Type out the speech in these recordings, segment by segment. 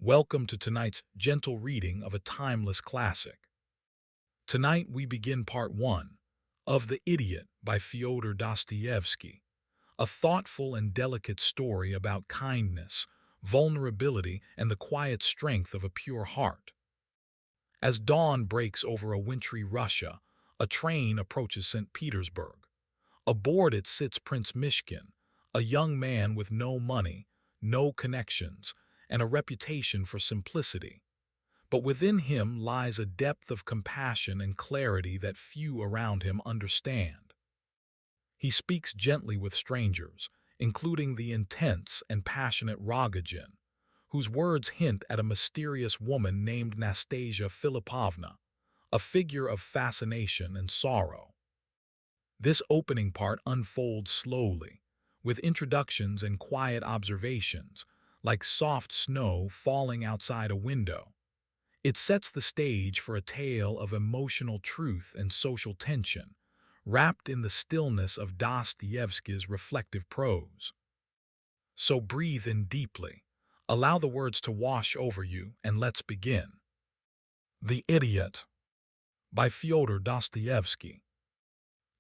Welcome to tonight's gentle reading of a timeless classic. Tonight we begin part one of The Idiot by Fyodor Dostoevsky, a thoughtful and delicate story about kindness, vulnerability, and the quiet strength of a pure heart. As dawn breaks over a wintry Russia, a train approaches St. Petersburg. Aboard it sits Prince Mishkin, a young man with no money, no connections, and a reputation for simplicity. But within him lies a depth of compassion and clarity that few around him understand. He speaks gently with strangers, including the intense and passionate Rogojin, whose words hint at a mysterious woman named Nastasia Filipovna, a figure of fascination and sorrow. This opening part unfolds slowly, with introductions and quiet observations, like soft snow falling outside a window. It sets the stage for a tale of emotional truth and social tension, wrapped in the stillness of Dostoevsky's reflective prose. So breathe in deeply, allow the words to wash over you, and let's begin. The Idiot by Fyodor Dostoevsky.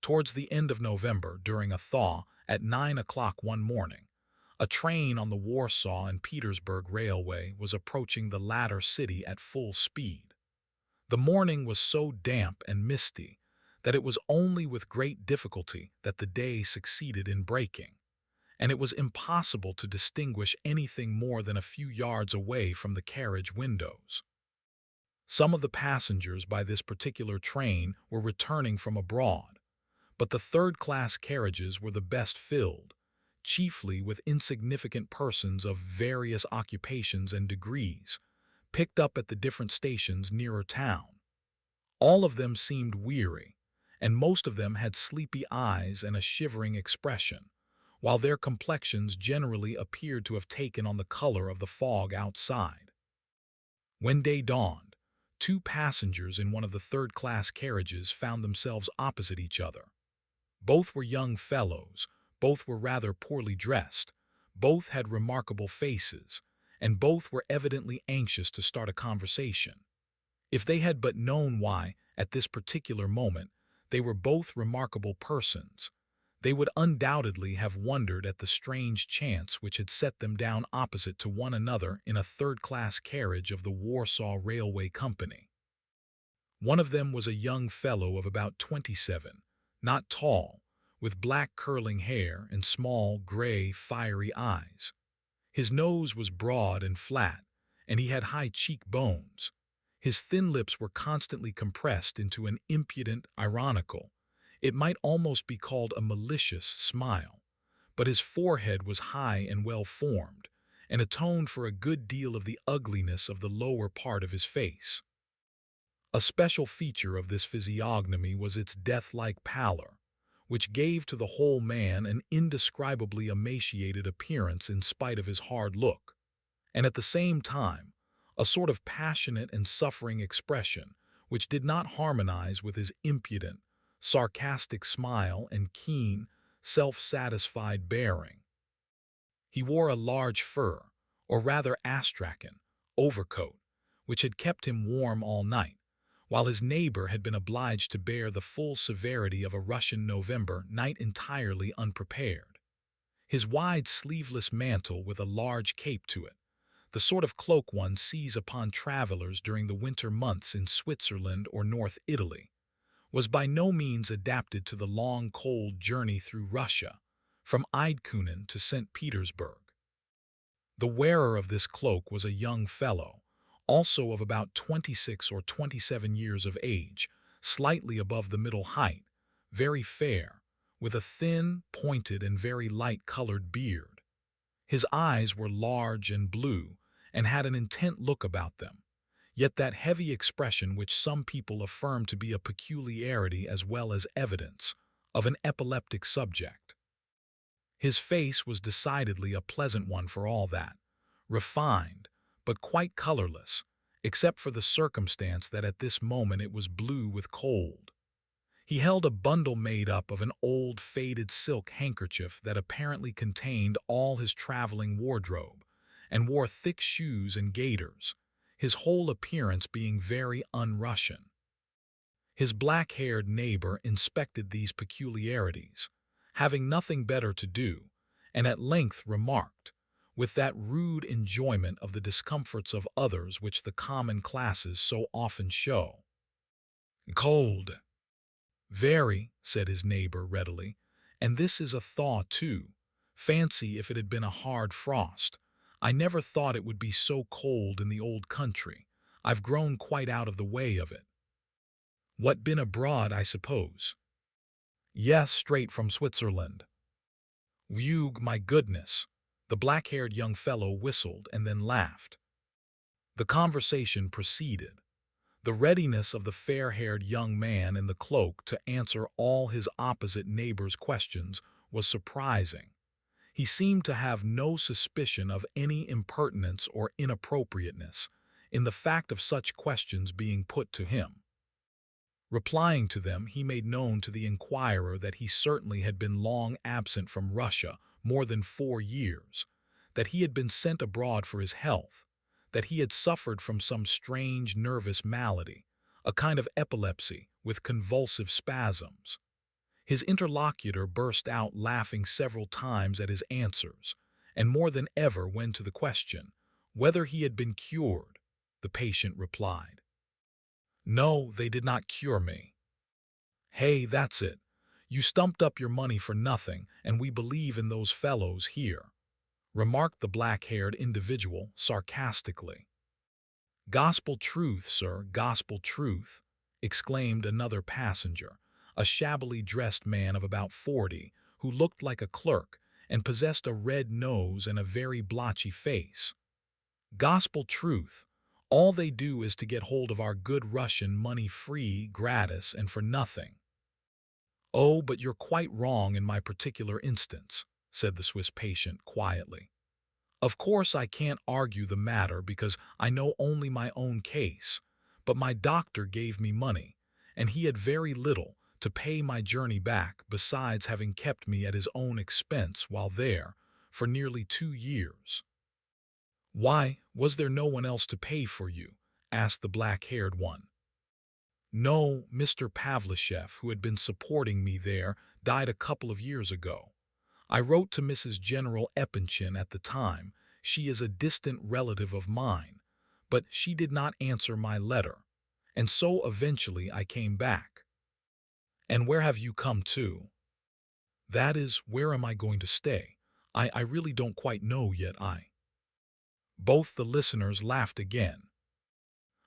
Towards the end of November, during a thaw, at 9 o'clock one morning, a train on the Warsaw and Petersburg Railway was approaching the latter city at full speed. The morning was so damp and misty that it was only with great difficulty that the day succeeded in breaking, and it was impossible to distinguish anything more than a few yards away from the carriage windows. Some of the passengers by this particular train were returning from abroad, but the third-class carriages were the best filled, chiefly with insignificant persons of various occupations and degrees, picked up at the different stations nearer town. All of them seemed weary, and most of them had sleepy eyes and a shivering expression, while their complexions generally appeared to have taken on the color of the fog outside. When day dawned, two passengers in one of the third-class carriages found themselves opposite each other. Both were young fellows, both were rather poorly dressed, both had remarkable faces, and both were evidently anxious to start a conversation. If they had but known why, at this particular moment, they were both remarkable persons, they would undoubtedly have wondered at the strange chance which had set them down opposite to one another in a third-class carriage of the Warsaw Railway Company. One of them was a young fellow of about 27, not tall, with black curling hair and small, gray, fiery eyes. His nose was broad and flat, and he had high cheekbones. His thin lips were constantly compressed into an impudent, ironical, it might almost be called a malicious smile, but his forehead was high and well-formed, and atoned for a good deal of the ugliness of the lower part of his face. A special feature of this physiognomy was its death-like pallor, which gave to the whole man an indescribably emaciated appearance in spite of his hard look, and at the same time, a sort of passionate and suffering expression which did not harmonize with his impudent, sarcastic smile and keen, self-satisfied bearing. He wore a large fur, or rather astrakhan, overcoat, which had kept him warm all night, while his neighbor had been obliged to bear the full severity of a Russian November night entirely unprepared. His wide sleeveless mantle with a large cape to it, the sort of cloak one sees upon travelers during the winter months in Switzerland or North Italy, was by no means adapted to the long cold journey through Russia, from Eidkunen to St. Petersburg. The wearer of this cloak was a young fellow, also of about 26 or 27 years of age, slightly above the middle height, very fair, with a thin, pointed, and very light-colored beard. His eyes were large and blue, and had an intent look about them, yet that heavy expression which some people affirm to be a peculiarity as well as evidence of an epileptic subject. His face was decidedly a pleasant one for all that, refined, but quite colorless, except for the circumstance that at this moment it was blue with cold. He held a bundle made up of an old faded silk handkerchief that apparently contained all his traveling wardrobe, and wore thick shoes and gaiters, his whole appearance being very un-Russian. His black-haired neighbor inspected these peculiarities, having nothing better to do, and at length remarked, with that rude enjoyment of the discomforts of others which the common classes so often show. "Cold." "Very," said his neighbor readily, "and this is a thaw, too. Fancy if it had been a hard frost. I never thought it would be so cold in the old country. I've grown quite out of the way of it." "What, been abroad, I suppose?" "Yes, straight from Switzerland." "Whew, my goodness!" The black-haired young fellow whistled and then laughed. The conversation proceeded. The readiness of the fair-haired young man in the cloak to answer all his opposite neighbor's questions was surprising. He seemed to have no suspicion of any impertinence or inappropriateness in the fact of such questions being put to him. Replying to them, he made known to the inquirer that he certainly had been long absent from Russia, more than 4 years, that he had been sent abroad for his health, that he had suffered from some strange nervous malady, a kind of epilepsy with convulsive spasms. His interlocutor burst out laughing several times at his answers, and more than ever when to the question whether he had been cured, the patient replied, "No, they did not cure me." "Hey, that's it. You stumped up your money for nothing, and we believe in those fellows here," remarked the black-haired individual sarcastically. "Gospel truth, sir, gospel truth," exclaimed another passenger, a shabbily dressed man of about 40, who looked like a clerk and possessed a red nose and a very blotchy face. "Gospel truth. All they do is to get hold of our good Russian money free, gratis, and for nothing." "Oh, but you're quite wrong in my particular instance," said the Swiss patient quietly. "Of course I can't argue the matter because I know only my own case, but my doctor gave me money, and he had very little to pay my journey back besides having kept me at his own expense while there for nearly 2 years." "Why, was there no one else to pay for you?" asked the black-haired one. "No, Mr. Pavlishev, who had been supporting me there, died a couple of years ago. I wrote to Mrs. General Epanchin at the time. She is a distant relative of mine, but she did not answer my letter, and so eventually I came back." "And where have you come to?" "That is, where am I going to stay? I really don't quite know yet. Both the listeners laughed again.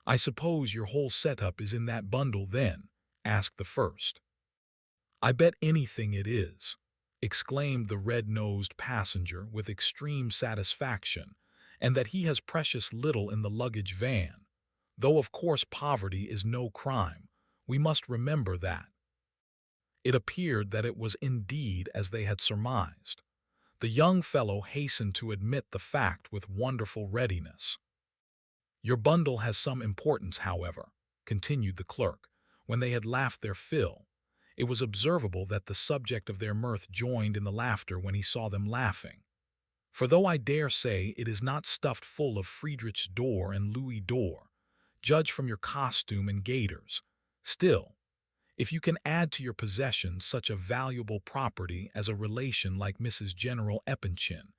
"I suppose your whole setup is in that bundle then?" asked the first. "I bet anything it is," exclaimed the red-nosed passenger with extreme satisfaction, "and that he has precious little in the luggage van. Though of course poverty is no crime. We must remember that." It appeared that it was indeed as they had surmised. The young fellow hastened to admit the fact with wonderful readiness. "Your bundle has some importance, however," continued the clerk, when they had laughed their fill. It was observable that the subject of their mirth joined in the laughter when he saw them laughing. "For though I dare say it is not stuffed full of Friedrich's d'Or and Louis d'Or, judge from your costume and gaiters, still, if you can add to your possessions such a valuable property as a relation like Mrs. General Epanchin,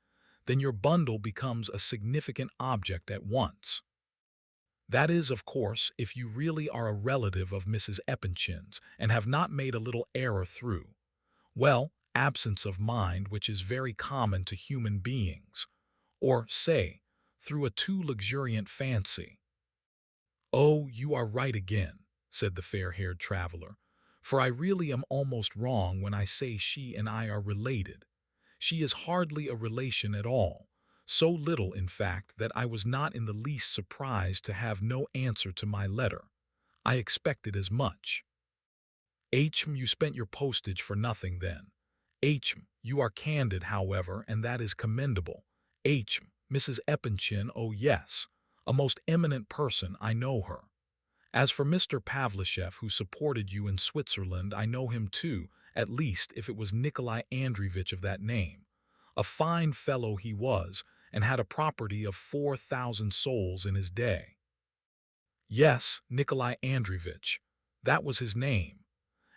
then your bundle becomes a significant object at once. That is, of course, if you really are a relative of Mrs. Epanchin's and have not made a little error through, well, absence of mind, which is very common to human beings, or, say, through a too luxuriant fancy." "Oh, you are right again," said the fair-haired traveler, "for I really am almost wrong when I say she and I are related. She is hardly a relation at all, so little, in fact, that I was not in the least surprised to have no answer to my letter. I expected as much." You spent your postage for nothing then." You are candid, however, and that is commendable." Mrs. Epanchin, oh yes, a most eminent person, I know her. As for Mr. Pavlishev, who supported you in Switzerland, I know him too, at least if it was Nikolai Andreevich of that name. A fine fellow he was, and had a property of 4,000 souls in his day. Yes, Nikolai Andreevich. That was his name.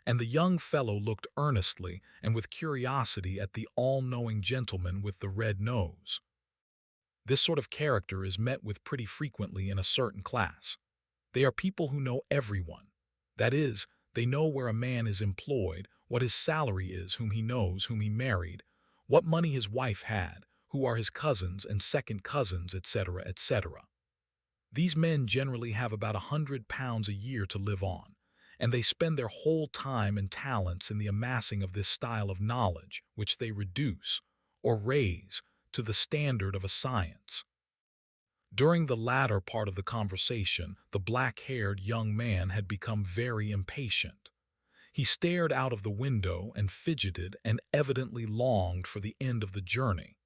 And the young fellow looked earnestly and with curiosity at the all-knowing gentleman with the red nose. This sort of character is met with pretty frequently in a certain class. They are people who know everyone. That is, they know where a man is employed, what his salary is, whom he knows, whom he married, what money his wife had, who are his cousins and second cousins, etc., etc. These men generally have about £100 a year to live on, and they spend their whole time and talents in the amassing of this style of knowledge, which they reduce, or raise, to the standard of a science. During the latter part of the conversation, the black-haired young man had become very impatient. He stared out of the window and fidgeted and evidently longed for the end of the journey.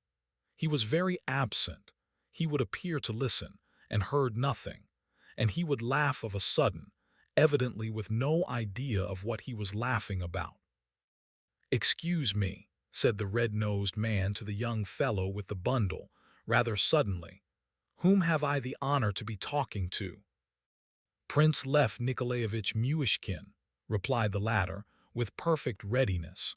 He was very absent. He would appear to listen, and heard nothing, and he would laugh of a sudden, evidently with no idea of what he was laughing about. "Excuse me," said the red-nosed man to the young fellow with the bundle, rather suddenly. "Whom have I the honor to be talking to?" "Prince Lev Nikolaevich Muishkin," replied the latter, with perfect readiness.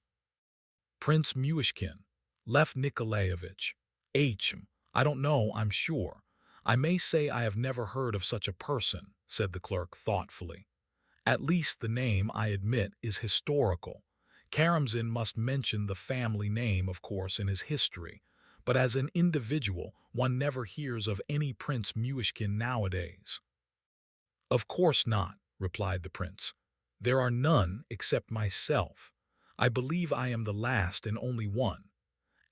"Prince Muishkin, Lev Nikolaevich. I don't know, I'm sure. I may say I have never heard of such a person," said the clerk thoughtfully. "At least the name, I admit, is historical. Karamzin must mention the family name, of course, in his history, but as an individual, one never hears of any Prince Muishkin nowadays." "Of course not," replied the prince. "There are none except myself. I believe I am the last and only one.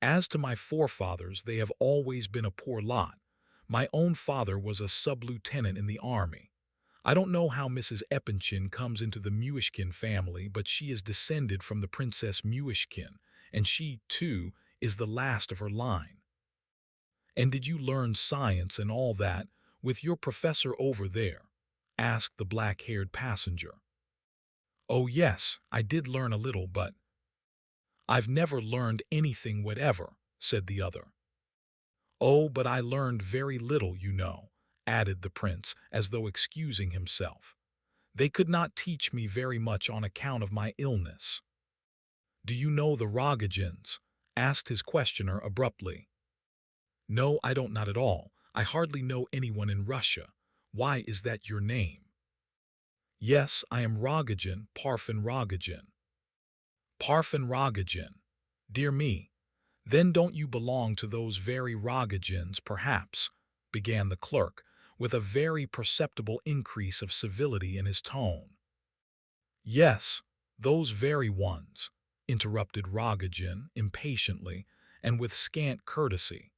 As to my forefathers, they have always been a poor lot. My own father was a sub-lieutenant in the army. I don't know how Mrs. Epanchin comes into the Muishkin family, but she is descended from the Princess Muishkin, and she, too, is the last of her line." "And did you learn science and all that with your professor over there?" asked the black-haired passenger. "Oh yes, I did learn a little, but—" "I've never learned anything whatever," said the other. "Oh, but I learned very little, you know," added the prince, as though excusing himself. "They could not teach me very much on account of my illness." "Do you know the Rogojins?" asked his questioner abruptly. "No, I don't, not at all. I hardly know anyone in Russia. Why, is that your name?" "Yes, I am Rogojin, Parfen Rogojin." "Parfen Rogojin. Dear me. Then don't you belong to those very Rogojins, perhaps?" began the clerk, with a very perceptible increase of civility in his tone. "Yes, those very ones," interrupted Rogojin impatiently and with scant courtesy.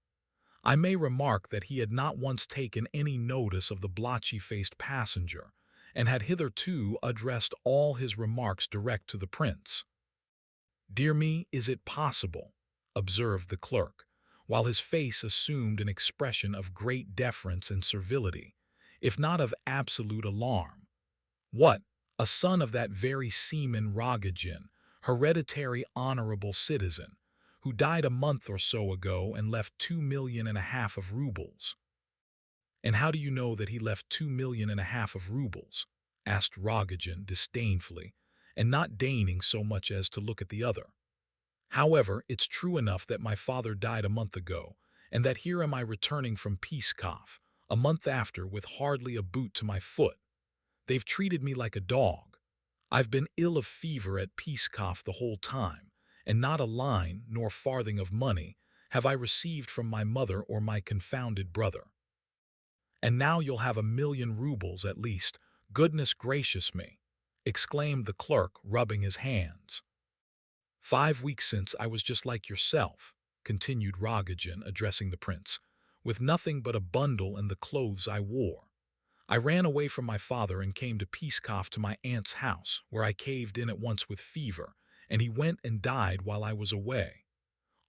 I may remark that he had not once taken any notice of the blotchy-faced passenger, and had hitherto addressed all his remarks direct to the prince. "Dear me, is it possible?" observed the clerk, while his face assumed an expression of great deference and servility, if not of absolute alarm. "What, a son of that very seaman Rogojin, hereditary honorable citizen, who died a month or so ago and left 2,500,000 of rubles." "And how do you know that he left 2,500,000 of rubles?" asked Rogojin disdainfully, and not deigning so much as to look at the other. "However, it's true enough that my father died a month ago, and that here am I returning from Pskov, a month after, with hardly a boot to my foot. They've treated me like a dog. I've been ill of fever at Pskov the whole time, and not a line nor farthing of money have I received from my mother or my confounded brother. And now you'll have 1,000,000 rubles at least. Goodness gracious me!" exclaimed the clerk, rubbing his hands. "5 weeks since I was just like yourself," continued Rogojin, addressing the prince, "with nothing but a bundle and the clothes I wore. I ran away from my father and came to Pskov to my aunt's house, where I caved in at once with fever, and he went and died while I was away.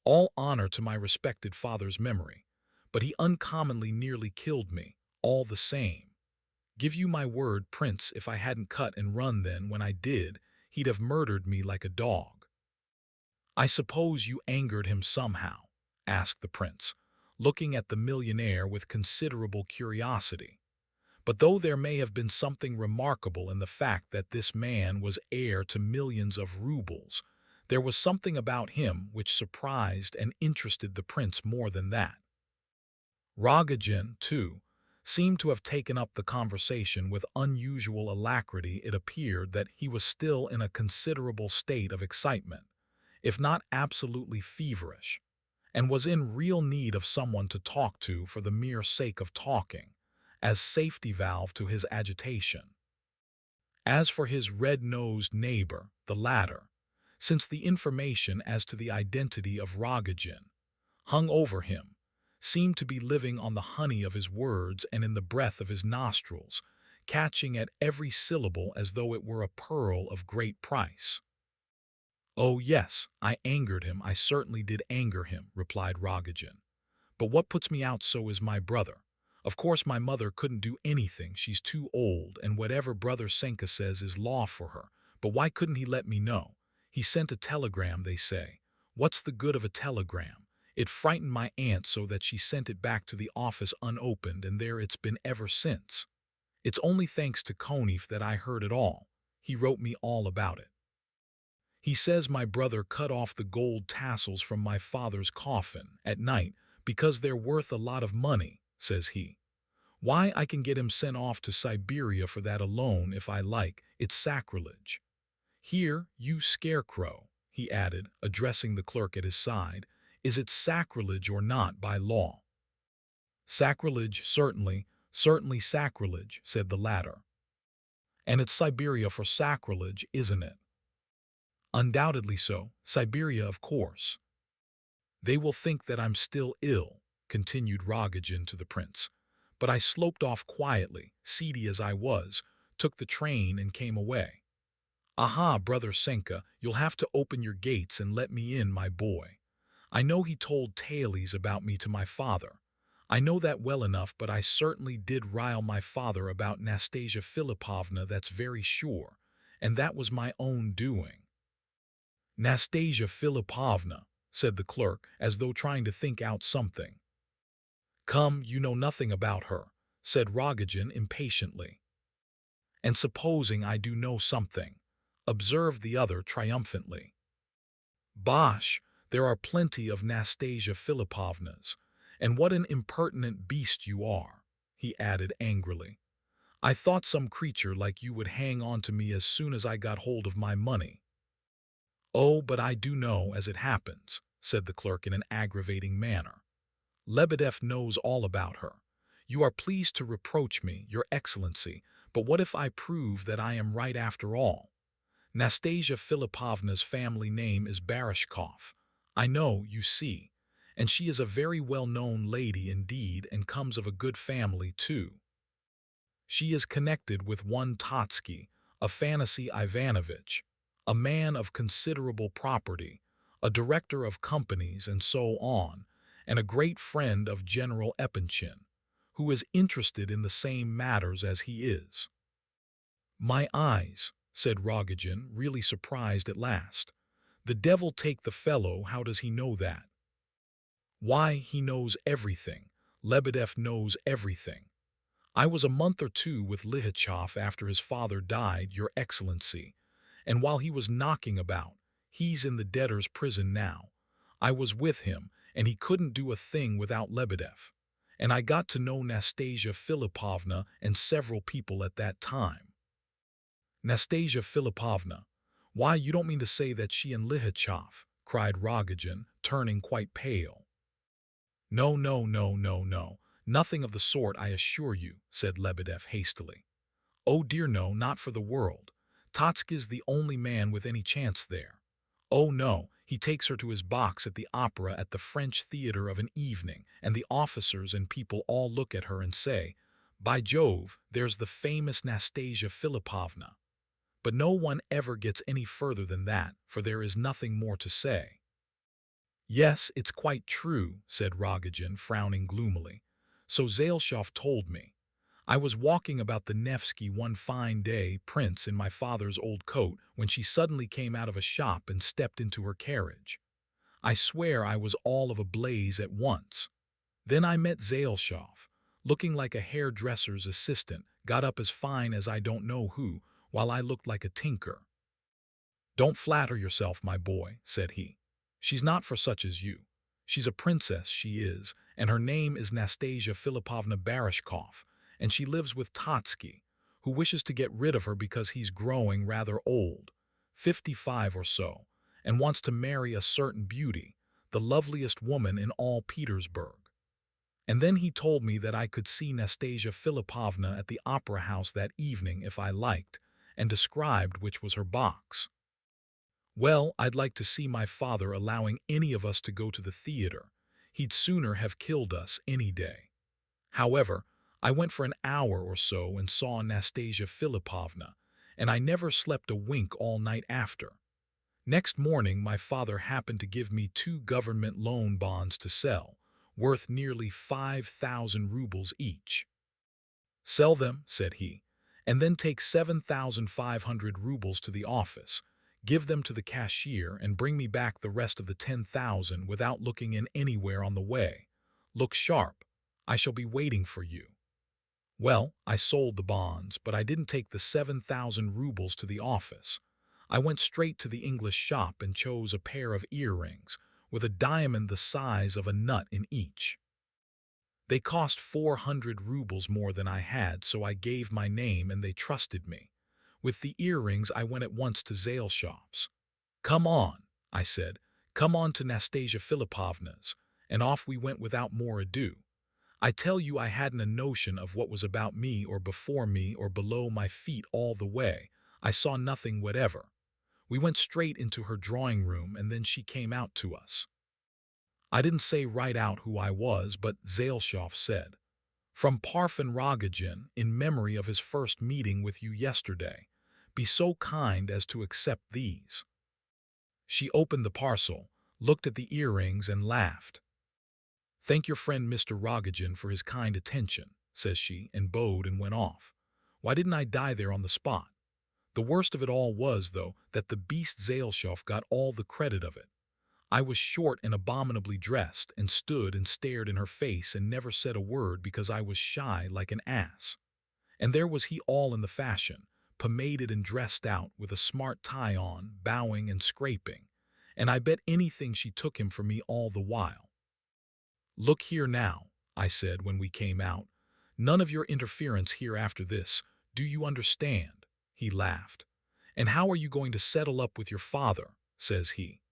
All honor to my respected father's memory, but he uncommonly nearly killed me, all the same. Give you my word, prince, if I hadn't cut and run then when I did, he'd have murdered me like a dog." "I suppose you angered him somehow?" asked the prince, looking at the millionaire with considerable curiosity. But though there may have been something remarkable in the fact that this man was heir to millions of rubles, there was something about him which surprised and interested the prince more than that. Rogojin, too, seemed to have taken up the conversation with unusual alacrity. It appeared that he was still in a considerable state of excitement, if not absolutely feverish, and was in real need of someone to talk to for the mere sake of talking, as safety valve to his agitation. As for his red-nosed neighbor, the latter, since the information as to the identity of Rogojin hung over him, seemed to be living on the honey of his words and in the breath of his nostrils, catching at every syllable as though it were a pearl of great price. "Oh, yes, I angered him, I certainly did anger him," replied Rogojin. "But what puts me out so is my brother. Of course my mother couldn't do anything, she's too old, and whatever Brother Senka says is law for her. But why couldn't he let me know? He sent a telegram, they say. What's the good of a telegram? It frightened my aunt so that she sent it back to the office unopened, and there it's been ever since. It's only thanks to Konif that I heard it all. He wrote me all about it. He says my brother cut off the gold tassels from my father's coffin at night because they're worth a lot of money, says he. Why, I can get him sent off to Siberia for that alone if I like. It's sacrilege. Here, you scarecrow, he added, addressing the clerk at his side, is it sacrilege or not by law? Sacrilege, certainly, certainly sacrilege, said the latter. And it's Siberia for sacrilege, isn't it? Undoubtedly so, Siberia, of course. They will think that I'm still ill, continued Rogojin to the prince. But I sloped off quietly, seedy as I was, took the train and came away. Aha, Brother Senka, you'll have to open your gates and let me in, my boy. I know he told tales about me to my father. I know that well enough, but I certainly did rile my father about Nastasia Philippovna, that's very sure, and that was my own doing. Nastasia Philippovna, said the clerk, as though trying to think out something. Come, you know nothing about her, said Rogojin impatiently. And supposing I do know something, observed the other triumphantly. Bosh, there are plenty of Nastasia Philippovnas, and what an impertinent beast you are, he added angrily. I thought some creature like you would hang on to me as soon as I got hold of my money. Oh, but I do know as it happens, said the clerk in an aggravating manner. Lebedev knows all about her. You are pleased to reproach me, Your Excellency, but what if I prove that I am right after all? Nastasia Philippovna's family name is Barashkov. I know, you see, and she is a very well-known lady indeed and comes of a good family too. She is connected with one Totsky, Afanasy Ivanovich, a man of considerable property, a director of companies and so on, and a great friend of General Epanchin, who is interested in the same matters as he is. My eyes, said Rogojin, really surprised at last. The devil take the fellow, how does he know that? Why, he knows everything. Lebedev knows everything. I was a month or two with Lihachev after his father died, Your Excellency, and while he was knocking about, he's in the debtor's prison now. I was with him, and he couldn't do a thing without Lebedev. And I got to know Nastasia Philippovna and several people at that time. Nastasia Philippovna, why, you don't mean to say that she and Lihachev, cried Rogojin, turning quite pale. No, no, no, no, no, nothing of the sort, I assure you, said Lebedev hastily. Oh dear no, not for the world. Totsky's the only man with any chance there. Oh no, he takes her to his box at the opera at the French theater of an evening, and the officers and people all look at her and say, by Jove, there's the famous Nastasia Philippovna. But no one ever gets any further than that, for there is nothing more to say. Yes, it's quite true, said Rogojin, frowning gloomily. So Zaleshov told me. I was walking about the Nevsky one fine day, Prince, in my father's old coat, when she suddenly came out of a shop and stepped into her carriage. I swear I was all of a blaze at once. Then I met Zailshov, looking like a hairdresser's assistant, got up as fine as I don't know who, while I looked like a tinker. "Don't flatter yourself, my boy," said he. "She's not for such as you. She's a princess, she is, and her name is Nastasia Philipovna Barishkov, and she lives with Totsky, who wishes to get rid of her because he's growing rather old, 55 or so, and wants to marry a certain beauty, the loveliest woman in all Petersburg." And then he told me that I could see Nastasia Philipovna at the opera house that evening if I liked, and described which was her box. Well, I'd like to see my father allowing any of us to go to the theater. He'd sooner have killed us any day. However, I went for an hour or so and saw Nastasia Philipovna, and I never slept a wink all night after. Next morning, my father happened to give me 2 government loan bonds to sell, worth nearly 5,000 rubles each. "Sell them," said he, "and then take 7,500 rubles to the office, give them to the cashier, and bring me back the rest of the 10,000 without looking in anywhere on the way. Look sharp. I shall be waiting for you." Well, I sold the bonds, but I didn't take the 7,000 rubles to the office. I went straight to the English shop and chose a pair of earrings, with a diamond the size of a nut in each. They cost 400 rubles more than I had, so I gave my name and they trusted me. With the earrings, I went at once to Zailshov's. "Come on," I said, "come on to Nastasia Philipovna's," and off we went without more ado. I tell you I hadn't a notion of what was about me or before me or below my feet all the way. I saw nothing whatever. We went straight into her drawing room and then she came out to us. I didn't say right out who I was, but Zailshov said, "From Parfen Rogojin, in memory of his first meeting with you yesterday. Be so kind as to accept these." She opened the parcel, looked at the earrings, and laughed. "Thank your friend Mr. Rogojin for his kind attention," says she, and bowed and went off. Why didn't I die there on the spot? The worst of it all was, though, that the beast Zailshov got all the credit of it. I was short and abominably dressed, and stood and stared in her face and never said a word because I was shy like an ass. And there was he all in the fashion, pomaded and dressed out, with a smart tie on, bowing and scraping. And I bet anything she took him for me all the while. "Look here now," I said when we came out. "None of your interference here after this. Do you understand?" He laughed. "And how are you going to settle up with your father?" says he.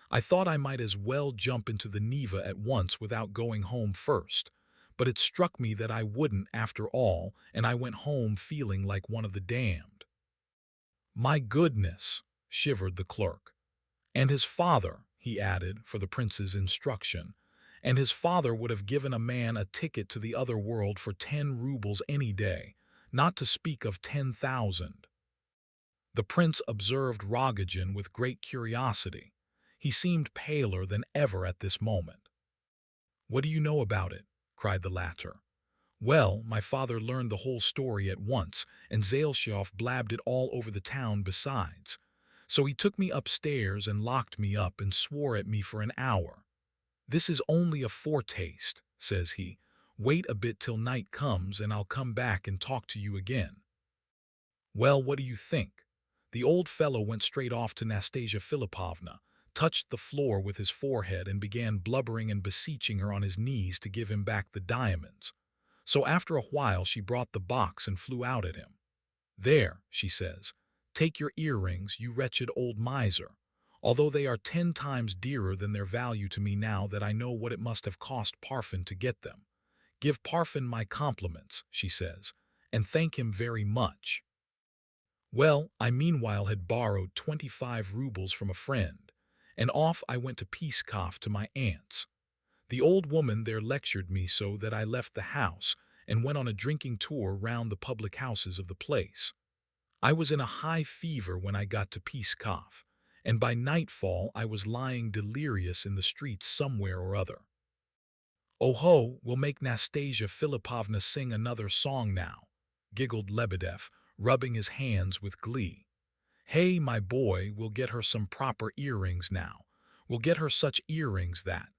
I thought I might as well jump into the Neva at once without going home first, but it struck me that I wouldn't after all, and I went home feeling like one of the damned. "My goodness," shivered the clerk. "And his father," he added, for the prince's instruction, "and his father would have given a man a ticket to the other world for 10 rubles any day, not to speak of 10,000. The prince observed Rogojin with great curiosity. He seemed paler than ever at this moment. "What do you know about it?" cried the latter. "Well, my father learned the whole story at once, and Zailshov blabbed it all over the town besides. So he took me upstairs and locked me up and swore at me for an hour. 'This is only a foretaste,' says he. 'Wait a bit till night comes and I'll come back and talk to you again.' Well, what do you think? The old fellow went straight off to Nastasia Philipovna, touched the floor with his forehead, and began blubbering and beseeching her on his knees to give him back the diamonds. So after a while she brought the box and flew out at him. 'There,' she says, 'take your earrings, you wretched old miser, although they are 10 times dearer than their value to me now that I know what it must have cost Parfen to get them. Give Parfen my compliments,' she says, 'and thank him very much.' Well, I meanwhile had borrowed 25 rubles from a friend, and off I went to Pskov to my aunt's. The old woman there lectured me so that I left the house and went on a drinking tour round the public houses of the place. I was in a high fever when I got to Pskov, and by nightfall I was lying delirious in the streets somewhere or other. "Oh-ho, we'll make Nastasia Philipovna sing another song now," giggled Lebedev, rubbing his hands with glee. "Hey, my boy, we'll get her some proper earrings now. We'll get her such earrings that—"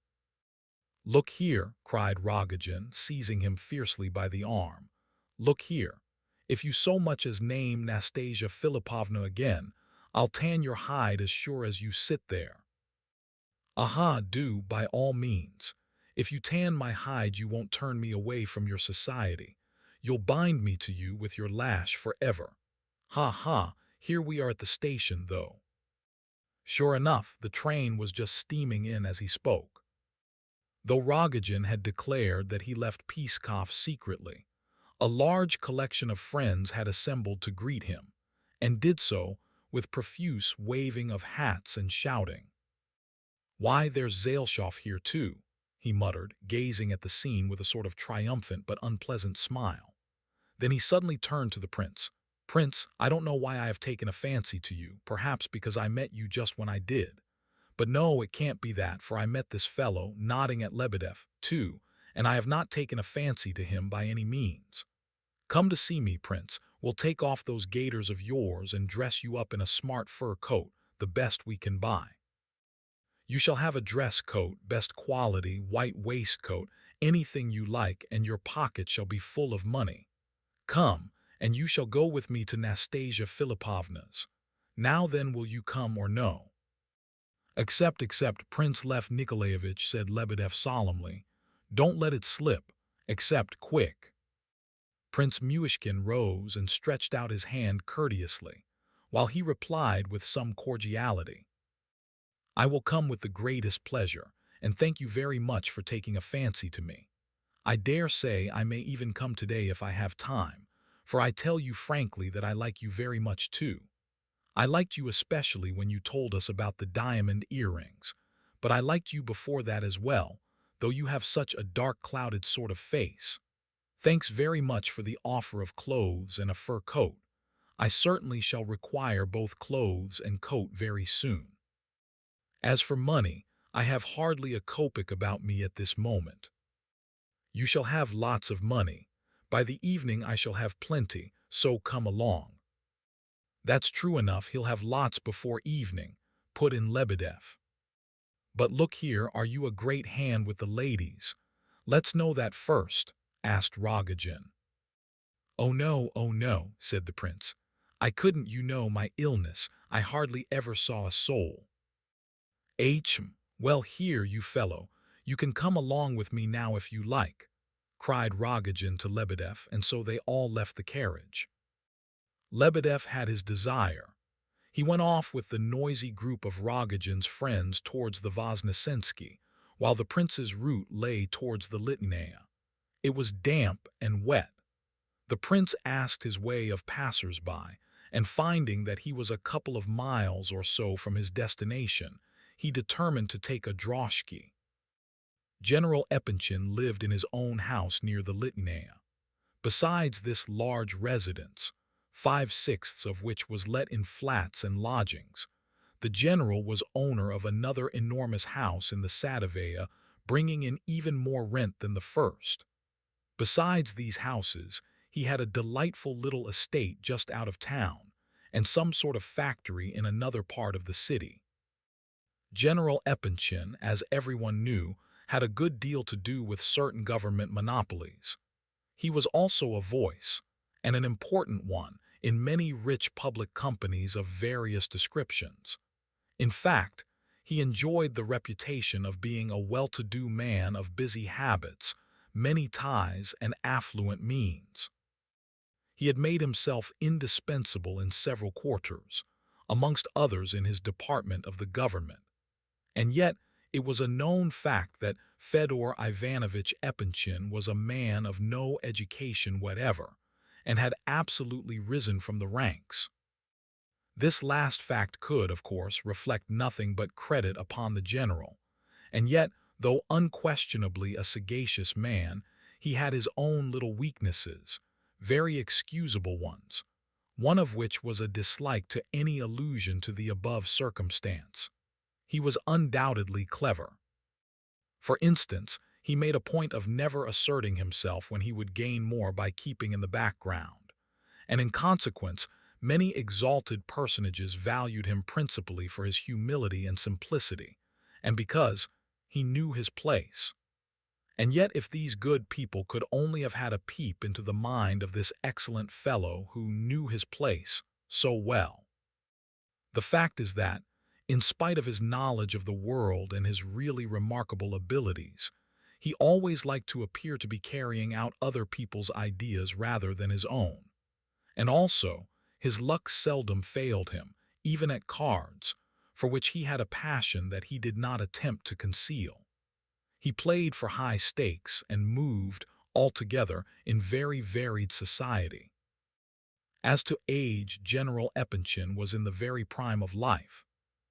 "Look here," cried Rogojin, seizing him fiercely by the arm. "Look here. If you so much as name Nastasia Philipovna again, I'll tan your hide as sure as you sit there." "Aha, do, by all means. If you tan my hide you won't turn me away from your society. You'll bind me to you with your lash forever. Ha ha, here we are at the station, though." Sure enough, the train was just steaming in as he spoke. Though Rogojin had declared that he left Peskov secretly, a large collection of friends had assembled to greet him, and did so with profuse waving of hats and shouting. "Why, there's Zaleshoff here too," he muttered, gazing at the scene with a sort of triumphant but unpleasant smile. Then he suddenly turned to the prince. "Prince, I don't know why I have taken a fancy to you, perhaps because I met you just when I did. But no, it can't be that, for I met this fellow, nodding at Lebedev, too, and I have not taken a fancy to him by any means. Come to see me, Prince. We'll take off those gaiters of yours and dress you up in a smart fur coat, the best we can buy. You shall have a dress coat, best quality, white waistcoat, anything you like, and your pocket shall be full of money. Come, and you shall go with me to Nastasia Philipovna's. Now then, will you come or no?" Accept, Prince Lev Nikolaevich," said Lebedev solemnly. "Don't let it slip. Accept quick." Prince Myushkin rose and stretched out his hand courteously, while he replied with some cordiality, "I will come with the greatest pleasure, and thank you very much for taking a fancy to me. I dare say I may even come today if I have time, for I tell you frankly that I like you very much too. I liked you especially when you told us about the diamond earrings, but I liked you before that as well, though you have such a dark clouded sort of face. Thanks very much for the offer of clothes and a fur coat. I certainly shall require both clothes and coat very soon. As for money, I have hardly a kopeck about me at this moment. You shall have lots of money. By the evening I shall have plenty, so come along." "That's true enough, he'll have lots before evening," put in Lebedev. "But look here, are you a great hand with the ladies? Let's know that first," asked Rogojin. "Oh no," said the prince. "I couldn't, you know my illness, I hardly ever saw a soul." "Hm, well here, you fellow, you can come along with me now if you like," cried Rogojin to Lebedev, and so they all left the carriage. Lebedev had his desire. He went off with the noisy group of Rogojin's friends towards the Voznesensky, while the prince's route lay towards the Litnaya. It was damp and wet. The prince asked his way of passers-by, and finding that he was a couple of miles or so from his destination, he determined to take a droshky. General Epanchin lived in his own house near the Litnaya. Besides this large residence, 5/6 of which was let in flats and lodgings, the general was owner of another enormous house in the Sadovaya, bringing in even more rent than the first. Besides these houses, he had a delightful little estate just out of town, and some sort of factory in another part of the city. General Epanchin, as everyone knew, had a good deal to do with certain government monopolies. He was also a voice, and an important one, in many rich public companies of various descriptions. In fact, he enjoyed the reputation of being a well-to-do man of busy habits, many ties, and affluent means. He had made himself indispensable in several quarters, amongst others in his department of the government. And yet, it was a known fact that Fedor Ivanovich Epanchin was a man of no education whatever, and had absolutely risen from the ranks. This last fact could, of course, reflect nothing but credit upon the general, and yet, though unquestionably a sagacious man, he had his own little weaknesses, very excusable ones, one of which was a dislike to any allusion to the above circumstance. He was undoubtedly clever. For instance, he made a point of never asserting himself when he would gain more by keeping in the background, and in consequence, many exalted personages valued him principally for his humility and simplicity, and because he knew his place. And yet if these good people could only have had a peep into the mind of this excellent fellow who knew his place so well. The fact is that, in spite of his knowledge of the world and his really remarkable abilities, he always liked to appear to be carrying out other people's ideas rather than his own. And also, his luck seldom failed him, even at cards, for which he had a passion that he did not attempt to conceal. He played for high stakes and moved, altogether, in very varied society. As to age, General Epanchin was in the very prime of life.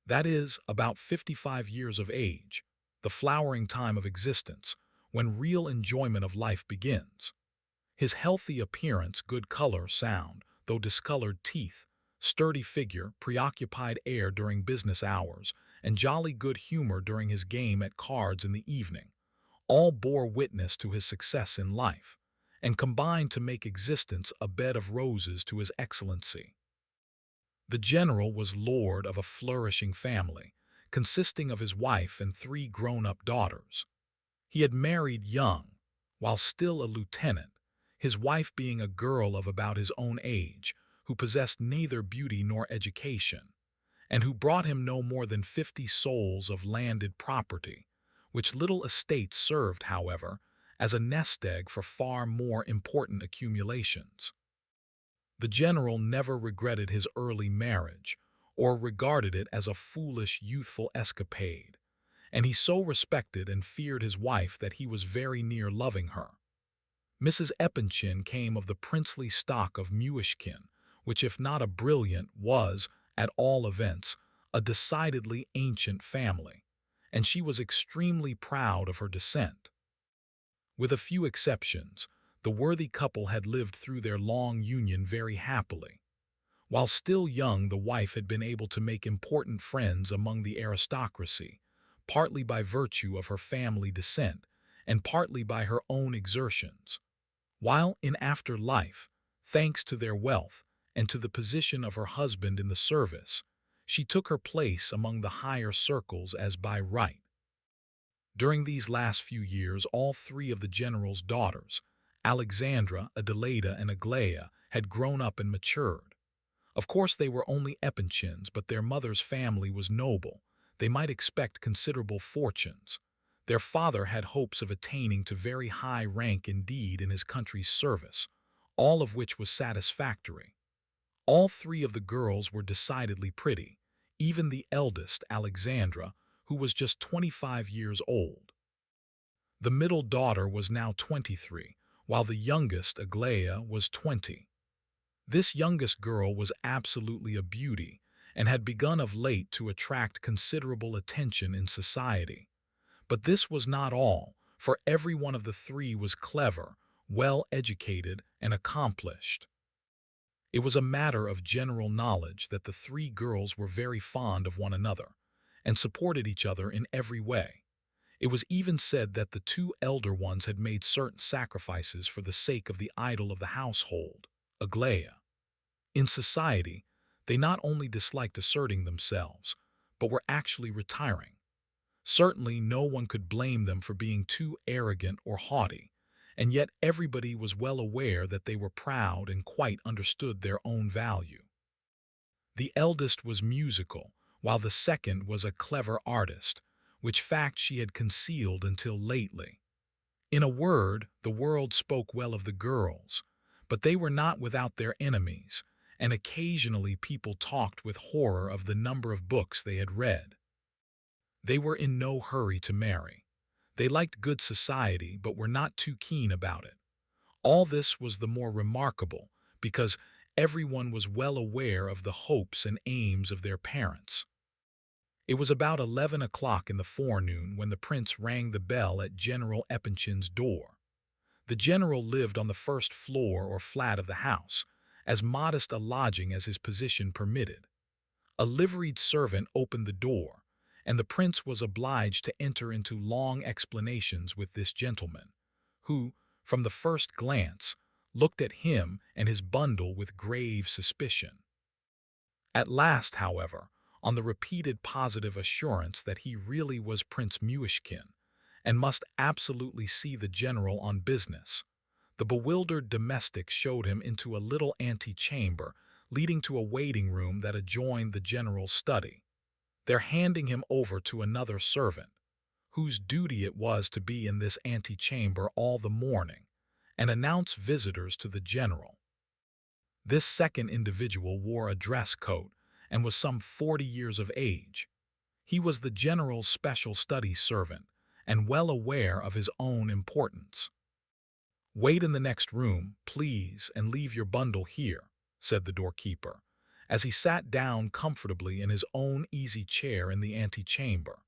That is, about 55 years of age, the flowering time of existence, when real enjoyment of life begins. His healthy appearance, good color, sound, though discolored teeth, sturdy figure, preoccupied air during business hours, and jolly good humor during his game at cards in the evening, all bore witness to his success in life, and combined to make existence a bed of roses to his excellency. The general was lord of a flourishing family, consisting of his wife and 3 grown-up daughters. He had married young, while still a lieutenant, his wife being a girl of about his own age, who possessed neither beauty nor education, and who brought him no more than 50 souls of landed property, which little estate served, however, as a nest egg for far more important accumulations. The general never regretted his early marriage, or regarded it as a foolish youthful escapade, and he so respected and feared his wife that he was very near loving her. Mrs. Epanchin came of the princely stock of Muishkin, which if not a brilliant, was, at all events, a decidedly ancient family, and she was extremely proud of her descent. With a few exceptions, the worthy couple had lived through their long union very happily. While still young, the wife had been able to make important friends among the aristocracy, partly by virtue of her family descent and partly by her own exertions, while in after life, thanks to their wealth and to the position of her husband in the service, she took her place among the higher circles as by right. During these last few years, all 3 of the general's daughters, Alexandra, Adelaida, and Aglaia, had grown up and matured. Of course they were only Epanchins, but their mother's family was noble. They might expect considerable fortunes. Their father had hopes of attaining to very high rank indeed in his country's service, all of which was satisfactory. All 3 of the girls were decidedly pretty, even the eldest, Alexandra, who was just 25 years old. The middle daughter was now 23, while the youngest, Aglaia, was 20. This youngest girl was absolutely a beauty and had begun of late to attract considerable attention in society. But this was not all, for every one of the 3 was clever, well educated, and accomplished. It was a matter of general knowledge that the 3 girls were very fond of one another, and supported each other in every way. It was even said that the 2 elder ones had made certain sacrifices for the sake of the idol of the household, Aglaia. In society, they not only disliked asserting themselves, but were actually retiring. Certainly no one could blame them for being too arrogant or haughty, and yet everybody was well aware that they were proud and quite understood their own value. The eldest was musical, while the second was a clever artist, which fact she had concealed until lately. In a word, the world spoke well of the girls, but they were not without their enemies, and occasionally people talked with horror of the number of books they had read. They were in no hurry to marry. They liked good society, but were not too keen about it. All this was the more remarkable because everyone was well aware of the hopes and aims of their parents. It was about 11 o'clock in the forenoon when the prince rang the bell at General Epanchin's door. The general lived on the first floor or flat of the house, as modest a lodging as his position permitted. A liveried servant opened the door, and the prince was obliged to enter into long explanations with this gentleman, who, from the first glance, looked at him and his bundle with grave suspicion. At last, however, on the repeated positive assurance that he really was Prince Muishkin, and must absolutely see the general on business. The bewildered domestic showed him into a little antechamber leading to a waiting room that adjoined the general's study. They're handing him over to another servant, whose duty it was to be in this antechamber all the morning and announce visitors to the general. This second individual wore a dress coat and was some 40 years of age. He was the general's special study servant and well aware of his own importance. "Wait in the next room, please, and leave your bundle here," said the doorkeeper, as he sat down comfortably in his own easy chair in the antechamber.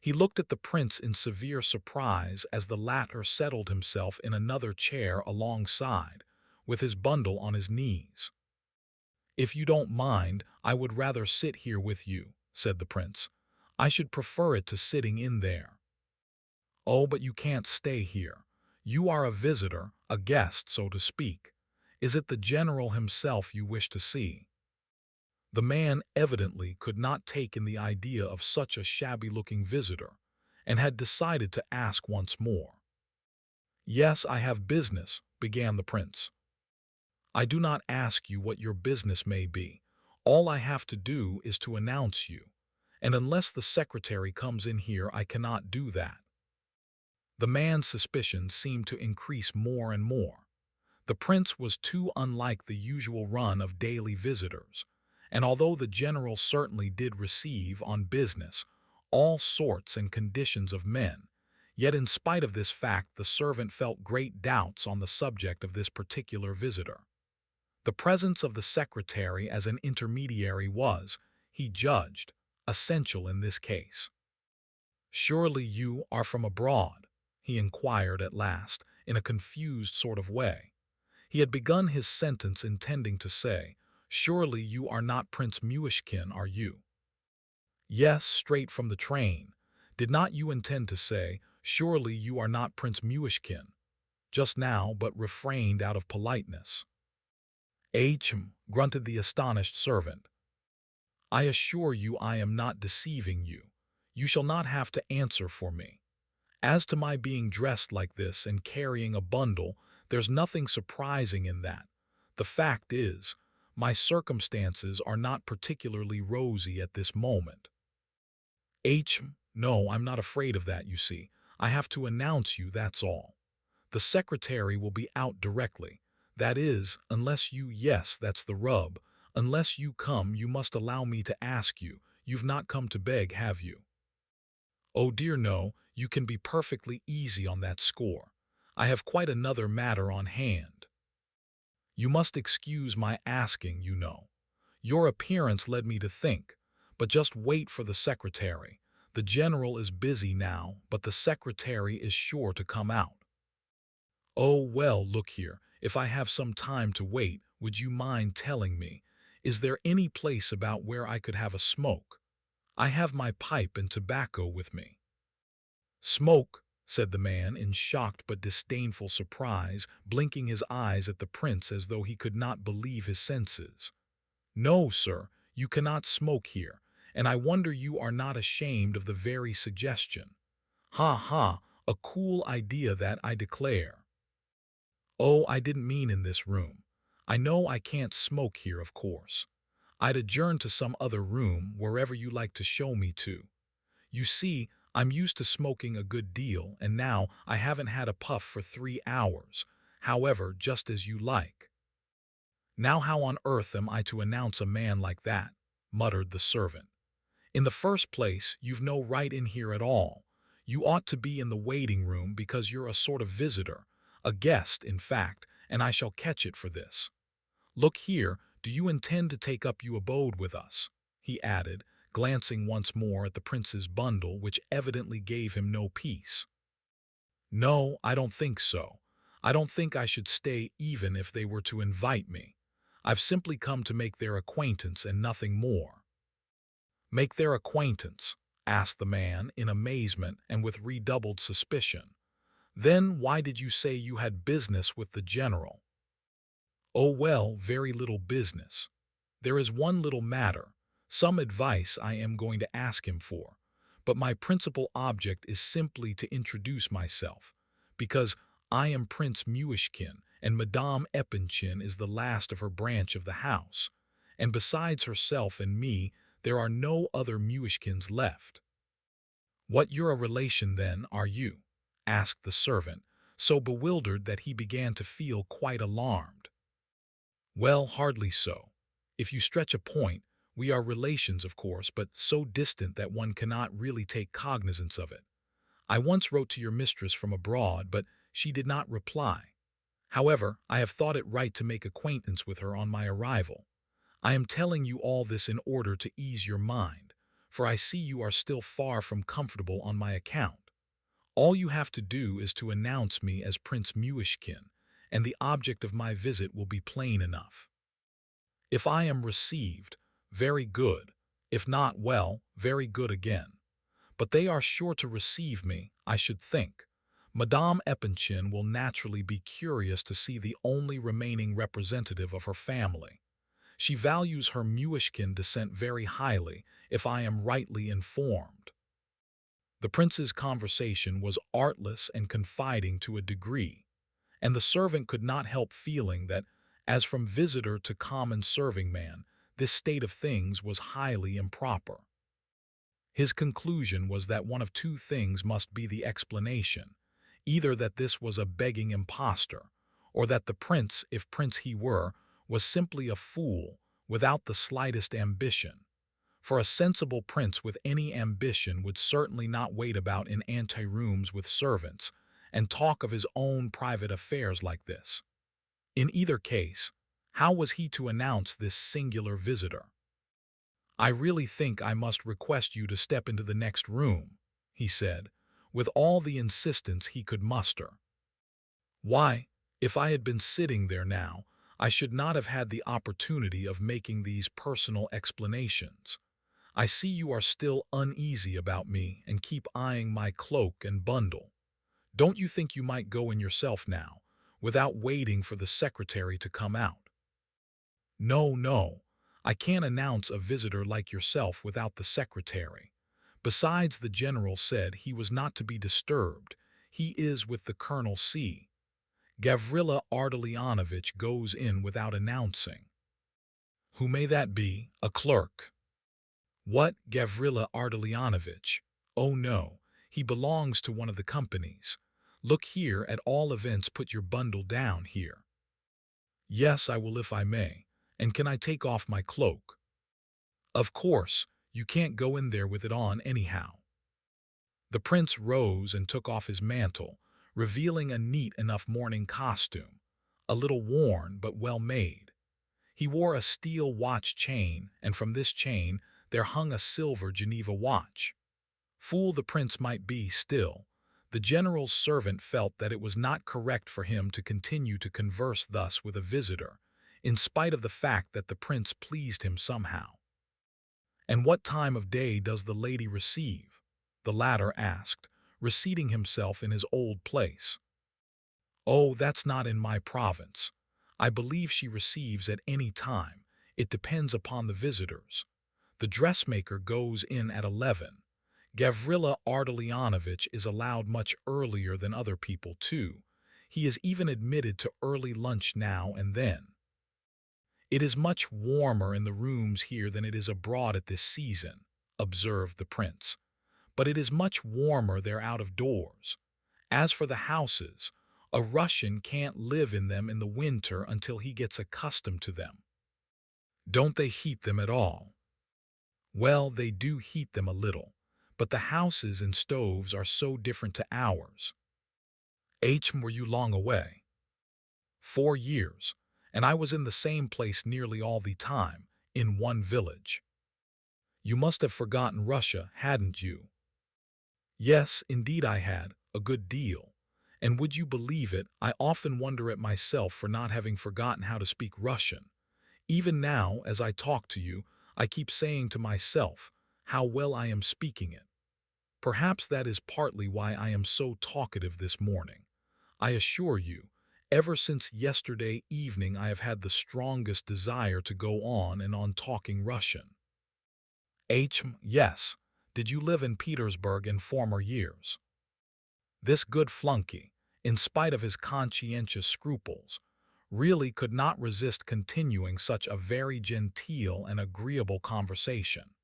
He looked at the prince in severe surprise as the latter settled himself in another chair alongside, with his bundle on his knees. "If you don't mind, I would rather sit here with you," said the prince. "I should prefer it to sitting in there." "Oh, but you can't stay here. You are a visitor, a guest, so to speak. Is it the general himself you wish to see?" The man evidently could not take in the idea of such a shabby-looking visitor, and had decided to ask once more. "Yes, I have business," began the prince. "I do not ask you what your business may be. All I have to do is to announce you, and unless the secretary comes in here, I cannot do that." The man's suspicions seemed to increase more and more. The prince was too unlike the usual run of daily visitors, and although the general certainly did receive, on business, all sorts and conditions of men, yet in spite of this fact the servant felt great doubts on the subject of this particular visitor. The presence of the secretary as an intermediary was, he judged, essential in this case. "Surely you are from abroad?" he inquired at last, in a confused sort of way. He had begun his sentence intending to say, "Surely you are not Prince Muishkin, are you?" "Yes, straight from the train. Did not you intend to say, 'Surely you are not Prince Muishkin,' just now, but refrained out of politeness?" "Ahem," grunted the astonished servant. "I assure you I am not deceiving you. You shall not have to answer for me. As to my being dressed like this and carrying a bundle, there's nothing surprising in that. The fact is, my circumstances are not particularly rosy at this moment." "No, I'm not afraid of that, you see. I have to announce you, that's all. The secretary will be out directly. That is, unless you, yes, that's the rub. Unless you come, you must allow me to ask you. You've not come to beg, have you?" "Oh dear no, you can be perfectly easy on that score. I have quite another matter on hand. You must excuse my asking, you know. Your appearance led me to think, but just wait for the secretary. The general is busy now, but the secretary is sure to come out." "Oh, well, look here, if I have some time to wait, would you mind telling me, is there any place about where I could have a smoke? I have my pipe and tobacco with me." "Smoke," said the man in shocked but disdainful surprise, blinking his eyes at the prince as though he could not believe his senses. "No, sir, you cannot smoke here, and I wonder you are not ashamed of the very suggestion. Ha ha, a cool idea that, I declare." "Oh, I didn't mean in this room. I know I can't smoke here, of course. I'd adjourn to some other room, wherever you like to show me to. You see, I'm used to smoking a good deal, and now I haven't had a puff for 3 hours. However, just as you like." "Now how on earth am I to announce a man like that?" muttered the servant. "In the first place, you've no right in here at all. You ought to be in the waiting room because you're a sort of visitor, a guest, in fact, and I shall catch it for this. Look here, do you intend to take up your abode with us?" he added, glancing once more at the prince's bundle, which evidently gave him no peace. "No, I don't think so. I don't think I should stay even if they were to invite me. I've simply come to make their acquaintance and nothing more." "Make their acquaintance?" asked the man in amazement and with redoubled suspicion. "Then why did you say you had business with the general?" "Oh well, very little business. There is one little matter, some advice I am going to ask him for. but my principal object is simply to introduce myself, because I am Prince Muishkin, and Madame Epanchin is the last of her branch of the house, and besides herself and me, there are no other Muishkins left. What you're a relation, then, are you? Asked the servant, so bewildered that he began to feel quite alarmed. Well, hardly so. If you stretch a point, we are relations, of course, but so distant that one cannot really take cognizance of it. I once wrote to your mistress from abroad, but she did not reply. However, I have thought it right to make acquaintance with her on my arrival. I am telling you all this in order to ease your mind, for I see you are still far from comfortable on my account. All you have to do is to announce me as Prince Muishkin, and the object of my visit will be plain enough. If I am received, very good. If not, well, very good again. But they are sure to receive me, I should think. Madame Epanchin will naturally be curious to see the only remaining representative of her family. She values her Muishkin descent very highly, if I am rightly informed. The prince's conversation was artless and confiding to a degree, and the servant could not help feeling that, as from visitor to common serving man, this state of things was highly improper. His conclusion was that one of two things must be the explanation, either that this was a begging impostor, or that the prince, if prince he were, was simply a fool, without the slightest ambition. For a sensible prince with any ambition would certainly not wait about in anterooms with servants and talk of his own private affairs like this. In either case, how was he to announce this singular visitor? I really think I must request you to step into the next room, he said, with all the insistence he could muster. Why, if I had been sitting there now, I should not have had the opportunity of making these personal explanations. I see you are still uneasy about me and keep eyeing my cloak and bundle. Don't you think you might go in yourself now, without waiting for the secretary to come out? No, no, I can't announce a visitor like yourself without the secretary. Besides, the general said he was not to be disturbed. He is with the Colonel C. Gavrila Ardalionovitch goes in without announcing. Who may that be? A clerk. What, Gavrila Ardalionovitch? Oh no, he belongs to one of the companies. Look here, at all events put your bundle down here. Yes, I will if I may. And can I take off my cloak? Of course, you can't go in there with it on anyhow. The prince rose and took off his mantle, revealing a neat enough morning costume, a little worn but well made. He wore a steel watch chain, and from this chain there hung a silver Geneva watch. Fool the prince might be still, the general's servant felt that it was not correct for him to continue to converse thus with a visitor, in spite of the fact that the prince pleased him somehow. And what time of day does the lady receive? The latter asked, reseating himself in his old place. Oh, that's not in my province. I believe she receives at any time. It depends upon the visitors. The dressmaker goes in at 11. Gavrila Ardalionovitch is allowed much earlier than other people, too. He is even admitted to early lunch now and then. It is much warmer in the rooms here than it is abroad at this season, observed the prince. But it is much warmer there out of doors. As for the houses, a Russian can't live in them in the winter until he gets accustomed to them. Don't they heat them at all? Well, they do heat them a little, but the houses and stoves are so different to ours. Were you long away? 4 years, and I was in the same place nearly all the time, in one village. You must have forgotten Russia, hadn't you? Yes, indeed I had, a good deal. And would you believe it, I often wonder at myself for not having forgotten how to speak Russian. Even now, as I talk to you, I keep saying to myself how well I am speaking it. Perhaps that is partly why I am so talkative this morning. I assure you, ever since yesterday evening I have had the strongest desire to go on and on talking Russian. Yes, did you live in Petersburg in former years?" This good flunky, in spite of his conscientious scruples, really could not resist continuing such a very genteel and agreeable conversation.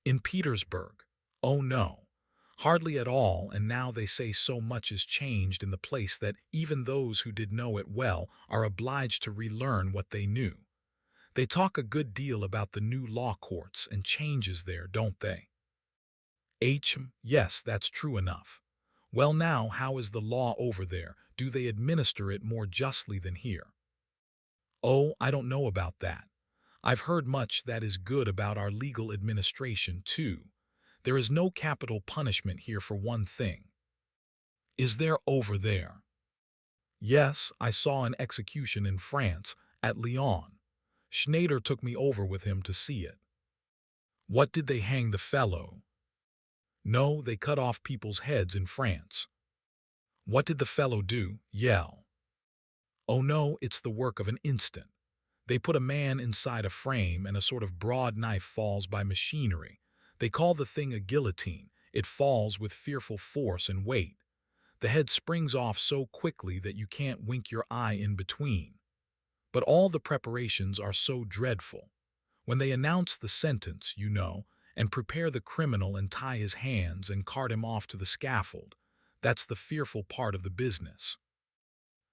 "In Petersburg? Oh no, hardly at all, and now they say so much is changed in the place that even those who did know it well are obliged to relearn what they knew. They talk a good deal about the new law courts and changes there, don't they?" Yes, that's true enough. Well now, how is the law over there? Do they administer it more justly than here? Oh, I don't know about that. I've heard much that is good about our legal administration, too. There is no capital punishment here for one thing. Is there over there? Yes, I saw an execution in France, at Lyon. Schneider took me over with him to see it. What did they hang the fellow? No, they cut off people's heads in France. What did the fellow do? Yell. Oh no, it's the work of an instant. They put a man inside a frame and a sort of broad knife falls by machinery. They call the thing a guillotine. It falls with fearful force and weight. The head springs off so quickly that you can't wink your eye in between. But all the preparations are so dreadful. When they announce the sentence, you know, and prepare the criminal and tie his hands and cart him off to the scaffold, that's the fearful part of the business.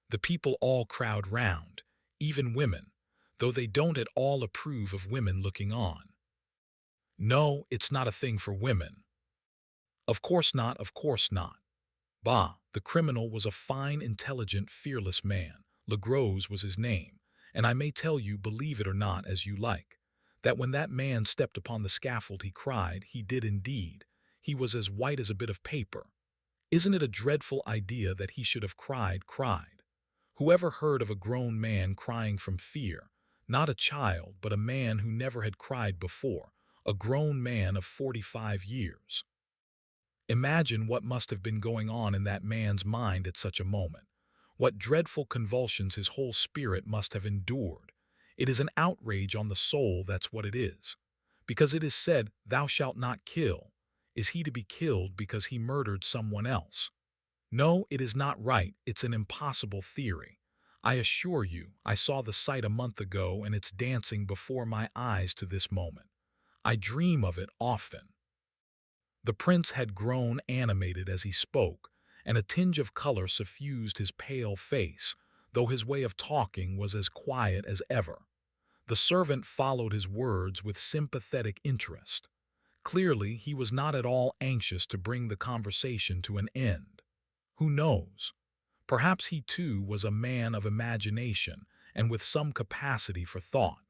The people all crowd round, even women, though they don't at all approve of women looking on. No, it's not a thing for women. Of course not, of course not. Bah, the criminal was a fine, intelligent, fearless man. Legros was his name, and I may tell you, believe it or not as you like, that when that man stepped upon the scaffold he cried, he did indeed. He was as white as a bit of paper. Isn't it a dreadful idea that he should have cried? Whoever heard of a grown man crying from fear? Not a child, but a man who never had cried before, a grown man of 45 years. Imagine what must have been going on in that man's mind at such a moment. What dreadful convulsions his whole spirit must have endured. It is an outrage on the soul, that's what it is. Because it is said, "Thou shalt not kill." Is he to be killed because he murdered someone else? No, it is not right. It's an impossible theory. I assure you, I saw the sight a month ago and it's dancing before my eyes to this moment. I dream of it often. The prince had grown animated as he spoke, and a tinge of color suffused his pale face, though his way of talking was as quiet as ever. The servant followed his words with sympathetic interest. Clearly, he was not at all anxious to bring the conversation to an end. Who knows? Perhaps he too was a man of imagination and with some capacity for thought.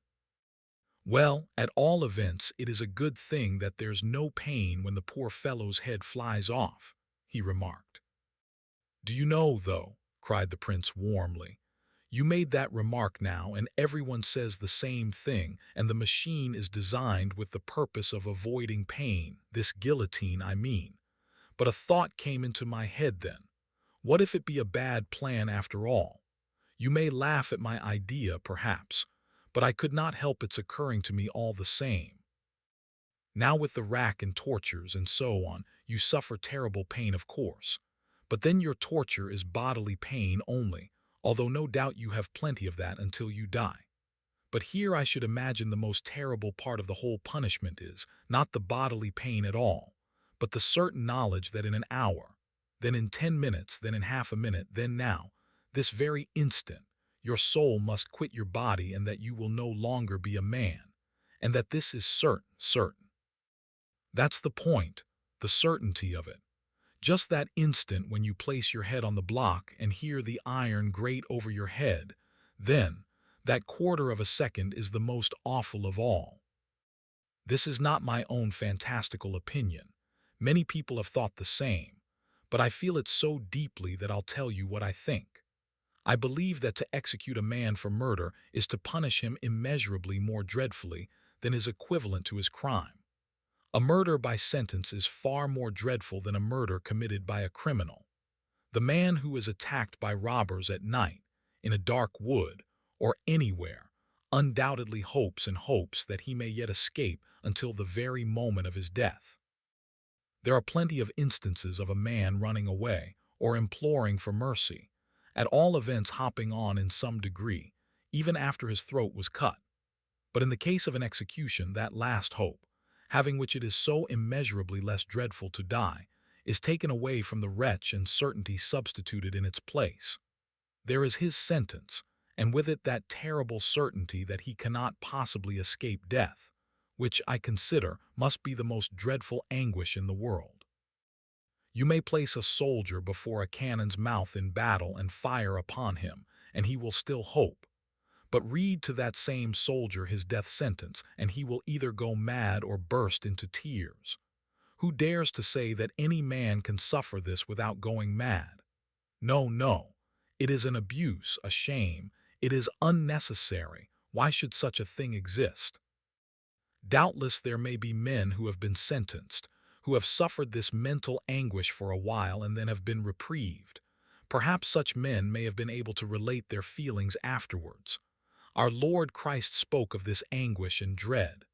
Well, at all events, it is a good thing that there's no pain when the poor fellow's head flies off, he remarked. Do you know, though, cried the prince warmly, you made that remark now, and everyone says the same thing, and the machine is designed with the purpose of avoiding pain, this guillotine, I mean. But a thought came into my head then. What if it be a bad plan after all? You may laugh at my idea, perhaps, but I could not help its occurring to me all the same. Now with the rack and tortures and so on, you suffer terrible pain, of course. But then your torture is bodily pain only, although no doubt you have plenty of that until you die. But here I should imagine the most terrible part of the whole punishment is, not the bodily pain at all, but the certain knowledge that in an hour, then in 10 minutes, then in half a minute, then now, this very instant, your soul must quit your body and that you will no longer be a man, and that this is certain. That's the point, the certainty of it. Just that instant when you place your head on the block and hear the iron grate over your head, then, that quarter of a second is the most awful of all. This is not my own fantastical opinion. Many people have thought the same, but I feel it so deeply that I'll tell you what I think. I believe that to execute a man for murder is to punish him immeasurably more dreadfully than is equivalent to his crime. A murder by sentence is far more dreadful than a murder committed by a criminal. The man who is attacked by robbers at night, in a dark wood, or anywhere, undoubtedly hopes and hopes that he may yet escape until the very moment of his death. There are plenty of instances of a man running away or imploring for mercy, at all events hopping on in some degree, even after his throat was cut. But in the case of an execution, that last hope, having which it is so immeasurably less dreadful to die, is taken away from the wretch and certainty substituted in its place. There is his sentence, and with it that terrible certainty that he cannot possibly escape death, which, I consider, must be the most dreadful anguish in the world. You may place a soldier before a cannon's mouth in battle and fire upon him, and he will still hope. But read to that same soldier his death sentence, and he will either go mad or burst into tears. Who dares to say that any man can suffer this without going mad? No, no. It is an abuse, a shame. It is unnecessary. Why should such a thing exist? Doubtless there may be men who have been sentenced, who have suffered this mental anguish for a while and then have been reprieved. Perhaps such men may have been able to relate their feelings afterwards. Our Lord Christ spoke of this anguish and dread.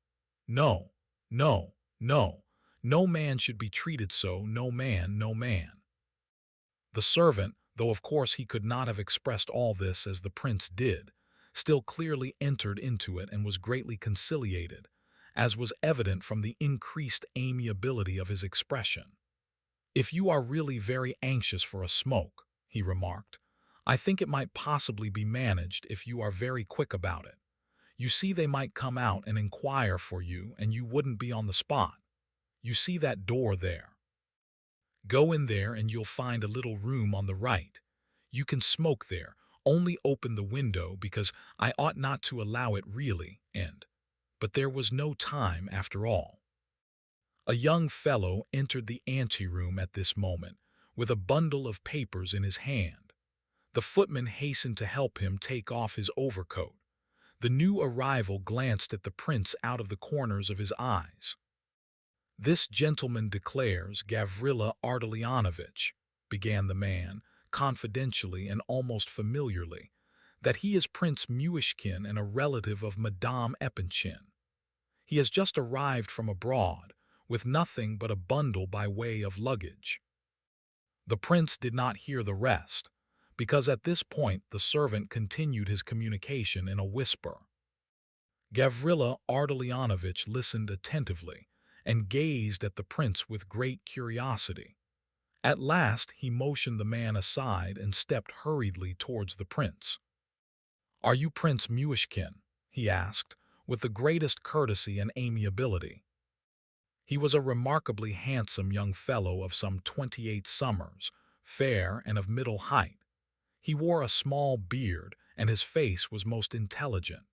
No, no, no. No man should be treated so, no man, no man. The servant, though of course he could not have expressed all this as the prince did, still clearly entered into it and was greatly conciliated, as was evident from the increased amiability of his expression. "If you are really very anxious for a smoke," he remarked, "I think it might possibly be managed if you are very quick about it. You see, they might come out and inquire for you, and you wouldn't be on the spot. You see that door there? Go in there and you'll find a little room on the right. You can smoke there. Only open the window, because I ought not to allow it really, and—" But there was no time after all. A young fellow entered the anteroom at this moment, with a bundle of papers in his hand. The footman hastened to help him take off his overcoat. The new arrival glanced at the prince out of the corners of his eyes. "This gentleman declares, Gavrila Ardalionovitch," began the man, confidentially and almost familiarly, "that he is Prince Muishkin and a relative of Madame Epanchin. He has just arrived from abroad, with nothing but a bundle by way of luggage." The prince did not hear the rest, because at this point the servant continued his communication in a whisper. Gavrila Ardalionovitch listened attentively, and gazed at the prince with great curiosity. At last he motioned the man aside and stepped hurriedly towards the prince. "Are you Prince Muishkin?" he asked, with the greatest courtesy and amiability. He was a remarkably handsome young fellow of some 28 summers, fair and of middle height. He wore a small beard, and his face was most intelligent.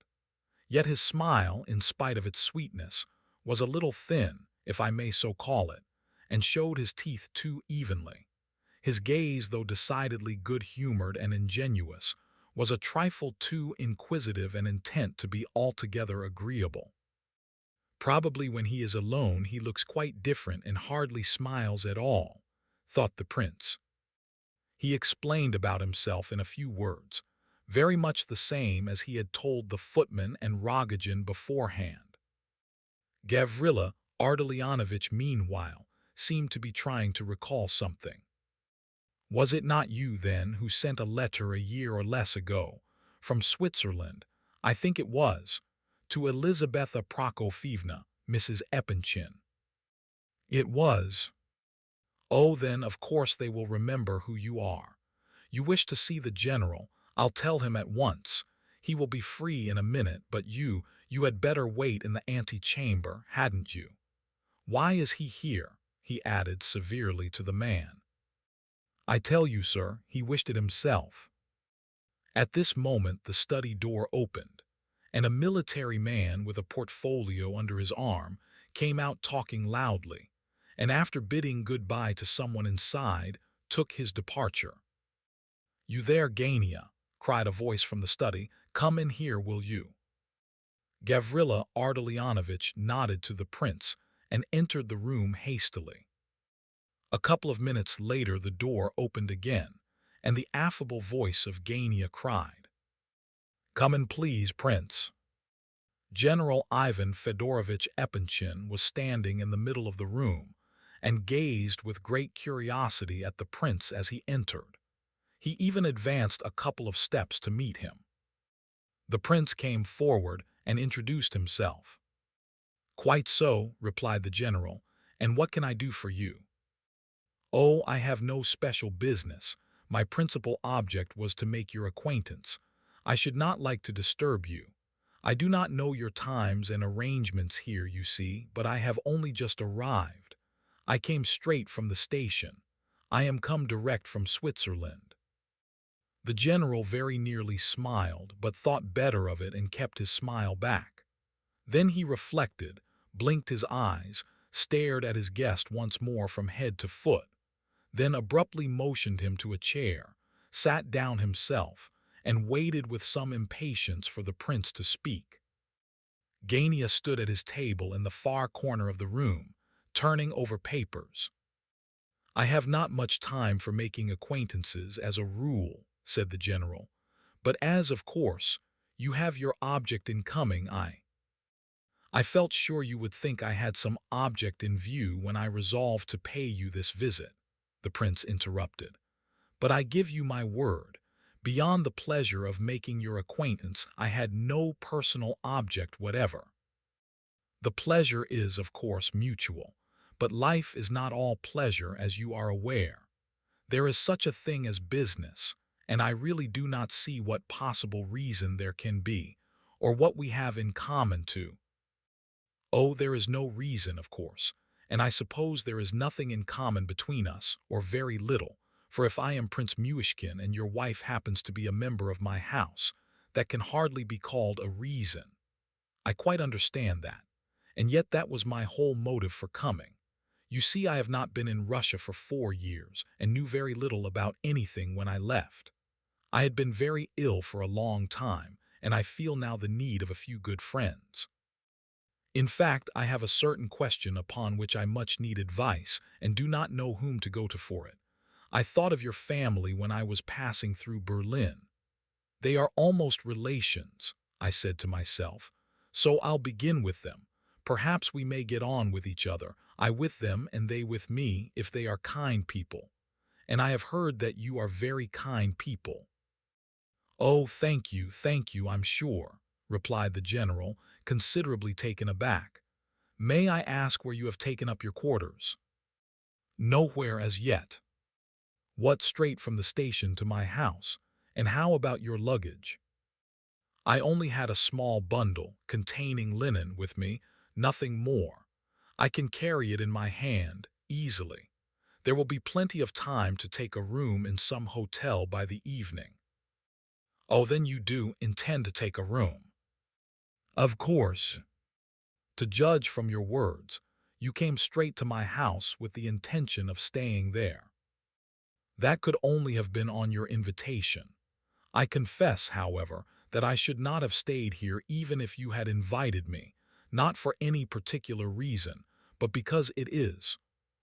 Yet his smile, in spite of its sweetness, was a little thin, if I may so call it, and showed his teeth too evenly. His gaze, though decidedly good-humored and ingenuous, was a trifle too inquisitive and intent to be altogether agreeable. "Probably when he is alone he looks quite different and hardly smiles at all," thought the prince. He explained about himself in a few words, very much the same as he had told the footman and Rogojin beforehand. Gavrila Ardalionovitch, meanwhile, seemed to be trying to recall something. "Was it not you, then, who sent a letter a year or less ago, from Switzerland, I think it was, to Elizabetha Prokofievna, Mrs. Epanchin?" "It was." "Oh, then, of course they will remember who you are. You wish to see the general. I'll tell him at once. He will be free in a minute, but you had better wait in the antechamber, hadn't you? Why is he here?" he added severely to the man. "I tell you, sir, he wished it himself." At this moment the study door opened, and a military man with a portfolio under his arm came out talking loudly, and after bidding good-bye to someone inside, took his departure. "You there, Gania?" cried a voice from the study. "Come in here, will you?" Gavrila Ardalionovitch nodded to the prince and entered the room hastily. A couple of minutes later the door opened again, and the affable voice of Gania cried, "Come in, please, Prince." General Ivan Fedorovitch Epanchin was standing in the middle of the room, and gazed with great curiosity at the prince as he entered. He even advanced a couple of steps to meet him. The prince came forward and introduced himself. "Quite so," replied the general, "and what can I do for you?" "Oh, I have no special business. My principal object was to make your acquaintance. I should not like to disturb you. I do not know your times and arrangements here, you see, but I have only just arrived. I came straight from the station. I am come direct from Switzerland." The general very nearly smiled, but thought better of it and kept his smile back. Then he reflected, blinked his eyes, stared at his guest once more from head to foot, then abruptly motioned him to a chair, sat down himself, and waited with some impatience for the prince to speak. Gania stood at his table in the far corner of the room, turning over papers. "I have not much time for making acquaintances as a rule," said the general, "but as, of course, you have your object in coming, I felt sure you would think I had some object in view when I resolved to pay you this visit," the prince interrupted. "But I give you my word, beyond the pleasure of making your acquaintance, I had no personal object whatever. The pleasure is, of course, mutual, but life is not all pleasure, as you are aware. There is such a thing as business, and I really do not see what possible reason there can be, or what we have in common to—" "Oh, there is no reason, of course, and I suppose there is nothing in common between us, or very little, for if I am Prince Muishkin and your wife happens to be a member of my house, that can hardly be called a reason. I quite understand that, and yet that was my whole motive for coming. You see, I have not been in Russia for 4 years, and knew very little about anything when I left. I had been very ill for a long time, and I feel now the need of a few good friends. In fact, I have a certain question upon which I much need advice, and do not know whom to go to for it. I thought of your family when I was passing through Berlin. They are almost relations, I said to myself, so I'll begin with them. Perhaps we may get on with each other, I with them and they with me, if they are kind people. And I have heard that you are very kind people." "Oh, thank you, I'm sure," replied the general, considerably taken aback. "May I ask where you have taken up your quarters?" "Nowhere as yet." "What, straight from the station to my house? And how about your luggage?" "I only had a small bundle, containing linen, with me, nothing more. I can carry it in my hand, easily. There will be plenty of time to take a room in some hotel by the evening." "Oh, then you do intend to take a room?" "Of course. To judge from your words, you came straight to my house with the intention of staying there. That could only have been on your invitation. I confess, however, that I should not have stayed here even if you had invited me, not for any particular reason, but because it is,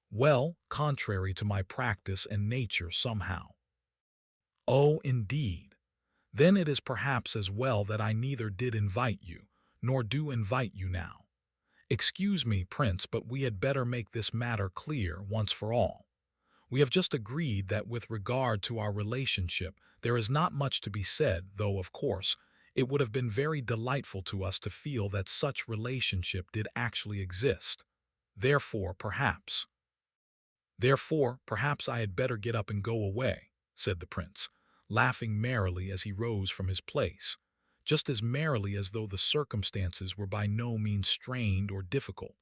well, contrary to my practice and nature somehow." "Oh, indeed. Then it is perhaps as well that I neither did invite you, nor do invite you now. Excuse me, Prince, but we had better make this matter clear once for all. We have just agreed that with regard to our relationship there is not much to be said, though, of course, it would have been very delightful to us to feel that such relationship did actually exist. Therefore, perhaps—" "Therefore, perhaps I had better get up and go away," said the prince, laughing merrily as he rose from his place, just as merrily as though the circumstances were by no means strained or difficult.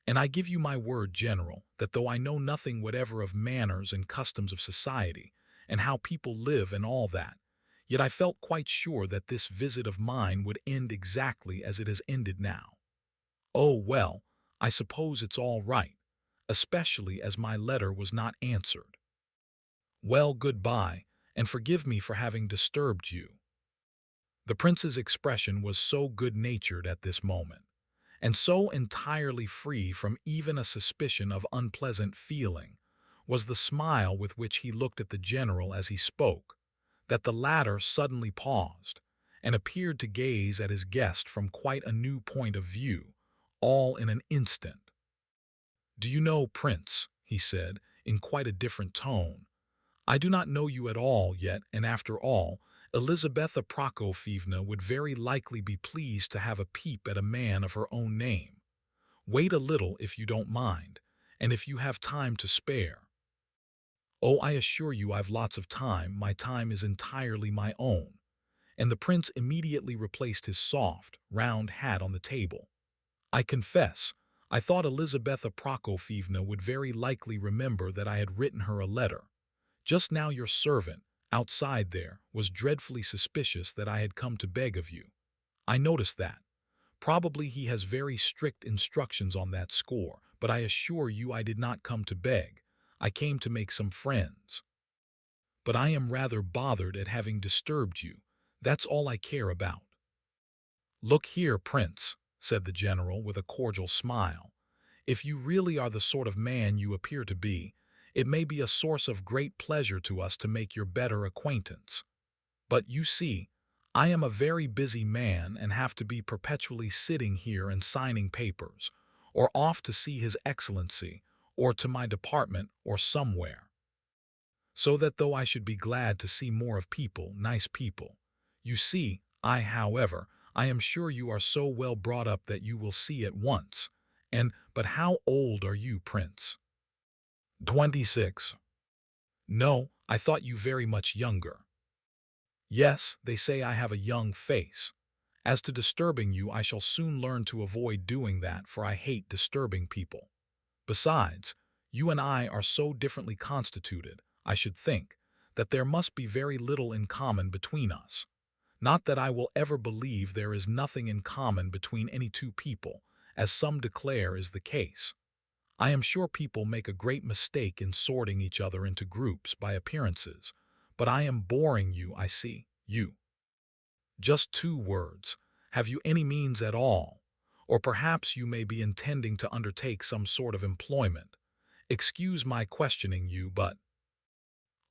"And I give you my word, General, that though I know nothing whatever of manners and customs of society, and how people live and all that, yet I felt quite sure that this visit of mine would end exactly as it has ended now. Oh, well, I suppose it's all right, especially as my letter was not answered. Well, goodbye, and forgive me for having disturbed you." The prince's expression was so good-natured at this moment, and so entirely free from even a suspicion of unpleasant feeling, was the smile with which he looked at the general as he spoke, that the latter suddenly paused, and appeared to gaze at his guest from quite a new point of view, all in an instant. "Do you know, Prince," he said, in quite a different tone. "I do not know you at all yet, and after all, Elizabetha Prokofyevna would very likely be pleased to have a peep at a man of her own name. Wait a little if you don't mind, and if you have time to spare." "Oh, I assure you I've lots of time. My time is entirely my own." And the prince immediately replaced his soft, round hat on the table. "I confess, I thought Elizabetha Prokofyevna would very likely remember that I had written her a letter. Just now your servant, outside there, was dreadfully suspicious that I had come to beg of you. I noticed that. Probably he has very strict instructions on that score, but I assure you I did not come to beg. I came to make some friends. But I am rather bothered at having disturbed you. That's all I care about." "Look here, Prince," said the general with a cordial smile. "If you really are the sort of man you appear to be, it may be a source of great pleasure to us to make your better acquaintance. But you see, I am a very busy man and have to be perpetually sitting here and signing papers, or off to see His Excellency, or to my department, or somewhere. So that though I should be glad to see more of people, nice people, you see, however, I am sure you are so well brought up that you will see at once. But how old are you, Prince?" 26. "No, I thought you very much younger." "Yes, they say I have a young face. As to disturbing you, I shall soon learn to avoid doing that, for I hate disturbing people. Besides, you and I are so differently constituted, I should think, that there must be very little in common between us. Not that I will ever believe there is nothing in common between any two people, as some declare is the case. I am sure people make a great mistake in sorting each other into groups by appearances, but I am boring you, I see, you. Just 2 words. Have you any means at all? Or perhaps you may be intending to undertake some sort of employment. Excuse my questioning you, but—"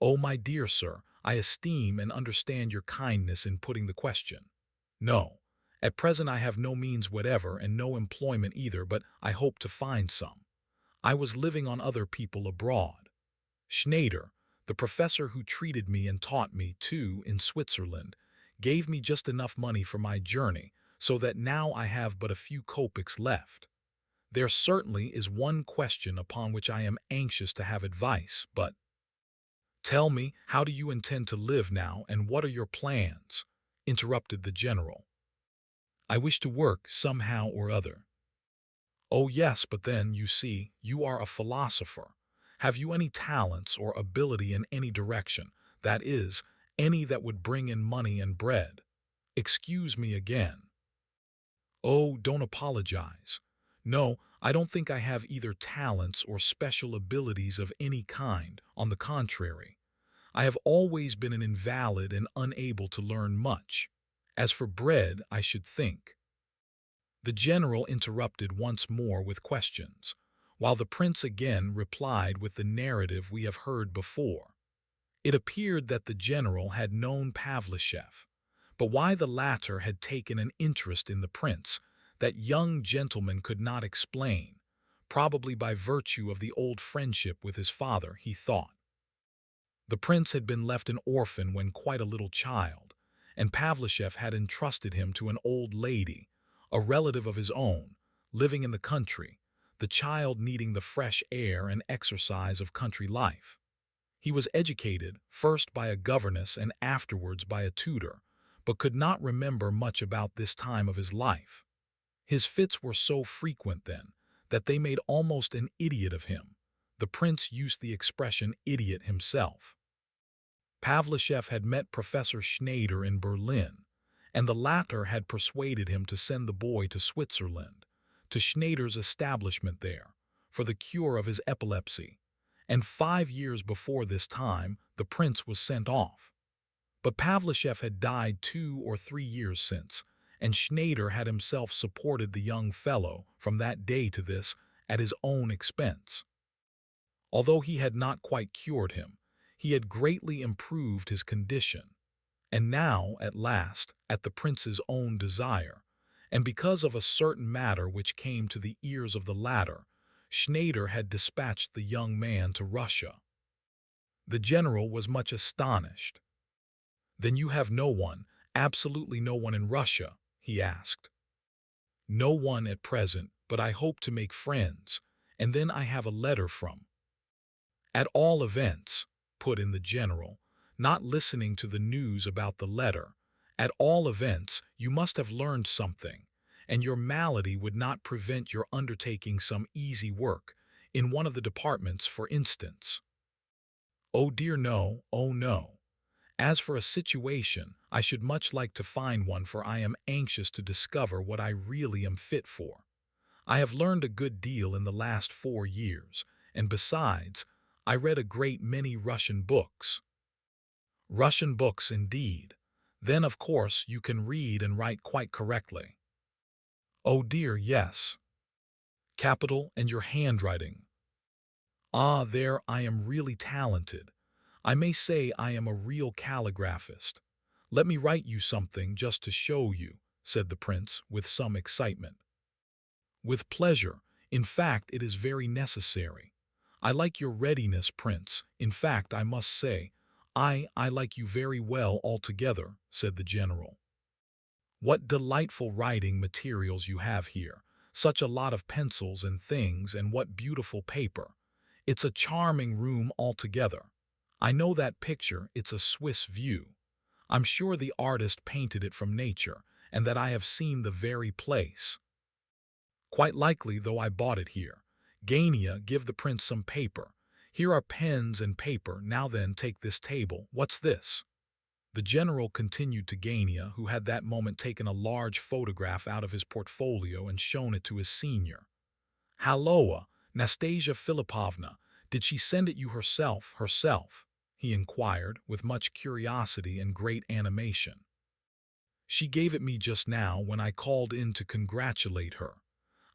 "Oh, my dear sir, I esteem and understand your kindness in putting the question. No, at present I have no means whatever and no employment either, but I hope to find some. I was living on other people abroad. Schneider, the professor who treated me and taught me, too, in Switzerland, gave me just enough money for my journey, so that now I have but a few kopecks left. There certainly is one question upon which I am anxious to have advice, but—" "Tell me, how do you intend to live now, and what are your plans?" interrupted the general. "I wish to work somehow or other." "Oh yes, but then, you see, you are a philosopher. Have you any talents or ability in any direction, that is, any that would bring in money and bread? Excuse me again." "Oh, don't apologize. No, I don't think I have either talents or special abilities of any kind. On the contrary, I have always been an invalid and unable to learn much. As for bread, I should think—" The general interrupted once more with questions, while the prince again replied with the narrative we have heard before. It appeared that the general had known Pavlicheff, but why the latter had taken an interest in the prince, that young gentleman could not explain, probably by virtue of the old friendship with his father, he thought. The prince had been left an orphan when quite a little child, and Pavlicheff had entrusted him to an old lady, a relative of his own, living in the country, the child needing the fresh air and exercise of country life. He was educated, first by a governess and afterwards by a tutor, but could not remember much about this time of his life. His fits were so frequent then, that they made almost an idiot of him. The prince used the expression idiot himself. Pavlicheff had met Professor Schneider in Berlin, and the latter had persuaded him to send the boy to Switzerland, to Schneider's establishment there, for the cure of his epilepsy, and 5 years before this time the prince was sent off. But Pavlicheff had died 2 or 3 years since, and Schneider had himself supported the young fellow from that day to this at his own expense. Although he had not quite cured him, he had greatly improved his condition, and now, at last, at the prince's own desire, and because of a certain matter which came to the ears of the latter, Schneider had dispatched the young man to Russia. The general was much astonished. "Then you have no one, absolutely no one in Russia?" he asked. "No one at present, but I hope to make friends, and then I have a letter from—" "At all events," put in the general, not listening to the news about the letter, "at all events, you must have learned something, and your malady would not prevent your undertaking some easy work, in one of the departments, for instance." "Oh dear no, oh no. As for a situation, I should much like to find one, for I am anxious to discover what I really am fit for. I have learned a good deal in the last 4 years, and besides, I read a great many Russian books." "Russian books, indeed. Then, of course, you can read and write quite correctly." "Oh dear, yes." "Capital, and your handwriting—" "Ah, there I am really talented. I may say I am a real calligraphist. Let me write you something just to show you," said the prince with some excitement. "With pleasure. In fact, it is very necessary. I like your readiness, prince. In fact, I must say, I like you very well altogether," said the general. "What delightful writing materials you have here. Such a lot of pencils and things, and what beautiful paper. It's a charming room altogether. I know that picture, it's a Swiss view. I'm sure the artist painted it from nature, and that I have seen the very place." "Quite likely, though I bought it here. Gania, give the prince some paper. Here are pens and paper. Now then, take this table. What's this?" The general continued to Gania, who had that moment taken a large photograph out of his portfolio and shown it to his senior. "Halloa, Nastasia Philipovna, did she send it you herself?" he inquired, with much curiosity and great animation. "She gave it me just now when I called in to congratulate her.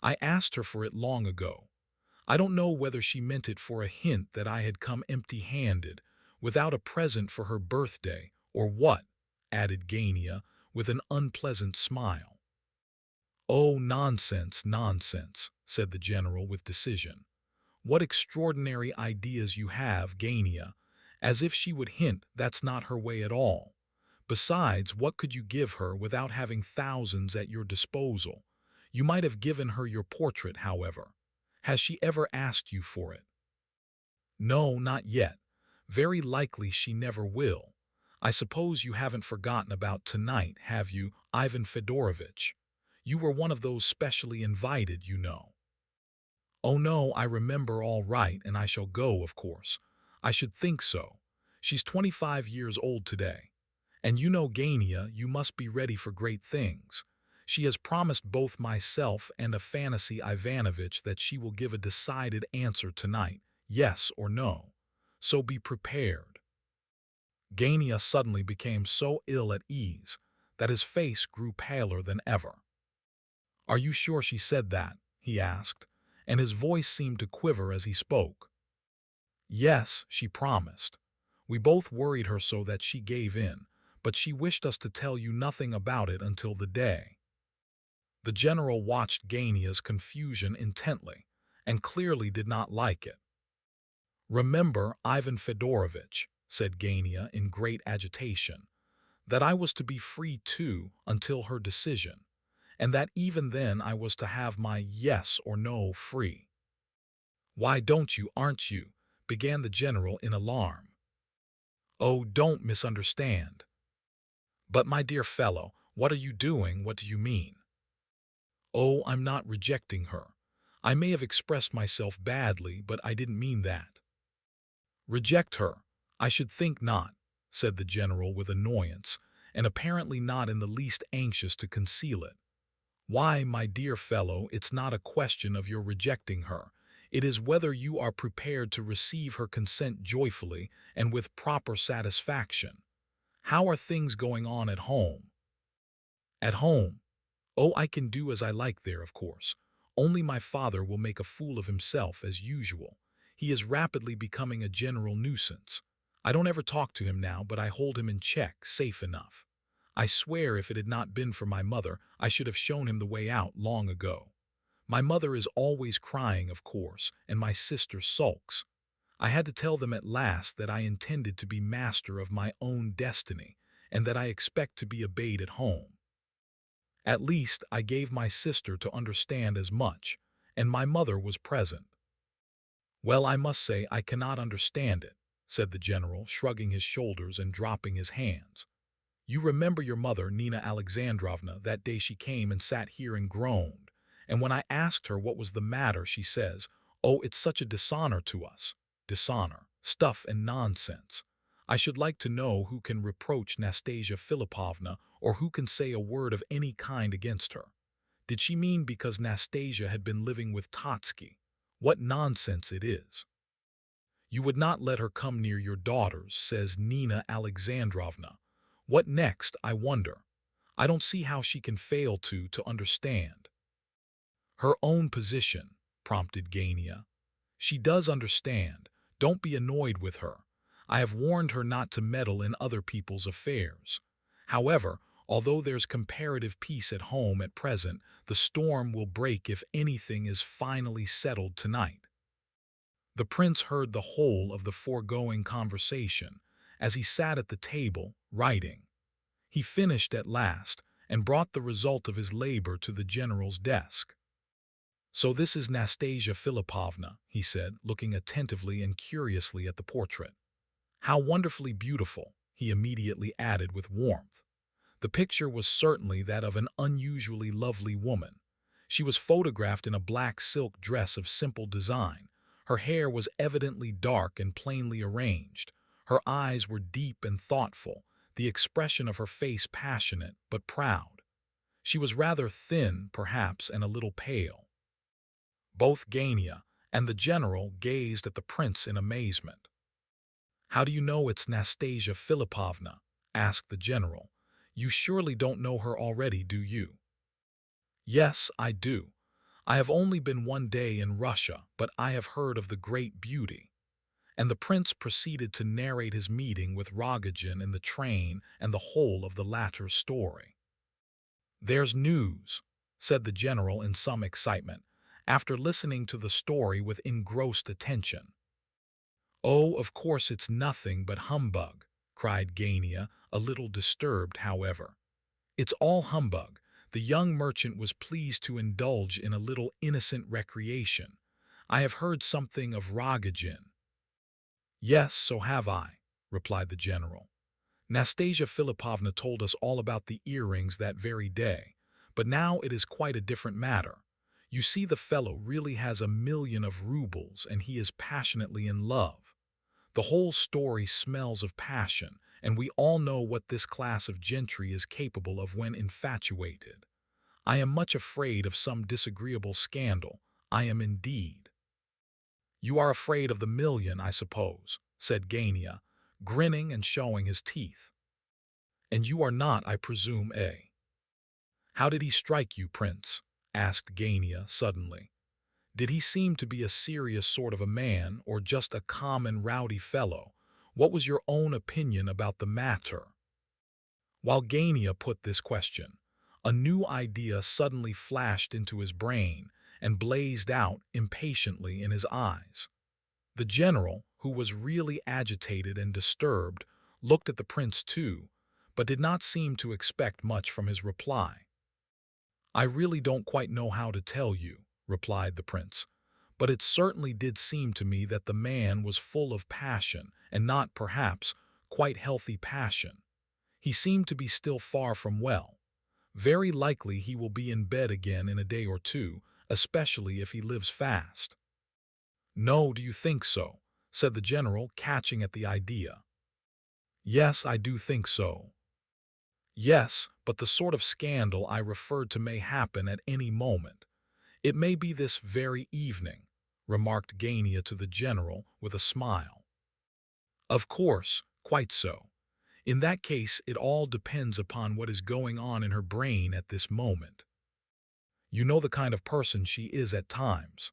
I asked her for it long ago. I don't know whether she meant it for a hint that I had come empty-handed, without a present for her birthday, or what," added Gania, with an unpleasant smile. "Oh, nonsense, nonsense," said the general with decision. "What extraordinary ideas you have, Gania. As if she would hint, that's not her way at all. Besides, what could you give her without having thousands at your disposal? You might have given her your portrait, however. Has she ever asked you for it?" "No, not yet. Very likely she never will. I suppose you haven't forgotten about tonight, have you, Ivan Fedorovitch? You were one of those specially invited, you know." "Oh no, I remember all right, and I shall go, of course. I should think so. She's 25 years old today. And you know, Gania, you must be ready for great things. She has promised both myself and Afanasy Ivanovitch that she will give a decided answer tonight, yes or no. So be prepared." Gania suddenly became so ill at ease that his face grew paler than ever. "Are you sure she said that?" he asked, and his voice seemed to quiver as he spoke. "Yes, she promised. We both worried her so that she gave in, but she wished us to tell you nothing about it until the day." The general watched Gania's confusion intently, and clearly did not like it. "Remember, Ivan Fedorovitch," said Gania in great agitation, "that I was to be free too until her decision, and that even then I was to have my yes or no free." "Why don't you, aren't you?" began the general in alarm. "Oh, don't misunderstand." "But my dear fellow, what are you doing? What do you mean?" "Oh, I'm not rejecting her. I may have expressed myself badly, but I didn't mean that." "Reject her? I should think not," said the general with annoyance, and apparently not in the least anxious to conceal it. "Why, my dear fellow, it's not a question of your rejecting her. It is whether you are prepared to receive her consent joyfully and with proper satisfaction. How are things going on at home?" "At home? Oh, I can do as I like there, of course. Only my father will make a fool of himself, as usual. He is rapidly becoming a general nuisance. I don't ever talk to him now, but I hold him in check, safe enough. I swear if it had not been for my mother, I should have shown him the way out long ago. My mother is always crying, of course, and my sister sulks. I had to tell them at last that I intended to be master of my own destiny and that I expect to be obeyed at home. At least I gave my sister to understand as much, and my mother was present. Well, I must say I cannot understand it, said the general, shrugging his shoulders and dropping his hands. You remember your mother, Nina Alexandrovna, that day she came and sat here and groaned, and when I asked her what was the matter, she says, "Oh, it's such a dishonor to us." Dishonor, stuff and nonsense. I should like to know who can reproach Nastasia Philipovna or who can say a word of any kind against her. Did she mean because Nastasia had been living with Totsky? What nonsense it is. You would not let her come near your daughters, says Nina Alexandrovna. What next, I wonder? I don't see how she can fail to understand. Her own position, prompted Gania. She does understand. Don't be annoyed with her. I have warned her not to meddle in other people's affairs. However, although there's comparative peace at home at present, the storm will break if anything is finally settled tonight. The prince heard the whole of the foregoing conversation as he sat at the table, writing. He finished at last and brought the result of his labor to the general's desk. So this is Nastasia Philipovna, he said, looking attentively and curiously at the portrait. How wonderfully beautiful, he immediately added with warmth. The picture was certainly that of an unusually lovely woman. She was photographed in a black silk dress of simple design. Her hair was evidently dark and plainly arranged. Her eyes were deep and thoughtful, the expression of her face passionate but proud. She was rather thin, perhaps, and a little pale. Both Gania and the general gazed at the prince in amazement. "How do you know it's Nastasia Philipovna?" asked the general. "You surely don't know her already, do you?" "Yes, I do. I have only been one day in Russia, but I have heard of the great beauty." And the prince proceeded to narrate his meeting with Rogojin in the train and the whole of the latter's story. "There's news," said the general in some excitement, after listening to the story with engrossed attention. "Oh, of course it's nothing but humbug," cried Gania, a little disturbed, however. "It's all humbug. The young merchant was pleased to indulge in a little innocent recreation. I have heard something of Rogojin." "Yes, so have I," replied the general. "Nastasia Philipovna told us all about the earrings that very day, but now it is quite a different matter. You see, the fellow really has 1,000,000 of rubles and he is passionately in love. The whole story smells of passion, and we all know what this class of gentry is capable of when infatuated. I am much afraid of some disagreeable scandal. I am indeed." "You are afraid of the 1,000,000, I suppose," said Gania, grinning and showing his teeth. "And you are not, I presume, eh?" "How did he strike you, Prince?" asked Gania suddenly. "Did he seem to be a serious sort of a man, or just a common rowdy fellow? What was your own opinion about the matter?" While Gania put this question, a new idea suddenly flashed into his brain and blazed out impatiently in his eyes. The general, who was really agitated and disturbed, looked at the prince too, but did not seem to expect much from his reply. "I really don't quite know how to tell you," replied the prince, "but it certainly did seem to me that the man was full of passion, and not, perhaps, quite healthy passion. He seemed to be still far from well. Very likely he will be in bed again in a day or two, especially if he lives fast." "No, do you think so?" said the general, catching at the idea. "Yes, I do think so." "Yes, but the sort of scandal I referred to may happen at any moment. It may be this very evening," remarked Gania to the general with a smile. "Of course, quite so. In that case, it all depends upon what is going on in her brain at this moment. You know the kind of person she is at times."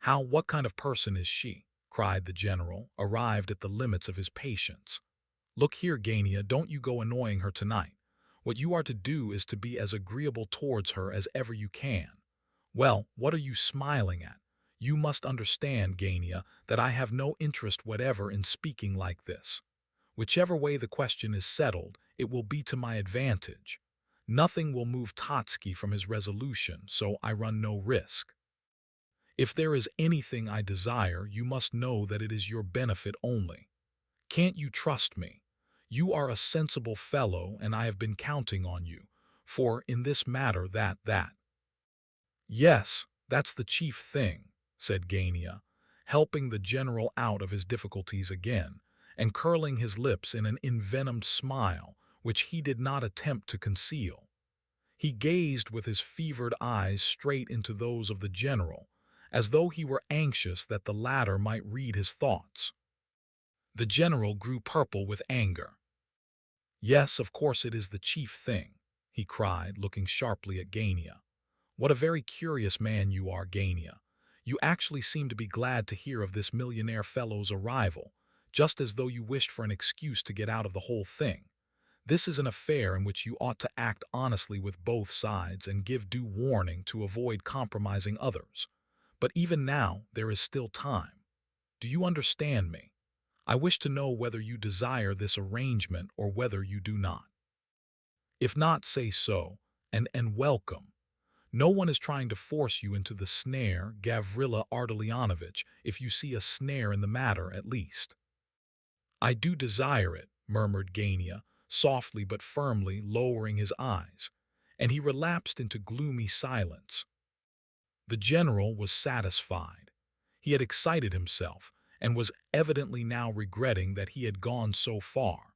What kind of person is she?" cried the general, arrived at the limits of his patience. "Look here, Gania, don't you go annoying her tonight. What you are to do is to be as agreeable towards her as ever you can. Well, what are you smiling at? You must understand, Gania, that I have no interest whatever in speaking like this. Whichever way the question is settled, it will be to my advantage. Nothing will move Totsky from his resolution, so I run no risk. If there is anything I desire, you must know that it is your benefit only. Can't you trust me? You are a sensible fellow, and I have been counting on you, for in this matter that. Yes, that's the chief thing, said Gania, helping the general out of his difficulties again, and curling his lips in an envenomed smile which he did not attempt to conceal. He gazed with his fevered eyes straight into those of the general, as though he were anxious that the latter might read his thoughts. The general grew purple with anger. Yes, of course it is the chief thing, he cried, looking sharply at Gania. What a very curious man you are, Gania. You actually seem to be glad to hear of this millionaire fellow's arrival, just as though you wished for an excuse to get out of the whole thing. This is an affair in which you ought to act honestly with both sides and give due warning to avoid compromising others. But even now, there is still time. Do you understand me? I wish to know whether you desire this arrangement or whether you do not. If not, say so, and welcome. No one is trying to force you into the snare, Gavrila Ardalionovitch, if you see a snare in the matter, at least. I do desire it, murmured Gania, softly but firmly lowering his eyes, and he relapsed into gloomy silence. The general was satisfied. He had excited himself, and was evidently now regretting that he had gone so far.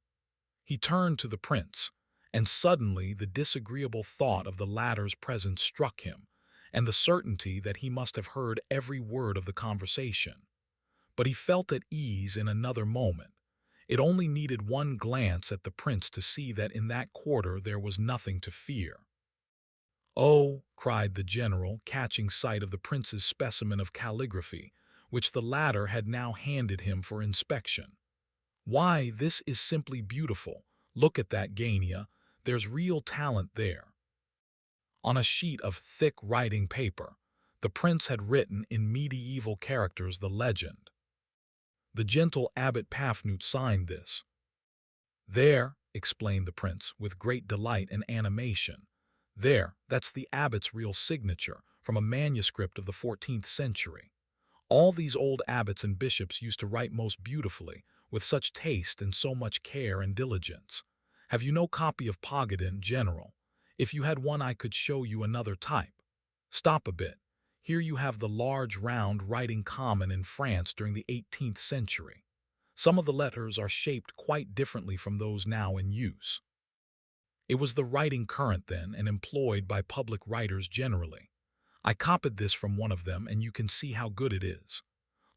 He turned to the prince, and suddenly the disagreeable thought of the latter's presence struck him, and the certainty that he must have heard every word of the conversation. But he felt at ease in another moment. It only needed one glance at the prince to see that in that quarter there was nothing to fear. "Oh," cried the general, catching sight of the prince's specimen of calligraphy, which the latter had now handed him for inspection. "Why, this is simply beautiful. Look at that, Gania. There's real talent there." On a sheet of thick writing paper, the prince had written in medieval characters the legend. The gentle Abbot Pafnute signed this. "There," explained the prince, with great delight and animation. "There, that's the abbot's real signature, from a manuscript of the 14th century. All these old abbots and bishops used to write most beautifully, with such taste and so much care and diligence. Have you no copy of Pogadin, General? If you had one I could show you another type. Stop a bit. Here you have the large round writing common in France during the 18th century. Some of the letters are shaped quite differently from those now in use. It was the writing current then and employed by public writers generally. I copied this from one of them, and you can see how good it is.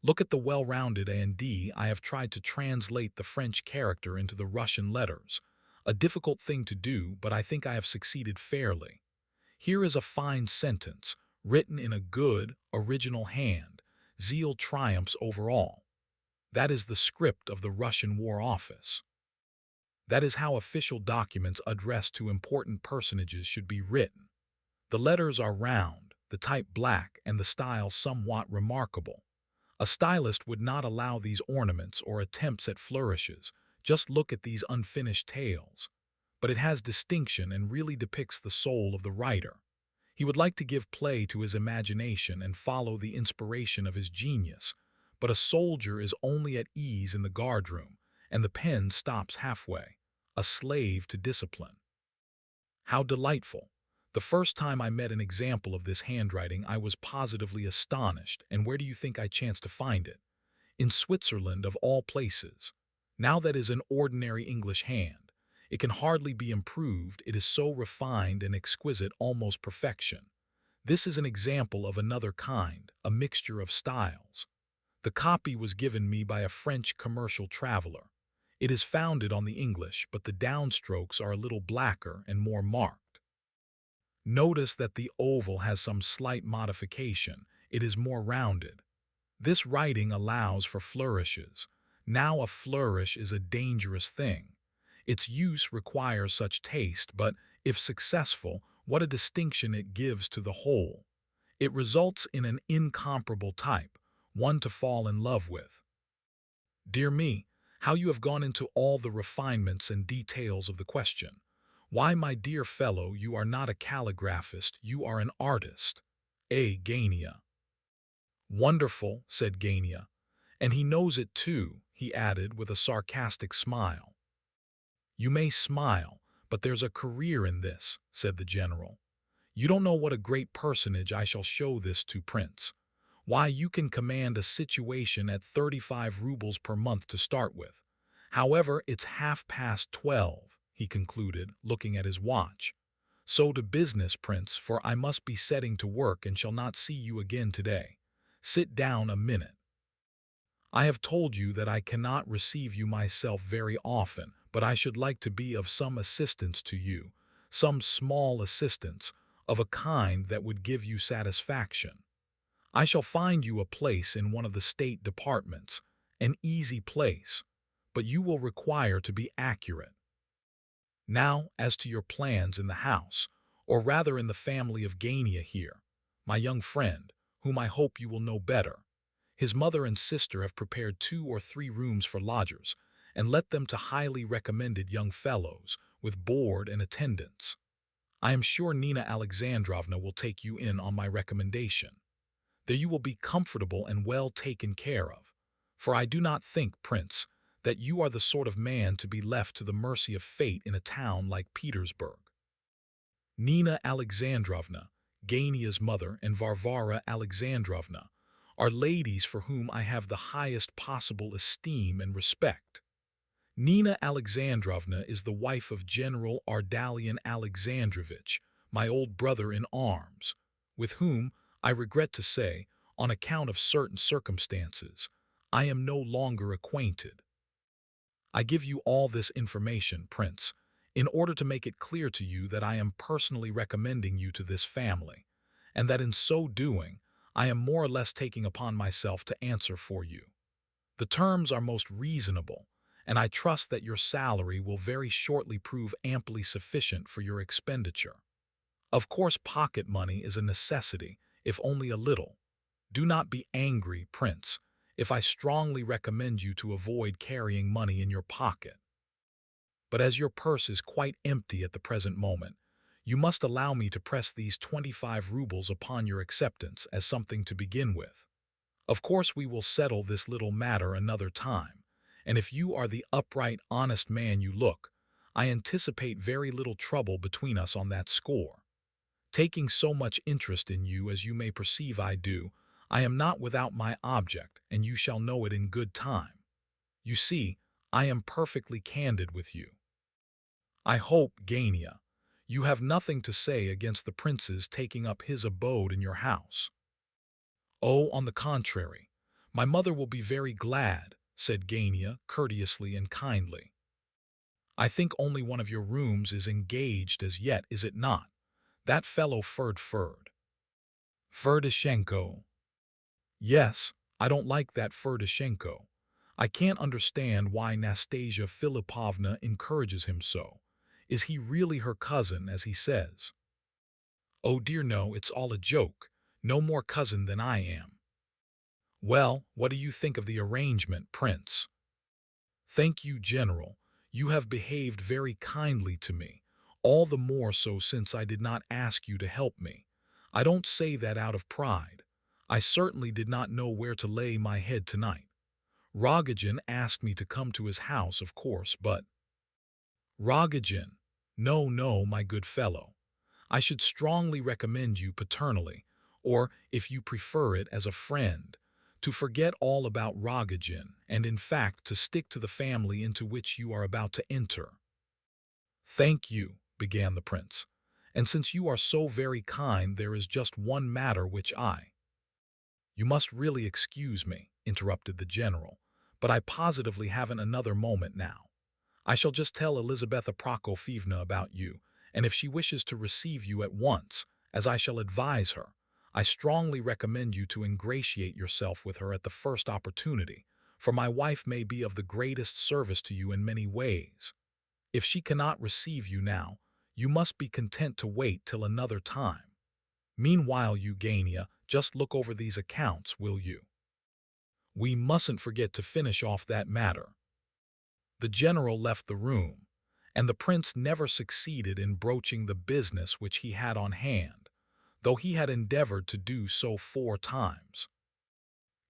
Look at the well-rounded A&D. I have tried to translate the French character into the Russian letters. A difficult thing to do, but I think I have succeeded fairly. Here is a fine sentence, written in a good, original hand. Zeal triumphs over all. That is the script of the Russian War Office. That is how official documents addressed to important personages should be written. The letters are round, the type black, and the style somewhat remarkable. A stylist would not allow these ornaments or attempts at flourishes. Just look at these unfinished tales. But it has distinction and really depicts the soul of the writer. He would like to give play to his imagination and follow the inspiration of his genius, but a soldier is only at ease in the guardroom, and the pen stops halfway, a slave to discipline. How delightful! The first time I met an example of this handwriting, I was positively astonished, and where do you think I chanced to find it? In Switzerland, of all places. Now that is an ordinary English hand. It can hardly be improved, it is so refined and exquisite, almost perfection. This is an example of another kind, a mixture of styles. The copy was given me by a French commercial traveler. It is founded on the English, but the downstrokes are a little blacker and more marked. Notice that the oval has some slight modification. It is more rounded. This writing allows for flourishes. Now a flourish is a dangerous thing. Its use requires such taste, but if successful, what a distinction it gives to the whole. It results in an incomparable type, one to fall in love with. Dear me, how you have gone into all the refinements and details of the question. Why, my dear fellow, you are not a calligraphist, you are an artist. Gania. Wonderful, said Gania. And he knows it too, he added with a sarcastic smile. You may smile, but there's a career in this, said the general. You don't know what a great personage I shall show this to, Prince. Why, you can command a situation at 35 rubles per month to start with. However, it's 12:30, he concluded, looking at his watch. So to business, Prince, for I must be setting to work and shall not see you again today. Sit down a minute. I have told you that I cannot receive you myself very often, but I should like to be of some assistance to you, some small assistance, of a kind that would give you satisfaction. I shall find you a place in one of the state departments, an easy place, but you will require to be accurate. Now, as to your plans in the house, or rather in the family of Gania here, my young friend, whom I hope you will know better. His mother and sister have prepared 2 or 3 rooms for lodgers, and let them to highly recommended young fellows, with board and attendance. I am sure Nina Alexandrovna will take you in on my recommendation. There you will be comfortable and well taken care of, for I do not think, Prince, that you are the sort of man to be left to the mercy of fate in a town like Petersburg. Nina Alexandrovna, Gania's mother, and Varvara Alexandrovna are ladies for whom I have the highest possible esteem and respect. Nina Alexandrovna is the wife of General Ardalian Alexandrovitch, my old brother in arms, with whom, I regret to say, on account of certain circumstances, I am no longer acquainted. I give you all this information, Prince, in order to make it clear to you that I am personally recommending you to this family, and that in so doing, I am more or less taking upon myself to answer for you. The terms are most reasonable, and I trust that your salary will very shortly prove amply sufficient for your expenditure. Of course, pocket money is a necessity, if only a little. Do not be angry, Prince, if I strongly recommend you to avoid carrying money in your pocket. But as your purse is quite empty at the present moment, you must allow me to press these 25 rubles upon your acceptance as something to begin with. Of course, we will settle this little matter another time, and if you are the upright, honest man you look, I anticipate very little trouble between us on that score. Taking so much interest in you as you may perceive I do, I am not without my object, and you shall know it in good time. You see, I am perfectly candid with you. I hope, Gania, you have nothing to say against the prince's taking up his abode in your house. Oh, on the contrary, my mother will be very glad, said Gania courteously and kindly. I think only one of your rooms is engaged as yet, is it not? That fellow Ferdishenko. Yes, I don't like that Ferdishenko. I can't understand why Nastasia Philipovna encourages him so. Is he really her cousin, as he says? Oh dear no, it's all a joke. No more cousin than I am. Well, what do you think of the arrangement, Prince? Thank you, General. You have behaved very kindly to me, all the more so since I did not ask you to help me. I don't say that out of pride. I certainly did not know where to lay my head tonight. Rogojin asked me to come to his house, of course, but— Rogojin. No, no, my good fellow. I should strongly recommend you paternally, or, if you prefer it, as a friend, to forget all about Rogojin and, in fact, to stick to the family into which you are about to enter. Thank you, began the prince, and since you are so very kind, there is just one matter which You must really excuse me, interrupted the general, but I positively haven't another moment now. I shall just tell Elizabetha Prokofyevna about you, and if she wishes to receive you at once, as I shall advise her, I strongly recommend you to ingratiate yourself with her at the first opportunity, for my wife may be of the greatest service to you in many ways. If she cannot receive you now, you must be content to wait till another time. Meanwhile, Eugenia, just look over these accounts, will you? We mustn't forget to finish off that matter." The general left the room, and the prince never succeeded in broaching the business which he had on hand, though he had endeavored to do so 4 times.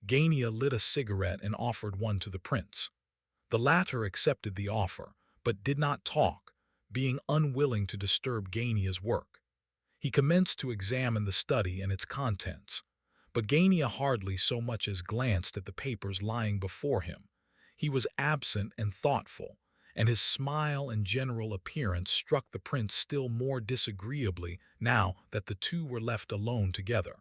Gania lit a cigarette and offered one to the prince. The latter accepted the offer, but did not talk, being unwilling to disturb Gania's work. He commenced to examine the study and its contents, but Gania hardly so much as glanced at the papers lying before him. He was absent and thoughtful, and his smile and general appearance struck the prince still more disagreeably now that the two were left alone together.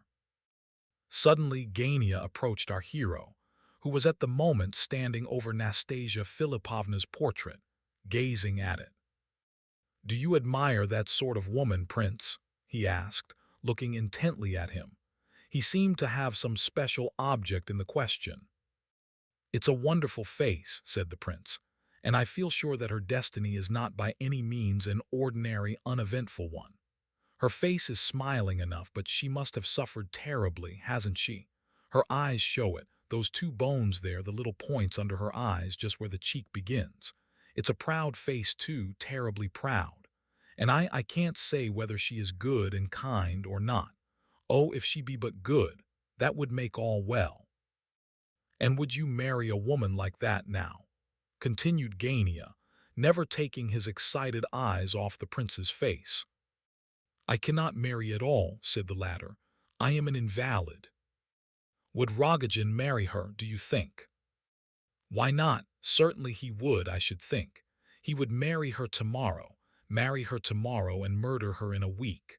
Suddenly Gania approached our hero, who was at the moment standing over Nastasia Philippovna's portrait, gazing at it. "Do you admire that sort of woman, Prince?" he asked, looking intently at him. He seemed to have some special object in the question. "It's a wonderful face," said the prince, "and I feel sure that her destiny is not by any means an ordinary, uneventful one. Her face is smiling enough, but she must have suffered terribly, hasn't she? Her eyes show it, those 2 bones there, the little points under her eyes just where the cheek begins. It's a proud face too, terribly proud. And I can't say whether she is good and kind or not. Oh, if she be but good, that would make all well." "And would you marry a woman like that now?" continued Gania, never taking his excited eyes off the prince's face. "I cannot marry at all," said the latter. "I am an invalid." "Would Rogojin marry her, do you think?" "Why not? Certainly he would, I should think. He would marry her tomorrow and murder her in a week."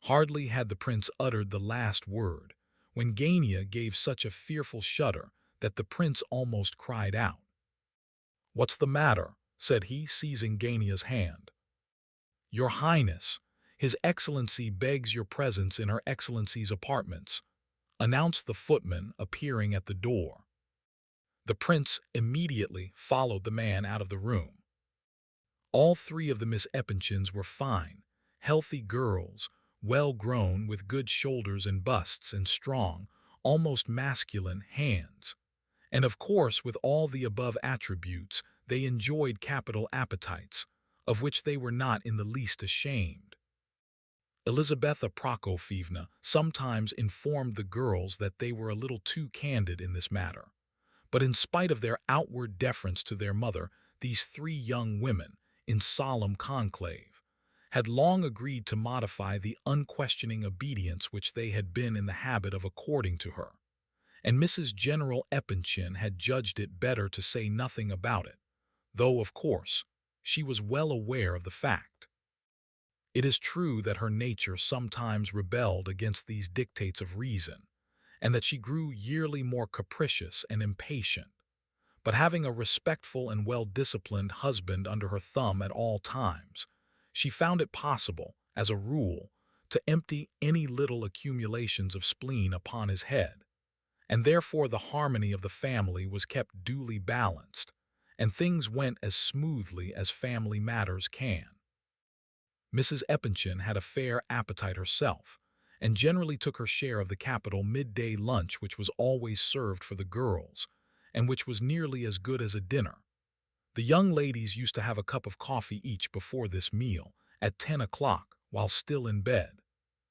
Hardly had the prince uttered the last word, when Gania gave such a fearful shudder that the prince almost cried out. "What's the matter?" said he, seizing Gania's hand. "Your Highness, His Excellency begs your presence in Her Excellency's apartments," announced the footman, appearing at the door. The prince immediately followed the man out of the room. All 3 of the Miss Epanchins were fine, healthy girls, well grown, with good shoulders and busts and strong, almost masculine hands. And of course, with all the above attributes, they enjoyed capital appetites, of which they were not in the least ashamed. Elizabetha Prokofyevna sometimes informed the girls that they were a little too candid in this matter. But in spite of their outward deference to their mother, these 3 young women, in solemn conclave, had long agreed to modify the unquestioning obedience which they had been in the habit of according to her, and Mrs. General Epanchin had judged it better to say nothing about it, though, of course, she was well aware of the fact. It is true that her nature sometimes rebelled against these dictates of reason, and that she grew yearly more capricious and impatient. But having a respectful and well-disciplined husband under her thumb at all times, she found it possible, as a rule, to empty any little accumulations of spleen upon his head, and therefore the harmony of the family was kept duly balanced, and things went as smoothly as family matters can. Mrs. Epanchin had a fair appetite herself, and generally took her share of the capital midday lunch which was always served for the girls, and which was nearly as good as a dinner. The young ladies used to have a cup of coffee each before this meal, at 10 o'clock, while still in bed.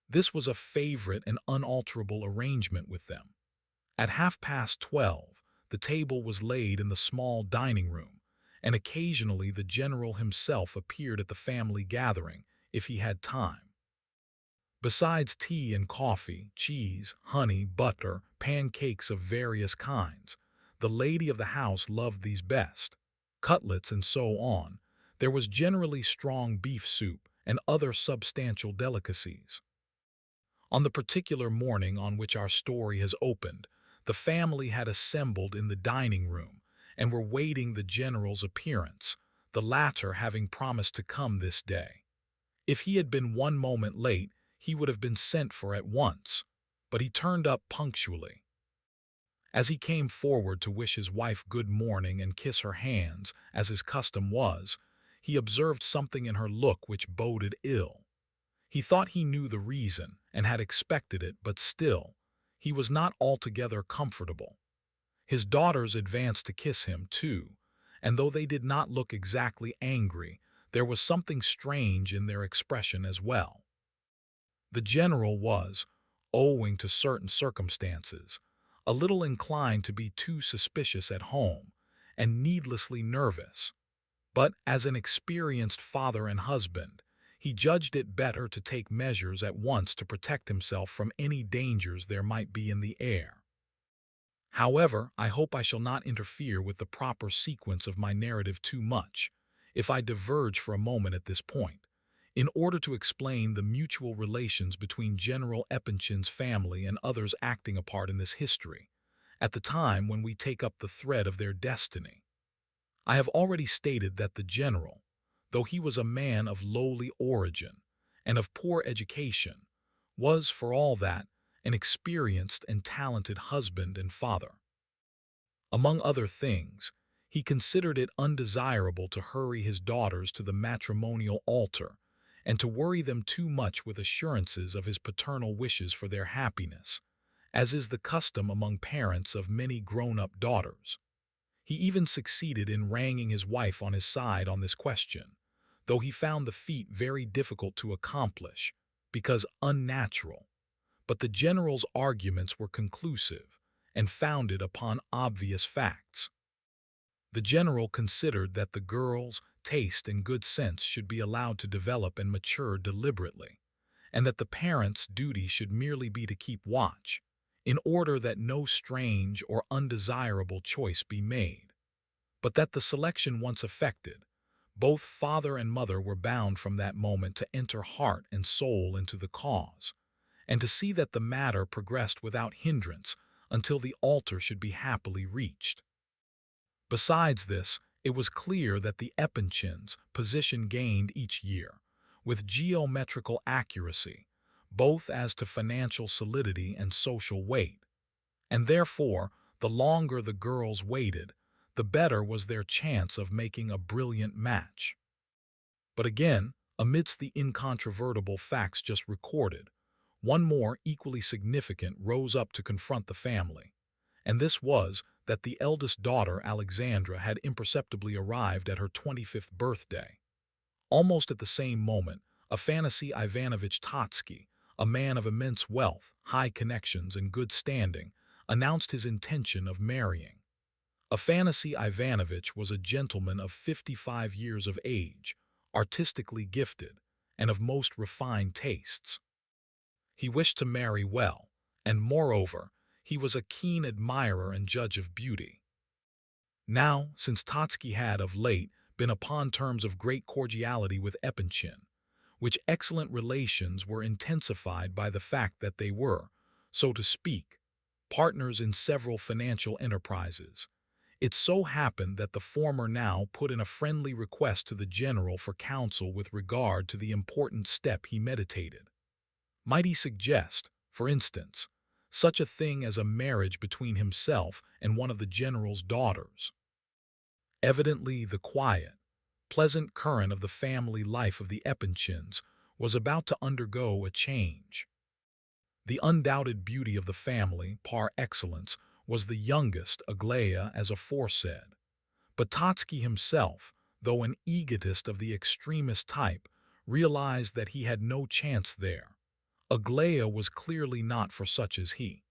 This was a favorite and unalterable arrangement with them. At 12:30, the table was laid in the small dining room, and occasionally the general himself appeared at the family gathering, if he had time. Besides tea and coffee, cheese, honey, butter, pancakes of various kinds, the lady of the house loved these best, cutlets and so on. There was generally strong beef soup and other substantial delicacies. On the particular morning on which our story has opened, the family had assembled in the dining room and were waiting the general's appearance, the latter having promised to come this day. If he had been 1 moment late, he would have been sent for at once, but he turned up punctually. As he came forward to wish his wife good morning and kiss her hands, as his custom was, he observed something in her look which boded ill. He thought he knew the reason, and had expected it, but still, he was not altogether comfortable. His daughters advanced to kiss him, too, and though they did not look exactly angry, there was something strange in their expression as well. The general was, owing to certain circumstances, a little inclined to be too suspicious at home and needlessly nervous. But as an experienced father and husband, he judged it better to take measures at once to protect himself from any dangers there might be in the air. However, I hope I shall not interfere with the proper sequence of my narrative too much, if I diverge for a moment at this point, in order to explain the mutual relations between General Epanchin's family and others acting a part in this history, at the time when we take up the thread of their destiny. I have already stated that the general, though he was a man of lowly origin and of poor education, was, for all that, an experienced and talented husband and father. Among other things, he considered it undesirable to hurry his daughters to the matrimonial altar and to worry them too much with assurances of his paternal wishes for their happiness, as is the custom among parents of many grown-up daughters. He even succeeded in wrangling his wife on his side on this question, though he found the feat very difficult to accomplish, because unnatural. But the general's arguments were conclusive and founded upon obvious facts. The general considered that the girl's taste and good sense should be allowed to develop and mature deliberately, and that the parents' duty should merely be to keep watch, in order that no strange or undesirable choice be made, but that the selection once effected, both father and mother were bound from that moment to enter heart and soul into the cause, and to see that the matter progressed without hindrance until the altar should be happily reached. Besides this, it was clear that the Epanchins' position gained each year, with geometrical accuracy, both as to financial solidity and social weight, and therefore, the longer the girls waited, the better was their chance of making a brilliant match. But again, amidst the incontrovertible facts just recorded, one more equally significant rose up to confront the family, and this was that the eldest daughter, Alexandra, had imperceptibly arrived at her 25th birthday. Almost at the same moment, Afanasy Ivanovich Totsky, a man of immense wealth, high connections, and good standing, announced his intention of marrying. Afanasy Ivanovich was a gentleman of 55 years of age, artistically gifted, and of most refined tastes. He wished to marry well, and moreover, he was a keen admirer and judge of beauty. Now, since Totsky had, of late, been upon terms of great cordiality with Epanchin, which excellent relations were intensified by the fact that they were, so to speak, partners in several financial enterprises, it so happened that the former now put in a friendly request to the general for counsel with regard to the important step he meditated. Might he suggest, for instance, such a thing as a marriage between himself and one of the general's daughters? Evidently, the quiet, pleasant current of the family life of the Epanchins was about to undergo a change. The undoubted beauty of the family, par excellence, was the youngest, Aglaya, as aforesaid. But Totsky himself, though an egotist of the extremest type, realized that he had no chance there. Aglaya was clearly not for such as he.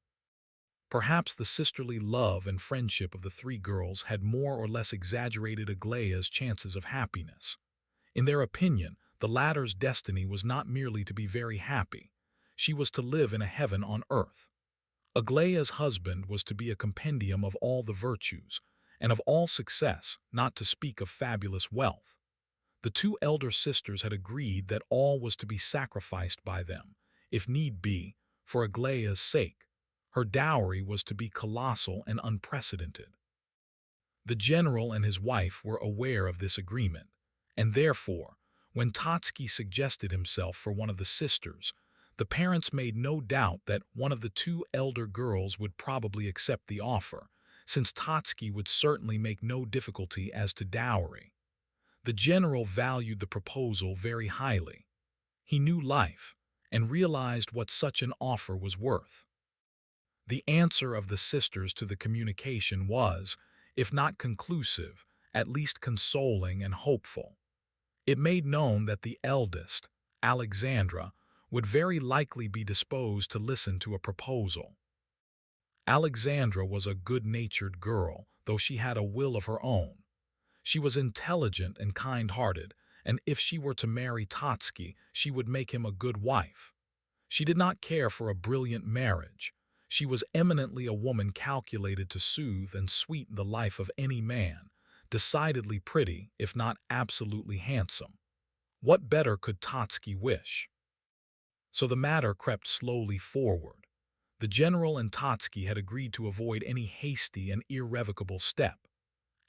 Perhaps the sisterly love and friendship of the three girls had more or less exaggerated Aglaya's chances of happiness. In their opinion, the latter's destiny was not merely to be very happy. She was to live in a heaven on earth. Aglaya's husband was to be a compendium of all the virtues, and of all success, not to speak of fabulous wealth. The two elder sisters had agreed that all was to be sacrificed by them, if need be, for Aglaya's sake. Her dowry was to be colossal and unprecedented. The general and his wife were aware of this agreement, and therefore, when Totsky suggested himself for one of the sisters, the parents made no doubt that one of the two elder girls would probably accept the offer, since Totsky would certainly make no difficulty as to dowry. The general valued the proposal very highly. He knew life, and realized what such an offer was worth. The answer of the sisters to the communication was, if not conclusive, at least consoling and hopeful. It made known that the eldest, Alexandra, would very likely be disposed to listen to a proposal. Alexandra was a good-natured girl, though she had a will of her own. She was intelligent and kind-hearted, and if she were to marry Totsky, she would make him a good wife. She did not care for a brilliant marriage. She was eminently a woman calculated to soothe and sweeten the life of any man, decidedly pretty, if not absolutely handsome. What better could Totsky wish? So the matter crept slowly forward. The general and Totsky had agreed to avoid any hasty and irrevocable step.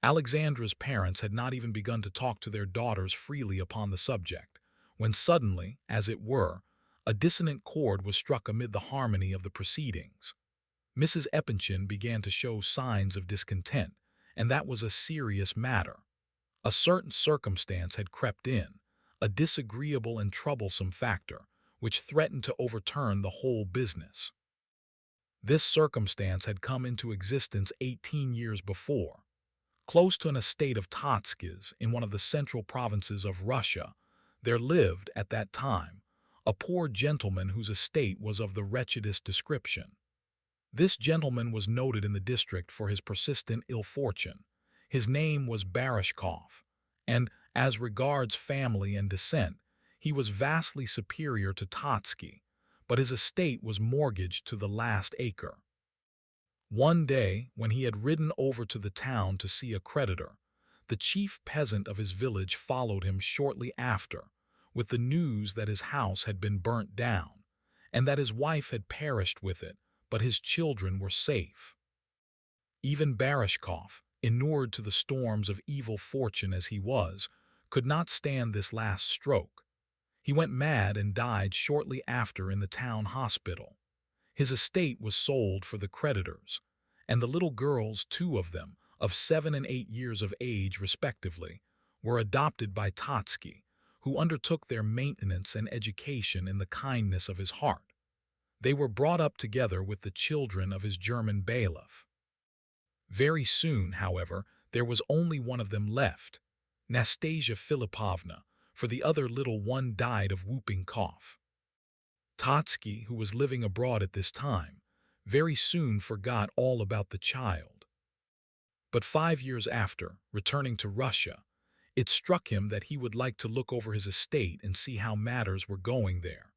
Alexandra's parents had not even begun to talk to their daughters freely upon the subject, when suddenly, as it were, a dissonant chord was struck amid the harmony of the proceedings. Mrs. Epanchin began to show signs of discontent, and that was a serious matter. A certain circumstance had crept in, a disagreeable and troublesome factor, which threatened to overturn the whole business. This circumstance had come into existence 18 years before. Close to an estate of Totsky's in one of the central provinces of Russia, there lived, at that time, a poor gentleman whose estate was of the wretchedest description. This gentleman was noted in the district for his persistent ill fortune. His name was Barishkov, and, as regards family and descent, he was vastly superior to Totsky, but his estate was mortgaged to the last acre. One day, when he had ridden over to the town to see a creditor, the chief peasant of his village followed him shortly after, with the news that his house had been burnt down, and that his wife had perished with it, but his children were safe. Even Barishkov, inured to the storms of evil fortune as he was, could not stand this last stroke. He went mad and died shortly after in the town hospital. His estate was sold for the creditors, and the little girls, two of them, of 7 and 8 years of age respectively, were adopted by Totsky, who undertook their maintenance and education in the kindness of his heart. They were brought up together with the children of his German bailiff. Very soon, however, there was only one of them left, Nastasia Filipovna, for the other little one died of whooping cough. Totsky, who was living abroad at this time, very soon forgot all about the child. But 5 years after, returning to Russia, it struck him that he would like to look over his estate and see how matters were going there,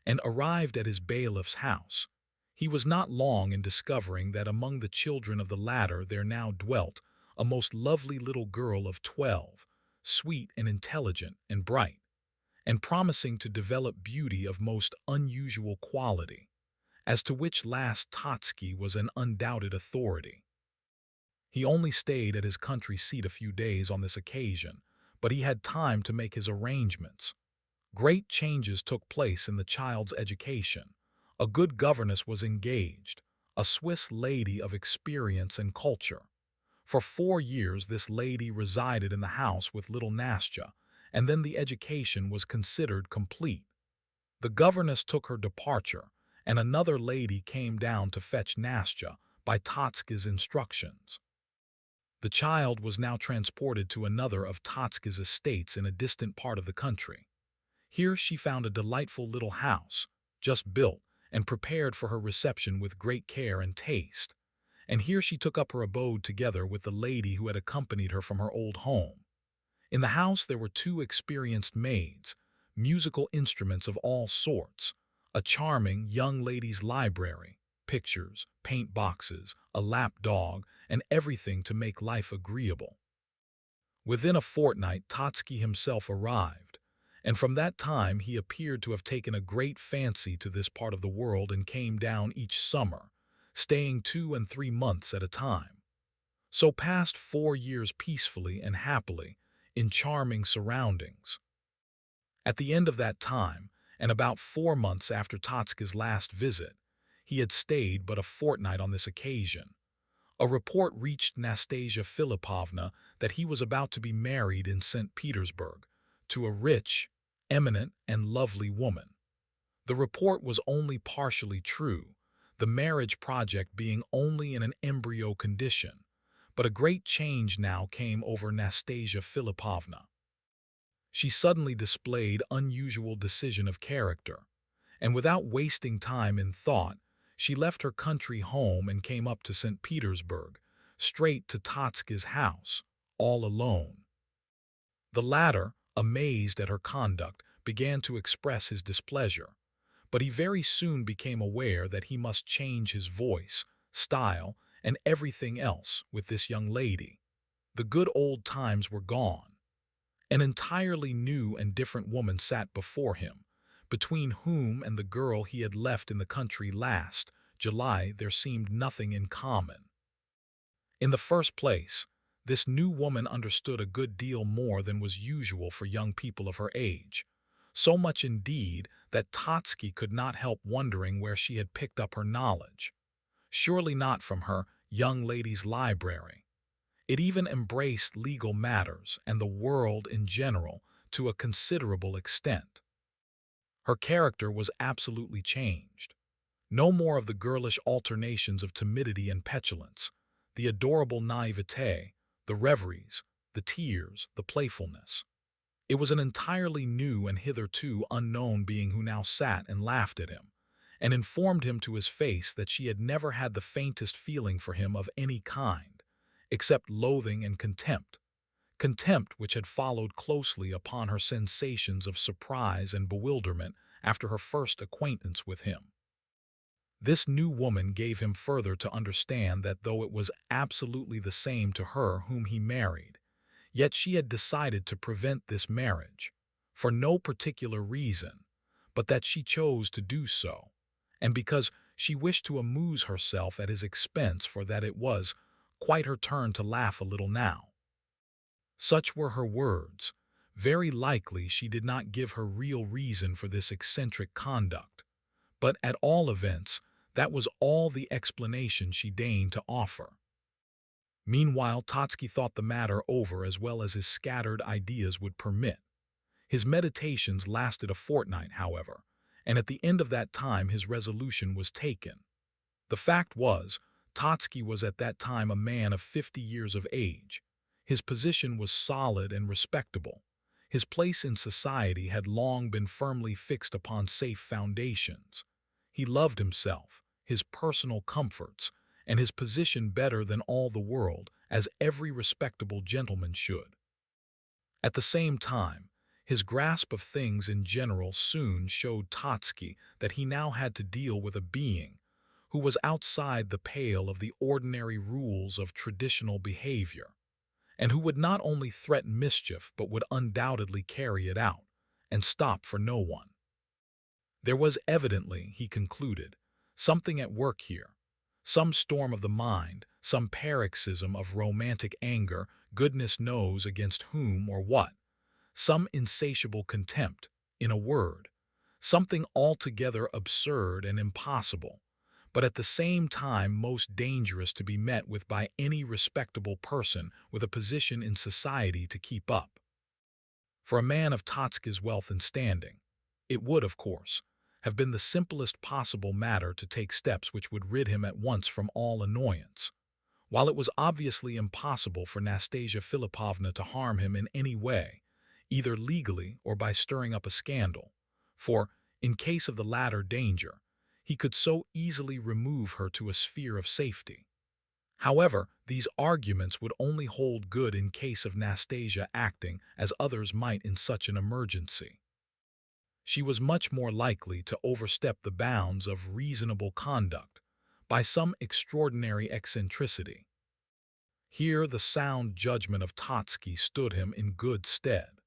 and arrived at his bailiff's house. He was not long in discovering that among the children of the latter there now dwelt a most lovely little girl of 12, sweet and intelligent and bright, and promising to develop beauty of most unusual quality, as to which last Totsky was an undoubted authority. He only stayed at his country seat a few days on this occasion, but he had time to make his arrangements. Great changes took place in the child's education. A good governess was engaged, a Swiss lady of experience and culture. For 4 years this lady resided in the house with little Nastya, and then the education was considered complete. The governess took her departure, and another lady came down to fetch Nastya by Totsky's instructions. The child was now transported to another of Totsky's estates in a distant part of the country. Here she found a delightful little house, just built, and prepared for her reception with great care and taste. And here she took up her abode together with the lady who had accompanied her from her old home. In the house there were 2 experienced maids, musical instruments of all sorts, a charming young lady's library, pictures, paint boxes, a lap dog, and everything to make life agreeable. Within a fortnight Totsky himself arrived, and from that time he appeared to have taken a great fancy to this part of the world and came down each summer, staying 2 and 3 months at a time. So passed 4 years peacefully and happily, in charming surroundings. At the end of that time, and about 4 months after Totsky's last visit, he had stayed but a fortnight on this occasion. A report reached Nastasia Filipovna that he was about to be married in St. Petersburg to a rich, eminent, and lovely woman. The report was only partially true, the marriage project being only in an embryo condition, but a great change now came over Nastasia Filipovna. She suddenly displayed unusual decision of character, and without wasting time in thought, she left her country home and came up to St. Petersburg, straight to Totski's house, all alone. The latter, amazed at her conduct, began to express his displeasure, but he very soon became aware that he must change his voice, style, and everything else with this young lady. The good old times were gone. An entirely new and different woman sat before him, between whom and the girl he had left in the country last July there seemed nothing in common. In the first place, this new woman understood a good deal more than was usual for young people of her age, so much indeed that Totsky could not help wondering where she had picked up her knowledge. Surely not from her young ladies' library. It even embraced legal matters and the world in general to a considerable extent. Her character was absolutely changed. No more of the girlish alternations of timidity and petulance, the adorable naivete, the reveries, the tears, the playfulness. It was an entirely new and hitherto unknown being who now sat and laughed at him, and informed him to his face that she had never had the faintest feeling for him of any kind, except loathing and contempt which had followed closely upon her sensations of surprise and bewilderment after her first acquaintance with him. This new woman gave him further to understand that though it was absolutely the same to her whom he married, yet she had decided to prevent this marriage, for no particular reason, but that she chose to do so, and because she wished to amuse herself at his expense, for that it was quite her turn to laugh a little now. Such were her words. Very likely she did not give her real reason for this eccentric conduct, but at all events, that was all the explanation she deigned to offer. Meanwhile, Totsky thought the matter over as well as his scattered ideas would permit. His meditations lasted a fortnight, however, and at the end of that time his resolution was taken. The fact was, Totsky was at that time a man of 50 years of age. His position was solid and respectable. His place in society had long been firmly fixed upon safe foundations. He loved himself, his personal comforts, and his position better than all the world, as every respectable gentleman should. At the same time, his grasp of things in general soon showed Totsky that he now had to deal with a being who was outside the pale of the ordinary rules of traditional behavior, and who would not only threaten mischief but would undoubtedly carry it out, and stop for no one. There was evidently, he concluded, something at work here, some storm of the mind, some paroxysm of romantic anger, goodness knows against whom or what, some insatiable contempt, in a word, something altogether absurd and impossible, but at the same time most dangerous to be met with by any respectable person with a position in society to keep up. For a man of Totsky's wealth and standing, it would, of course, have been the simplest possible matter to take steps which would rid him at once from all annoyance, while it was obviously impossible for Nastasia Filipovna to harm him in any way, either legally or by stirring up a scandal, for, in case of the latter danger, he could so easily remove her to a sphere of safety. However, these arguments would only hold good in case of Nastasia acting as others might in such an emergency. She was much more likely to overstep the bounds of reasonable conduct by some extraordinary eccentricity. Here the sound judgment of Totsky stood him in good stead.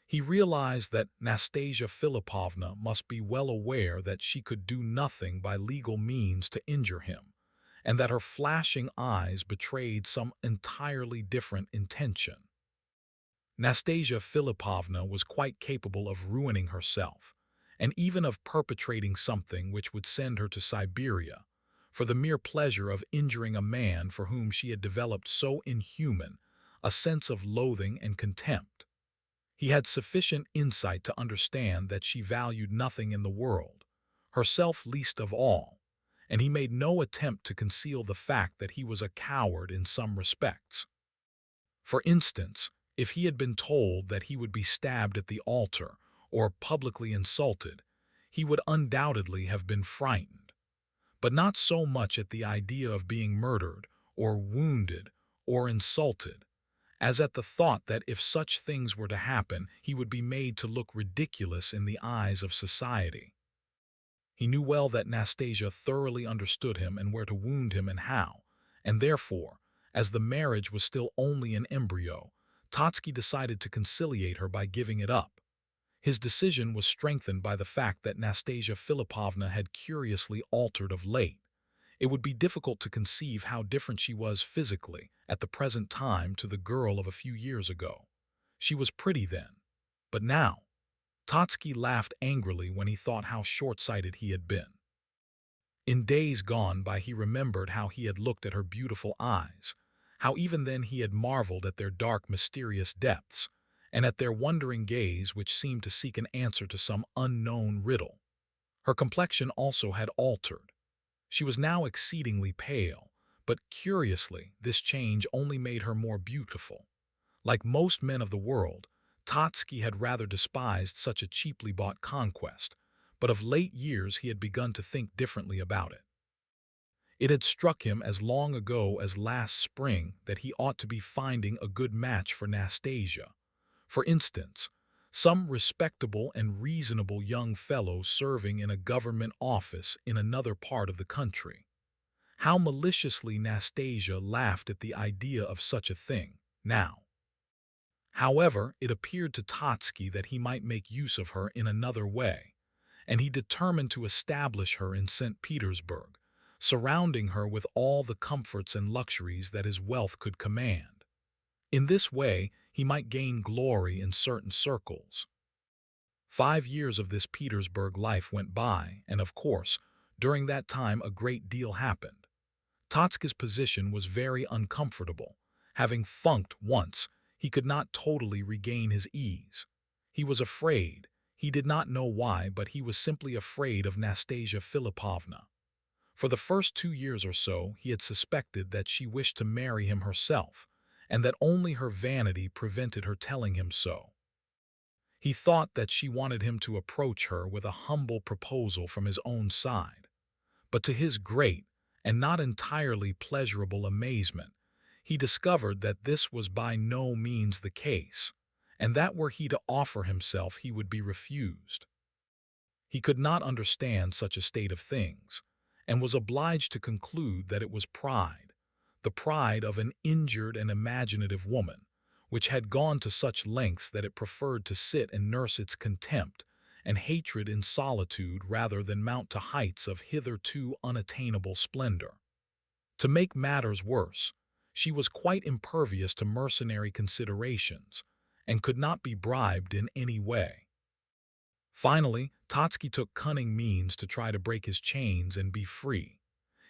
He realized that Nastasia Filipovna must be well aware that she could do nothing by legal means to injure him, and that her flashing eyes betrayed some entirely different intention. Nastasia Filipovna was quite capable of ruining herself, and even of perpetrating something which would send her to Siberia, for the mere pleasure of injuring a man for whom she had developed so inhuman a sense of loathing and contempt. He had sufficient insight to understand that she valued nothing in the world, herself least of all, and he made no attempt to conceal the fact that he was a coward in some respects. For instance, if he had been told that he would be stabbed at the altar or publicly insulted, he would undoubtedly have been frightened, but not so much at the idea of being murdered or wounded or insulted, as at the thought that if such things were to happen, he would be made to look ridiculous in the eyes of society. He knew well that Nastasia thoroughly understood him and where to wound him and how, and therefore, as the marriage was still only an embryo, Totsky decided to conciliate her by giving it up. His decision was strengthened by the fact that Nastasia Philippovna had curiously altered of late. It would be difficult to conceive how different she was physically at the present time to the girl of a few years ago. She was pretty then, but now, Totsky laughed angrily when he thought how short-sighted he had been. In days gone by he remembered how he had looked at her beautiful eyes, how even then he had marveled at their dark, mysterious depths, and at their wondering gaze which seemed to seek an answer to some unknown riddle. Her complexion also had altered. She was now exceedingly pale, but curiously, this change only made her more beautiful. Like most men of the world, Totsky had rather despised such a cheaply bought conquest, but of late years he had begun to think differently about it. It had struck him as long ago as last spring that he ought to be finding a good match for Nastasia. For instance, some respectable and reasonable young fellow serving in a government office in another part of the country. How maliciously Nastasia laughed at the idea of such a thing, now. However, it appeared to Totsky that he might make use of her in another way, and he determined to establish her in St. Petersburg, surrounding her with all the comforts and luxuries that his wealth could command. In this way, he might gain glory in certain circles. 5 years of this Petersburg life went by, and of course, during that time a great deal happened. Totsky's position was very uncomfortable. Having funked once, he could not totally regain his ease. He was afraid. He did not know why, but he was simply afraid of Nastasia Philippovna. For the first 2 years or so, he had suspected that she wished to marry him herself, and that only her vanity prevented her telling him so. He thought that she wanted him to approach her with a humble proposal from his own side. But to his great, and not entirely pleasurable amazement, he discovered that this was by no means the case, and that were he to offer himself he would be refused. He could not understand such a state of things, and was obliged to conclude that it was pride, the pride of an injured and imaginative woman, which had gone to such lengths that it preferred to sit and nurse its contempt and hatred in solitude rather than mount to heights of hitherto unattainable splendor. To make matters worse, she was quite impervious to mercenary considerations, and could not be bribed in any way. Finally, Totsky took cunning means to try to break his chains and be free.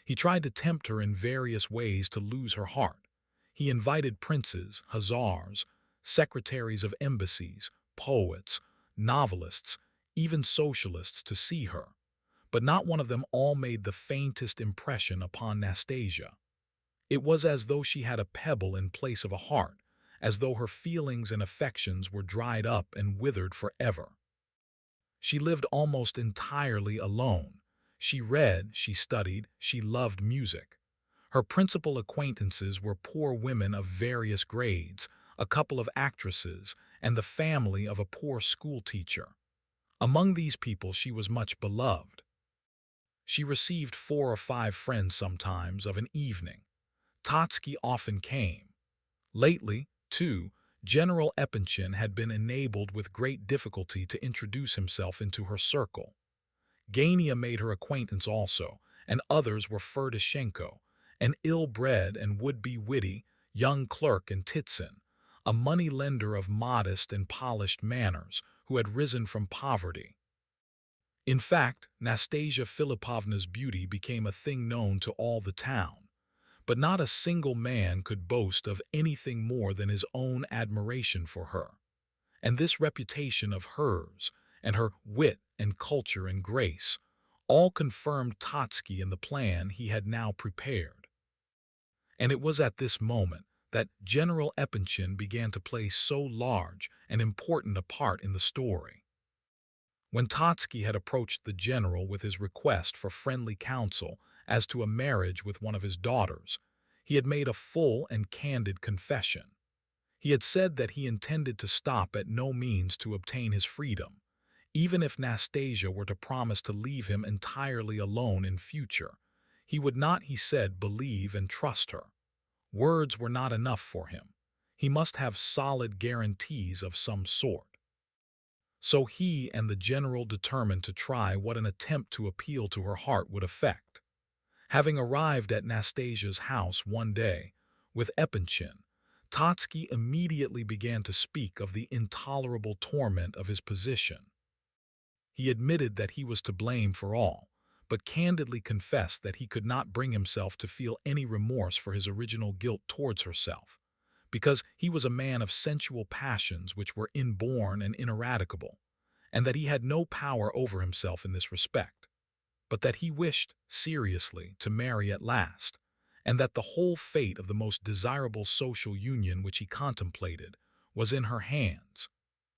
He tried to tempt her in various ways to lose her heart. He invited princes, hussars, secretaries of embassies, poets, novelists, even socialists to see her, but not one of them all made the faintest impression upon Nastasia. It was as though she had a pebble in place of a heart, as though her feelings and affections were dried up and withered forever. She lived almost entirely alone. She read, she studied, she loved music. Her principal acquaintances were poor women of various grades, a couple of actresses, and the family of a poor schoolteacher. Among these people she was much beloved. She received 4 or 5 friends sometimes of an evening. Totsky often came. Lately, too, General Epanchin had been enabled with great difficulty to introduce himself into her circle. Gania made her acquaintance also, and others were Ferdishenko, an ill-bred and would-be witty young clerk in Titsin, a money-lender of modest and polished manners who had risen from poverty. In fact, Nastasia Philippovna's beauty became a thing known to all the town, but not a single man could boast of anything more than his own admiration for her. And this reputation of hers, and her wit and culture and grace, all confirmed Totsky in the plan he had now prepared. And it was at this moment that General Epanchin began to play so large and important a part in the story. When Totsky had approached the general with his request for friendly counsel as to a marriage with one of his daughters, he had made a full and candid confession. He had said that he intended to stop at no means to obtain his freedom, even if Nastasia were to promise to leave him entirely alone in future. He would not, he said, believe and trust her. Words were not enough for him. He must have solid guarantees of some sort. So he and the general determined to try what an attempt to appeal to her heart would effect. Having arrived at Nastasia's house one day with Epanchin, Totsky immediately began to speak of the intolerable torment of his position. He admitted that he was to blame for all, but candidly confessed that he could not bring himself to feel any remorse for his original guilt towards herself, because he was a man of sensual passions which were inborn and ineradicable, and that he had no power over himself in this respect, but that he wished, seriously, to marry at last, and that the whole fate of the most desirable social union which he contemplated was in her hands.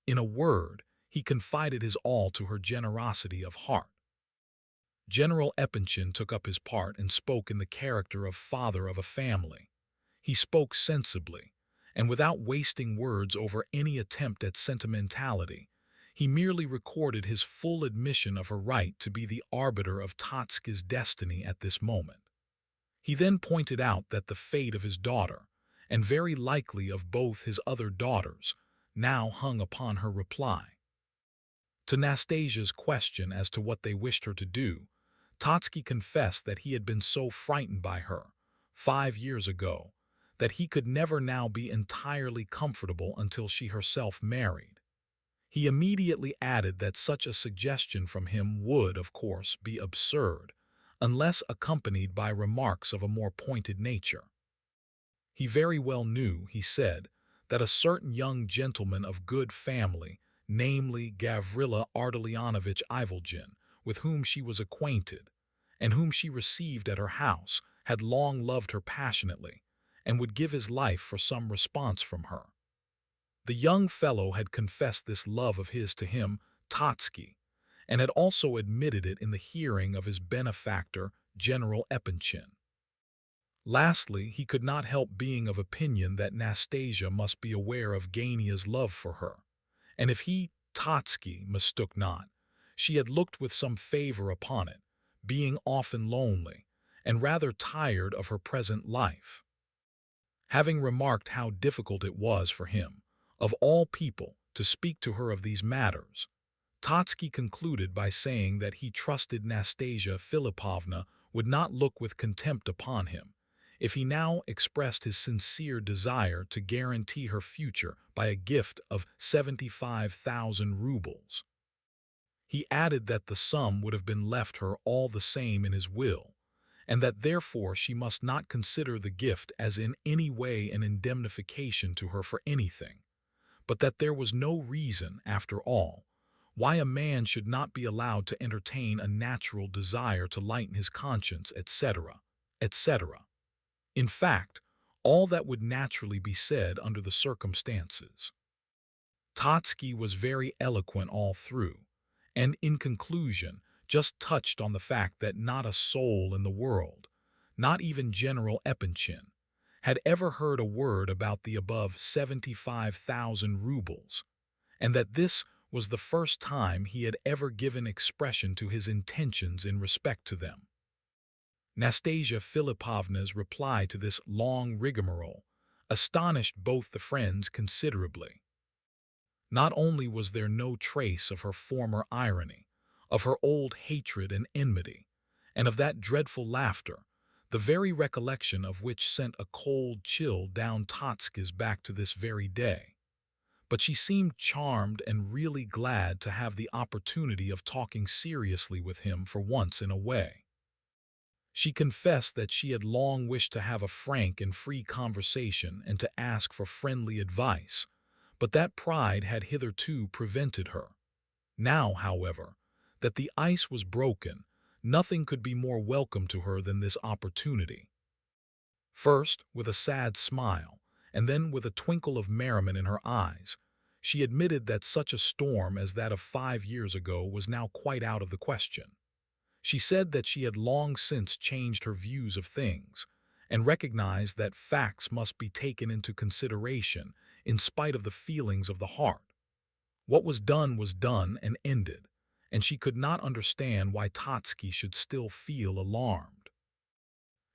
In a word, he confided his all to her generosity of heart. General Epanchin took up his part and spoke in the character of father of a family. He spoke sensibly, and without wasting words over any attempt at sentimentality. He merely recorded his full admission of her right to be the arbiter of Totsky's destiny at this moment. He then pointed out that the fate of his daughter, and very likely of both his other daughters, now hung upon her reply. To Nastasia's question as to what they wished her to do, Totsky confessed that he had been so frightened by her, 5 years ago, that he could never now be entirely comfortable until she herself married. He immediately added that such a suggestion from him would, of course, be absurd, unless accompanied by remarks of a more pointed nature. He very well knew, he said, that a certain young gentleman of good family, namely Gavrila Ardalionovitch Ivolgin, with whom she was acquainted, and whom she received at her house, had long loved her passionately, and would give his life for some response from her. The young fellow had confessed this love of his to him, Totsky, and had also admitted it in the hearing of his benefactor, General Epanchin. Lastly, he could not help being of opinion that Nastasia must be aware of Gania's love for her, and if he, Totsky, mistook not, she had looked with some favor upon it, being often lonely, and rather tired of her present life. Having remarked how difficult it was for him, of all people, to speak to her of these matters, Totsky concluded by saying that he trusted Nastasia Philippovna would not look with contempt upon him, if he now expressed his sincere desire to guarantee her future by a gift of 75,000 rubles. He added that the sum would have been left her all the same in his will, and that therefore she must not consider the gift as in any way an indemnification to her for anything, but that there was no reason, after all, why a man should not be allowed to entertain a natural desire to lighten his conscience, etc., etc. In fact, all that would naturally be said under the circumstances. Totsky was very eloquent all through, and in conclusion just touched on the fact that not a soul in the world, not even General Epanchin, had ever heard a word about the above 75,000 rubles, and that this was the first time he had ever given expression to his intentions in respect to them. Nastasia Philippovna's reply to this long rigmarole astonished both the friends considerably. Not only was there no trace of her former irony, of her old hatred and enmity, and of that dreadful laughter, the very recollection of which sent a cold chill down Totsky's back to this very day, but she seemed charmed and really glad to have the opportunity of talking seriously with him for once in a way. She confessed that she had long wished to have a frank and free conversation and to ask for friendly advice, but that pride had hitherto prevented her. Now, however, that the ice was broken, Nothing could be more welcome to her than this opportunity. First, with a sad smile, and then with a twinkle of merriment in her eyes, she admitted that such a storm as that of 5 years ago was now quite out of the question. She said that she had long since changed her views of things, and recognized that facts must be taken into consideration in spite of the feelings of the heart. What was done and ended, and she could not understand why Totsky should still feel alarmed.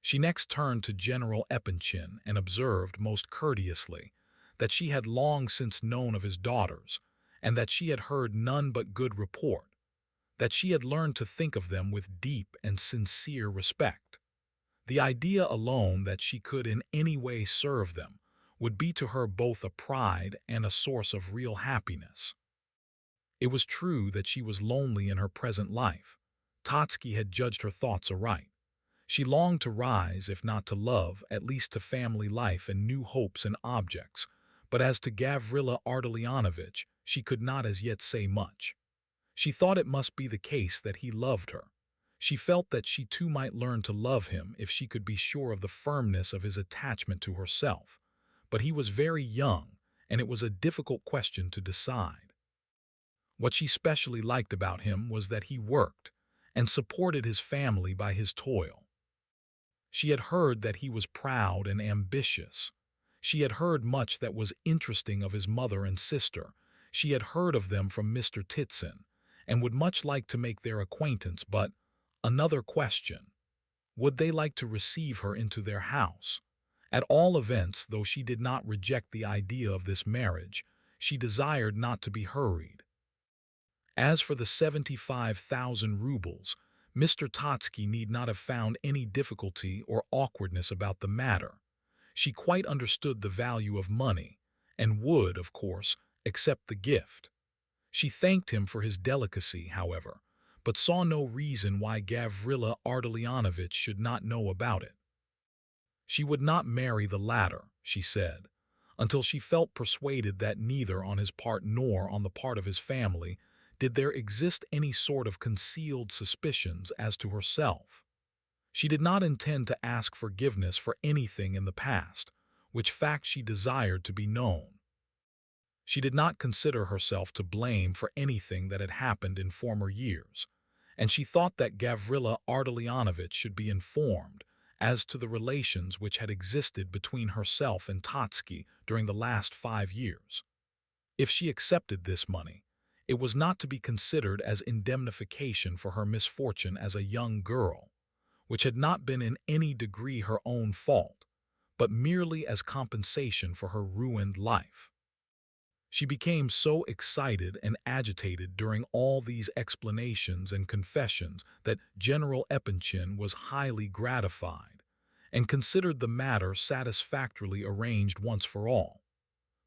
She next turned to General Epanchin and observed most courteously that she had long since known of his daughters, and that she had heard none but good report, that she had learned to think of them with deep and sincere respect. The idea alone that she could in any way serve them would be to her both a pride and a source of real happiness. It was true that she was lonely in her present life. Totsky had judged her thoughts aright. She longed to rise, if not to love, at least to family life and new hopes and objects. But as to Gavrila Ardalionovitch, she could not as yet say much. She thought it must be the case that he loved her. She felt that she too might learn to love him if she could be sure of the firmness of his attachment to herself. But he was very young, and it was a difficult question to decide. What she specially liked about him was that he worked and supported his family by his toil. She had heard that he was proud and ambitious. She had heard much that was interesting of his mother and sister. She had heard of them from Mr. Titson, and would much like to make their acquaintance, but another question. Would they like to receive her into their house? At all events, though she did not reject the idea of this marriage, she desired not to be hurried. As for the 75,000 rubles, Mr. Totsky need not have found any difficulty or awkwardness about the matter. She quite understood the value of money, and would, of course, accept the gift. She thanked him for his delicacy, however, but saw no reason why Gavrila Ardalionovitch should not know about it. She would not marry the latter, she said, until she felt persuaded that neither on his part nor on the part of his family did there exist any sort of concealed suspicions as to herself. She did not intend to ask forgiveness for anything in the past, which fact she desired to be known. She did not consider herself to blame for anything that had happened in former years, and she thought that Gavrila Ardalionovitch should be informed as to the relations which had existed between herself and Totsky during the last 5 years. If she accepted this money, it was not to be considered as indemnification for her misfortune as a young girl, which had not been in any degree her own fault, but merely as compensation for her ruined life. She became so excited and agitated during all these explanations and confessions that General Epanchin was highly gratified and considered the matter satisfactorily arranged once for all.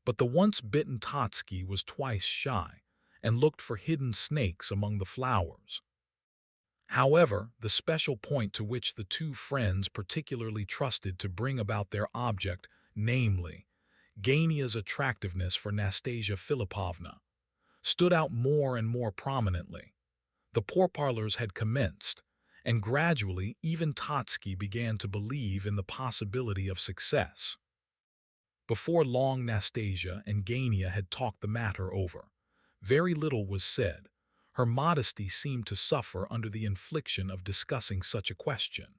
But the once-bitten Totsky was twice shy and looked for hidden snakes among the flowers. However, the special point to which the two friends particularly trusted to bring about their object, namely, Gania's attractiveness for Nastasia Philippovna, stood out more and more prominently. The pourparlers had commenced, and gradually even Totsky began to believe in the possibility of success. Before long, Nastasia and Gania had talked the matter over. Very little was said. Her modesty seemed to suffer under the infliction of discussing such a question.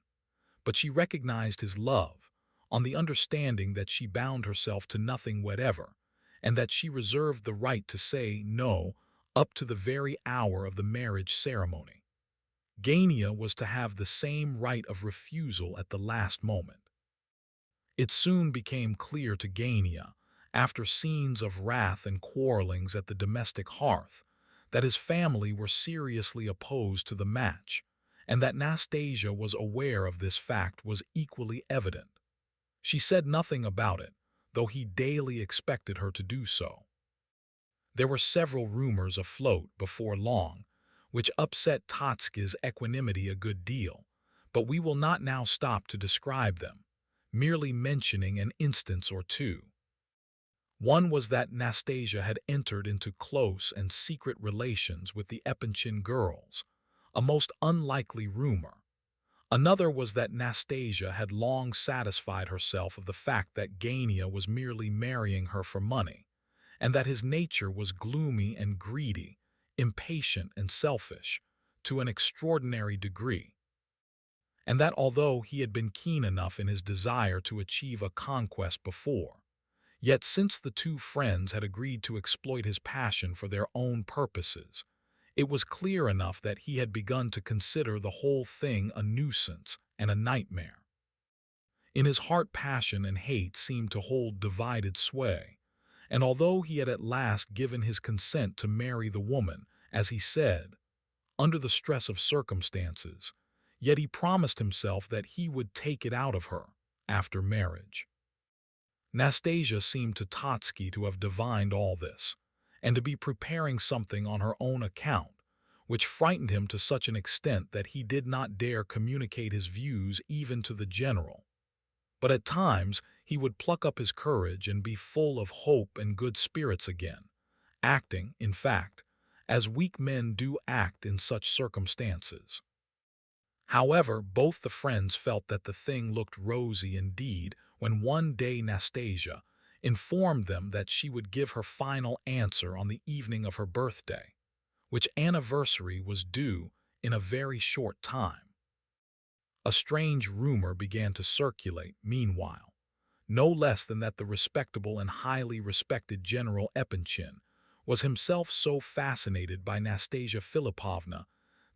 But she recognized his love, on the understanding that she bound herself to nothing whatever, and that she reserved the right to say no up to the very hour of the marriage ceremony. Gania was to have the same right of refusal at the last moment. It soon became clear to Gania, after scenes of wrath and quarrelings at the domestic hearth, that his family were seriously opposed to the match, and that Nastasia was aware of this fact was equally evident. She said nothing about it, though he daily expected her to do so. There were several rumors afloat before long, which upset Totsky's equanimity a good deal, but we will not now stop to describe them, merely mentioning an instance or two. One was that Nastasia had entered into close and secret relations with the Epanchin girls, a most unlikely rumor. Another was that Nastasia had long satisfied herself of the fact that Gania was merely marrying her for money, and that his nature was gloomy and greedy, impatient and selfish, to an extraordinary degree, and that although he had been keen enough in his desire to achieve a conquest before, yet since the two friends had agreed to exploit his passion for their own purposes, it was clear enough that he had begun to consider the whole thing a nuisance and a nightmare. In his heart, passion and hate seemed to hold divided sway, and although he had at last given his consent to marry the woman, as he said, under the stress of circumstances, yet he promised himself that he would take it out of her after marriage. Nastasia seemed to Totsky to have divined all this, and to be preparing something on her own account, which frightened him to such an extent that he did not dare communicate his views even to the general. But at times he would pluck up his courage and be full of hope and good spirits again, acting, in fact, as weak men do act in such circumstances. However, both the friends felt that the thing looked rosy indeed when one day Nastasia informed them that she would give her final answer on the evening of her birthday, which anniversary was due in a very short time. A strange rumor began to circulate, meanwhile, no less than that the respectable and highly respected General Epanchin was himself so fascinated by Nastasia Philipovna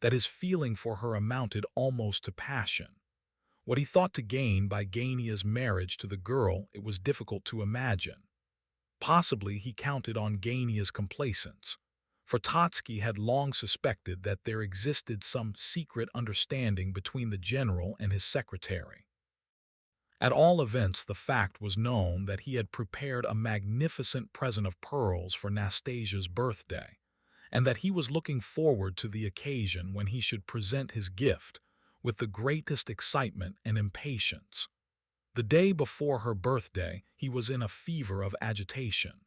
that his feeling for her amounted almost to passion. What he thought to gain by Gania's marriage to the girl it was difficult to imagine. Possibly he counted on Gania's complaisance, for Totsky had long suspected that there existed some secret understanding between the general and his secretary. At all events, the fact was known that he had prepared a magnificent present of pearls for Nastasia's birthday, and that he was looking forward to the occasion when he should present his gift with the greatest excitement and impatience. The day before her birthday, he was in a fever of agitation.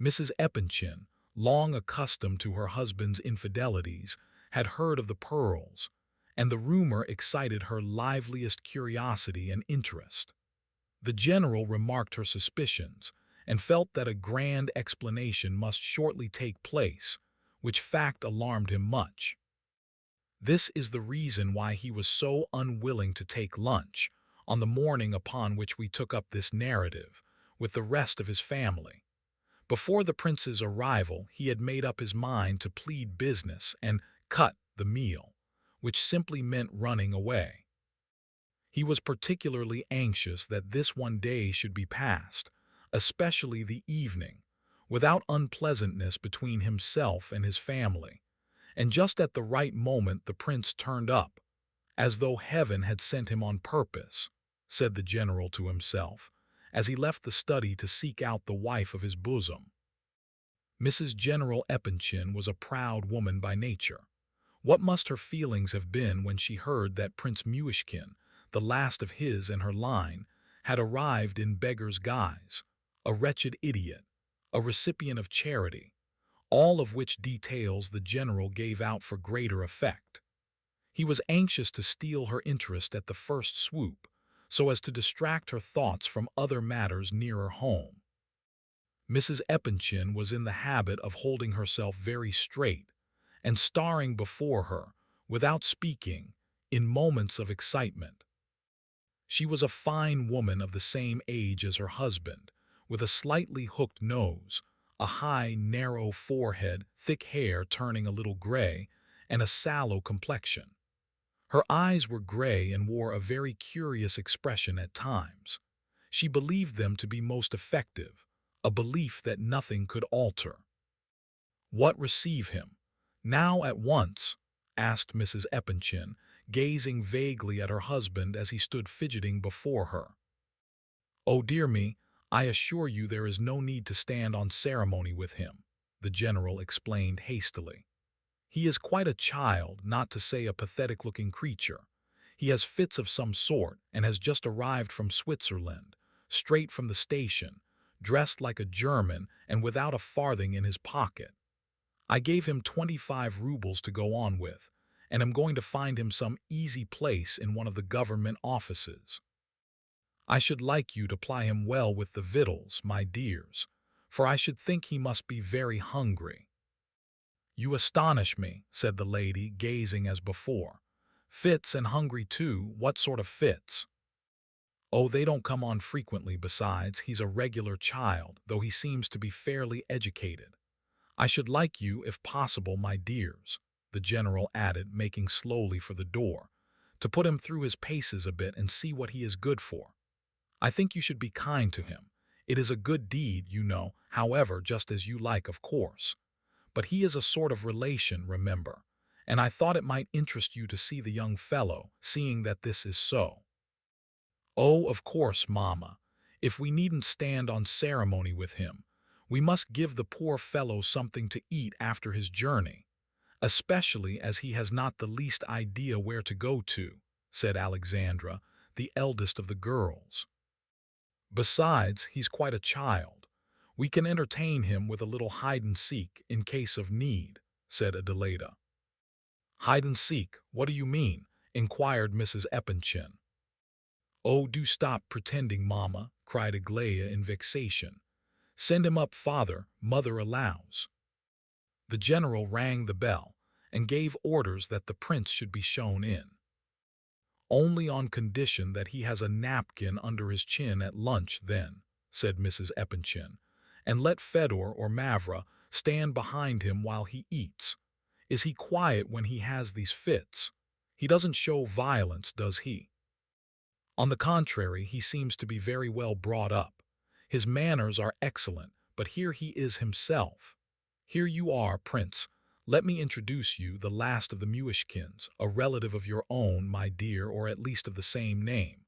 Mrs. Epanchin, long accustomed to her husband's infidelities, had heard of the pearls, and the rumor excited her liveliest curiosity and interest. The general remarked her suspicions, and felt that a grand explanation must shortly take place, which fact alarmed him much. This is the reason why he was so unwilling to take lunch, on the morning upon which we took up this narrative, with the rest of his family. Before the prince's arrival, he had made up his mind to plead business and cut the meal, which simply meant running away. He was particularly anxious that this one day should be passed, especially the evening, without unpleasantness between himself and his family, and just at the right moment the prince turned up, as though heaven had sent him on purpose, said the general to himself, as he left the study to seek out the wife of his bosom. Mrs. General Epanchin was a proud woman by nature. What must her feelings have been when she heard that Prince Muishkin, the last of his and her line, had arrived in beggar's guise, a wretched idiot, a recipient of charity, all of which details the general gave out for greater effect. He was anxious to steal her interest at the first swoop, so as to distract her thoughts from other matters nearer home. Mrs. Epanchin was in the habit of holding herself very straight and staring before her, without speaking, in moments of excitement. She was a fine woman of the same age as her husband, with a slightly hooked nose, a high, narrow forehead, thick hair turning a little gray, and a sallow complexion. Her eyes were gray and wore a very curious expression at times. She believed them to be most effective, a belief that nothing could alter. "What receive him? Now at once?" asked Mrs. Epanchin, gazing vaguely at her husband as he stood fidgeting before her. "Oh, dear me, I assure you there is no need to stand on ceremony with him," the general explained hastily. "He is quite a child, not to say a pathetic-looking creature. He has fits of some sort and has just arrived from Switzerland, straight from the station, dressed like a German and without a farthing in his pocket. I gave him 25 rubles to go on with, and am going to find him some easy place in one of the government offices. I should like you to ply him well with the victuals, my dears, for I should think he must be very hungry." "You astonish me," said the lady, gazing as before. "Fits, and hungry too? What sort of fits?" "Oh, they don't come on frequently. Besides, he's a regular child, though he seems to be fairly educated. I should like you, if possible, my dears," the general added, making slowly for the door, "to put him through his paces a bit and see what he is good for. I think you should be kind to him. It is a good deed, you know, however, just as you like, of course. But he is a sort of relation, remember, and I thought it might interest you to see the young fellow, seeing that this is so." "Oh, of course, mamma. If we needn't stand on ceremony with him, we must give the poor fellow something to eat after his journey, especially as he has not the least idea where to go to," said Alexandra, the eldest of the girls. "Besides, he's quite a child. We can entertain him with a little hide-and-seek in case of need," said Adelaida. "Hide-and-seek? What do you mean?" inquired Mrs. Eppinchen. "Oh, do stop pretending, mamma," cried Aglaia in vexation. "Send him up, father, mother allows." The general rang the bell and gave orders that the prince should be shown in. "Only on condition that he has a napkin under his chin at lunch, then," said Mrs. Eppinchen, "and let Fedor or Mavra stand behind him while he eats. Is he quiet when he has these fits? He doesn't show violence, does he?" "On the contrary, he seems to be very well brought up. His manners are excellent, but here he is himself. Here you are, Prince. Let me introduce you, the last of the Muishkins, a relative of your own, my dear, or at least of the same name.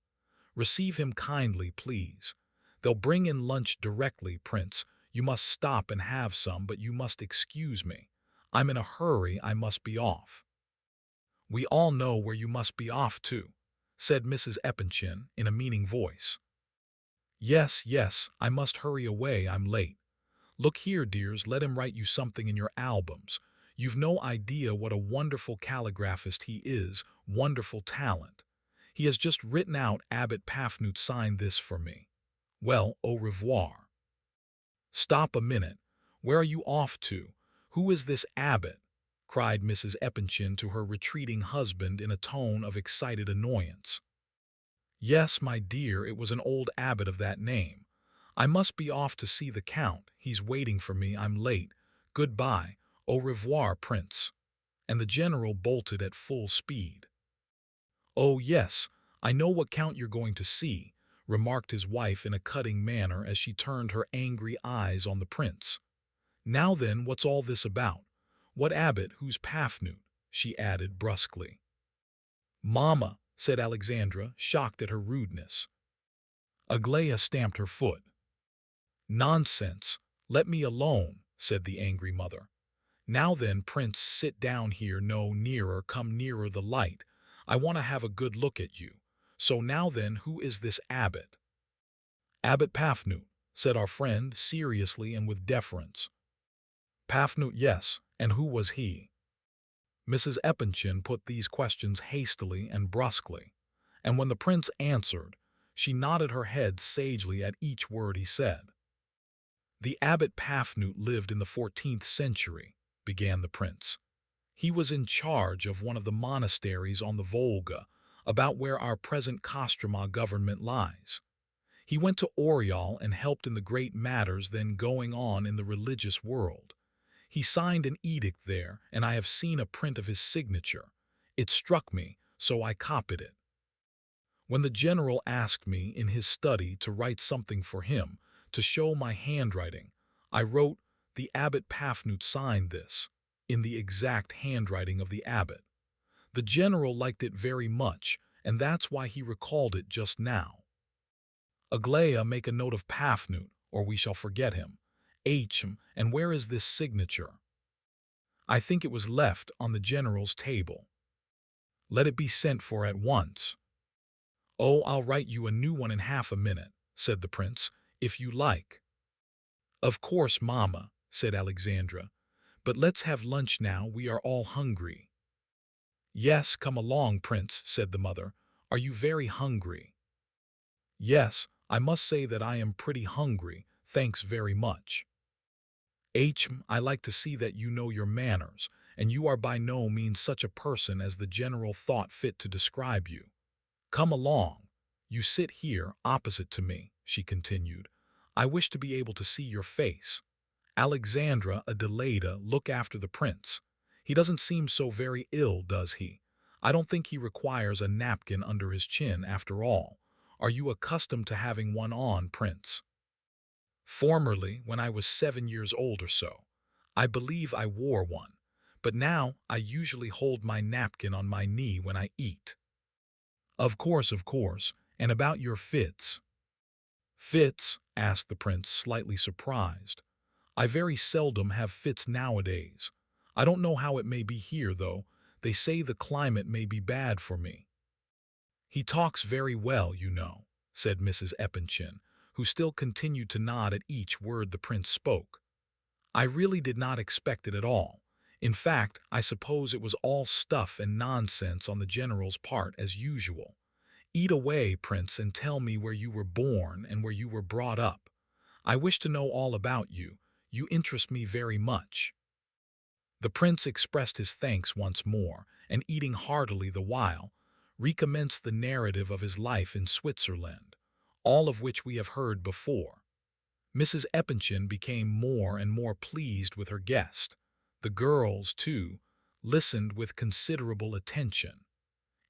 Receive him kindly, please. They'll bring in lunch directly, Prince. You must stop and have some, but you must excuse me. I'm in a hurry, I must be off." "We all know where you must be off to," said Mrs. Eppinchen in a meaning voice. "Yes, yes, I must hurry away, I'm late. Look here, dears, let him write you something in your albums. You've no idea what a wonderful calligraphist he is, wonderful talent. He has just written out Abbot Pafnute signed this for me. Well, au revoir." "Stop a minute. Where are you off to? Who is this abbot?" cried Mrs. Eppinchen to her retreating husband in a tone of excited annoyance. "Yes, my dear, it was an old abbot of that name. I must be off to see the count. He's waiting for me. I'm late. Goodbye. Au revoir, Prince." And the general bolted at full speed. "Oh, yes, I know what count you're going to see," remarked his wife in a cutting manner as she turned her angry eyes on the prince. "Now then, what's all this about? What abbot, who's Pafnute?" she added brusquely. "Mamma," said Alexandra, shocked at her rudeness. Aglaia stamped her foot. "Nonsense! Let me alone," said the angry mother. "Now then, Prince, sit down here, no nearer, come nearer the light. I want to have a good look at you. So now then, who is this abbot?" "Abbot Pafnute," said our friend, seriously and with deference. "Pafnute, yes, and who was he?" Mrs. Eppinchen put these questions hastily and brusquely, and when the prince answered, she nodded her head sagely at each word he said. "The abbot Pafnute lived in the 14th century, began the prince. "He was in charge of one of the monasteries on the Volga, about where our present Kostroma government lies. He went to Oriol and helped in the great matters then going on in the religious world. He signed an edict there, and I have seen a print of his signature. It struck me, so I copied it. When the general asked me in his study to write something for him, to show my handwriting, I wrote, 'The abbot Pafnute signed this,' in the exact handwriting of the abbot. The general liked it very much, and that's why he recalled it just now. Aglaia, make a note of Pafnute, or we shall forget him. And where is this signature?" "I think it was left on the general's table." "Let it be sent for at once." "Oh, I'll write you a new one in half a minute," said the prince, "if you like." "Of course, mamma," said Alexandra, "but let's have lunch now, we are all hungry." Yes, come along, Prince, said the mother. Are you very hungry? Yes, I must say that I am pretty hungry, thanks very much. I like to see that you know your manners, and you are by no means such a person as the general thought fit to describe you. Come along. You sit here, opposite to me, she continued. I wish to be able to see your face. Alexandra Adelaida, look after the prince. He doesn't seem so very ill, does he? I don't think he requires a napkin under his chin, after all. Are you accustomed to having one on, Prince? Formerly, when I was 7 years old or so, I believe I wore one, but now I usually hold my napkin on my knee when I eat. Of course, of course. And about your fits? Fits? Asked the prince, slightly surprised. I very seldom have fits nowadays. I don't know how it may be here, though. They say the climate may be bad for me. He talks very well, you know, said Mrs. Eppinchen, who still continued to nod at each word the prince spoke. I really did not expect it at all. In fact, I suppose it was all stuff and nonsense on the general's part as usual. Eat away, Prince, and tell me where you were born and where you were brought up. I wish to know all about you. You interest me very much. The prince expressed his thanks once more, and eating heartily the while, recommenced the narrative of his life in Switzerland, all of which we have heard before. Mrs. Eppinchen became more and more pleased with her guest. The girls, too, listened with considerable attention.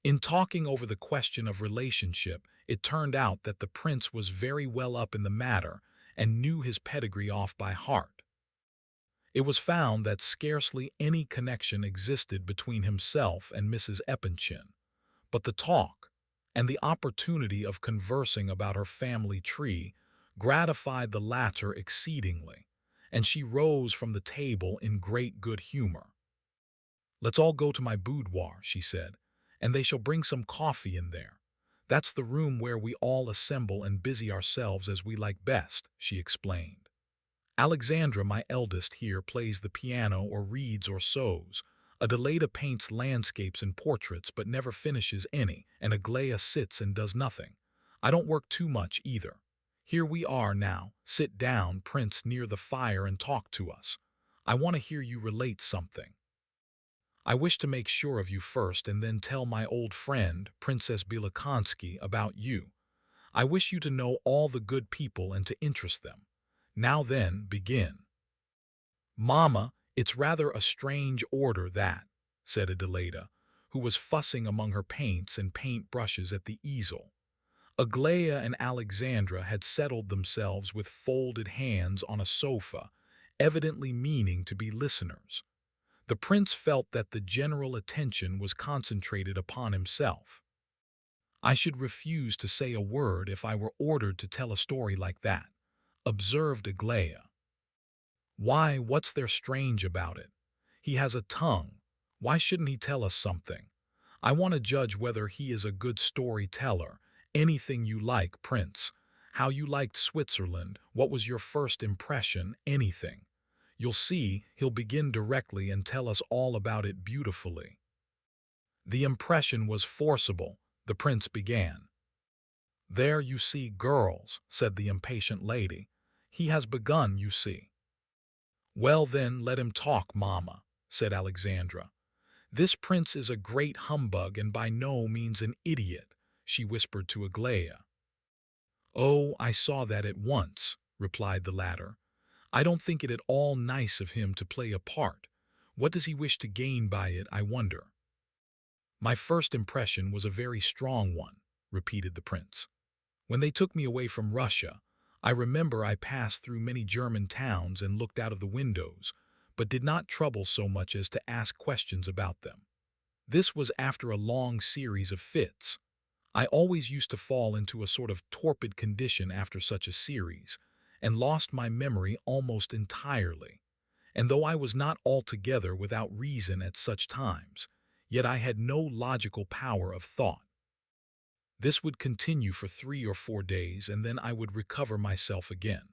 In talking over the question of relationship, it turned out that the prince was very well up in the matter and knew his pedigree off by heart. It was found that scarcely any connection existed between himself and Mrs. Eppinchen, but the talk and the opportunity of conversing about her family tree gratified the latter exceedingly, and she rose from the table in great good humor. Let's all go to my boudoir, she said, and they shall bring some coffee in there. That's the room where we all assemble and busy ourselves as we like best, she explained. Alexandra, my eldest here, plays the piano or reads or sews. Adelaida paints landscapes and portraits but never finishes any, and Aglaia sits and does nothing. I don't work too much either. Here we are now. Sit down, Prince, near the fire and talk to us. I want to hear you relate something. I wish to make sure of you first and then tell my old friend, Princess Bielakonsky, about you. I wish you to know all the good people and to interest them. Now then, begin. Mamma, it's rather a strange order that, said Adelaida, who was fussing among her paints and paint brushes at the easel. Aglaia and Alexandra had settled themselves with folded hands on a sofa, evidently meaning to be listeners. The prince felt that the general attention was concentrated upon himself. I should refuse to say a word if I were ordered to tell a story like that, observed Aglaia. Why, what's there strange about it? He has a tongue. Why shouldn't he tell us something? I want to judge whether he is a good storyteller. Anything you like, Prince. How you liked Switzerland, what was your first impression, anything. You'll see, he'll begin directly and tell us all about it beautifully. The impression was forcible. The prince began. There you see, girls, said the impatient lady. He has begun, you see. Well then, let him talk, mamma, said Alexandra. This prince is a great humbug and by no means an idiot, she whispered to Aglaia. Oh, I saw that at once, replied the latter. I don't think it at all nice of him to play a part. What does he wish to gain by it, I wonder? My first impression was a very strong one, repeated the prince. When they took me away from Russia, I remember I passed through many German towns and looked out of the windows, but did not trouble so much as to ask questions about them. This was after a long series of fits. I always used to fall into a sort of torpid condition after such a series, and lost my memory almost entirely. And though I was not altogether without reason at such times, yet I had no logical power of thought. This would continue for 3 or 4 days, and then I would recover myself again.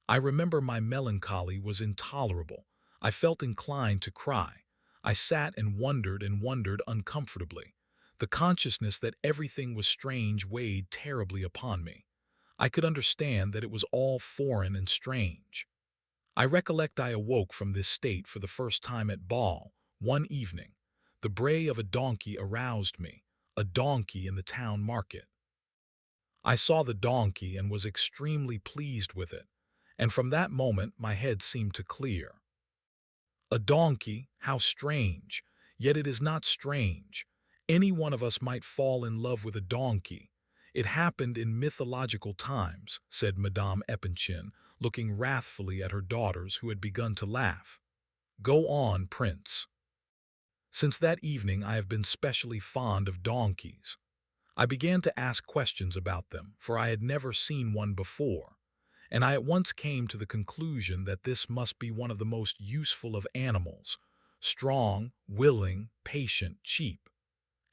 I remember my melancholy was intolerable. I felt inclined to cry. I sat and wondered uncomfortably. The consciousness that everything was strange weighed terribly upon me. I could understand that it was all foreign and strange. I recollect I awoke from this state for the first time at ball, one evening. The bray of a donkey aroused me, a donkey in the town market. I saw the donkey and was extremely pleased with it, and from that moment my head seemed to clear. A donkey, how strange! Yet it is not strange. Any one of us might fall in love with a donkey. It happened in mythological times, said Madame Epanchin, looking wrathfully at her daughters who had begun to laugh. Go on, Prince. Since that evening I have been specially fond of donkeys. I began to ask questions about them, for I had never seen one before, and I at once came to the conclusion that this must be one of the most useful of animals, strong, willing, patient, cheap.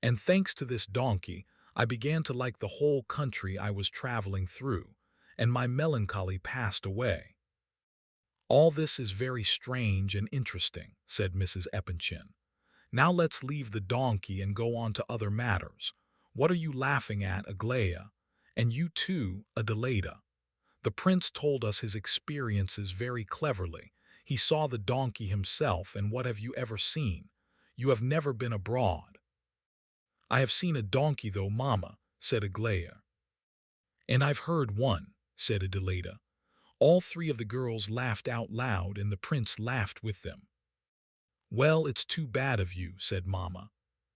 And thanks to this donkey, I began to like the whole country I was traveling through, and my melancholy passed away. All this is very strange and interesting, said Mrs. Epanchin. Now let's leave the donkey and go on to other matters. What are you laughing at, Aglaia? And you too, Adelaida. The prince told us his experiences very cleverly. He saw the donkey himself, and what have you ever seen? You have never been abroad. I have seen a donkey though, mamma, said Aglaia. And I've heard one, said Adelaida. All three of the girls laughed out loud, and the prince laughed with them. Well, it's too bad of you, said mamma.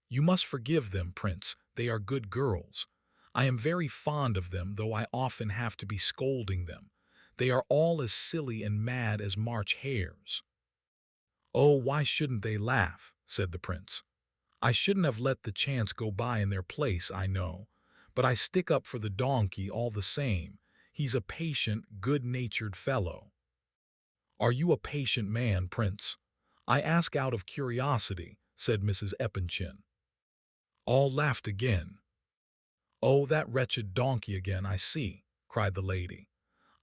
You must forgive them, Prince. They are good girls. I am very fond of them, though I often have to be scolding them. They are all as silly and mad as March hares. Oh, why shouldn't they laugh? Said the prince. I shouldn't have let the chance go by in their place, I know, but I stick up for the donkey all the same. He's a patient, good-natured fellow. Are you a patient man, Prince? I ask out of curiosity, said Mrs. Epanchin. All laughed again. Oh, that wretched donkey again, I see, cried the lady.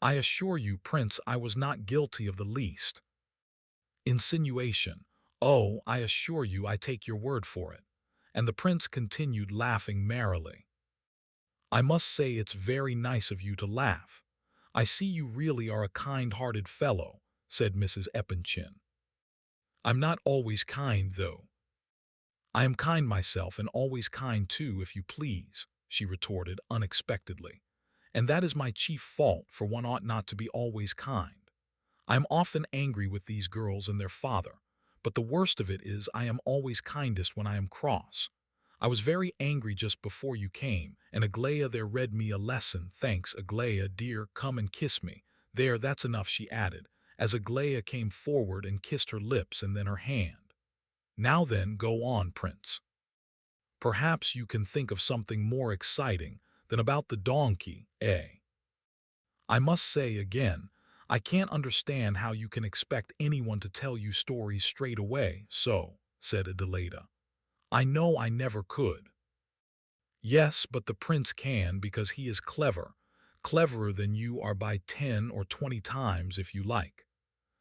I assure you, Prince, I was not guilty of the least insinuation. Oh, I assure you I take your word for it. And the prince continued laughing merrily. I must say it's very nice of you to laugh. I see you really are a kind-hearted fellow, said Mrs. Epanchin. I'm not always kind, though. I am kind myself, and always kind too, if you please, she retorted unexpectedly. And that is my chief fault, for one ought not to be always kind. I am often angry with these girls and their father, but the worst of it is I am always kindest when I am cross. I was very angry just before you came, and Aglaia there read me a lesson. Thanks, Aglaia, dear, come and kiss me. There, that's enough, she added, as Aglaia came forward and kissed her lips and then her hand. Now then, go on, Prince. Perhaps you can think of something more exciting than about the donkey, eh? I must say again, I can't understand how you can expect anyone to tell you stories straight away, so, said Adelaida. I know I never could. Yes, but the prince can because he is clever, cleverer than you are by 10 or 20 times if you like.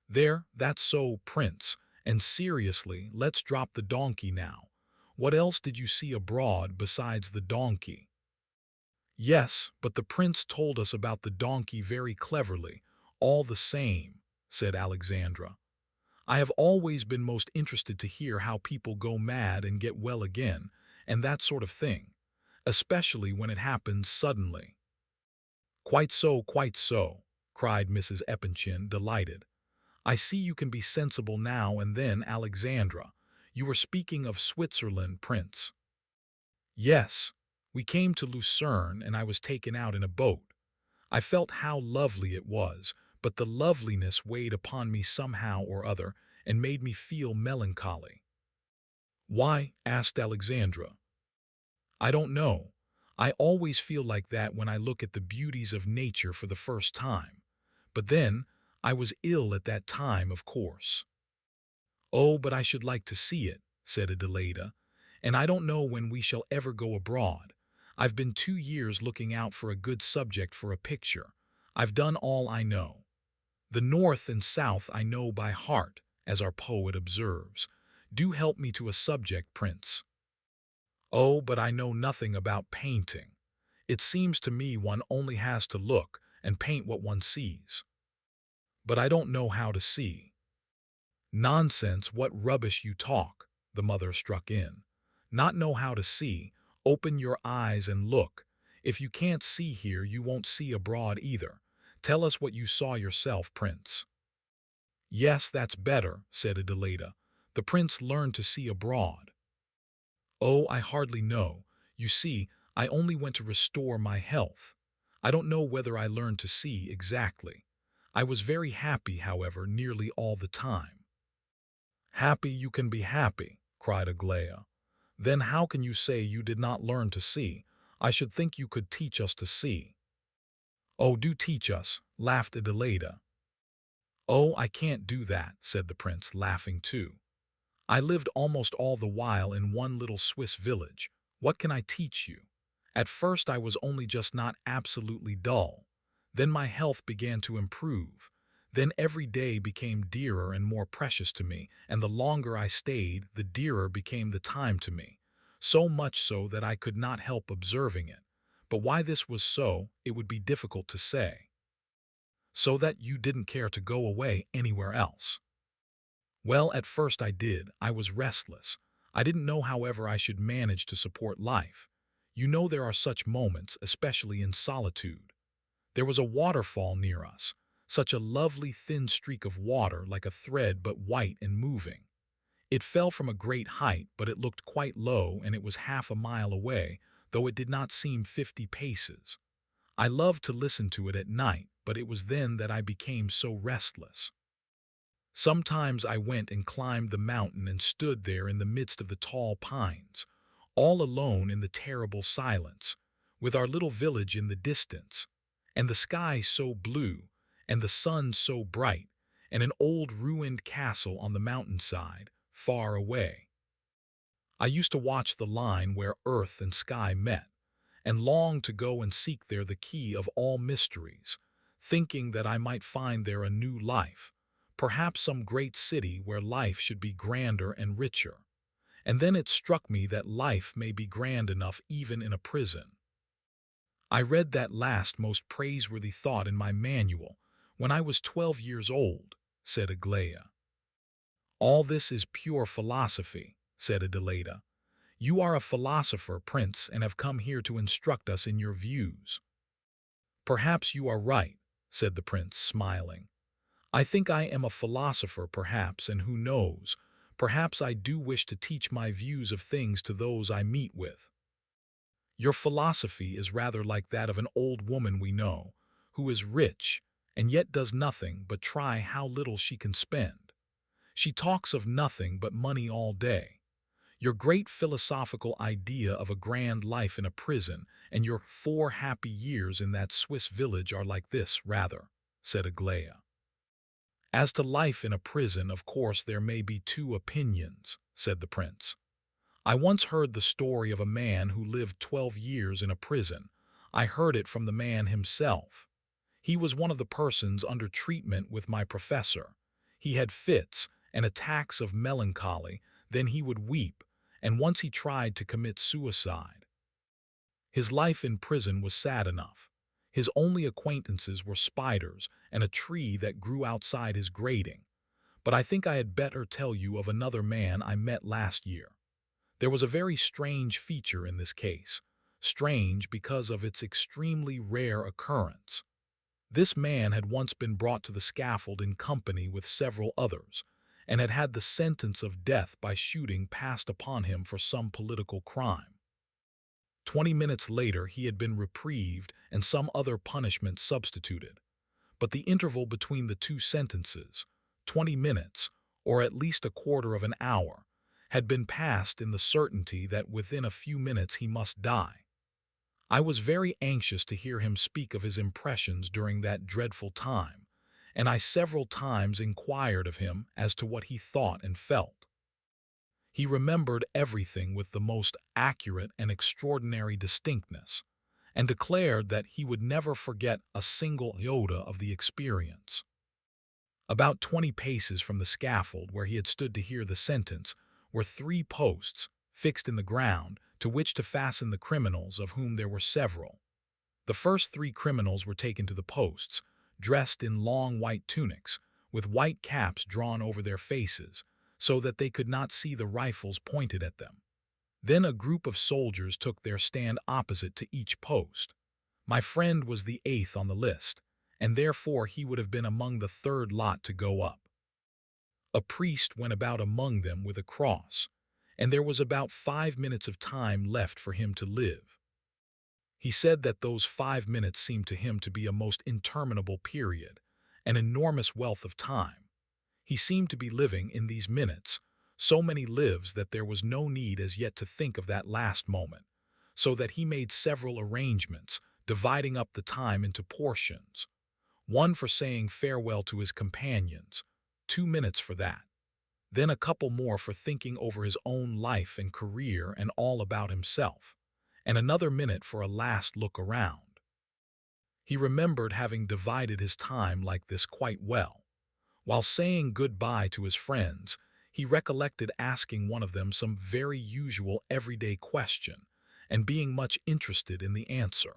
There, that's so, Prince, and seriously, let's drop the donkey now. What else did you see abroad besides the donkey? Yes, but the prince told us about the donkey very cleverly, all the same, said Alexandra. I have always been most interested to hear how people go mad and get well again, and that sort of thing, especially when it happens suddenly. Quite so, cried Mrs. Epanchin, delighted. I see you can be sensible now and then, Alexandra. You were speaking of Switzerland, Prince. Yes, we came to Lucerne and I was taken out in a boat. I felt how lovely it was, but the loveliness weighed upon me somehow or other and made me feel melancholy. Why? Asked Alexandra. I don't know. I always feel like that when I look at the beauties of nature for the first time. But then, I was ill at that time, of course. Oh, but I should like to see it, said Adelaida, and I don't know when we shall ever go abroad. I've been 2 years looking out for a good subject for a picture. I've done all I know. The north and south I know by heart, as our poet observes. Do help me to a subject, Prince. Oh, but I know nothing about painting. It seems to me one only has to look and paint what one sees. But I don't know how to see. Nonsense, what rubbish you talk, the mother struck in. Not know how to see? Open your eyes and look. If you can't see here, you won't see abroad either. Tell us what you saw yourself, Prince. Yes, that's better, said Adelaida. The prince learned to see abroad. Oh, I hardly know. You see, I only went to restore my health. I don't know whether I learned to see exactly. I was very happy, however, nearly all the time. Happy you can be happy, cried Aglaia. Then how can you say you did not learn to see? I should think you could teach us to see. Oh, do teach us, laughed Adelaida. Oh, I can't do that, said the prince, laughing too. I lived almost all the while in one little Swiss village. What can I teach you? At first I was only just not absolutely dull. Then my health began to improve. Then every day became dearer and more precious to me, and the longer I stayed, the dearer became the time to me. So much so that I could not help observing it. But why this was so, it would be difficult to say. So that you didn't care to go away anywhere else. Well, at first I did. I was restless. I didn't know however I should manage to support life. You know there are such moments, especially in solitude. There was a waterfall near us, such a lovely thin streak of water like a thread but white and moving. It fell from a great height, but it looked quite low and it was half a mile away, though it did not seem 50 paces. I loved to listen to it at night, but it was then that I became so restless. Sometimes I went and climbed the mountain and stood there in the midst of the tall pines, all alone in the terrible silence, with our little village in the distance, and the sky so blue, and the sun so bright, and an old ruined castle on the mountainside, far away. I used to watch the line where earth and sky met, and longed to go and seek there the key of all mysteries, thinking that I might find there a new life, perhaps some great city where life should be grander and richer. And then it struck me that life may be grand enough even in a prison. I read that last most praiseworthy thought in my manual when I was 12 years old, said Aglaia. All this is pure philosophy, said Adelaida. You are a philosopher, Prince, and have come here to instruct us in your views. Perhaps you are right, said the prince, smiling. I think I am a philosopher, perhaps, and who knows, perhaps I do wish to teach my views of things to those I meet with. Your philosophy is rather like that of an old woman we know, who is rich, and yet does nothing but try how little she can spend. She talks of nothing but money all day. Your great philosophical idea of a grand life in a prison and your 4 happy years in that Swiss village are like this, rather, said Aglaia. As to life in a prison, of course there may be 2 opinions, said the prince. I once heard the story of a man who lived 12 years in a prison. I heard it from the man himself. He was one of the persons under treatment with my professor. He had fits and attacks of melancholy, then he would weep, and once he tried to commit suicide. His life in prison was sad enough. His only acquaintances were spiders and a tree that grew outside his grating. But I think I had better tell you of another man I met last year. There was a very strange feature in this case, strange because of its extremely rare occurrence. This man had once been brought to the scaffold in company with several others, and had had the sentence of death by shooting passed upon him for some political crime. 20 minutes later he had been reprieved and some other punishment substituted. But the interval between the 2 sentences, 20 minutes, or at least a quarter of an hour, had been passed in the certainty that within a few minutes he must die. I was very anxious to hear him speak of his impressions during that dreadful time, and I several times inquired of him as to what he thought and felt. He remembered everything with the most accurate and extraordinary distinctness, and declared that he would never forget a single iota of the experience. About 20 paces from the scaffold where he had stood to hear the sentence, were 3 posts, fixed in the ground, to which to fasten the criminals, of whom there were several. The first 3 criminals were taken to the posts, dressed in long white tunics, with white caps drawn over their faces, so that they could not see the rifles pointed at them. Then a group of soldiers took their stand opposite to each post. My friend was the 8th on the list, and therefore he would have been among the 3rd lot to go up. A priest went about among them with a cross, and there was about 5 minutes of time left for him to live. He said that those 5 minutes seemed to him to be a most interminable period, an enormous wealth of time. He seemed to be living in these minutes, so many lives that there was no need as yet to think of that last moment, so that he made several arrangements, dividing up the time into portions. One for saying farewell to his companions, 2 minutes for that. Then a couple more for thinking over his own life and career and all about himself, and another minute for a last look around. He remembered having divided his time like this quite well. While saying goodbye to his friends, he recollected asking one of them some very usual everyday question, and being much interested in the answer.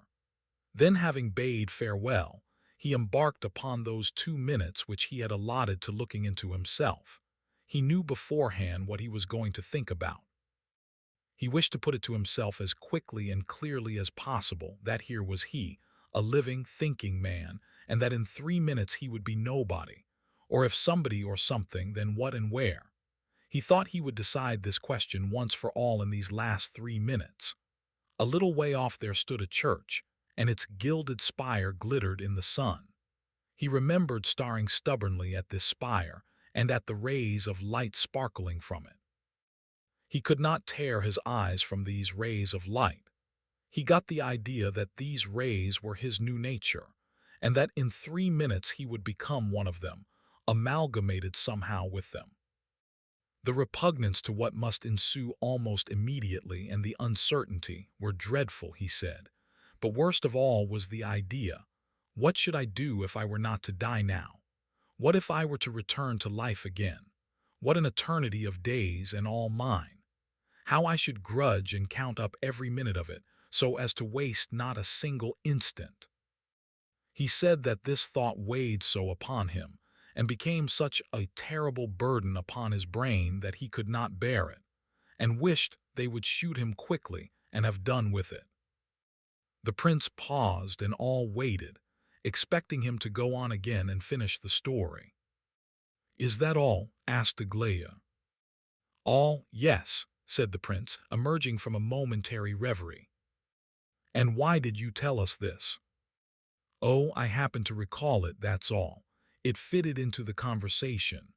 Then, having bade farewell, he embarked upon those 2 minutes which he had allotted to looking into himself. He knew beforehand what he was going to think about. He wished to put it to himself as quickly and clearly as possible that here was he, a living, thinking man, and that in 3 minutes he would be nobody, or if somebody or something, then what and where. He thought he would decide this question once for all in these last 3 minutes. A little way off there stood a church, and its gilded spire glittered in the sun. He remembered staring stubbornly at this spire and at the rays of light sparkling from it. He could not tear his eyes from these rays of light. He got the idea that these rays were his new nature, and that in 3 minutes he would become one of them, amalgamated somehow with them. The repugnance to what must ensue almost immediately and the uncertainty were dreadful, he said. But worst of all was the idea, what should I do if I were not to die now? What if I were to return to life again? What an eternity of days and all mine! How I should grudge and count up every minute of it, so as to waste not a single instant. He said that this thought weighed so upon him, and became such a terrible burden upon his brain that he could not bear it, and wished they would shoot him quickly and have done with it. The prince paused, and all waited, expecting him to go on again and finish the story. "Is that all?" asked Aglaia. "All, yes," said the prince, emerging from a momentary reverie. "And why did you tell us this?" "Oh, I happened to recall it, that's all. It fitted into the conversation."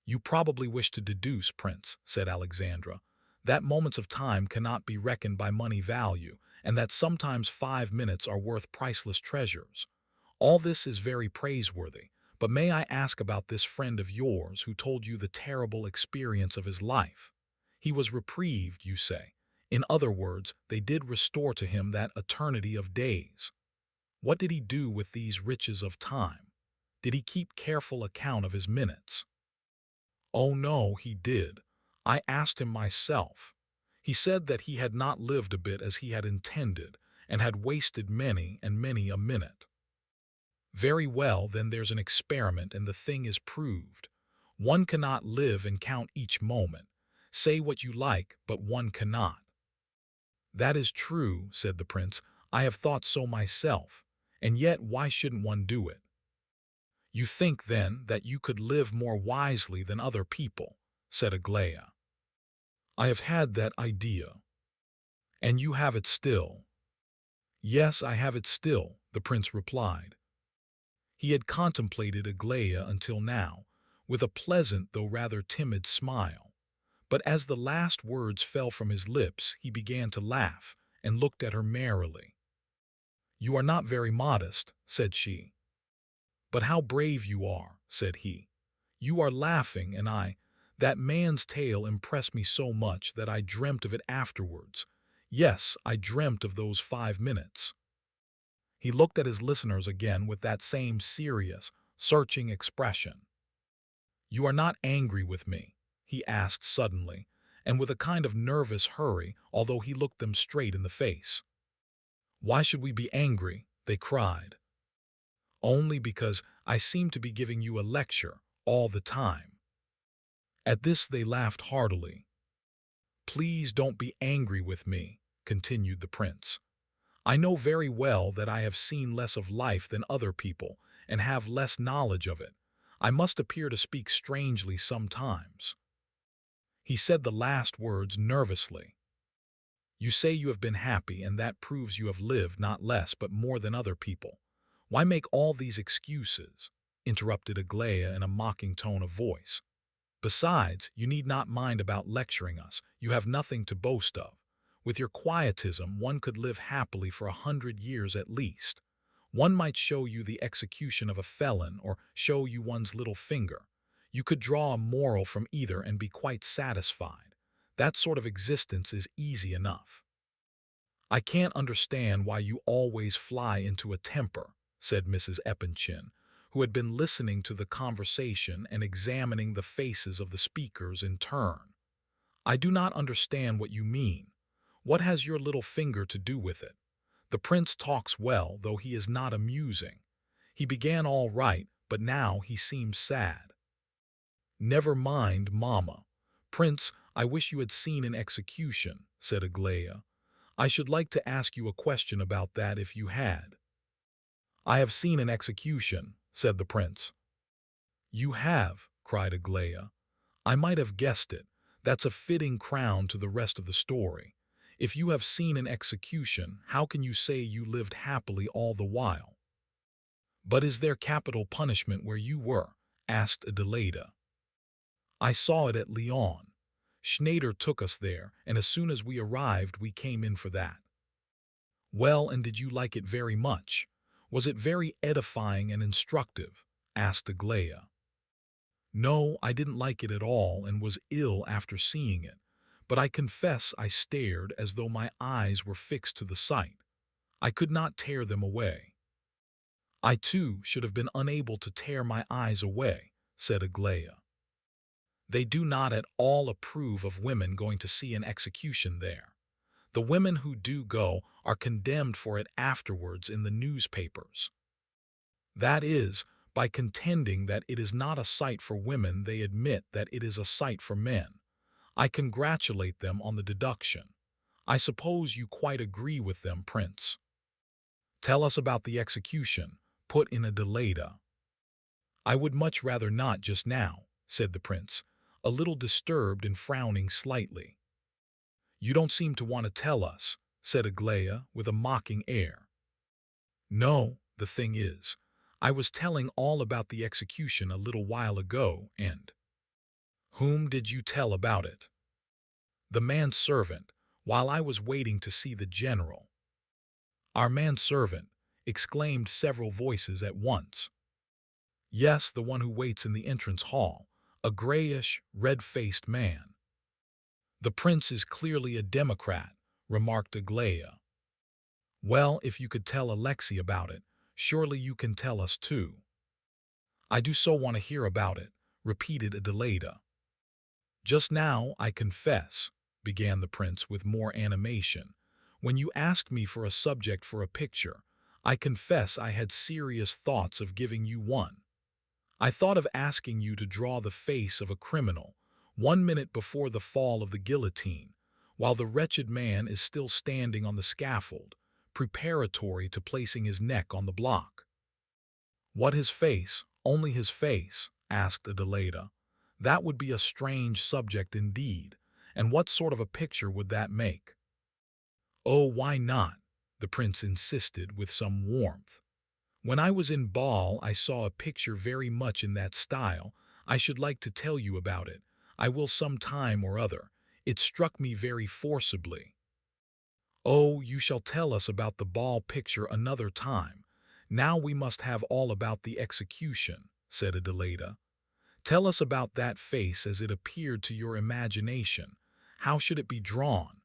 "You probably wish to deduce, Prince," said Alexandra, "that moments of time cannot be reckoned by money value, and that sometimes 5 minutes are worth priceless treasures. All this is very praiseworthy, but may I ask about this friend of yours who told you the terrible experience of his life? He was reprieved, you say. In other words, they did restore to him that eternity of days. What did he do with these riches of time? Did he keep careful account of his minutes?" "Oh no, he did. I asked him myself. He said that he had not lived a bit as he had intended, and had wasted many and many a minute." "Very well, then there's an experiment, and the thing is proved. One cannot live and count each moment. Say what you like, but one cannot." "That is true," said the prince. "I have thought so myself. And yet why shouldn't one do it?" "You think, then, that you could live more wisely than other people," said Aglaia. "I have had that idea." "And you have it still?" "Yes, I have it still," the prince replied. He had contemplated Aglaia until now, with a pleasant though rather timid smile. But as the last words fell from his lips, he began to laugh, and looked at her merrily. "You are not very modest," said she. "But how brave you are," said he. "You are laughing, and that man's tale impressed me so much that I dreamt of it afterwards. Yes, I dreamt of those 5 minutes." He looked at his listeners again with that same serious, searching expression. "You are not angry with me?" he asked suddenly, and with a kind of nervous hurry, although he looked them straight in the face. Why should we be angry? They cried. Only because I seem to be giving you a lecture all the time. At this they laughed heartily. Please don't be angry with me, continued the prince. I know very well that I have seen less of life than other people and have less knowledge of it. I must appear to speak strangely sometimes. He said the last words nervously. You say you have been happy, and that proves you have lived not less but more than other people. Why make all these excuses? Interrupted Aglaia in a mocking tone of voice. Besides, you need not mind about lecturing us. You have nothing to boast of. With your quietism, one could live happily for 100 years at least. One might show you the execution of a felon or show you one's little finger. You could draw a moral from either and be quite satisfied. That sort of existence is easy enough. I can't understand why you always fly into a temper, said Mrs. Epanchin, who had been listening to the conversation and examining the faces of the speakers in turn. I do not understand what you mean. What has your little finger to do with it? The prince talks well, though he is not amusing. He began all right, but now he seems sad. Never mind, mamma. Prince, I wish you had seen an execution, said Aglaia. I should like to ask you a question about that if you had. I have seen an execution, said the prince. You have, cried Aglaia. I might have guessed it. That's a fitting crown to the rest of the story. If you have seen an execution, how can you say you lived happily all the while? But is there capital punishment where you were? Asked Adelaida. I saw it at Lyon. Schneider took us there, and as soon as we arrived, we came in for that. Well, and did you like it very much? Was it very edifying and instructive? Asked Aglaia. No, I didn't like it at all and was ill after seeing it, but I confess I stared as though my eyes were fixed to the sight. I could not tear them away. I, too, should have been unable to tear my eyes away, said Aglaia. They do not at all approve of women going to see an execution there. The women who do go are condemned for it afterwards in the newspapers. That is, by contending that it is not a sight for women, they admit that it is a sight for men. I congratulate them on the deduction. I suppose you quite agree with them, Prince. Tell us about the execution, put in Adelaida. I would much rather not just now, said the prince, a little disturbed and frowning slightly. You don't seem to want to tell us, said Aglaia with a mocking air. No, the thing is, I was telling all about the execution a little while ago, and— Whom did you tell about it? The manservant, while I was waiting to see the general. Our manservant, exclaimed several voices at once. Yes, the one who waits in the entrance hall, a grayish, red-faced man. The prince is clearly a Democrat, remarked Aglaia. Well, if you could tell Alexei about it, surely you can tell us too. I do so want to hear about it, repeated Adelaida. Just now, I confess, began the prince with more animation, when you asked me for a subject for a picture, I confess I had serious thoughts of giving you one. I thought of asking you to draw the face of a criminal, 1 minute before the fall of the guillotine, while the wretched man is still standing on the scaffold, preparatory to placing his neck on the block. What, his face, only his face? Asked Adelaida. That would be a strange subject indeed, and what sort of a picture would that make? Oh, why not? The prince insisted with some warmth. When I was in Ball, I saw a picture very much in that style. I should like to tell you about it. I will some time or other. It struck me very forcibly. Oh, you shall tell us about the Ball picture another time. Now we must have all about the execution, said Adelaida. Tell us about that face as it appeared to your imagination. How should it be drawn?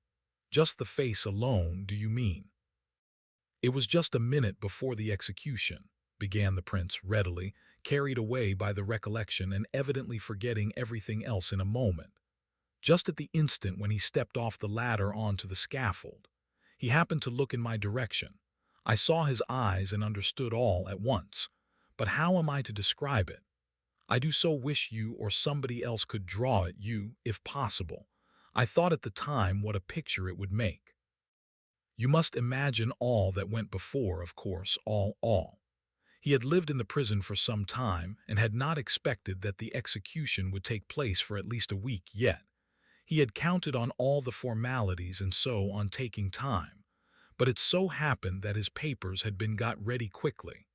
Just the face alone, do you mean? It was just a minute before the execution, began the prince readily, carried away by the recollection and evidently forgetting everything else in a moment. Just at the instant when he stepped off the ladder onto the scaffold, he happened to look in my direction. I saw his eyes and understood all at once. But how am I to describe it? I do so wish you or somebody else could draw it, you, if possible. I thought at the time what a picture it would make. You must imagine all that went before, of course, all. He had lived in the prison for some time and had not expected that the execution would take place for at least a week yet. He had counted on all the formalities and so on taking time. But it so happened that his papers had been got ready quickly.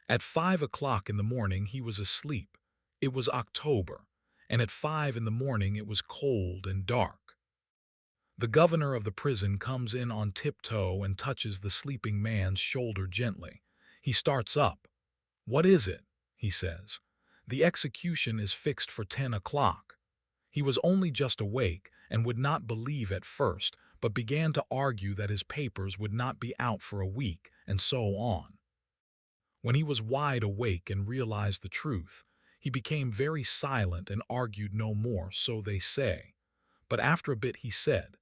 At 5 o'clock in the morning he was asleep. It was October, and at 5 in the morning it was cold and dark. The governor of the prison comes in on tiptoe and touches the sleeping man's shoulder gently. He starts up. "What is it?" he says. "The execution is fixed for 10 o'clock. He was only just awake and would not believe at first, but began to argue that his papers would not be out for a week, and so on. When he was wide awake and realized the truth, he became very silent and argued no more, so they say. But after a bit he said,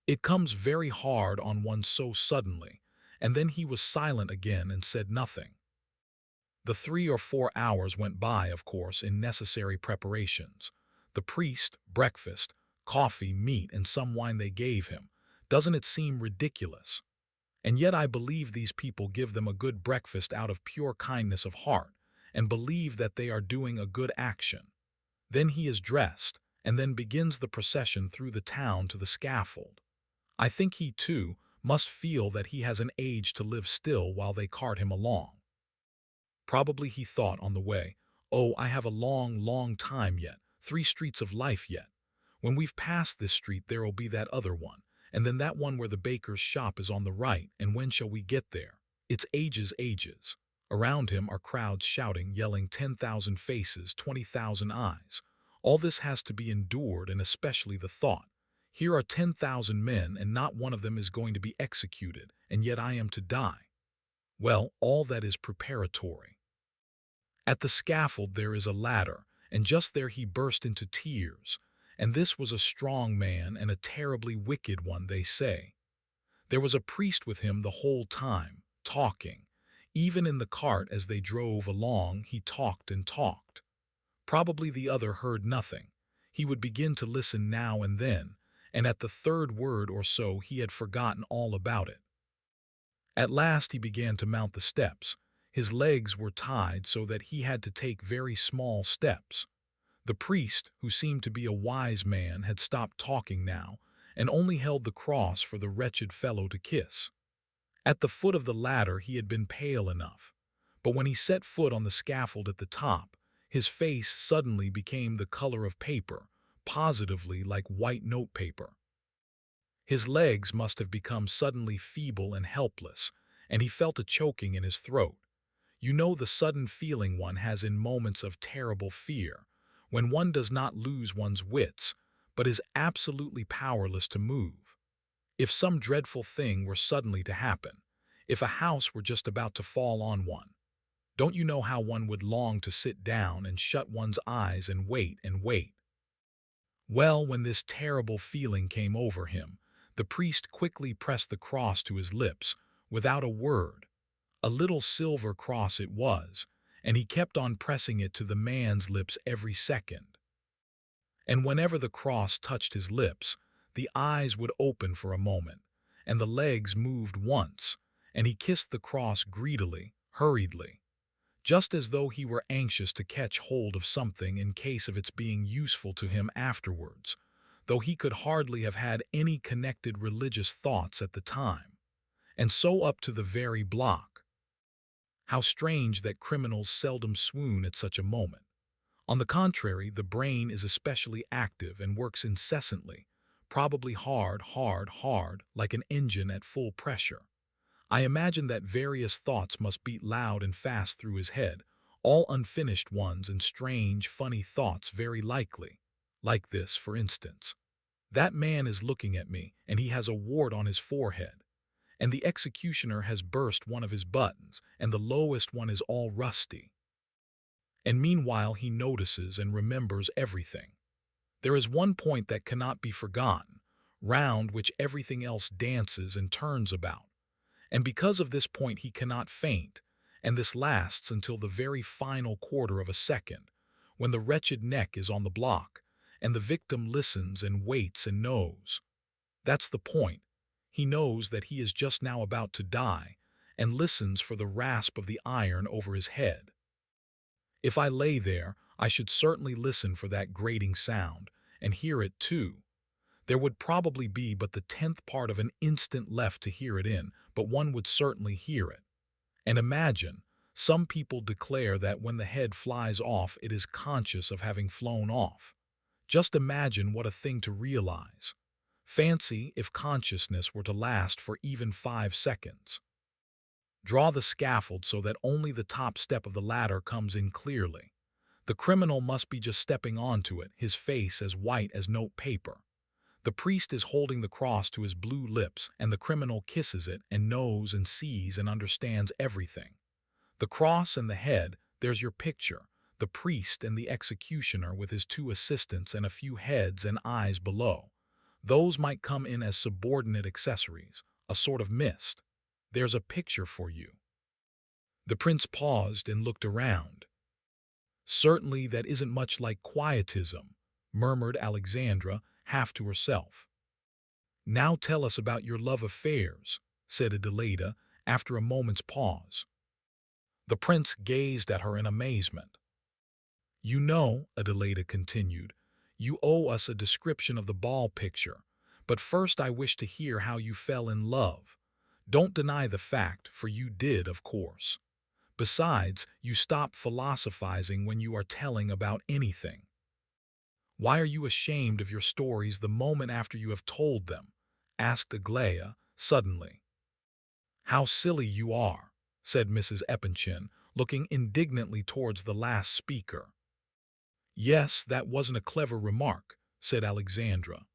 'It comes very hard on one so suddenly,' and then he was silent again and said nothing. The 3 or 4 hours went by, of course, in necessary preparations. The priest, breakfast, coffee, meat, and some wine they gave him. Doesn't it seem ridiculous? And yet I believe these people give them a good breakfast out of pure kindness of heart, and believe that they are doing a good action. Then he is dressed, and then begins the procession through the town to the scaffold. I think he, too, must feel that he has an age to live still while they cart him along. Probably he thought on the way, 'Oh, I have a long time yet, 3 streets of life yet. When we've passed this street there'll be that other one, and then that one where the baker's shop is on the right, and when shall we get there? It's ages. Around him are crowds shouting, yelling, 10,000 faces, 20,000 eyes. All this has to be endured, and especially the thought. Here are 10,000 men, and not one of them is going to be executed, and yet I am to die. Well, all that is preparatory. At the scaffold there is a ladder, and just there he burst into tears. And this was a strong man and a terribly wicked one, they say. There was a priest with him the whole time, talking. Even in the cart as they drove along, he talked and talked. Probably the other heard nothing. He would begin to listen now and then, and at the third word or so he had forgotten all about it. At last he began to mount the steps. His legs were tied so that he had to take very small steps. The priest, who seemed to be a wise man, had stopped talking now, and only held the cross for the wretched fellow to kiss. At the foot of the ladder he had been pale enough, but when he set foot on the scaffold at the top, his face suddenly became the color of paper, positively like white notepaper. His legs must have become suddenly feeble and helpless, and he felt a choking in his throat. You know the sudden feeling one has in moments of terrible fear, when one does not lose one's wits, but is absolutely powerless to move. If some dreadful thing were suddenly to happen, if a house were just about to fall on one, don't you know how one would long to sit down and shut one's eyes and wait and wait? Well, when this terrible feeling came over him, the priest quickly pressed the cross to his lips, without a word. A little silver cross it was, and he kept on pressing it to the man's lips every second. And whenever the cross touched his lips, the eyes would open for a moment, and the legs moved once, and he kissed the cross greedily, hurriedly, just as though he were anxious to catch hold of something in case of its being useful to him afterwards, though he could hardly have had any connected religious thoughts at the time. And so up to the very block. How strange that criminals seldom swoon at such a moment. On the contrary, the brain is especially active and works incessantly, probably hard, like an engine at full pressure. I imagine that various thoughts must beat loud and fast through his head, all unfinished ones and strange, funny thoughts very likely. Like this, for instance. That man is looking at me, and he has a wart on his forehead. and the executioner has burst one of his buttons, and the lowest one is all rusty. And meanwhile he notices and remembers everything. There is one point that cannot be forgotten, round which everything else dances and turns about. And because of this point he cannot faint, and this lasts until the very final quarter of a second, when the wretched neck is on the block, and the victim listens and waits and knows. That's the point. He knows that he is just now about to die, and listens for the rasp of the iron over his head. If I lay there, I should certainly listen for that grating sound, and hear it too. There would probably be but the 10th part of an instant left to hear it in, but one would certainly hear it. And imagine, some people declare that when the head flies off, it is conscious of having flown off. Just imagine what a thing to realize. Fancy if consciousness were to last for even 5 seconds. Draw the scaffold so that only the top step of the ladder comes in clearly. The criminal must be just stepping onto it, his face as white as note paper. The priest is holding the cross to his blue lips, and the criminal kisses it and knows and sees and understands everything. The cross and the head, there's your picture, the priest and the executioner with his 2 assistants and a few heads and eyes below. Those might come in as subordinate accessories, a sort of mist. There's a picture for you. The prince paused and looked around. Certainly that isn't much like quietism, murmured Alexandra, half to herself. Now tell us about your love affairs, said Adelaida, after a moment's pause. The prince gazed at her in amazement. You know, Adelaida continued, you owe us a description of the ball picture, but first I wish to hear how you fell in love. Don't deny the fact, for you did, of course. Besides, you stop philosophizing when you are telling about anything. Why are you ashamed of your stories the moment after you have told them? Asked Aglaia, suddenly. How silly you are, said Mrs. Epanchin, looking indignantly towards the last speaker. Yes, that wasn't a clever remark, said Alexandra.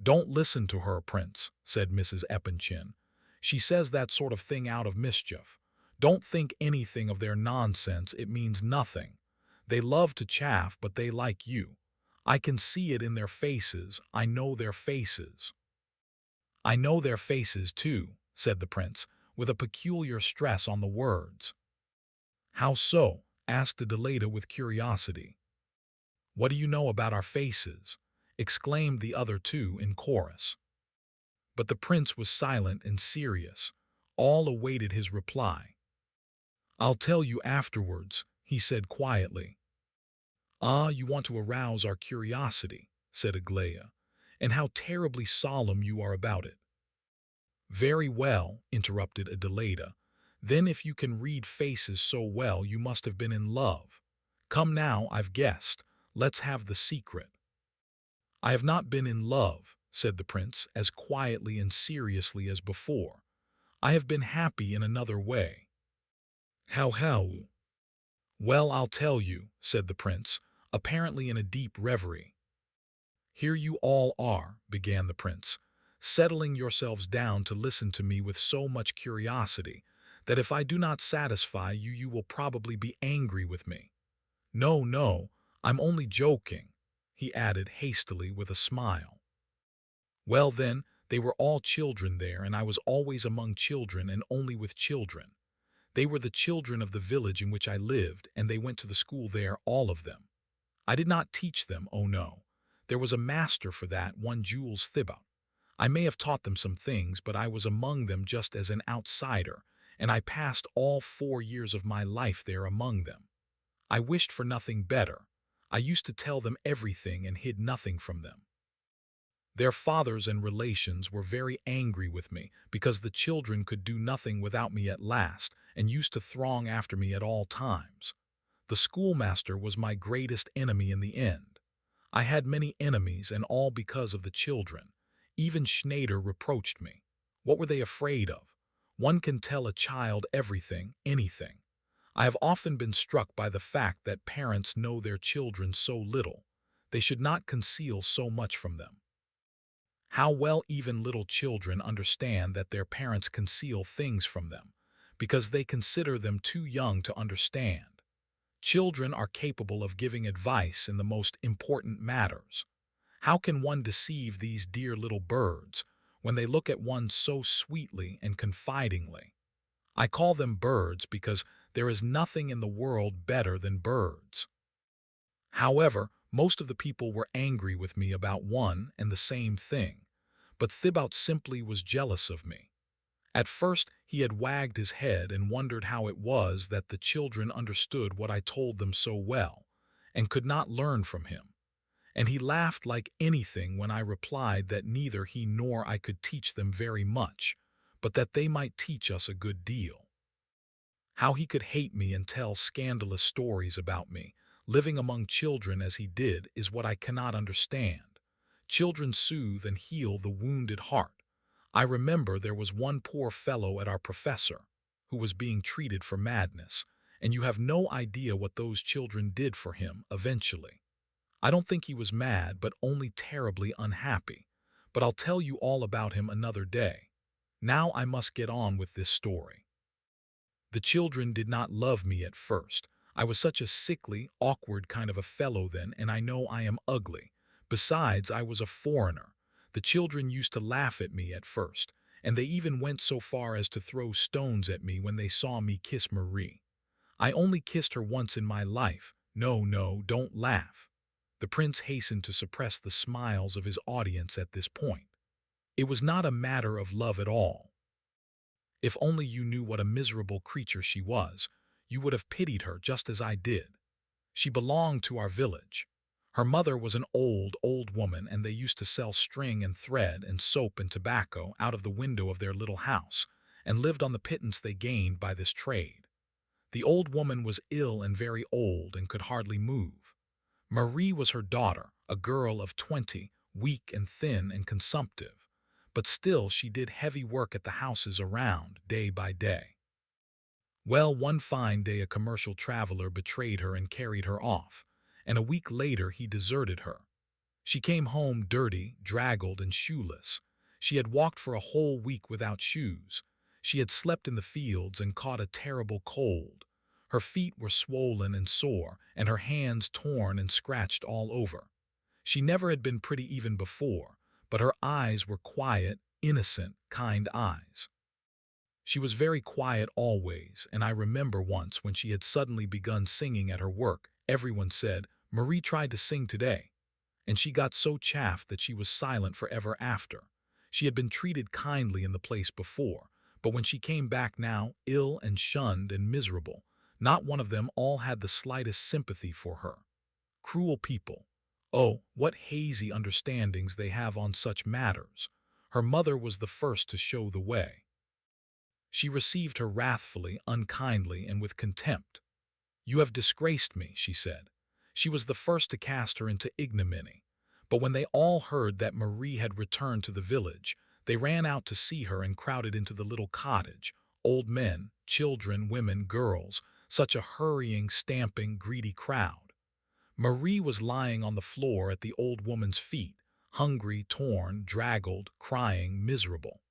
Don't listen to her, Prince, said Mrs. Epanchin. She says that sort of thing out of mischief. Don't think anything of their nonsense, it means nothing. They love to chaff, but they like you. I can see it in their faces, I know their faces. I know their faces, too, said the prince, with a peculiar stress on the words. How so? Asked Adelaida with curiosity. What do you know about our faces? Exclaimed the other two in chorus. But the prince was silent and serious. All awaited his reply. I'll tell you afterwards, he said quietly. Ah, you want to arouse our curiosity, said Aglaia, and how terribly solemn you are about it. Very well, interrupted Adelaida. Then if you can read faces so well, you must have been in love. Come now, I've guessed. Let's have the secret. I have not been in love, said the prince, as quietly and seriously as before. I have been happy in another way. How? Well, I'll tell you, said the prince, apparently in a deep reverie. Here you all are, began the prince, settling yourselves down to listen to me with so much curiosity that if I do not satisfy you, you will probably be angry with me. No, I'm only joking, he added hastily with a smile. Well then, they were all children there, and I was always among children and only with children. They were the children of the village in which I lived, and they went to the school there, all of them. I did not teach them, oh no. There was a master for that, one Jules Thibaut. I may have taught them some things, but I was among them just as an outsider, and I passed all 4 years of my life there among them. I wished for nothing better. I used to tell them everything and hid nothing from them. Their fathers and relations were very angry with me because the children could do nothing without me at last and used to throng after me at all times. The schoolmaster was my greatest enemy in the end. I had many enemies, and all because of the children. Even Schneider reproached me. What were they afraid of? One can tell a child everything, anything. I have often been struck by the fact that parents know their children so little. They should not conceal so much from them. How well even little children understand that their parents conceal things from them, because they consider them too young to understand. Children are capable of giving advice in the most important matters. How can one deceive these dear little birds when they look at one so sweetly and confidingly? I call them birds because there is nothing in the world better than birds. However, most of the people were angry with me about one and the same thing, but Thibaut simply was jealous of me. At first, he had wagged his head and wondered how it was that the children understood what I told them so well, and could not learn from him. And he laughed like anything when I replied that neither he nor I could teach them very much, but that they might teach us a good deal. How he could hate me and tell scandalous stories about me, living among children as he did, is what I cannot understand. Children soothe and heal the wounded heart. I remember there was one poor fellow at our professor who was being treated for madness, and you have no idea what those children did for him eventually. I don't think he was mad, but only terribly unhappy. But I'll tell you all about him another day. Now I must get on with this story. The children did not love me at first. I was such a sickly, awkward kind of a fellow then, and I know I am ugly. Besides, I was a foreigner. The children used to laugh at me at first, and they even went so far as to throw stones at me when they saw me kiss Marie. I only kissed her once in my life. No, no, don't laugh. The prince hastened to suppress the smiles of his audience at this point. It was not a matter of love at all. If only you knew what a miserable creature she was, you would have pitied her just as I did. She belonged to our village. Her mother was an old, old woman, and they used to sell string and thread and soap and tobacco out of the window of their little house, and lived on the pittance they gained by this trade. The old woman was ill and very old and could hardly move. Marie was her daughter, a girl of 20, weak and thin and consumptive, but still she did heavy work at the houses around, day by day. Well, one fine day a commercial traveler betrayed her and carried her off, and a week later he deserted her. She came home dirty, draggled, and shoeless. She had walked for a whole week without shoes. She had slept in the fields and caught a terrible cold. Her feet were swollen and sore, and her hands torn and scratched all over. She never had been pretty even before, but her eyes were quiet, innocent, kind eyes. She was very quiet always, and I remember once when she had suddenly begun singing at her work, everyone said, "Marie tried to sing today," and she got so chaffed that she was silent forever after. She had been treated kindly in the place before, but when she came back now, ill and shunned and miserable, not one of them all had the slightest sympathy for her. Cruel people. Oh, what hazy understandings they have on such matters. Her mother was the first to show the way. She received her wrathfully, unkindly, and with contempt. "You have disgraced me," she said. She was the first to cast her into ignominy. But when they all heard that Marie had returned to the village, they ran out to see her and crowded into the little cottage, old men, children, women, girls, such a hurrying, stamping, greedy crowd. Marie was lying on the floor at the old woman's feet, hungry, torn, draggled, crying, miserable.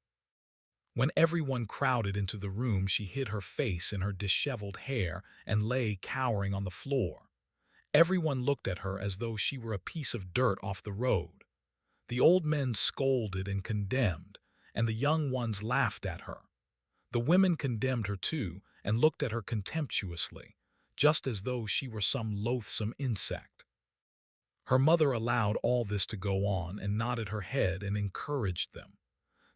When everyone crowded into the room, she hid her face in her disheveled hair and lay cowering on the floor. Everyone looked at her as though she were a piece of dirt off the road. The old men scolded and condemned, and the young ones laughed at her. The women condemned her too and looked at her contemptuously, just as though she were some loathsome insect. Her mother allowed all this to go on and nodded her head and encouraged them.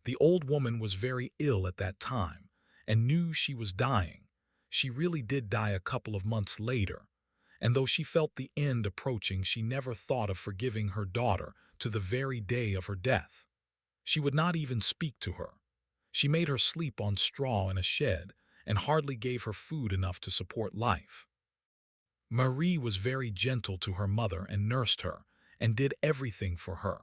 The old woman was very ill at that time and knew she was dying. She really did die a couple of months later, and though she felt the end approaching, she never thought of forgiving her daughter to the very day of her death. She would not even speak to her. She made her sleep on straw in a shed and hardly gave her food enough to support life. Marie was very gentle to her mother and nursed her and did everything for her.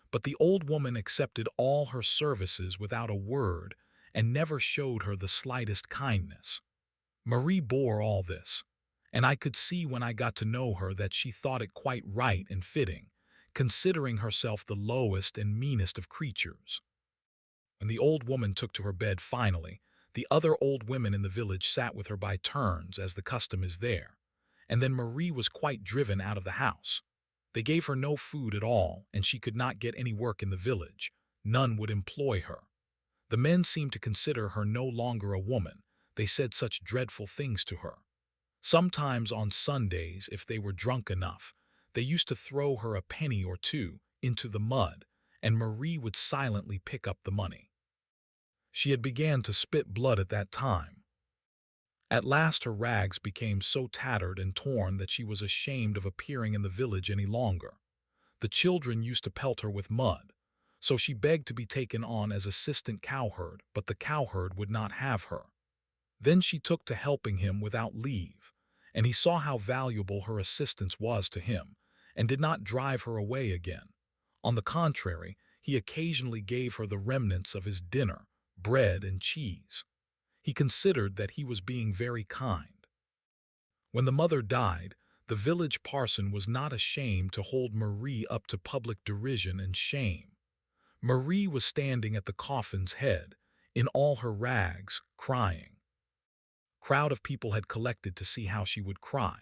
But the old woman accepted all her services without a word and never showed her the slightest kindness. Marie bore all this, and I could see when I got to know her that she thought it quite right and fitting, considering herself the lowest and meanest of creatures. When the old woman took to her bed finally, the other old women in the village sat with her by turns, as the custom is there, and then Marie was quite driven out of the house. They gave her no food at all, and she could not get any work in the village. None would employ her. The men seemed to consider her no longer a woman. They said such dreadful things to her. Sometimes on Sundays, if they were drunk enough, they used to throw her a penny or two into the mud, and Marie would silently pick up the money. She had began to spit blood at that time. At last her rags became so tattered and torn that she was ashamed of appearing in the village any longer. The children used to pelt her with mud, so she begged to be taken on as assistant cowherd, but the cowherd would not have her. Then she took to helping him without leave, and he saw how valuable her assistance was to him, and did not drive her away again. On the contrary, he occasionally gave her the remnants of his dinner, bread and cheese. He considered that he was being very kind. When the mother died, the village parson was not ashamed to hold Marie up to public derision and shame. Marie was standing at the coffin's head, in all her rags, crying. Crowd of people had collected to see how she would cry.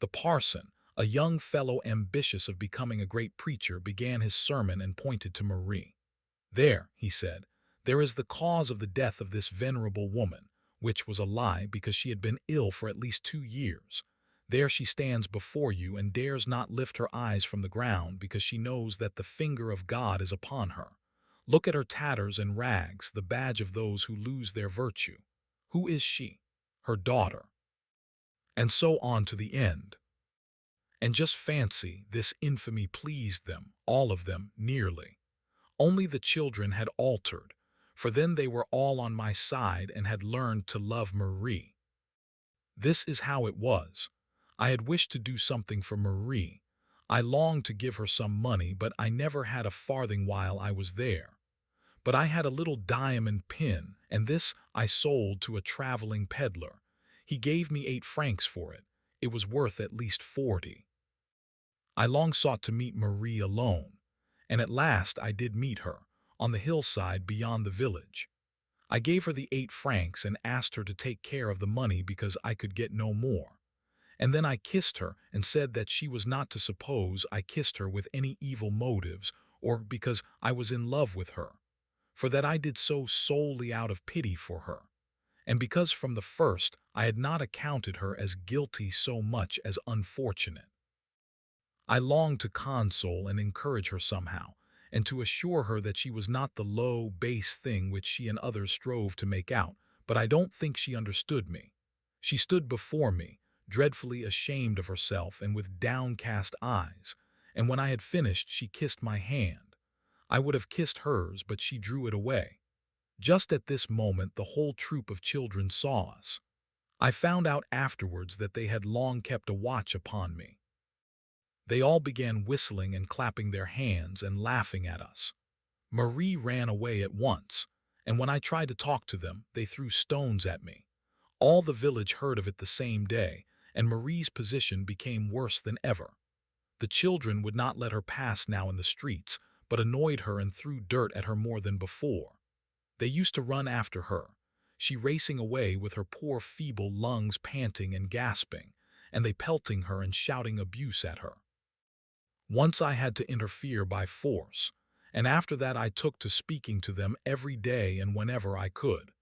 The parson, a young fellow ambitious of becoming a great preacher, began his sermon and pointed to Marie. "There," he said, "there is the cause of the death of this venerable woman," which was a lie, because she had been ill for at least 2 years. "There she stands before you and dares not lift her eyes from the ground, because she knows that the finger of God is upon her. Look at her tatters and rags, the badge of those who lose their virtue. Who is she? Her daughter." And so on to the end. And just fancy, this infamy pleased them, all of them, nearly. Only the children had altered, for then they were all on my side and had learned to love Marie. This is how it was. I had wished to do something for Marie. I longed to give her some money, but I never had a farthing while I was there. But I had a little diamond pin, and this I sold to a traveling peddler. He gave me 8 francs for it. It was worth at least 40. I long sought to meet Marie alone, and at last I did meet her, on the hillside beyond the village. I gave her the 8 francs and asked her to take care of the money because I could get no more. And then I kissed her and said that she was not to suppose I kissed her with any evil motives or because I was in love with her, for that I did so solely out of pity for her, and because from the first I had not accounted her as guilty so much as unfortunate. I longed to console and encourage her somehow, and to assure her that she was not the low, base thing which she and others strove to make out, but I don't think she understood me. She stood before me, dreadfully ashamed of herself and with downcast eyes, and when I had finished she kissed my hand. I would have kissed hers, but she drew it away. Just at this moment the whole troop of children saw us. I found out afterwards that they had long kept a watch upon me. They all began whistling and clapping their hands and laughing at us. Marie ran away at once, and when I tried to talk to them, they threw stones at me. All the village heard of it the same day, and Marie's position became worse than ever. The children would not let her pass now in the streets, but annoyed her and threw dirt at her more than before. They used to run after her, she racing away with her poor feeble lungs panting and gasping, and they pelting her and shouting abuse at her. Once I had to interfere by force, and after that I took to speaking to them every day and whenever I could.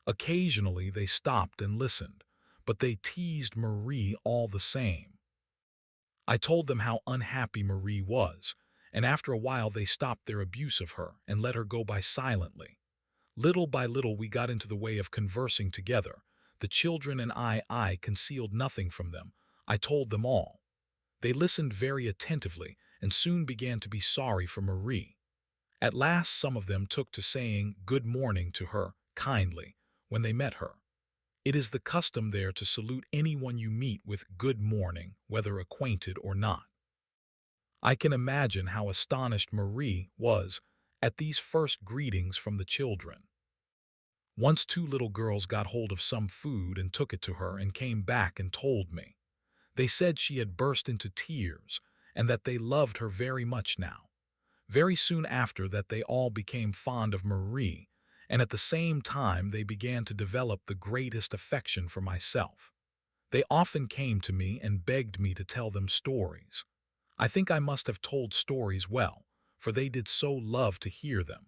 Occasionally they stopped and listened, but they teased Marie all the same. I told them how unhappy Marie was, and after a while they stopped their abuse of her and let her go by silently. Little by little we got into the way of conversing together. The children and I concealed nothing from them. I told them all. They listened very attentively and soon began to be sorry for Marie. At last some of them took to saying good morning to her kindly when they met her. It is the custom there to salute anyone you meet with good morning, whether acquainted or not. I can imagine how astonished Marie was at these first greetings from the children. Once 2 little girls got hold of some food and took it to her and came back and told me. They said she had burst into tears, and that they loved her very much now. Very soon after that they all became fond of Marie, and at the same time they began to develop the greatest affection for myself. They often came to me and begged me to tell them stories. I think I must have told stories well, for they did so love to hear them.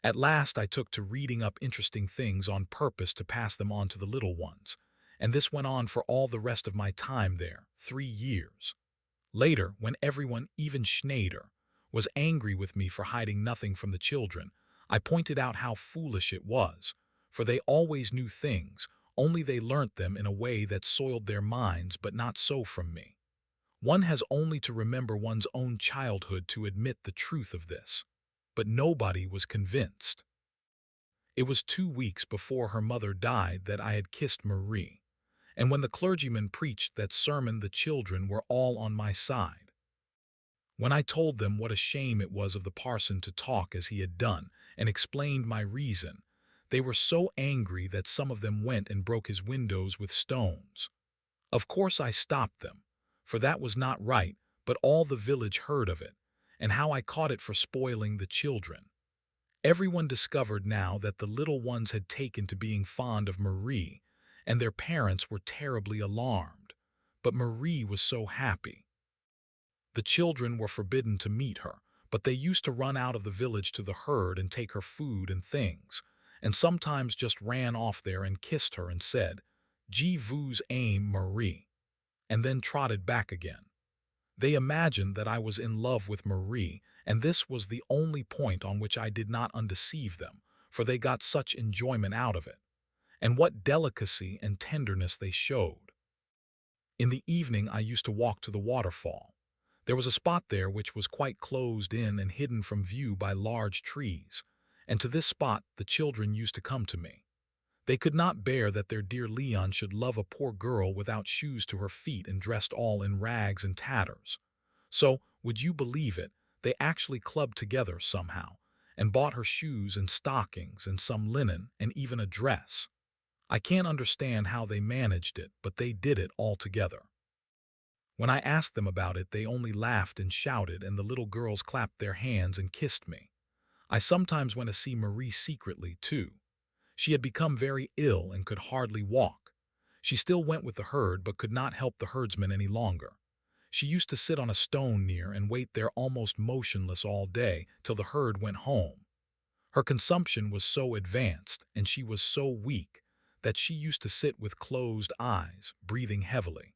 At last I took to reading up interesting things on purpose to pass them on to the little ones, and this went on for all the rest of my time there, 3 years. Later, when everyone, even Schneider, was angry with me for hiding nothing from the children, I pointed out how foolish it was, for they always knew things, only they learnt them in a way that soiled their minds, but not so from me. One has only to remember one's own childhood to admit the truth of this. But nobody was convinced. It was 2 weeks before her mother died that I had kissed Marie, and when the clergyman preached that sermon the children were all on my side. When I told them what a shame it was of the parson to talk as he had done, and explained my reason, they were so angry that some of them went and broke his windows with stones. Of course I stopped them, for that was not right, but all the village heard of it, and how I caught it for spoiling the children. Everyone discovered now that the little ones had taken to being fond of Marie, and their parents were terribly alarmed. But Marie was so happy. The children were forbidden to meet her, but they used to run out of the village to the herd and take her food and things, and sometimes just ran off there and kissed her and said, "Je vous aime, Marie," and then trotted back again. They imagined that I was in love with Marie, and this was the only point on which I did not undeceive them, for they got such enjoyment out of it. And what delicacy and tenderness they showed. In the evening I used to walk to the waterfall. There was a spot there which was quite closed in and hidden from view by large trees, and to this spot the children used to come to me. They could not bear that their dear Leon should love a poor girl without shoes to her feet and dressed all in rags and tatters. So, would you believe it, they actually clubbed together somehow, and bought her shoes and stockings and some linen and even a dress. I can't understand how they managed it, but they did it all together. When I asked them about it, they only laughed and shouted, and the little girls clapped their hands and kissed me. I sometimes went to see Marie secretly, too. She had become very ill and could hardly walk. She still went with the herd but could not help the herdsman any longer. She used to sit on a stone near and wait there almost motionless all day till the herd went home. Her consumption was so advanced and she was so weak that she used to sit with closed eyes, breathing heavily.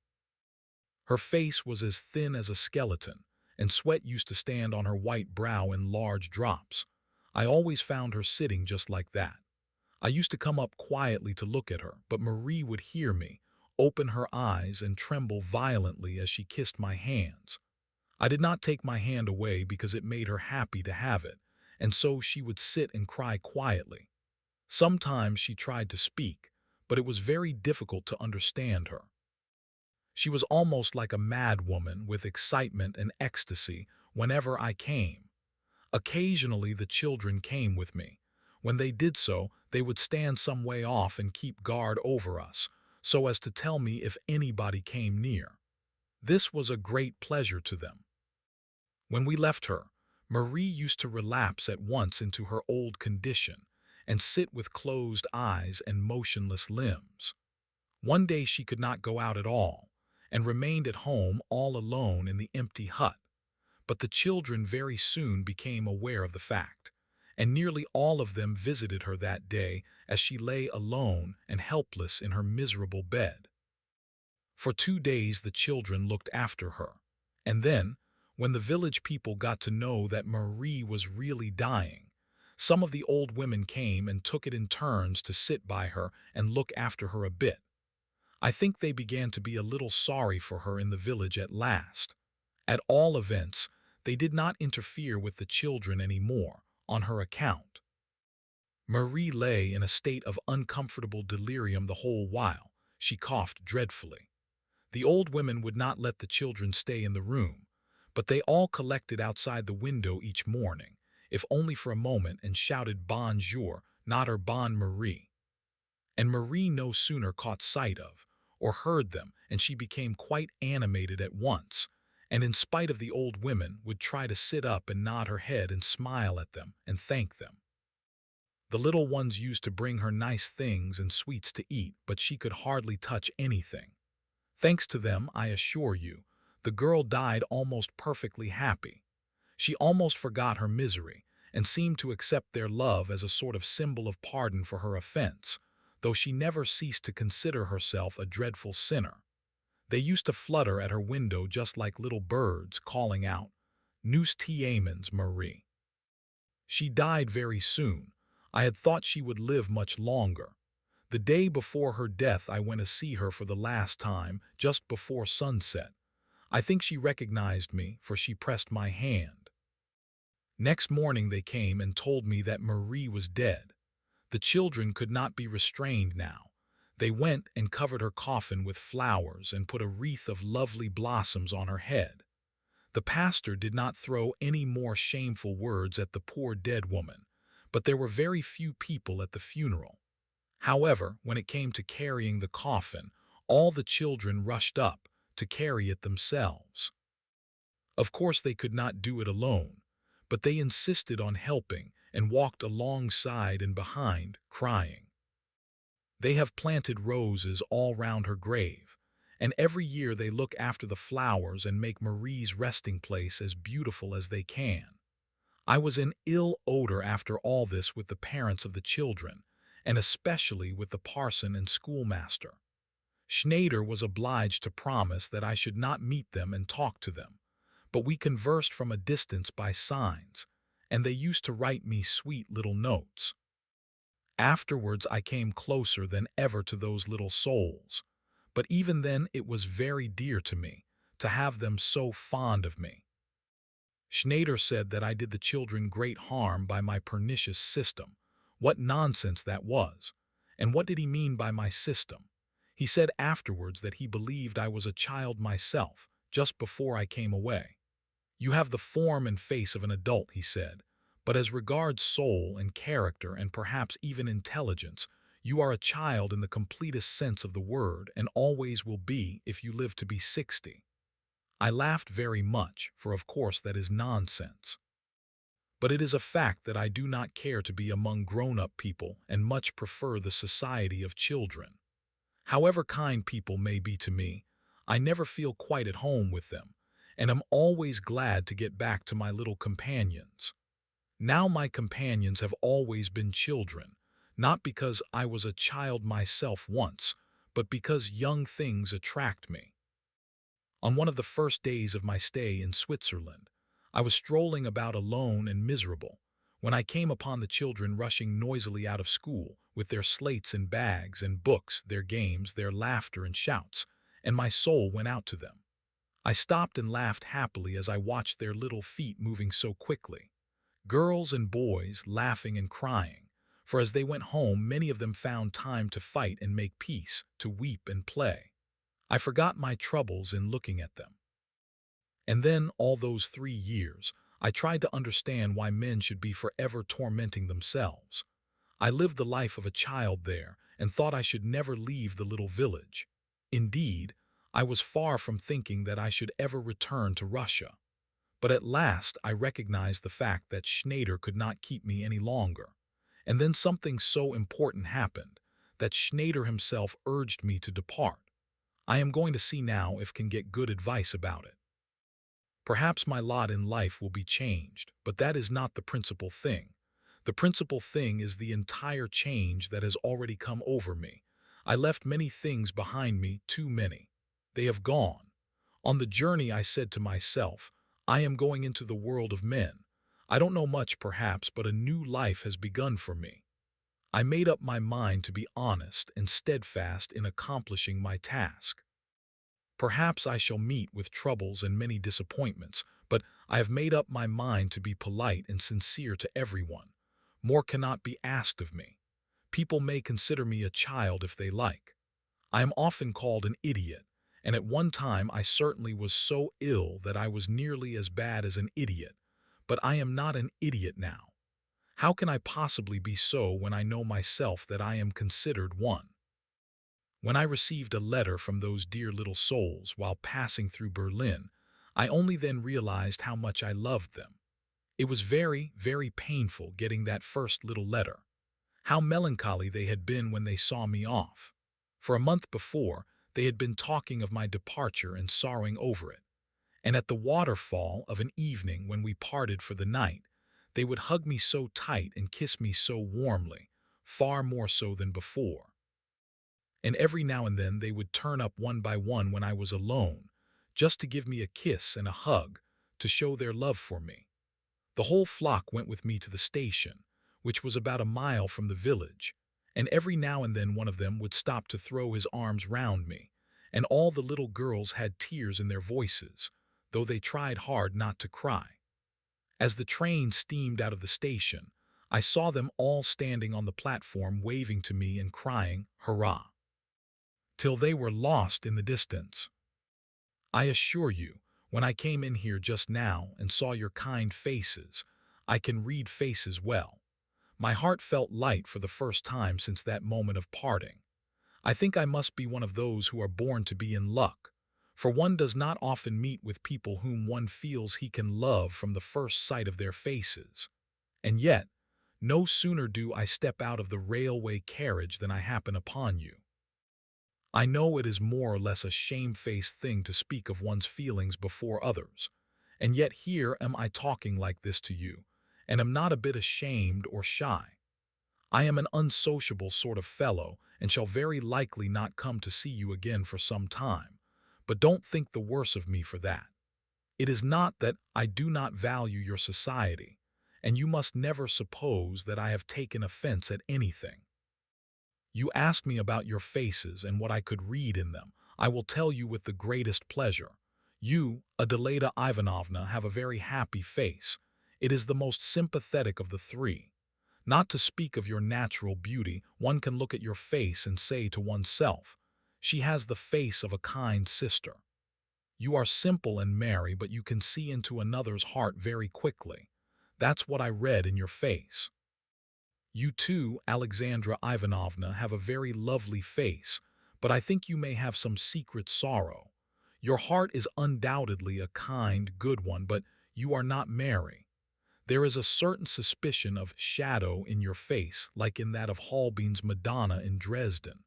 Her face was as thin as a skeleton, and sweat used to stand on her white brow in large drops. I always found her sitting just like that. I used to come up quietly to look at her, but Marie would hear me, open her eyes, and tremble violently as she kissed my hands. I did not take my hand away because it made her happy to have it, and so she would sit and cry quietly. Sometimes she tried to speak, but it was very difficult to understand her. She was almost like a mad woman with excitement and ecstasy whenever I came. Occasionally the children came with me. When they did so, they would stand some way off and keep guard over us, so as to tell me if anybody came near. This was a great pleasure to them. When we left her, Marie used to relapse at once into her old condition and sit with closed eyes and motionless limbs. One day she could not go out at all and remained at home all alone in the empty hut. But the children very soon became aware of the fact, and nearly all of them visited her that day as she lay alone and helpless in her miserable bed. For 2 days the children looked after her, and then, when the village people got to know that Marie was really dying, some of the old women came and took it in turns to sit by her and look after her a bit. I think they began to be a little sorry for her in the village at last. At all events, they did not interfere with the children any more, on her account. Marie lay in a state of uncomfortable delirium the whole while. She coughed dreadfully. The old women would not let the children stay in the room, but they all collected outside the window each morning, if only for a moment, and shouted bonjour, not her bon Marie. And Marie no sooner caught sight of, or heard them, and she became quite animated at once, and in spite of the old women, would try to sit up and nod her head and smile at them and thank them. The little ones used to bring her nice things and sweets to eat, but she could hardly touch anything. Thanks to them, I assure you, the girl died almost perfectly happy. She almost forgot her misery and seemed to accept their love as a sort of symbol of pardon for her offense, though she never ceased to consider herself a dreadful sinner. They used to flutter at her window just like little birds, calling out, "Nous t'aimons, Marie." She died very soon. I had thought she would live much longer. The day before her death I went to see her for the last time, just before sunset. I think she recognized me, for she pressed my hand. Next morning they came and told me that Marie was dead. The children could not be restrained now. They went and covered her coffin with flowers and put a wreath of lovely blossoms on her head. The pastor did not throw any more shameful words at the poor dead woman, but there were very few people at the funeral. However, when it came to carrying the coffin, all the children rushed up to carry it themselves. Of course they could not do it alone, but they insisted on helping and walked alongside and behind, crying. They have planted roses all round her grave, and every year they look after the flowers and make Marie's resting place as beautiful as they can. I was in ill odor after all this with the parents of the children, and especially with the parson and schoolmaster. Schneider was obliged to promise that I should not meet them and talk to them, but we conversed from a distance by signs, and they used to write me sweet little notes. Afterwards I came closer than ever to those little souls, but even then it was very dear to me to have them so fond of me. Schneider said that I did the children great harm by my pernicious system. What nonsense that was! And what did he mean by my system? He said afterwards that he believed I was a child myself, just before I came away. You have the form and face of an adult, he said, but as regards soul and character and perhaps even intelligence, you are a child in the completest sense of the word and always will be if you live to be 60. I laughed very much, for of course that is nonsense. But it is a fact that I do not care to be among grown-up people and much prefer the society of children. However kind people may be to me, I never feel quite at home with them, and am always glad to get back to my little companions. Now my companions have always been children, not because I was a child myself once, but because young things attract me. On one of the first days of my stay in Switzerland, I was strolling about alone and miserable, when I came upon the children rushing noisily out of school with their slates and bags and books, their games, their laughter and shouts, and my soul went out to them. I stopped and laughed happily as I watched their little feet moving so quickly. Girls and boys laughing and crying, for as they went home many of them found time to fight and make peace, to weep and play. I forgot my troubles in looking at them. And then, all those 3 years, I tried to understand why men should be forever tormenting themselves. I lived the life of a child there and thought I should never leave the little village. Indeed, I was far from thinking that I should ever return to Russia. But at last I recognized the fact that Schneider could not keep me any longer. And then something so important happened that Schneider himself urged me to depart. I am going to see now if can get good advice about it. Perhaps my lot in life will be changed, but that is not the principal thing. The principal thing is the entire change that has already come over me. I left many things behind me, too many. They have gone. On the journey I said to myself, I am going into the world of men. I don't know much perhaps, but a new life has begun for me. I made up my mind to be honest and steadfast in accomplishing my task. Perhaps I shall meet with troubles and many disappointments, but I have made up my mind to be polite and sincere to everyone. More cannot be asked of me. People may consider me a child if they like. I am often called an idiot, and at one time I certainly was so ill that I was nearly as bad as an idiot. But I am not an idiot now. How can I possibly be so when I know myself that I am considered one? When I received a letter from those dear little souls while passing through Berlin, I only then realized how much I loved them. It was very, very painful getting that first little letter. How melancholy they had been when they saw me off. For a month before, they had been talking of my departure and sorrowing over it. And at the waterfall of an evening when we parted for the night, they would hug me so tight and kiss me so warmly, far more so than before. And every now and then they would turn up one by one when I was alone, just to give me a kiss and a hug, to show their love for me. The whole flock went with me to the station, which was about a mile from the village, and every now and then one of them would stop to throw his arms round me, and all the little girls had tears in their voices, though they tried hard not to cry. As the train steamed out of the station, I saw them all standing on the platform waving to me and crying, "Hurrah!" till they were lost in the distance. I assure you, when I came in here just now and saw your kind faces, I can read faces well. My heart felt light for the first time since that moment of parting. I think I must be one of those who are born to be in luck, for one does not often meet with people whom one feels he can love from the first sight of their faces. And yet, no sooner do I step out of the railway carriage than I happen upon you. I know it is more or less a shamefaced thing to speak of one's feelings before others, and yet here am I talking like this to you, and am not a bit ashamed or shy. I am an unsociable sort of fellow, and shall very likely not come to see you again for some time, but don't think the worse of me for that. It is not that I do not value your society, and you must never suppose that I have taken offense at anything. You ask me about your faces and what I could read in them. I will tell you with the greatest pleasure. You, Adelaida Ivanovna, have a very happy face. It is the most sympathetic of the three. Not to speak of your natural beauty, one can look at your face and say to oneself, she has the face of a kind sister. You are simple and merry, but you can see into another's heart very quickly. That's what I read in your face. You too, Alexandra Ivanovna, have a very lovely face, but I think you may have some secret sorrow. Your heart is undoubtedly a kind, good one, but you are not merry. There is a certain suspicion of shadow in your face, like in that of Holbein's Madonna in Dresden.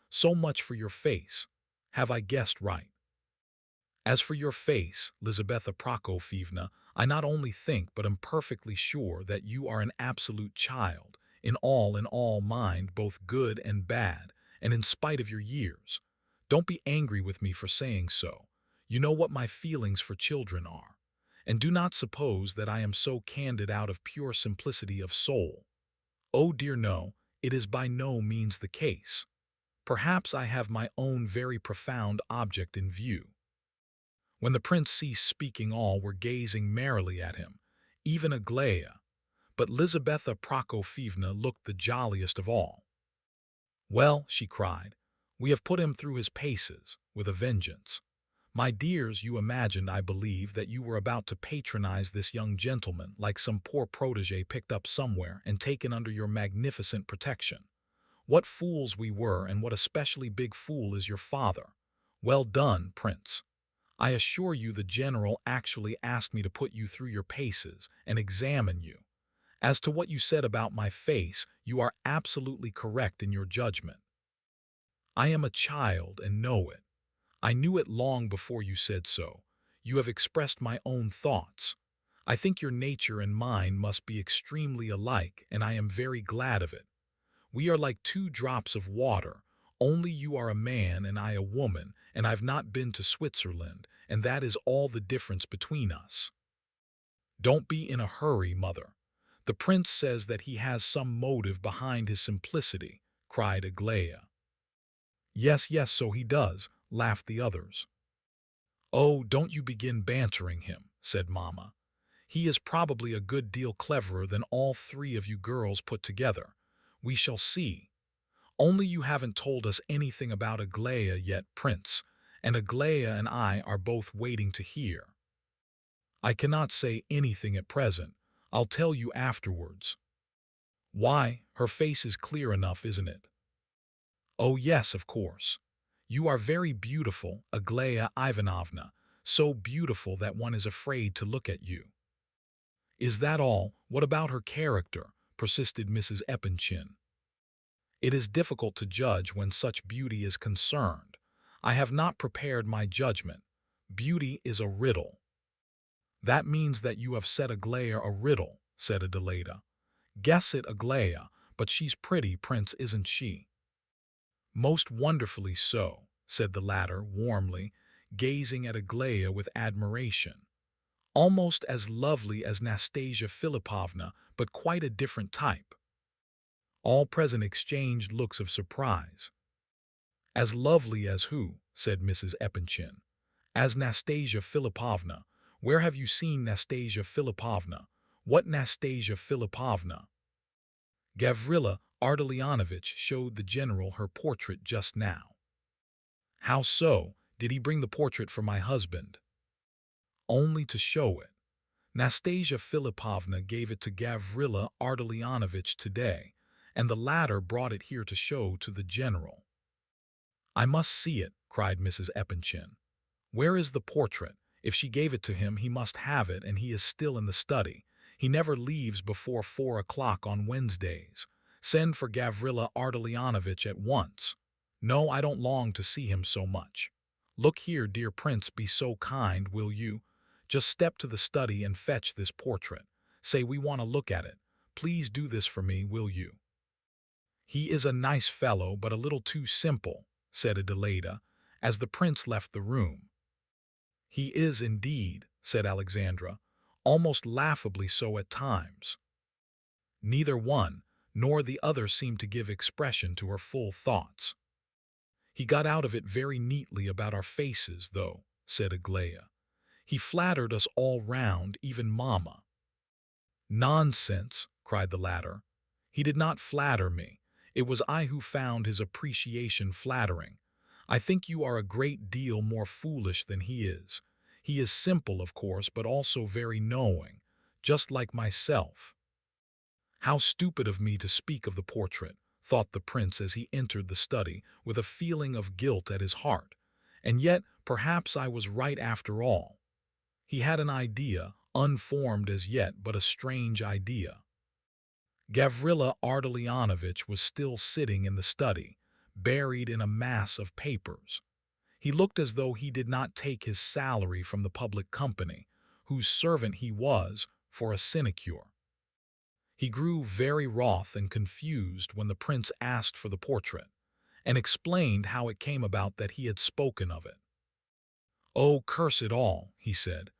So much for your face. Have I guessed right? As for your face, Lizabetha Prokofyevna, I not only think but am perfectly sure that you are an absolute child, in all mind, both good and bad, and in spite of your years. Don't be angry with me for saying so. You know what my feelings for children are. And do not suppose that I am so candid out of pure simplicity of soul. Oh dear no, it is by no means the case. Perhaps I have my own very profound object in view. When the prince ceased speaking, all were gazing merrily at him, even Aglaya, but Lizabetha Prokofyevna looked the jolliest of all. "Well," she cried, "we have put him through his paces, with a vengeance. My dears, you imagined, I believe, that you were about to patronize this young gentleman like some poor protege picked up somewhere and taken under your magnificent protection. What fools we were, and what a specially big fool is your father. Well done, Prince. I assure you the general actually asked me to put you through your paces and examine you. As to what you said about my face, you are absolutely correct in your judgment. I am a child and know it. I knew it long before you said so. You have expressed my own thoughts. I think your nature and mine must be extremely alike, and I am very glad of it. We are like two drops of water, only you are a man and I a woman, and I've not been to Switzerland, and that is all the difference between us. Don't be in a hurry, mother. The prince says that he has some motive behind his simplicity, cried Aglaya. Yes, yes, so he does, laughed the others. Oh, don't you begin bantering him, said Mamma. He is probably a good deal cleverer than all three of you girls put together. We shall see. Only you haven't told us anything about Aglaya yet, Prince, and Aglaya and I are both waiting to hear. I cannot say anything at present. I'll tell you afterwards. Why, her face is clear enough, isn't it? Oh yes, of course. You are very beautiful, Aglaya Ivanovna, so beautiful that one is afraid to look at you." "Is that all? What about her character?" persisted Mrs. Epanchin. "It is difficult to judge when such beauty is concerned. I have not prepared my judgment. Beauty is a riddle." "That means that you have set Aglaya a riddle," said Adelaida. "Guess it, Aglaya, but she's pretty, Prince, isn't she?" "Most wonderfully so," said the latter warmly, gazing at Aglaya with admiration. "Almost as lovely as Nastasia Philipovna, but quite a different type." All present exchanged looks of surprise. "As lovely as who?" said Mrs. Epanchin. "As Nastasia Philipovna. Where have you seen Nastasia Philipovna? What Nastasia Philipovna?" "Gavrila Ardalionovitch showed the general her portrait just now." "How so? Did he bring the portrait for my husband?" "Only to show it. Nastasia Philipovna gave it to Gavrila Ardalionovitch today, and the latter brought it here to show to the general." "I must see it," cried Mrs. Epanchin. "Where is the portrait? If she gave it to him, he must have it, and he is still in the study. He never leaves before 4 o'clock on Wednesdays. Send for Gavrila Ardalionovitch at once. No, I don't long to see him so much. Look here, dear Prince, be so kind, will you? Just step to the study and fetch this portrait. Say we want to look at it. Please do this for me, will you?" "He is a nice fellow, but a little too simple," said Adelaida, as the prince left the room. "He is indeed," said Alexandra, "almost laughably so at times." Neither one nor the other seemed to give expression to her full thoughts. "He got out of it very neatly about our faces, though," said Aglaya. "He flattered us all round, even Mamma." "Nonsense," cried the latter. "He did not flatter me. It was I who found his appreciation flattering. I think you are a great deal more foolish than he is. He is simple, of course, but also very knowing, just like myself." "How stupid of me to speak of the portrait," thought the prince as he entered the study with a feeling of guilt at his heart. "And yet, perhaps I was right after all." He had an idea, unformed as yet, but a strange idea. Gavrila Ardalionovitch was still sitting in the study, buried in a mass of papers. He looked as though he did not take his salary from the public company, whose servant he was, for a sinecure. He grew very wroth and confused when the prince asked for the portrait, and explained how it came about that he had spoken of it. "Oh, curse it all," he said.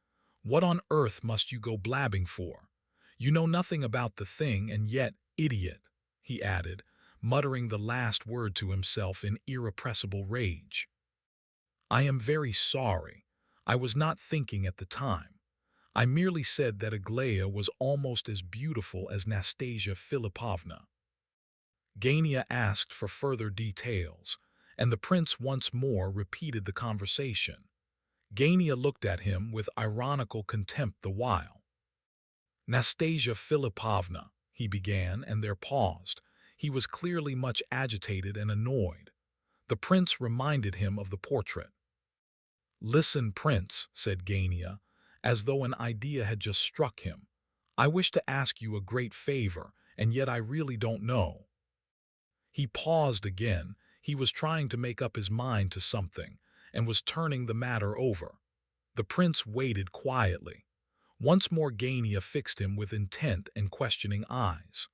"What on earth must you go blabbing for? You know nothing about the thing, and yet, idiot," he added, muttering the last word to himself in irrepressible rage. "I am very sorry. I was not thinking at the time. I merely said that Aglaya was almost as beautiful as Nastasia Philipovna." Gania asked for further details, and the prince once more repeated the conversation. Gania looked at him with ironical contempt the while. "Nastasia Philipovna," he began, and there paused. He was clearly much agitated and annoyed. The prince reminded him of the portrait. "Listen, Prince," said Gania, as though an idea had just struck him. "I wish to ask you a great favor, and yet I really don't know." He paused again. He was trying to make up his mind to something, and was turning the matter over. The prince waited quietly. Once more Gania fixed him with intent and questioning eyes.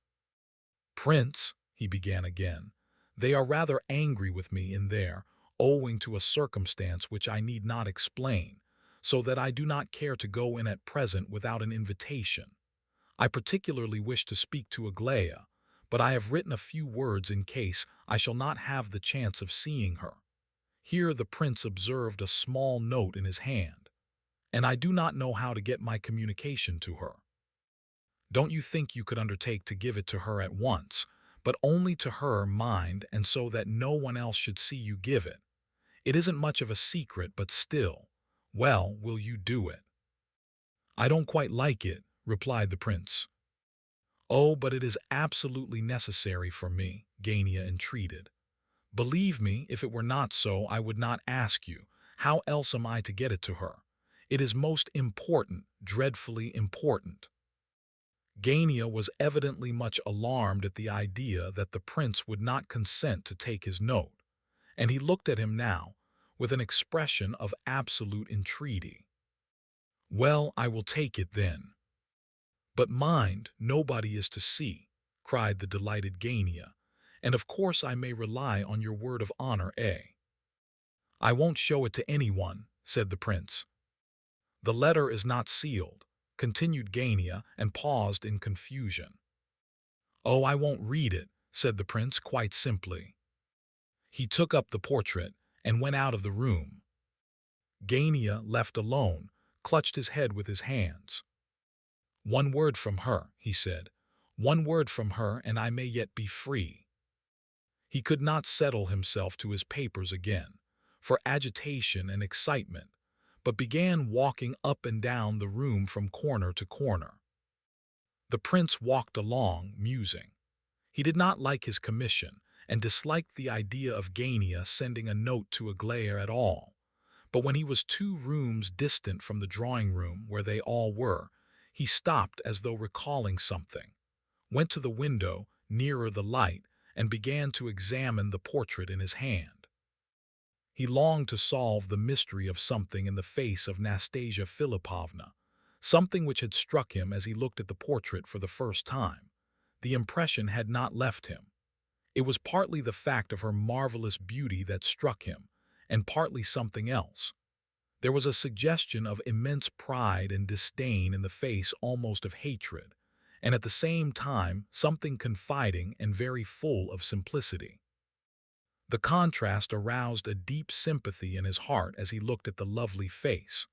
"Prince," he began again, "they are rather angry with me in there, owing to a circumstance which I need not explain, so that I do not care to go in at present without an invitation. I particularly wish to speak to Aglaya, but I have written a few words in case I shall not have the chance of seeing her." Here the prince observed a small note in his hand. "And I do not know how to get my communication to her." "Don't you think you could undertake to give it to her at once, but only to her, mind, and so that no one else should see you give it? It isn't much of a secret, but still. Well, will you do it?" "I don't quite like it," replied the prince. "Oh, but it is absolutely necessary for me," Gania entreated. "Believe me, if it were not so, I would not ask you. How else am I to get it to her? It is most important, dreadfully important. Gania was evidently much alarmed at the idea that the prince would not consent to take his note, and he looked at him now with an expression of absolute entreaty. "Well, I will take it then. But mind, nobody is to see," cried the delighted Gania, "and of course I may rely on your word of honor, eh?" "I won't show it to anyone," said the prince. "The letter is not sealed," continued Gania, and paused in confusion. "Oh, I won't read it," said the prince quite simply. He took up the portrait and went out of the room. Gania, left alone, clutched his head with his hands. "One word from her," he said. "One word from her, and I may yet be free." He could not settle himself to his papers again, for agitation and excitement, but began walking up and down the room from corner to corner. The prince walked along, musing. He did not like his commission, and disliked the idea of Gania sending a note to Aglaia at all. But when he was 2 rooms distant from the drawing-room where they all were, he stopped as though recalling something, went to the window, nearer the light, and began to examine the portrait in his hand. He longed to solve the mystery of something in the face of Nastasia Philipovna, something which had struck him as he looked at the portrait for the first time. The impression had not left him. It was partly the fact of her marvelous beauty that struck him, and partly something else. There was a suggestion of immense pride and disdain in the face, almost of hatred, and at the same time something confiding and very full of simplicity. The contrast aroused a deep sympathy in his heart as he looked at the lovely face.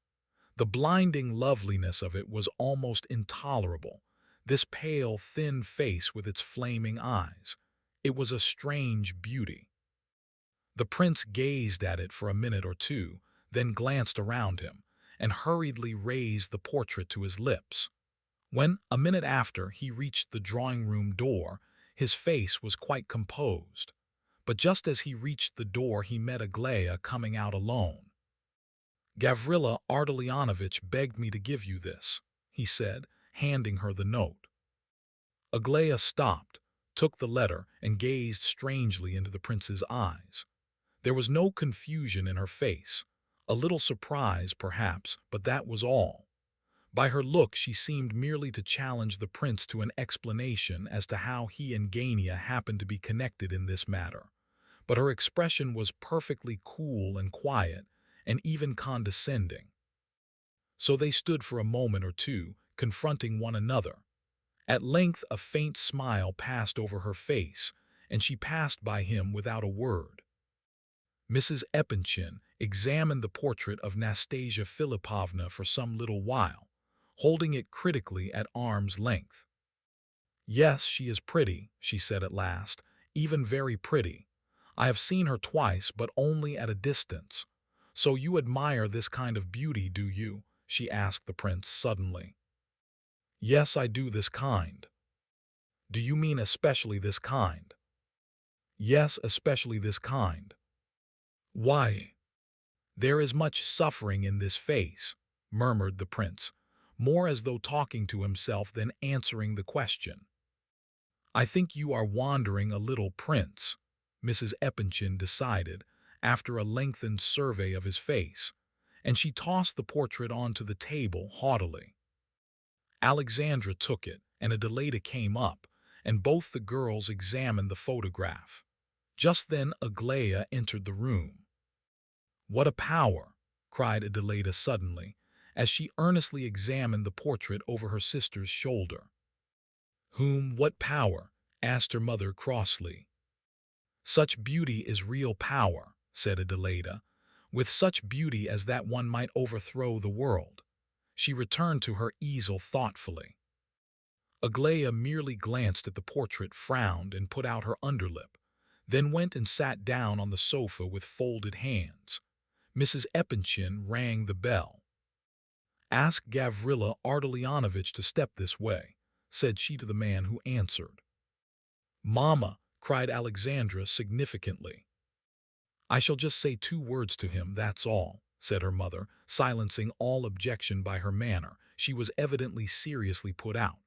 The blinding loveliness of it was almost intolerable, this pale, thin face with its flaming eyes. It was a strange beauty. The prince gazed at it for a minute or two, then glanced around him, and hurriedly raised the portrait to his lips. When, a minute after, he reached the drawing-room door, his face was quite composed. But just as he reached the door he met Aglaia coming out alone. "Gavrila Ardalionovitch begged me to give you this," he said, handing her the note. Aglaia stopped, took the letter, and gazed strangely into the prince's eyes. There was no confusion in her face, a little surprise perhaps, but that was all. By her look she seemed merely to challenge the prince to an explanation as to how he and Gania happened to be connected in this matter. But her expression was perfectly cool and quiet, and even condescending. So they stood for a moment or two, confronting one another. At length a faint smile passed over her face, and she passed by him without a word. Mrs. Epanchin examined the portrait of Nastasia Philipovna for some little while, holding it critically at arm's length. "Yes, she is pretty," she said at last, "even very pretty. I have seen her twice, but only at a distance. So you admire this kind of beauty, do you?" she asked the prince suddenly. "Yes, I do, this kind." "Do you mean especially this kind?" "Yes, especially this kind." "Why?" "There is much suffering in this face," murmured the prince, more as though talking to himself than answering the question. "I think you are wandering a little, Prince," Mrs. Epanchin decided, after a lengthened survey of his face, and she tossed the portrait onto the table haughtily. Alexandra took it, and Adelaida came up, and both the girls examined the photograph. Just then Aglaia entered the room. "What a power!" cried Adelaida suddenly, as she earnestly examined the portrait over her sister's shoulder. "What power?" asked her mother crossly. "Such beauty is real power," said Adelaida. "With such beauty as that one might overthrow the world." She returned to her easel thoughtfully. Aglaia merely glanced at the portrait, frowned, and put out her underlip, then went and sat down on the sofa with folded hands. Mrs. Epanchin rang the bell. "Ask Gavrila Ardalionovitch to step this way," said she to the man who answered. "Mamma," cried Alexandra significantly. "I shall just say 2 words to him, that's all," said her mother, silencing all objection by her manner. She was evidently seriously put out.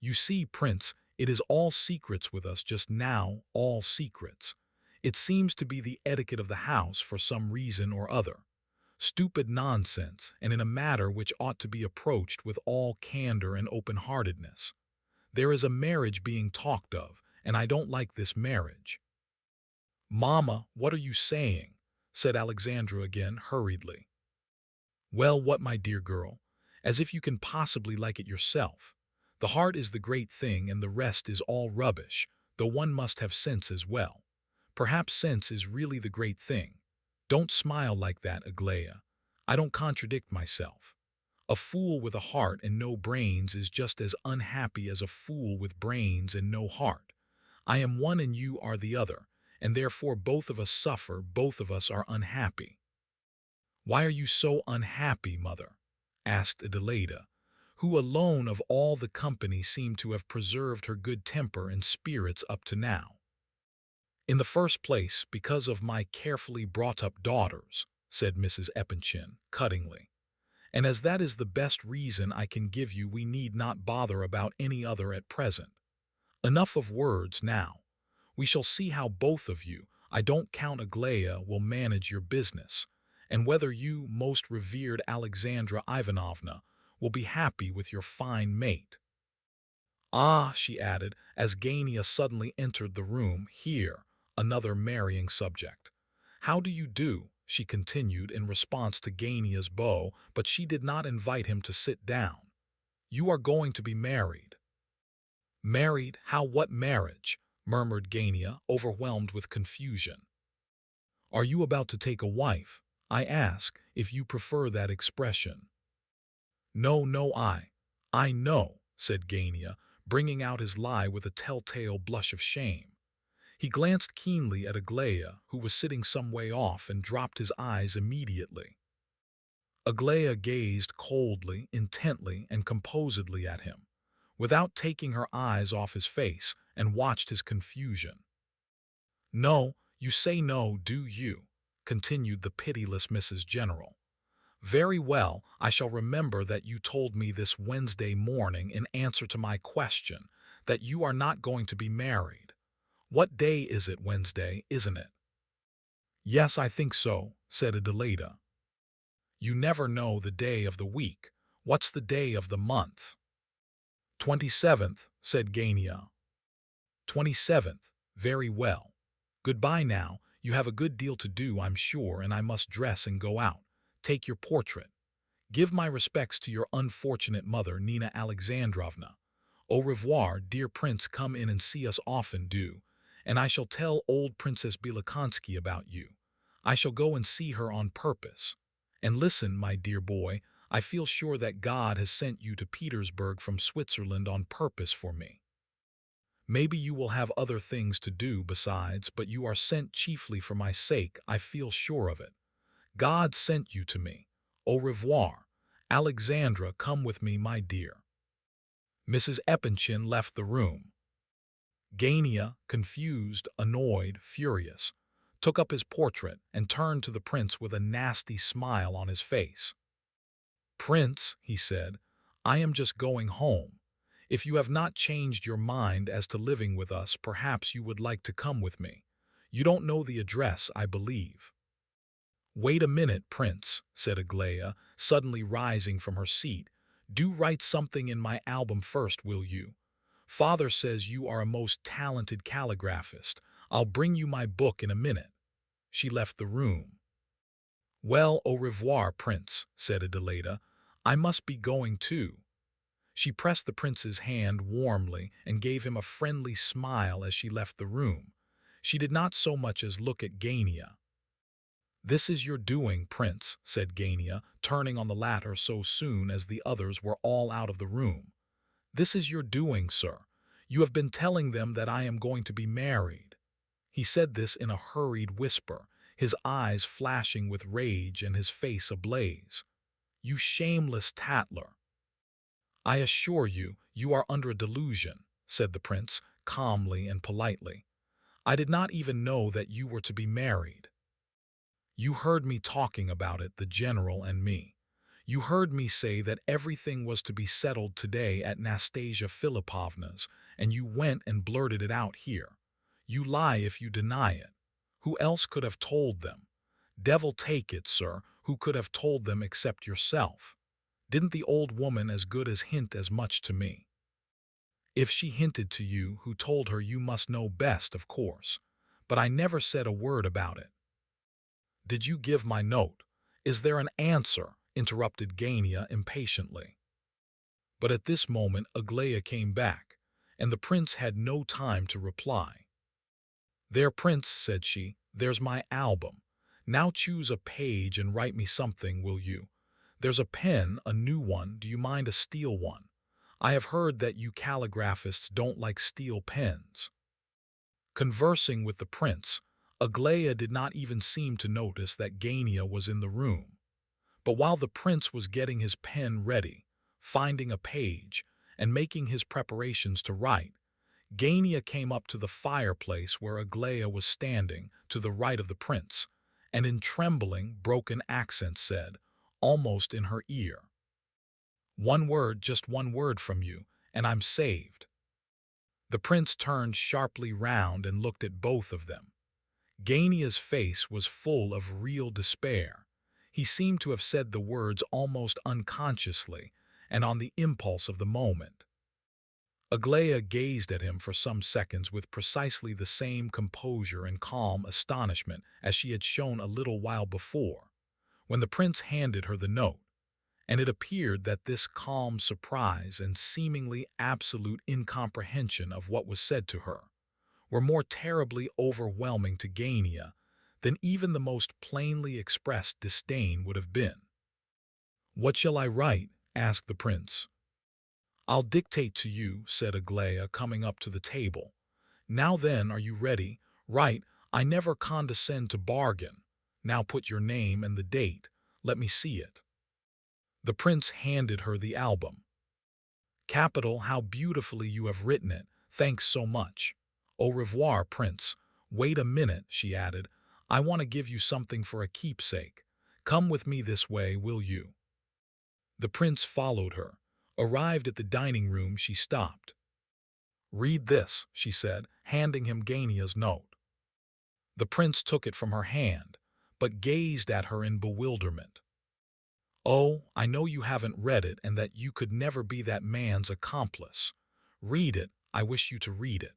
You see, Prince, it is all secrets with us just now, all secrets. It seems to be the etiquette of the house for some reason or other. Stupid nonsense, and in a matter which ought to be approached with all candor and open-heartedness. There is a marriage being talked of, and I don't like this marriage. "Mamma, what are you saying?" said Alexandra again, hurriedly. "Well, what, my dear girl? As if you can possibly like it yourself. The heart is the great thing, and the rest is all rubbish, though one must have sense as well. Perhaps sense is really the great thing. Don't smile like that, Aglaia. I don't contradict myself. A fool with a heart and no brains is just as unhappy as a fool with brains and no heart. I am one and you are the other, and therefore both of us suffer, both of us are unhappy." "Why are you so unhappy, mother?" asked Adelaida, who alone of all the company seemed to have preserved her good temper and spirits up to now. "In the first place, because of my carefully brought-up daughters," said Mrs. Epanchin, cuttingly. "And as that is the best reason I can give you, we need not bother about any other at present. Enough of words now. We shall see how both of you, I don't count Aglaia, will manage your business, and whether you, most revered Alexandra Ivanovna, will be happy with your fine mate. Ah," she added, as Gania suddenly entered the room, "here, another marrying subject. How do you do?" she continued in response to Gania's bow, but she did not invite him to sit down. "You are going to be married." "Married? How, what marriage?" murmured Gania, overwhelmed with confusion. "Are you about to take a wife? I ask, if you prefer that expression." "No, no, I know," said Gania, bringing out his lie with a telltale blush of shame. He glanced keenly at Aglaia, who was sitting some way off, and dropped his eyes immediately. Aglaia gazed coldly, intently, and composedly at him, without taking her eyes off his face, and watched his confusion. "No, you say no, do you?" continued the pitiless Mrs. General. "Very well, I shall remember that you told me this Wednesday morning in answer to my question that you are not going to be married. What day is it? Wednesday, isn't it?" "Yes, I think so," said Adelaida. "You never know the day of the week. What's the day of the month?" 27th, said Gania. 27th. Very well. Goodbye now. You have a good deal to do, I'm sure, and I must dress and go out. Take your portrait. Give my respects to your unfortunate mother, Nina Alexandrovna. Au revoir, dear Prince. Come in and see us often, do. And I shall tell old Princess Bilakonski about you. I shall go and see her on purpose. And listen, my dear boy, I feel sure that God has sent you to Petersburg from Switzerland on purpose for me. Maybe you will have other things to do besides, but you are sent chiefly for my sake, I feel sure of it. God sent you to me. Au revoir. Alexandra, come with me, my dear." Mrs. Epanchin left the room. Gania, confused, annoyed, furious, took up his portrait and turned to the prince with a nasty smile on his face. "Prince," he said, "I am just going home. If you have not changed your mind as to living with us, perhaps you would like to come with me. You don't know the address, I believe." "Wait a minute, Prince," said Aglaia, suddenly rising from her seat. "Do write something in my album first, will you? Father says you are a most talented calligraphist. I'll bring you my book in a minute." She left the room. "Well, au revoir, Prince," said Adelaida. "I must be going too." She pressed the prince's hand warmly and gave him a friendly smile as she left the room. She did not so much as look at Gania. "This is your doing, Prince," said Gania, turning on the latter so soon as the others were all out of the room. "This is your doing, sir. You have been telling them that I am going to be married." He said this in a hurried whisper, his eyes flashing with rage and his face ablaze. "You shameless tattler." "I assure you, you are under a delusion," said the prince, calmly and politely. "I did not even know that you were to be married." You heard me talking about it, the general and me. You heard me say that everything was to be settled today at Nastasia Filipovna's, and you went and blurted it out here. You lie if you deny it. Who else could have told them? Devil take it, sir, who could have told them except yourself? Didn't the old woman as good as hint as much to me? If she hinted to you, who told her you must know best, of course. But I never said a word about it. Did you give my note? Is there an answer? Interrupted Gania impatiently. But at this moment Aglaia came back, and the prince had no time to reply. There, prince, said she, there's my album. Now choose a page and write me something, will you? There's a pen, a new one. Do you mind a steel one? I have heard that you calligraphists don't like steel pens. Conversing with the prince, Aglaia did not even seem to notice that Gania was in the room. But while the prince was getting his pen ready, finding a page, and making his preparations to write, Gania came up to the fireplace where Aglaia was standing to the right of the prince, and in trembling, broken accents said, almost in her ear, "One word, just one word from you, and I'm saved." The prince turned sharply round and looked at both of them. Gania's face was full of real despair. He seemed to have said the words almost unconsciously and on the impulse of the moment. Aglaia gazed at him for some seconds with precisely the same composure and calm astonishment as she had shown a little while before, when the prince handed her the note, and it appeared that this calm surprise and seemingly absolute incomprehension of what was said to her were more terribly overwhelming to Gania than even the most plainly expressed disdain would have been. "What shall I write?" asked the prince. "I'll dictate to you," said Aglaia, coming up to the table. "Now then, are you ready? Right, I never condescend to bargain. Now put your name and the date. Let me see it." The prince handed her the album. "Capital, how beautifully you have written it. Thanks so much. Au revoir, prince. Wait a minute," she added. "I want to give you something for a keepsake. Come with me this way, will you?" The prince followed her. Arrived at the dining room, she stopped. "Read this," she said, handing him Gania's note. The prince took it from her hand, but gazed at her in bewilderment. "Oh, I know you haven't read it and that you could never be that man's accomplice. Read it, I wish you to read it."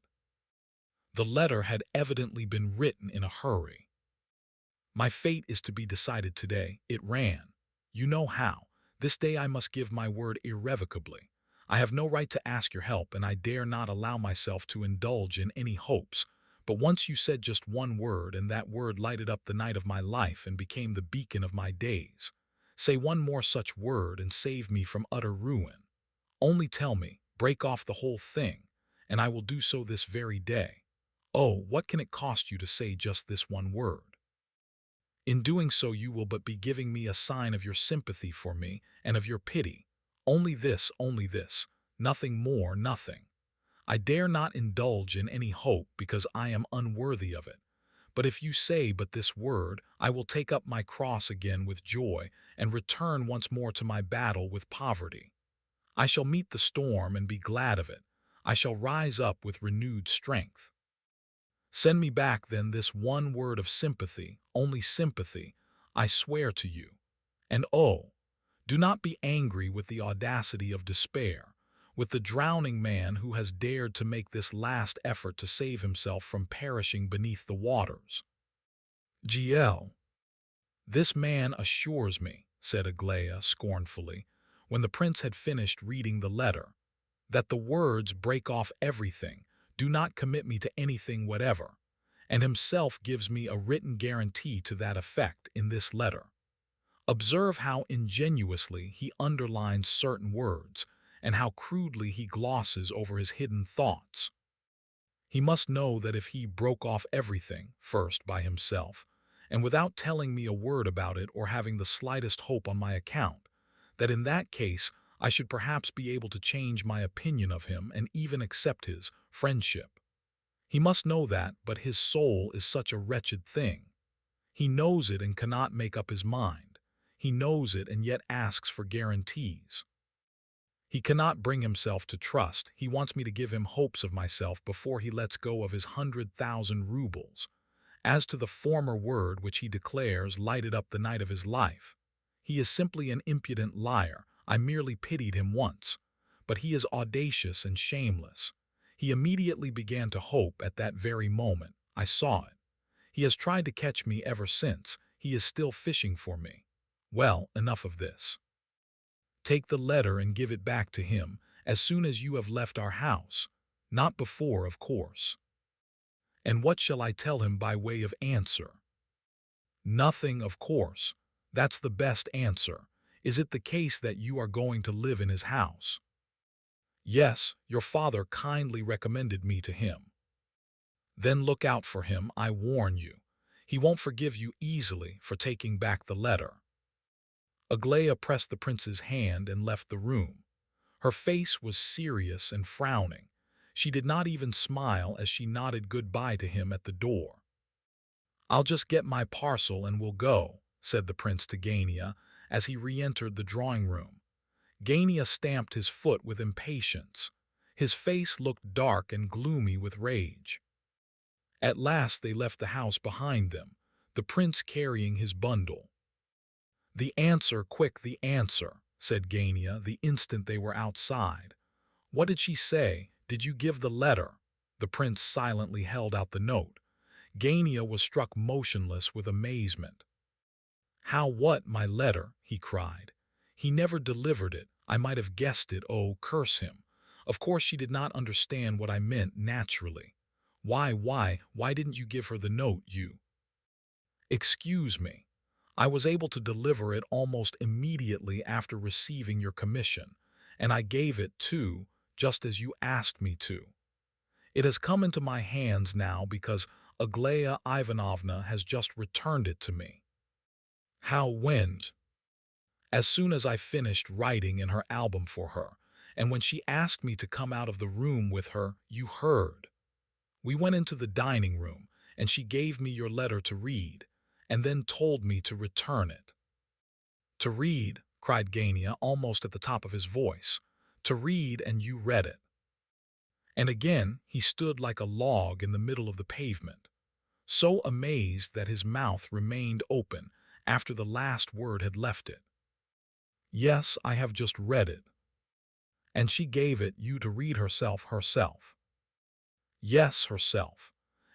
The letter had evidently been written in a hurry. "My fate is to be decided today," it ran. "You know how. This day I must give my word irrevocably. I have no right to ask your help, and I dare not allow myself to indulge in any hopes. But once you said just one word, and that word lighted up the night of my life and became the beacon of my days. Say one more such word and save me from utter ruin. Only tell me, break off the whole thing, and I will do so this very day. Oh, what can it cost you to say just this one word? In doing so you will but be giving me a sign of your sympathy for me and of your pity. Only this, nothing more, nothing. I dare not indulge in any hope because I am unworthy of it. But if you say but this word, I will take up my cross again with joy and return once more to my battle with poverty. I shall meet the storm and be glad of it. I shall rise up with renewed strength. Send me back then this one word of sympathy, only sympathy, I swear to you. And oh, do not be angry with the audacity of despair, with the drowning man who has dared to make this last effort to save himself from perishing beneath the waters. GL. This man assures me," said Aglaia scornfully, when the prince had finished reading the letter, "that the words break off everything, do not commit me to anything whatever, and himself gives me a written guarantee to that effect in this letter. Observe how ingenuously he underlines certain words, and how crudely he glosses over his hidden thoughts. He must know that if he broke off everything, first by himself, and without telling me a word about it or having the slightest hope on my account, that in that case I should perhaps be able to change my opinion of him and even accept his friendship. He must know that, but his soul is such a wretched thing. He knows it and cannot make up his mind. He knows it and yet asks for guarantees. He cannot bring himself to trust. He wants me to give him hopes of myself before he lets go of his 100,000 rubles. As to the former word which he declares lighted up the night of his life, he is simply an impudent liar. I merely pitied him once. But he is audacious and shameless. He immediately began to hope at that very moment. I saw it. He has tried to catch me ever since. He is still fishing for me. Well, enough of this. Take the letter and give it back to him as soon as you have left our house. Not before, of course. And what shall I tell him by way of answer? Nothing, of course. That's the best answer. Is it the case that you are going to live in his house? Yes, your father kindly recommended me to him. Then look out for him, I warn you. He won't forgive you easily for taking back the letter. Aglaia pressed the prince's hand and left the room. Her face was serious and frowning. She did not even smile as she nodded goodbye to him at the door. I'll just get my parcel and we'll go, said the prince to Gania as he re-entered the drawing room. Gania stamped his foot with impatience. His face looked dark and gloomy with rage. At last they left the house behind them, the prince carrying his bundle. The answer, quick, the answer, said Gania the instant they were outside. What did she say? Did you give the letter? The prince silently held out the note. Gania was struck motionless with amazement. How, what, my letter? He cried. He never delivered it. I might have guessed it. Oh, curse him. Of course she did not understand what I meant naturally. Why didn't you give her the note, you? Excuse me. I was able to deliver it almost immediately after receiving your commission, and I gave it, too, just as you asked me to. It has come into my hands now because Aglaia Ivanovna has just returned it to me. How, when? As soon as I finished writing in her album for her, and when she asked me to come out of the room with her, you heard. We went into the dining room, and she gave me your letter to read, and then told me to return it. To read, cried Gania almost at the top of his voice. To read, and you read it. And again he stood like a log in the middle of the pavement, so amazed that his mouth remained open after the last word had left it. Yes, I have just read it. And she gave it you to read herself. Yes, herself.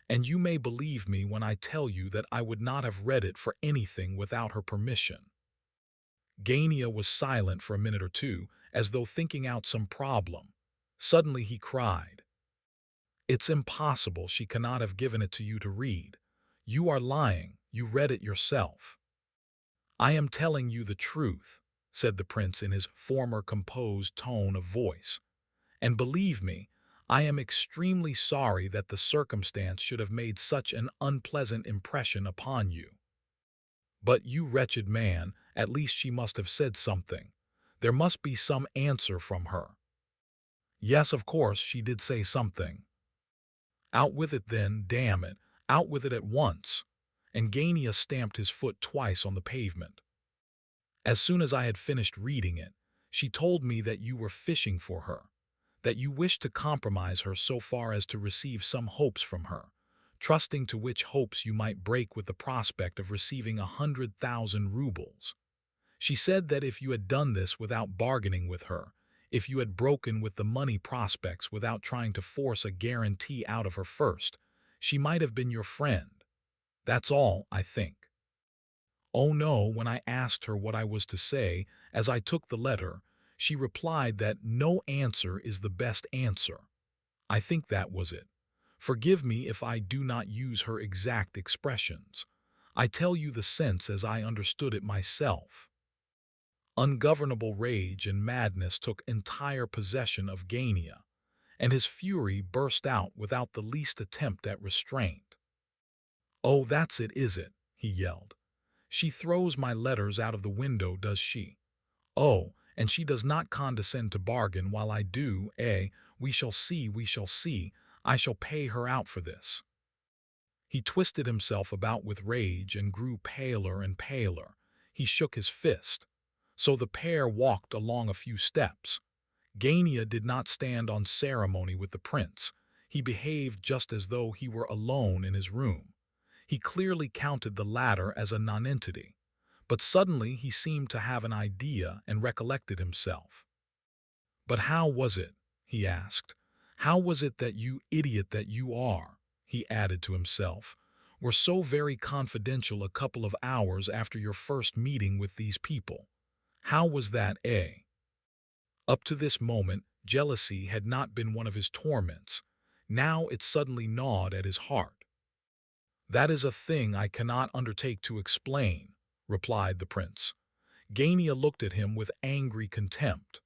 And you may believe me when I tell you that I would not have read it for anything without her permission. Gania was silent for a minute or two, as though thinking out some problem. Suddenly he cried, It's impossible, she cannot have given it to you to read. You are lying, you read it yourself. I am telling you the truth, said the prince in his former composed tone of voice. And believe me, I am extremely sorry that the circumstance should have made such an unpleasant impression upon you. But you wretched man, at least she must have said something. There must be some answer from her. Yes, of course, she did say something. Out with it then, damn it, out with it at once. And Gania stamped his foot twice on the pavement. As soon as I had finished reading it, she told me that you were fishing for her, that you wished to compromise her so far as to receive some hopes from her, trusting to which hopes you might break with the prospect of receiving 100,000 rubles. She said that if you had done this without bargaining with her, if you had broken with the money prospects without trying to force a guarantee out of her first, she might have been your friend. That's all, I think. Oh no, when I asked her what I was to say, as I took the letter, she replied that no answer is the best answer. I think that was it. Forgive me if I do not use her exact expressions. I tell you the sense as I understood it myself. Ungovernable rage and madness took entire possession of Gania, and his fury burst out without the least attempt at restraint. Oh, that's it, is it? He yelled. She throws my letters out of the window, does she? Oh, and she does not condescend to bargain while I do, eh? We shall see, we shall see. I shall pay her out for this. He twisted himself about with rage and grew paler and paler. He shook his fist. So the pair walked along a few steps. Gania did not stand on ceremony with the prince. He behaved just as though he were alone in his room. He clearly counted the latter as a nonentity. But suddenly he seemed to have an idea and recollected himself. "But how was it?" he asked. "How was it that you idiot that you are," he added to himself, "were so very confidential a couple of hours after your first meeting with these people? How was that, eh?" Up to this moment, jealousy had not been one of his torments. Now it suddenly gnawed at his heart. "That is a thing I cannot undertake to explain," replied the prince. Gania looked at him with angry contempt.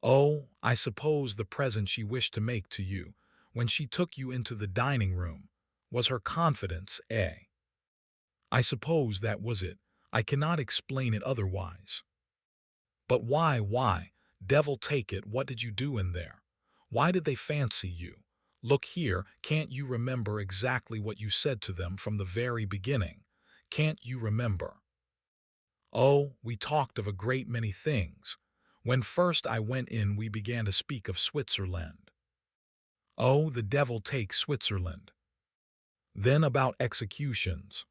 "Oh, I suppose the present she wished to make to you, when she took you into the dining room, was her confidence, eh? I suppose that was it. I cannot explain it otherwise." "But why, devil take it, what did you do in there? Why did they fancy you? Look here, can't you remember exactly what you said to them from the very beginning? Can't you remember?" "Oh, we talked of a great many things. When first I went in we began to speak of Switzerland." "Oh, the devil take Switzerland." "Then about executions."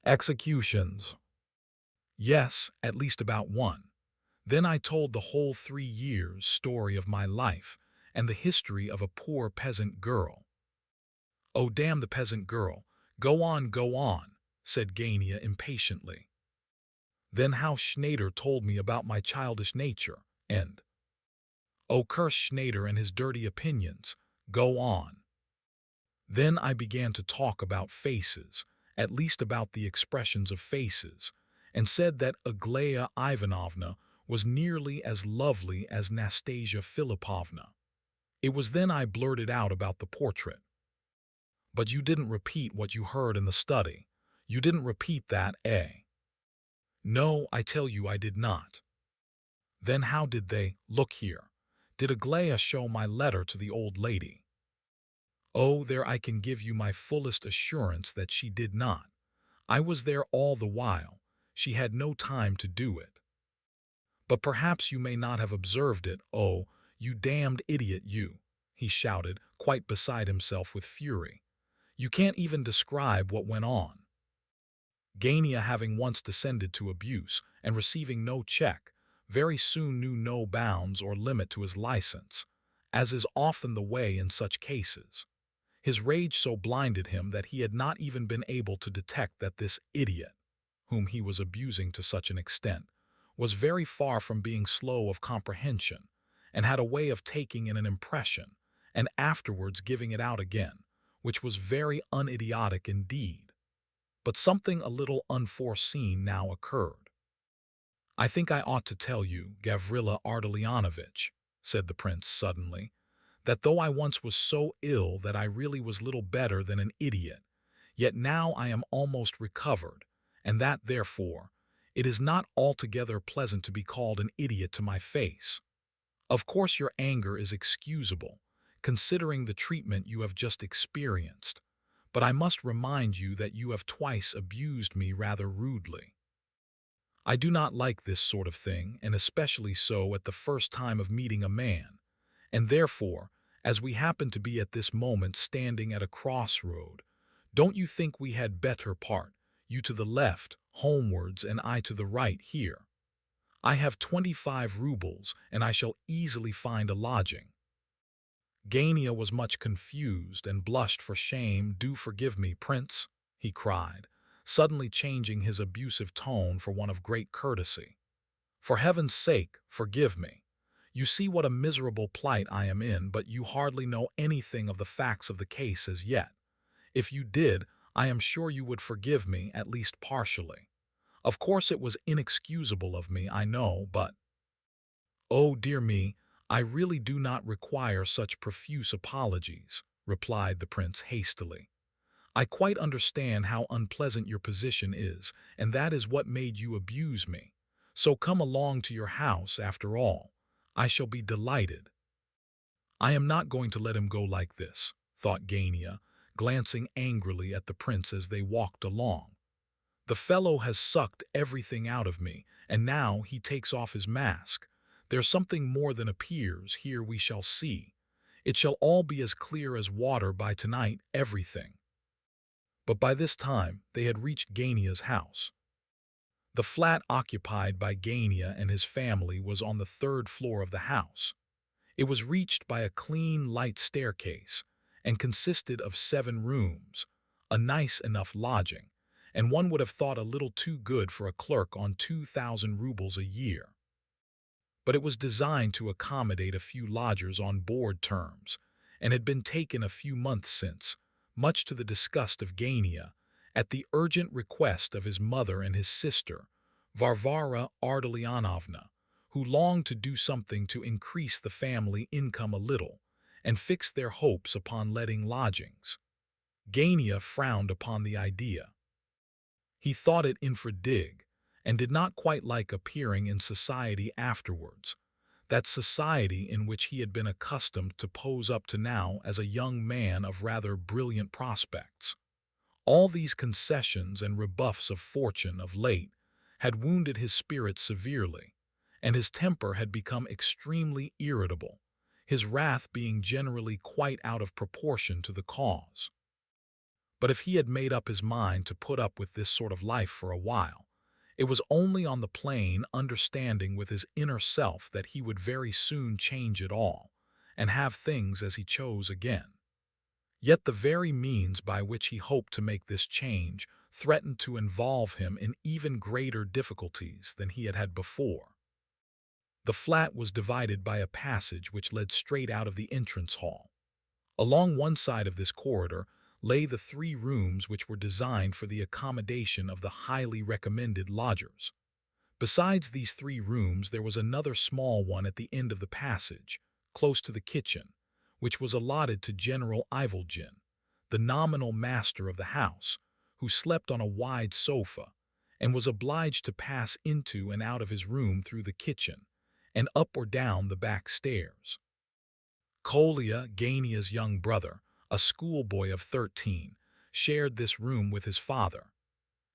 "Executions." "Yes, at least about one. Then I told the whole 3 years' story of my life and the history of a poor peasant girl." "Oh, damn the peasant girl. Go on," said Gania impatiently. "Then how Schneider told me about my childish nature, and—" "Oh, curse Schneider and his dirty opinions. Go on." "Then I began to talk about faces, at least about the expressions of faces, and said that Aglaya Ivanovna was nearly as lovely as Nastasia Philipovna. It was then I blurted out about the portrait." "But you didn't repeat what you heard in the study. You didn't repeat that, eh?" "No, I tell you I did not." "Then how did they look here? Did Aglaya show my letter to the old lady?" "Oh, there I can give you my fullest assurance that she did not. I was there all the while. She had no time to do it." "But perhaps you may not have observed it. Oh, you damned idiot, you!" he shouted, quite beside himself with fury. "You can't even describe what went on." Gania, having once descended to abuse and receiving no check, very soon knew no bounds or limit to his license, as is often the way in such cases. His rage so blinded him that he had not even been able to detect that this idiot, whom he was abusing to such an extent, was very far from being slow of comprehension, and had a way of taking in an impression and afterwards giving it out again, which was very unidiotic indeed. But something a little unforeseen now occurred. "I think I ought to tell you, Gavrila Ardalionovitch," said the prince suddenly, "that though I once was so ill that I really was little better than an idiot, yet now I am almost recovered, and that, therefore, it is not altogether pleasant to be called an idiot to my face. Of course your anger is excusable, considering the treatment you have just experienced, but I must remind you that you have twice abused me rather rudely. I do not like this sort of thing, and especially so at the first time of meeting a man, and therefore, as we happen to be at this moment standing at a crossroad, don't you think we had better part, you to the left, homewards, and I to the right here? I have 25 rubles, and I shall easily find a lodging." Gania was much confused and blushed for shame. "Do forgive me, prince," he cried, suddenly changing his abusive tone for one of great courtesy. "For heaven's sake, forgive me. You see what a miserable plight I am in, but you hardly know anything of the facts of the case as yet. If you did, I am sure you would forgive me, at least partially. Of course it was inexcusable of me, I know, but—" "Oh, dear me, I really do not require such profuse apologies," replied the prince hastily. "I quite understand how unpleasant your position is, and that is what made you abuse me. So come along to your house, after all. I shall be delighted." "I am not going to let him go like this," thought Gania, glancing angrily at the prince as they walked along. "The fellow has sucked everything out of me, and now he takes off his mask. There's something more than appears, here we shall see. It shall all be as clear as water by tonight, everything." But by this time they had reached Gania's house. The flat occupied by Gania and his family was on the third floor of the house. It was reached by a clean, light staircase and consisted of 7 rooms, a nice enough lodging, and one would have thought a little too good for a clerk on 2,000 rubles a year. But it was designed to accommodate a few lodgers on board terms, and had been taken a few months since, much to the disgust of Gania, at the urgent request of his mother and his sister, Varvara Ardalionovna, who longed to do something to increase the family income a little, and fixed their hopes upon letting lodgings. Gania frowned upon the idea. He thought it infra-dig, and did not quite like appearing in society afterwards, that society in which he had been accustomed to pose up to now as a young man of rather brilliant prospects. All these concessions and rebuffs of fortune of late had wounded his spirit severely, and his temper had become extremely irritable, his wrath being generally quite out of proportion to the cause. But if he had made up his mind to put up with this sort of life for a while, it was only on the plain understanding with his inner self that he would very soon change it all, and have things as he chose again. Yet the very means by which he hoped to make this change threatened to involve him in even greater difficulties than he had had before. The flat was divided by a passage which led straight out of the entrance hall. Along one side of this corridor lay the 3 rooms which were designed for the accommodation of the highly recommended lodgers. Besides these 3 rooms there was another small one at the end of the passage, close to the kitchen, which was allotted to General Ivolgin, the nominal master of the house, who slept on a wide sofa, and was obliged to pass into and out of his room through the kitchen, and up or down the back stairs. Kolya, Gania's young brother, a schoolboy of 13, shared this room with his father.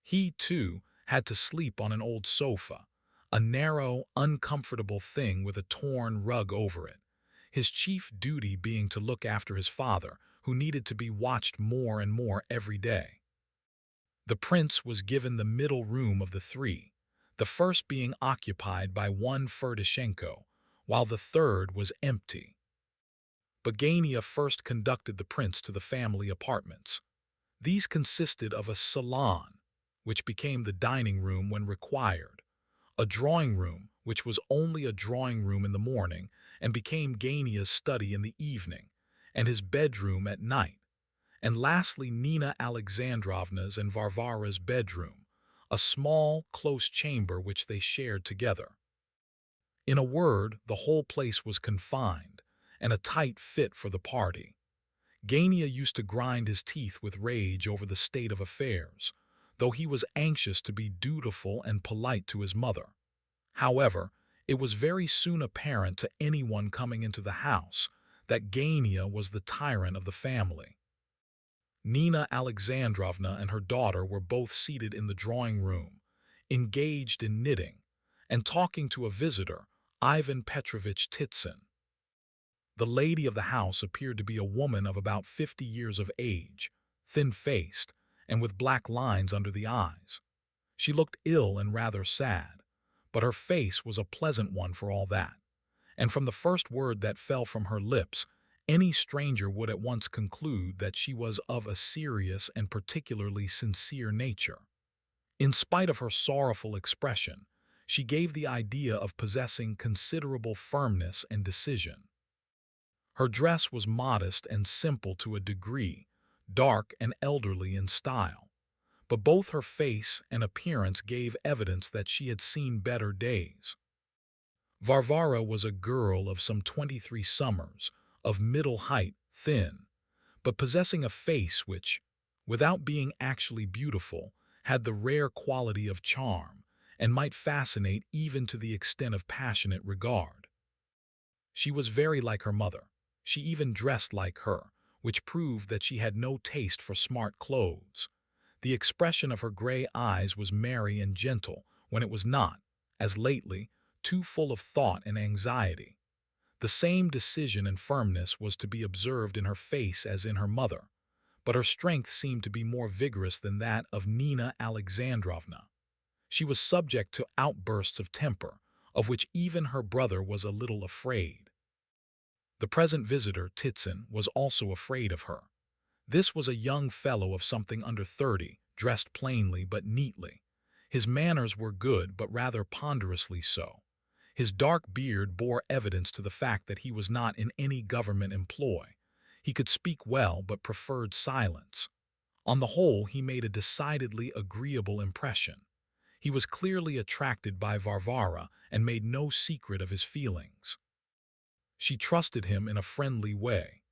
He, too, had to sleep on an old sofa, a narrow, uncomfortable thing with a torn rug over it, his chief duty being to look after his father, who needed to be watched more and more every day. The prince was given the middle room of the 3, the first being occupied by one Ferdishenko, while the third was empty. But Gania first conducted the prince to the family apartments. These consisted of a salon, which became the dining room when required, a drawing room, which was only a drawing room in the morning and became Gania's study in the evening, and his bedroom at night, and lastly Nina Alexandrovna's and Varvara's bedroom, a small, close chamber which they shared together. In a word, the whole place was confined, and a tight fit for the party. Gania used to grind his teeth with rage over the state of affairs, though he was anxious to be dutiful and polite to his mother. However, it was very soon apparent to anyone coming into the house that Gania was the tyrant of the family. Nina Alexandrovna and her daughter were both seated in the drawing room, engaged in knitting, and talking to a visitor, Ivan Petrovich Titsin. The lady of the house appeared to be a woman of about 50 years of age, thin-faced, and with black lines under the eyes. She looked ill and rather sad, but her face was a pleasant one for all that, and from the first word that fell from her lips, any stranger would at once conclude that she was of a serious and particularly sincere nature. In spite of her sorrowful expression, she gave the idea of possessing considerable firmness and decision. Her dress was modest and simple to a degree, dark and elderly in style, but both her face and appearance gave evidence that she had seen better days. Varvara was a girl of some 23 summers, of middle height, thin, but possessing a face which, without being actually beautiful, had the rare quality of charm, and might fascinate even to the extent of passionate regard. She was very like her mother. She even dressed like her, which proved that she had no taste for smart clothes. The expression of her gray eyes was merry and gentle when it was not, as lately, too full of thought and anxiety. The same decision and firmness was to be observed in her face as in her mother, but her strength seemed to be more vigorous than that of Nina Alexandrovna. She was subject to outbursts of temper, of which even her brother was a little afraid. The present visitor, Titsyn, was also afraid of her. This was a young fellow of something under 30, dressed plainly but neatly. His manners were good, but rather ponderously so. His dark beard bore evidence to the fact that he was not in any government employ. He could speak well, but preferred silence. On the whole, he made a decidedly agreeable impression. He was clearly attracted by Varvara and made no secret of his feelings. She trusted him in a friendly way,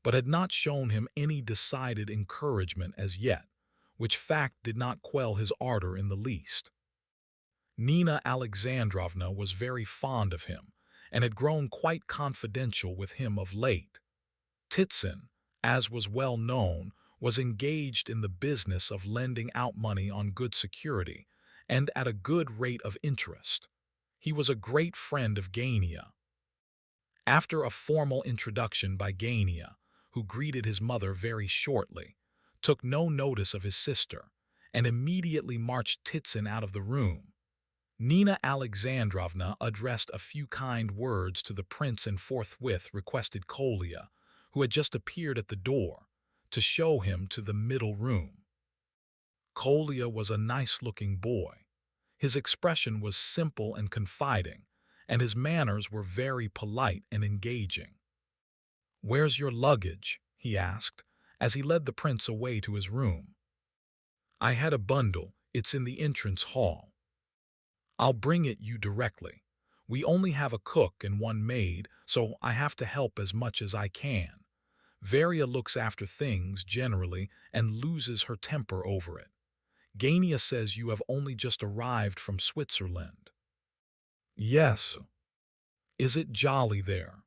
but had not shown him any decided encouragement as yet, which fact did not quell his ardor in the least. Nina Alexandrovna was very fond of him, and had grown quite confidential with him of late. Titsyn, as was well known, was engaged in the business of lending out money on good security, and at a good rate of interest. He was a great friend of Gania. After a formal introduction by Gania, who greeted his mother very shortly, took no notice of his sister, and immediately marched Titsyn out of the room, Nina Alexandrovna addressed a few kind words to the prince and forthwith requested Kolya, who had just appeared at the door, to show him to the middle room. Kolya was a nice-looking boy. His expression was simple and confiding, and his manners were very polite and engaging. "Where's your luggage?" he asked, as he led the prince away to his room. "I had a bundle. It's in the entrance hall." "I'll bring it you directly. We only have a cook and one maid, so I have to help as much as I can. Varia looks after things, generally, and loses her temper over it. Gania says you have only just arrived from Switzerland." "Yes." "Is it jolly there?"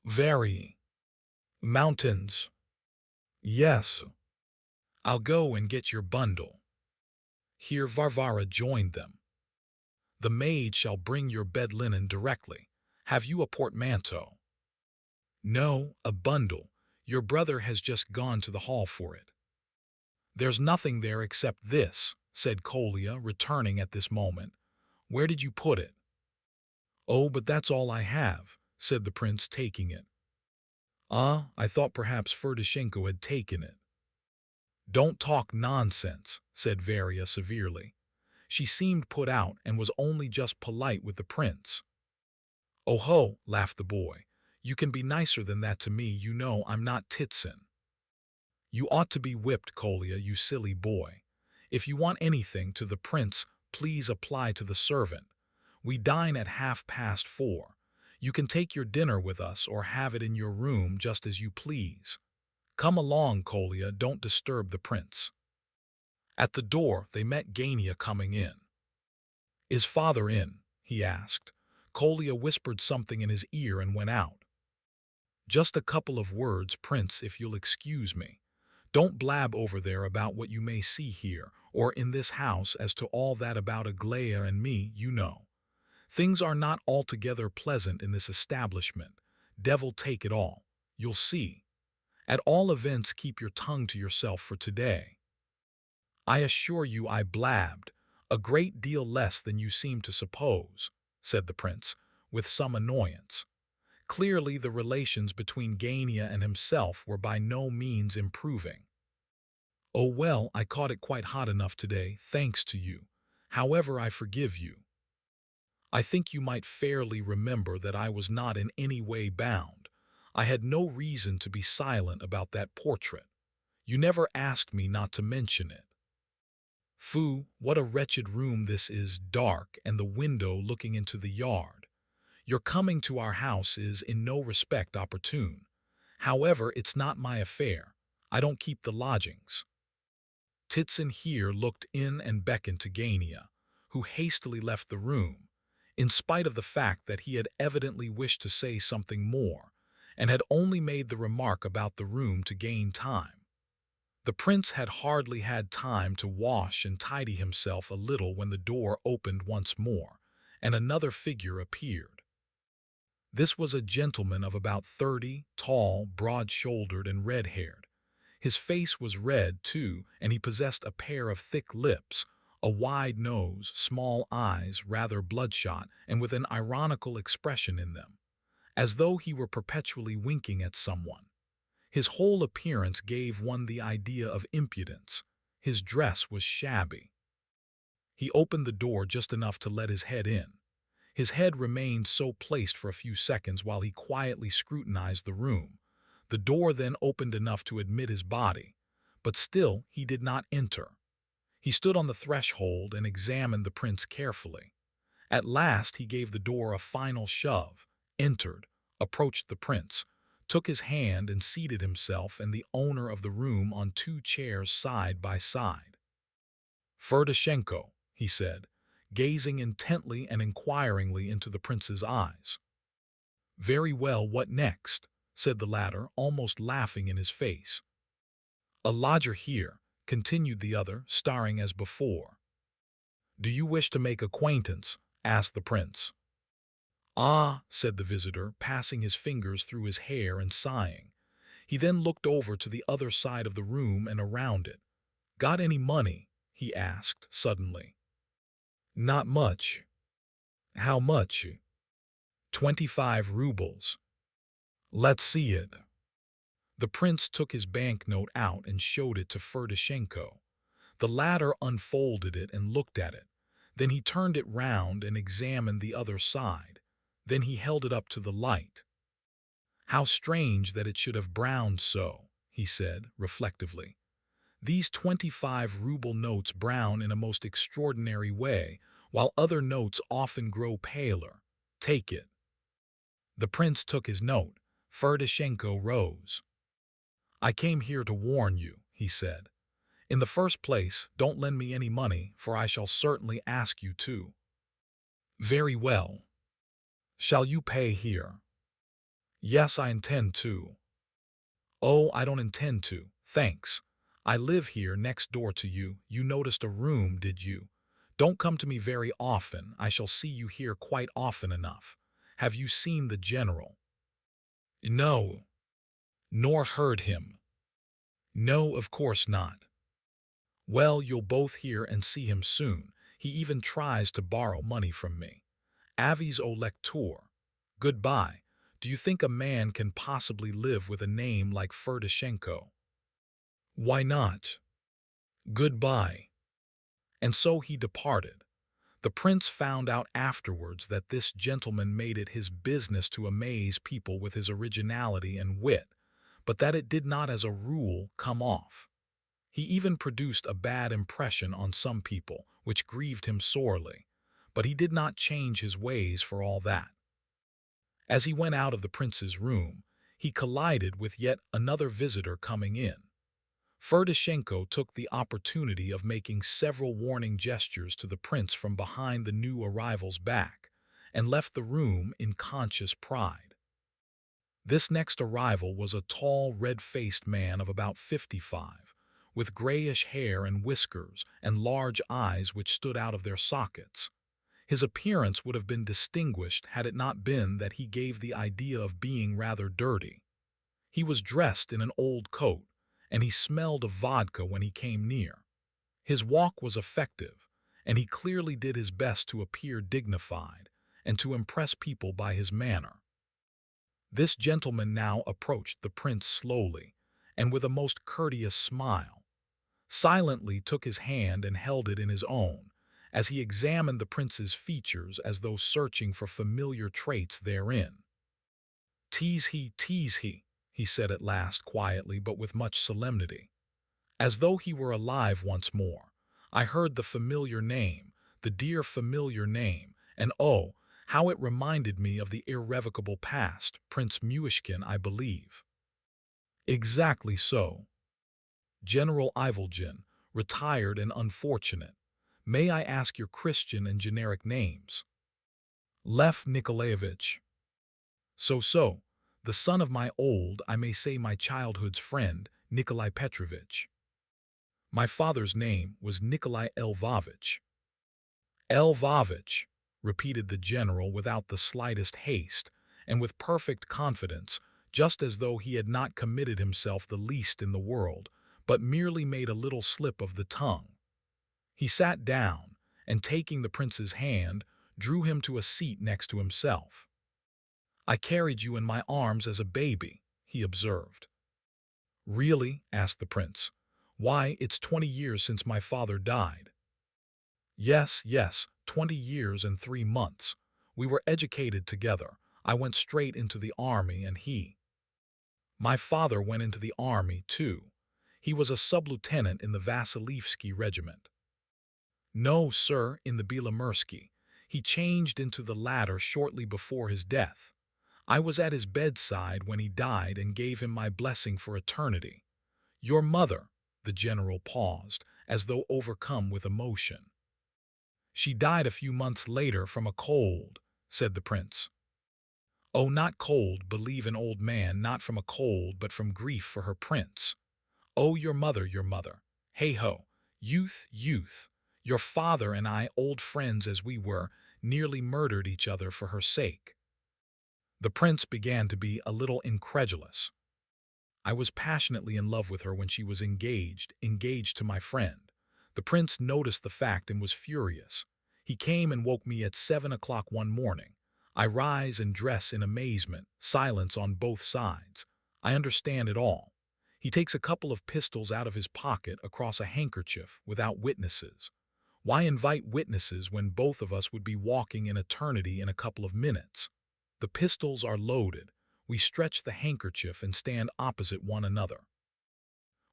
"Very." "Mountains?" "Yes." "I'll go and get your bundle." Here Varvara joined them. "The maid shall bring your bed linen directly. Have you a portmanteau?" "No, a bundle. Your brother has just gone to the hall for it." "There's nothing there except this," said Kolya, returning at this moment. "Where did you put it?" "Oh, but that's all I have," said the prince, taking it. "Ah, I thought perhaps Ferdishenko had taken it." "Don't talk nonsense," said Varia severely. She seemed put out and was only just polite with the prince. "Oh ho," laughed the boy. "You can be nicer than that to me, you know I'm not Titsyn." "You ought to be whipped, Kolya, you silly boy. If you want anything to the prince, please apply to the servant. We dine at 4:30. You can take your dinner with us or have it in your room just as you please. Come along, Kolya, don't disturb the prince." At the door, they met Gania coming in. "Is father in?" he asked. Kolya whispered something in his ear and went out. "Just a couple of words, prince, if you'll excuse me. Don't blab over there about what you may see here, or in this house as to all that about Aglaya and me, you know. Things are not altogether pleasant in this establishment. Devil take it all. You'll see. At all events, keep your tongue to yourself for today." "I assure you I blabbed, a great deal less than you seem to suppose," said the prince, with some annoyance. Clearly the relations between Gania and himself were by no means improving. "Oh well, I caught it quite hot enough today, thanks to you. However, I forgive you. I think you might fairly remember that I was not in any way bound. I had no reason to be silent about that portrait. You never asked me not to mention it. Phoo, what a wretched room this is, dark, and the window looking into the yard. Your coming to our house is in no respect opportune. However, it's not my affair. I don't keep the lodgings." Titsyn here looked in and beckoned to Gania, who hastily left the room, in spite of the fact that he had evidently wished to say something more, and had only made the remark about the room to gain time. The prince had hardly had time to wash and tidy himself a little when the door opened once more, and another figure appeared. This was a gentleman of about 30, tall, broad-shouldered, and red-haired. His face was red, too, and he possessed a pair of thick lips, a wide nose, small eyes, rather bloodshot, and with an ironical expression in them, as though he were perpetually winking at someone. His whole appearance gave one the idea of impudence. His dress was shabby. He opened the door just enough to let his head in. His head remained so placed for a few seconds while he quietly scrutinized the room. The door then opened enough to admit his body, but still he did not enter. He stood on the threshold and examined the prince carefully. At last he gave the door a final shove, entered, approached the prince, took his hand and seated himself and the owner of the room on two chairs side by side. "Ferdishenko," he said, gazing intently and inquiringly into the prince's eyes. "Very well, what next?" said the latter, almost laughing in his face. "A lodger here," continued the other, staring as before. "Do you wish to make acquaintance?" asked the prince. "Ah," said the visitor, passing his fingers through his hair and sighing. He then looked over to the other side of the room and around it. "Got any money?" he asked suddenly. "Not much." "How much?" 25 rubles. "Let's see it." The prince took his banknote out and showed it to Ferdishenko. The latter unfolded it and looked at it. Then he turned it round and examined the other side. Then he held it up to the light. "How strange that it should have browned so," he said, reflectively. "These 25-ruble notes brown in a most extraordinary way, while other notes often grow paler. Take it." The prince took his note. Ferdishenko rose. "I came here to warn you," he said. "In the first place, don't lend me any money, for I shall certainly ask you to." "Very well. Shall you pay here?" "Yes, I intend to." "Oh, I don't intend to, thanks. I live here next door to you. You noticed a room, did you? Don't come to me very often. I shall see you here quite often enough. Have you seen the general?" "No." "Nor heard him?" "No, of course not." "Well, you'll both hear and see him soon. He even tries to borrow money from me. Avis au lecteur. Goodbye. Do you think a man can possibly live with a name like Ferdishenko?" "Why not?" "Goodbye." And so he departed. The prince found out afterwards that this gentleman made it his business to amaze people with his originality and wit, but that it did not as a rule come off. He even produced a bad impression on some people, which grieved him sorely, but he did not change his ways for all that. As he went out of the prince's room, he collided with yet another visitor coming in. Ferdishenko took the opportunity of making several warning gestures to the prince from behind the new arrival's back, and left the room in conscious pride. This next arrival was a tall, red-faced man of about 55, with grayish hair and whiskers and large eyes which stood out of their sockets. His appearance would have been distinguished had it not been that he gave the idea of being rather dirty. He was dressed in an old coat, and he smelled of vodka when he came near. His walk was effective, and he clearly did his best to appear dignified and to impress people by his manner. This gentleman now approached the prince slowly, and with a most courteous smile, silently took his hand and held it in his own, as he examined the prince's features as though searching for familiar traits therein. Tease he," he said at last quietly but with much solemnity. As though he were alive once more, I heard the familiar name, the dear familiar name, and oh, how it reminded me of the irrevocable past, Prince Muishkin, I believe. Exactly so. General Ivolgin, retired and unfortunate. May I ask your Christian and generic names? Lev Nikolaevich. So. the son of my old, I may say my childhood's friend, Nikolai Petrovitch. My father's name was Nikolai Lvovitch. Lvovitch, repeated the general without the slightest haste, and with perfect confidence, just as though he had not committed himself the least in the world, but merely made a little slip of the tongue. He sat down, and taking the prince's hand, drew him to a seat next to himself. "I carried you in my arms as a baby," he observed. "Really?" asked the prince. "Why, it's 20 years since my father died." "Yes, yes, 20 years and 3 months. We were educated together. I went straight into the army and he—" "My father went into the army, too. He was a sub-lieutenant in the Vasilievsky regiment." "No, sir, in the Belomursky. He changed into the latter shortly before his death. I was at his bedside when he died and gave him my blessing for eternity. Your mother—" the general paused, as though overcome with emotion. "She died a few months later from a cold," said the prince. "Oh, not cold, believe an old man, not from a cold, but from grief for her prince. Oh, your mother, your mother. Hey-ho, youth, youth. Your father and I, old friends as we were, nearly murdered each other for her sake." The prince began to be a little incredulous. "I was passionately in love with her when she was engaged to my friend." The prince noticed the fact and was furious. "He came and woke me at 7 o'clock one morning. I rise and dress in amazement, silence on both sides. I understand it all. He takes a couple of pistols out of his pocket across a handkerchief without witnesses. Why invite witnesses when both of us would be walking in eternity in a couple of minutes? The pistols are loaded. We stretch the handkerchief and stand opposite one another.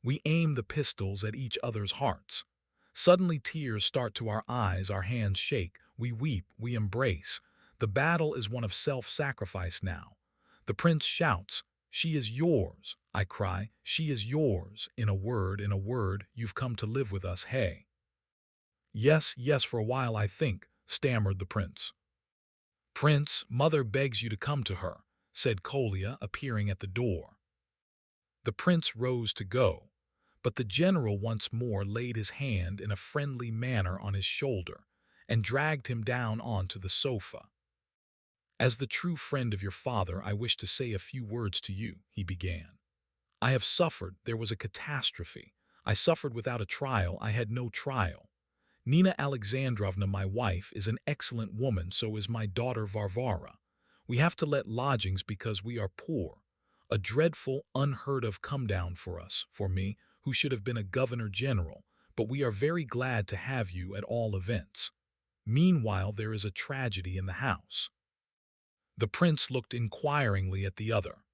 We aim the pistols at each other's hearts. Suddenly tears start to our eyes, our hands shake, we weep, we embrace. The battle is one of self-sacrifice now. The prince shouts, 'She is yours!' I cry, 'She is yours!' In a word, you've come to live with us, hey?" "Yes, yes, for a while I think," stammered the prince. "Prince, mother begs you to come to her," said Kolya, appearing at the door. The prince rose to go, but the general once more laid his hand in a friendly manner on his shoulder and dragged him down onto the sofa. "As the true friend of your father, I wish to say a few words to you," he began. "I have suffered. There was a catastrophe. I suffered without a trial. I had no trial. Nina Alexandrovna, my wife, is an excellent woman, so is my daughter Varvara. We have to let lodgings because we are poor. A dreadful, unheard-of come-down for us, for me, who should have been a governor-general, but we are very glad to have you at all events. Meanwhile, there is a tragedy in the house." The prince looked inquiringly at the other.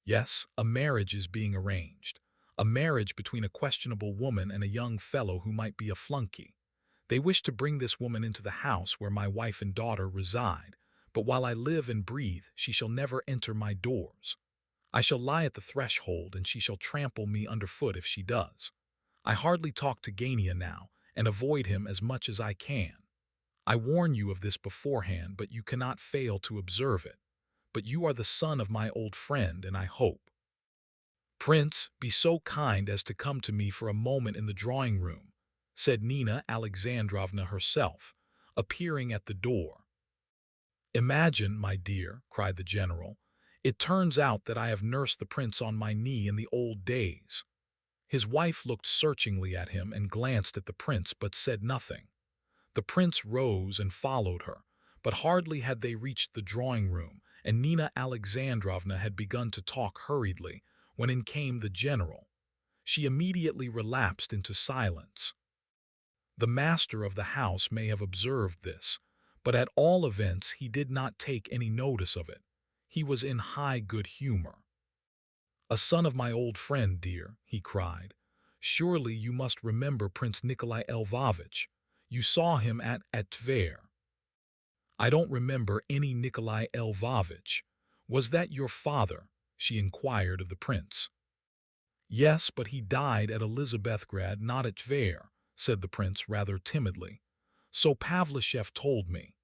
"Yes, a marriage is being arranged. A marriage between a questionable woman and a young fellow who might be a flunkey. They wish to bring this woman into the house where my wife and daughter reside, but while I live and breathe, she shall never enter my doors. I shall lie at the threshold, and she shall trample me underfoot if she does. I hardly talk to Gania now, and avoid him as much as I can. I warn you of this beforehand, but you cannot fail to observe it. But you are the son of my old friend, and I hope—" "Prince, be so kind as to come to me for a moment in the drawing-room," said Nina Alexandrovna herself, appearing at the door. "Imagine, my dear," cried the general, "it turns out that I have nursed the prince on my knee in the old days." His wife looked searchingly at him and glanced at the prince, but said nothing. The prince rose and followed her, but hardly had they reached the drawing-room, and Nina Alexandrovna had begun to talk hurriedly, when in came the general. She immediately relapsed into silence. The master of the house may have observed this, but at all events he did not take any notice of it. He was in high good humor. "A son of my old friend, dear," he cried. "Surely you must remember Prince Nikolai Lvovitch. You saw him at Tver." "I don't remember any Nikolai Lvovitch. Was that your father?" she inquired of the prince. "Yes, but he died at Elizabethgrad, not at Tver," said the prince rather timidly. "So Pavlushev told me."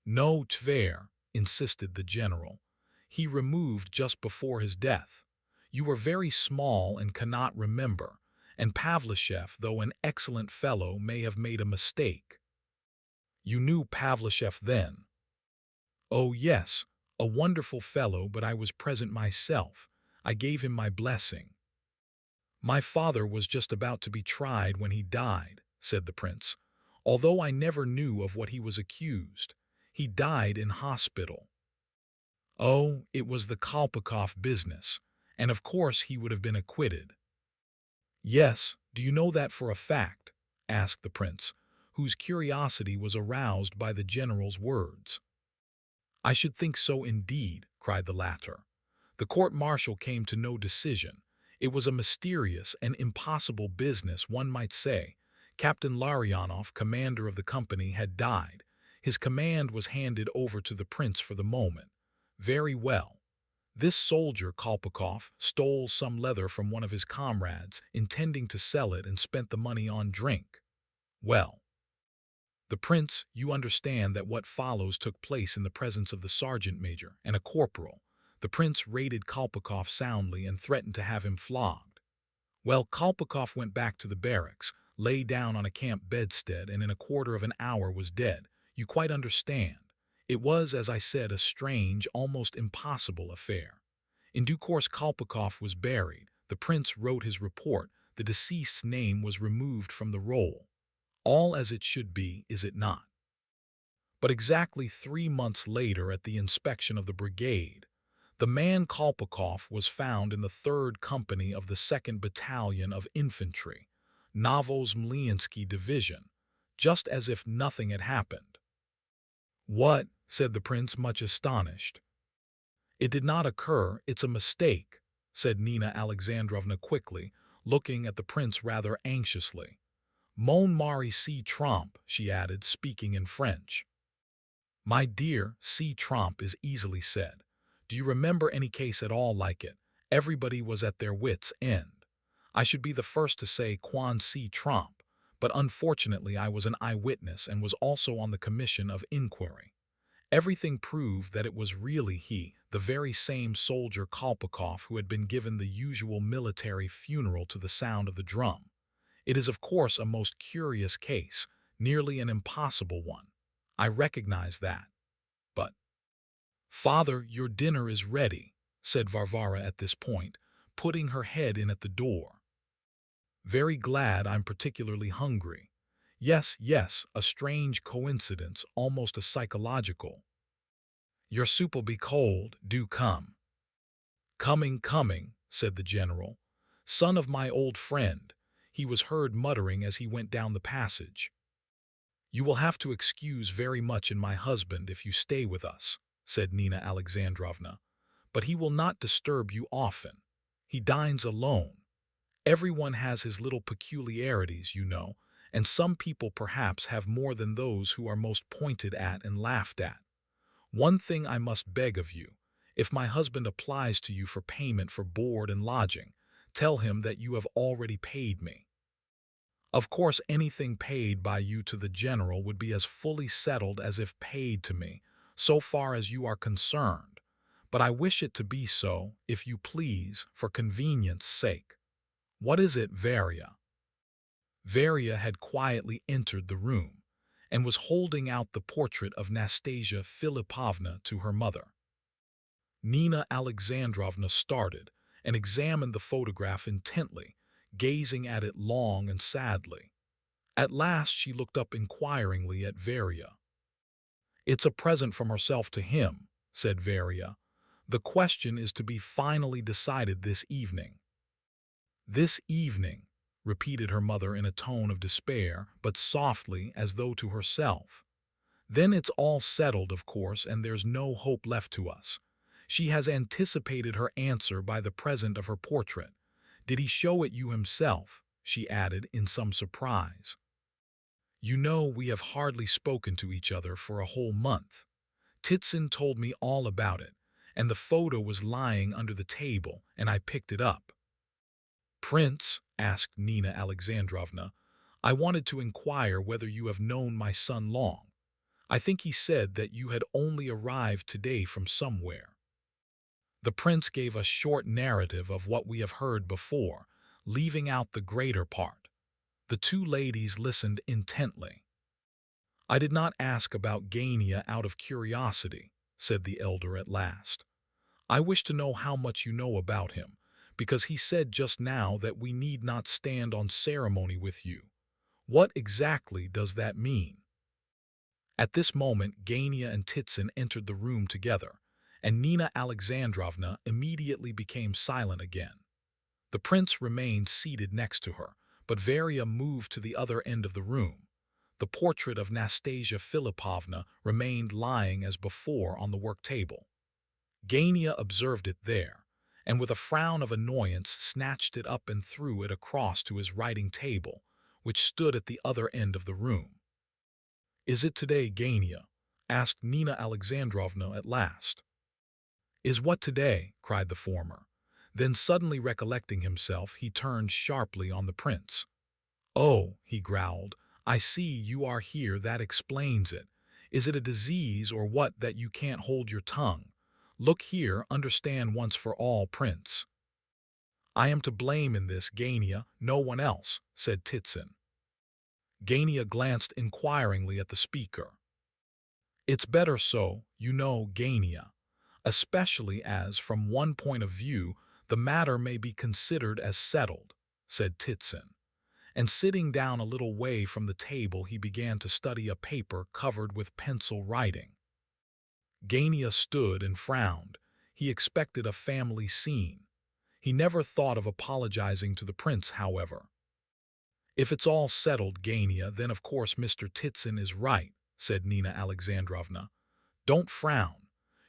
"No, Tver," insisted the general. he removed just before his death. You were very small and cannot remember, and Pavlushev, though an excellent fellow, may have made a mistake. You knew Pavlushev then? Oh, yes, a wonderful fellow, but I was present myself. I gave him my blessing. My father was just about to be tried when he died, said the prince, although I never knew of what he was accused. He died in hospital. Oh, it was the Kolpakov business, and of course he would have been acquitted. Yes, do you know that for a fact? Asked the prince, whose curiosity was aroused by the general's words. I should think so indeed, cried the latter. The court-martial came to no decision. It was a mysterious and impossible business, one might say. Captain Larionov, commander of the company, had died. His command was handed over to the prince for the moment. Very well. This soldier, Kolpakov, stole some leather from one of his comrades, intending to sell it, and spent the money on drink. Well, the prince, you understand that what follows took place in the presence of the sergeant major and a corporal. The prince rated Kolpakov soundly and threatened to have him flogged. Well, Kolpakov went back to the barracks, lay down on a camp bedstead, and in a quarter of an hour was dead. You quite understand. It was, as I said, a strange, almost impossible affair. In due course Kolpakov was buried. The prince wrote his report. The deceased's name was removed from the roll. All as it should be, is it not? But exactly 3 months later, at the inspection of the brigade, the man Kolpakov was found in the 3rd Company of the 2nd Battalion of Infantry, Novozmlinsky Division, just as if nothing had happened. What? Said the prince, much astonished. It did not occur, it's a mistake, said Nina Alexandrovna quickly, looking at the prince rather anxiously. Mon mari si trompe, she added, speaking in French. My dear, si trompe is easily said. Do you remember any case at all like it? Everybody was at their wits' end. I should be the first to say quan si trompe, but unfortunately I was an eyewitness and was also on the commission of inquiry. Everything proved that it was really he, the very same soldier Kolpakov who had been given the usual military funeral to the sound of the drum. It is of course a most curious case, nearly an impossible one. I recognize that. But, Father, your dinner is ready, said Varvara at this point, putting her head in at the door. Very glad, I'm particularly hungry. Yes, yes, a strange coincidence, almost a psychological. Your soup'll be cold, do come. Coming, coming, said the general. Son of my old friend, he was heard muttering as he went down the passage. You will have to excuse very much in my husband if you stay with us, said Nina Alexandrovna, but he will not disturb you often. He dines alone. Everyone has his little peculiarities, you know, and some people perhaps have more than those who are most pointed at and laughed at. One thing I must beg of you. If my husband applies to you for payment for board and lodging, tell him that you have already paid me. Of course, anything paid by you to the general would be as fully settled as if paid to me, so far as you are concerned. But I wish it to be so, if you please, for convenience' sake. What is it, Varya? Varya had quietly entered the room and was holding out the portrait of Nastasia Philippovna to her mother. Nina Alexandrovna started and examined the photograph intently, gazing at it long and sadly. At last she looked up inquiringly at Varya. It's a present from herself to him, said Varya. The question is to be finally decided this evening. This evening, repeated her mother in a tone of despair, but softly, as though to herself. Then it's all settled, of course, and there's no hope left to us. She has anticipated her answer by the present of her portrait. Did he show it you himself? She added in some surprise. You know, we have hardly spoken to each other for a whole month. Titsin told me all about it, and the photo was lying under the table, and I picked it up. Prince, asked Nina Alexandrovna, I wanted to inquire whether you have known my son long. I think he said that you had only arrived today from somewhere. The prince gave a short narrative of what we have heard before, leaving out the greater part. The two ladies listened intently. "I did not ask about Gania out of curiosity," said the elder at last. "I wish to know how much you know about him, because he said just now that we need not stand on ceremony with you. What exactly does that mean?" At this moment Gania and Titsin entered the room together, and Nina Alexandrovna immediately became silent again. The prince remained seated next to her, but Varia moved to the other end of the room. The portrait of Nastasia Philippovna remained lying as before on the work table. Gania observed it there, and with a frown of annoyance snatched it up and threw it across to his writing table, which stood at the other end of the room. "Is it today, Gania?" asked Nina Alexandrovna at last. "Is what today?" cried the former. Then suddenly recollecting himself, he turned sharply on the prince. "Oh," he growled, "I see you are here, that explains it. Is it a disease or what that you can't hold your tongue? Look here, understand once for all, prince. I am to blame in this, Gania, no one else," said Titsin. Gania glanced inquiringly at the speaker. "It's better so, you know, Gania, especially as, from one point of view, the matter may be considered as settled," said Titsin. And sitting down a little way from the table, he began to study a paper covered with pencil writing. Gania stood and frowned. He expected a family scene. He never thought of apologizing to the prince, however. "If it's all settled, Gania, then of course Mr. Titsin is right," said Nina Alexandrovna. "Don't frown.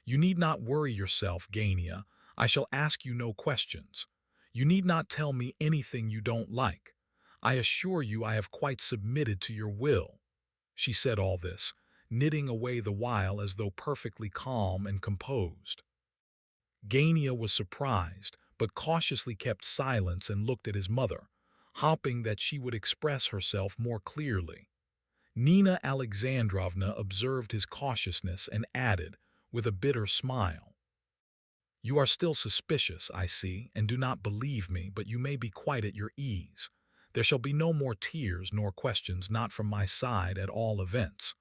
You need not worry yourself, Gania. I shall ask you no questions. You need not tell me anything you don't like. I assure you I have quite submitted to your will." She said all this, knitting away the while as though perfectly calm and composed. Gania was surprised, but cautiously kept silence and looked at his mother, hoping that she would express herself more clearly. Nina Alexandrovna observed his cautiousness and added, with a bitter smile, "You are still suspicious, I see, and do not believe me, but you may be quite at your ease. There shall be no more tears nor questions, not from my side at all events.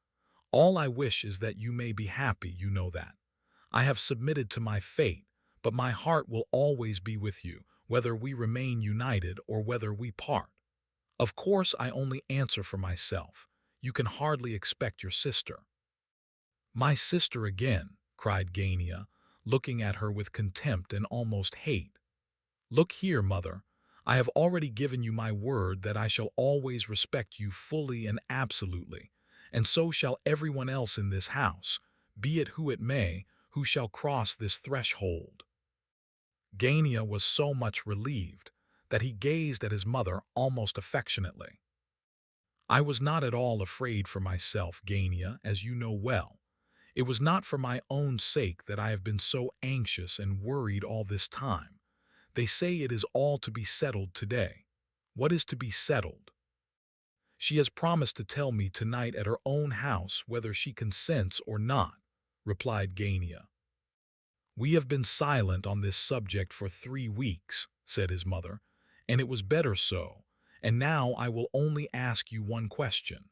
All I wish is that you may be happy, you know that. I have submitted to my fate, but my heart will always be with you, whether we remain united or whether we part. Of course I only answer for myself. You can hardly expect your sister." "My sister again," cried Gania, looking at her with contempt and almost hate. "Look here, mother. I have already given you my word that I shall always respect you fully and absolutely, and so shall everyone else in this house, be it who it may, who shall cross this threshold." Gania was so much relieved that he gazed at his mother almost affectionately. "I was not at all afraid for myself, Gania, as you know well. It was not for my own sake that I have been so anxious and worried all this time. They say it is all to be settled today. What is to be settled? She has promised to tell me tonight at her own house whether she consents or not," replied Gania. "We have been silent on this subject for 3 weeks," said his mother, "and it was better so. And now I will only ask you one question.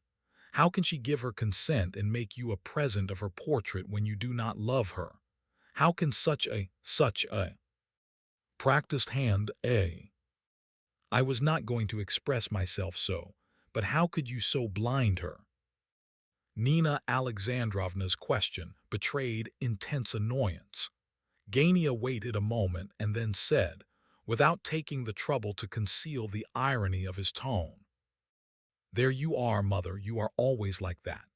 How can she give her consent and make you a present of her portrait when you do not love her? How can such a practiced hand, I was not going to express myself so, but how could you so blind her?" Nina Alexandrovna's question betrayed intense annoyance. Gania waited a moment and then said, without taking the trouble to conceal the irony of his tone, "There you are, mother, you are always like that.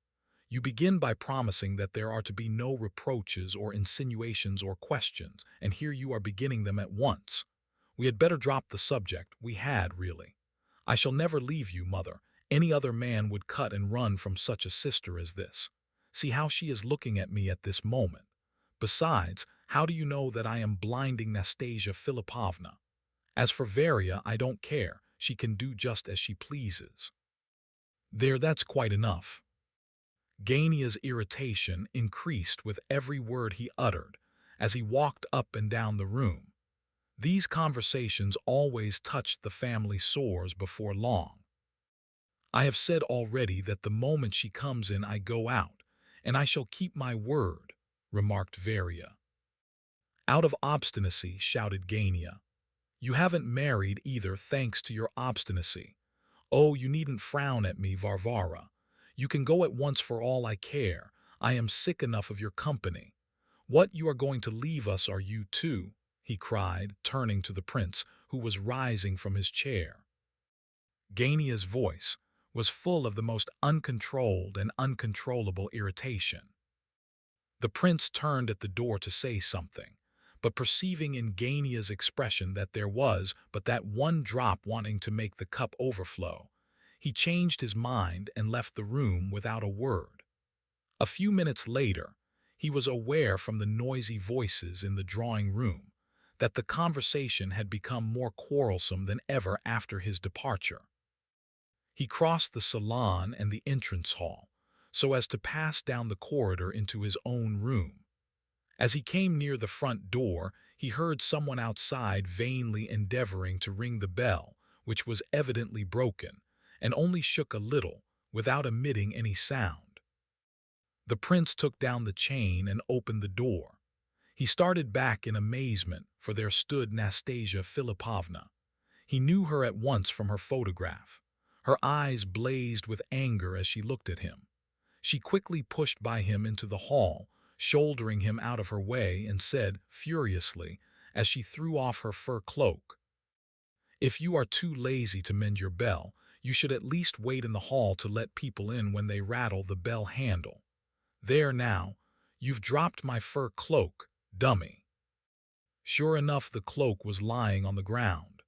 You begin by promising that there are to be no reproaches or insinuations or questions, and here you are beginning them at once. We had better drop the subject, we had, really. I shall never leave you, mother. Any other man would cut and run from such a sister as this. See how she is looking at me at this moment. Besides, how do you know that I am blinding Nastasia Philippovna? As for Varia, I don't care. She can do just as she pleases." "There, that's quite enough." Gania's irritation increased with every word he uttered, as he walked up and down the room. These conversations always touched the family sores before long. I have said already that the moment she comes in I go out, and I shall keep my word, remarked Varia. Out of obstinacy, shouted Gania. You haven't married either thanks to your obstinacy. Oh, you needn't frown at me, Varvara. You can go at once for all I care. I am sick enough of your company. What, you are going to leave us, are you too? He cried, turning to the prince, who was rising from his chair. Gania's voice was full of the most uncontrolled and uncontrollable irritation. The prince turned at the door to say something, but perceiving in Gania's expression that there was but that one drop wanting to make the cup overflow, he changed his mind and left the room without a word. A few minutes later, he was aware from the noisy voices in the drawing room that the conversation had become more quarrelsome than ever after his departure. He crossed the salon and the entrance hall, so as to pass down the corridor into his own room. As he came near the front door, he heard someone outside vainly endeavoring to ring the bell, which was evidently broken, and only shook a little, without emitting any sound. The prince took down the chain and opened the door. He started back in amazement, for there stood Nastasia Philipovna. He knew her at once from her photograph. Her eyes blazed with anger as she looked at him. She quickly pushed by him into the hall, shouldering him out of her way, and said, furiously, as she threw off her fur cloak, "If you are too lazy to mend your bell, you should at least wait in the hall to let people in when they rattle the bell handle. There now, you've dropped my fur cloak, dummy." Sure enough, the cloak was lying on the ground.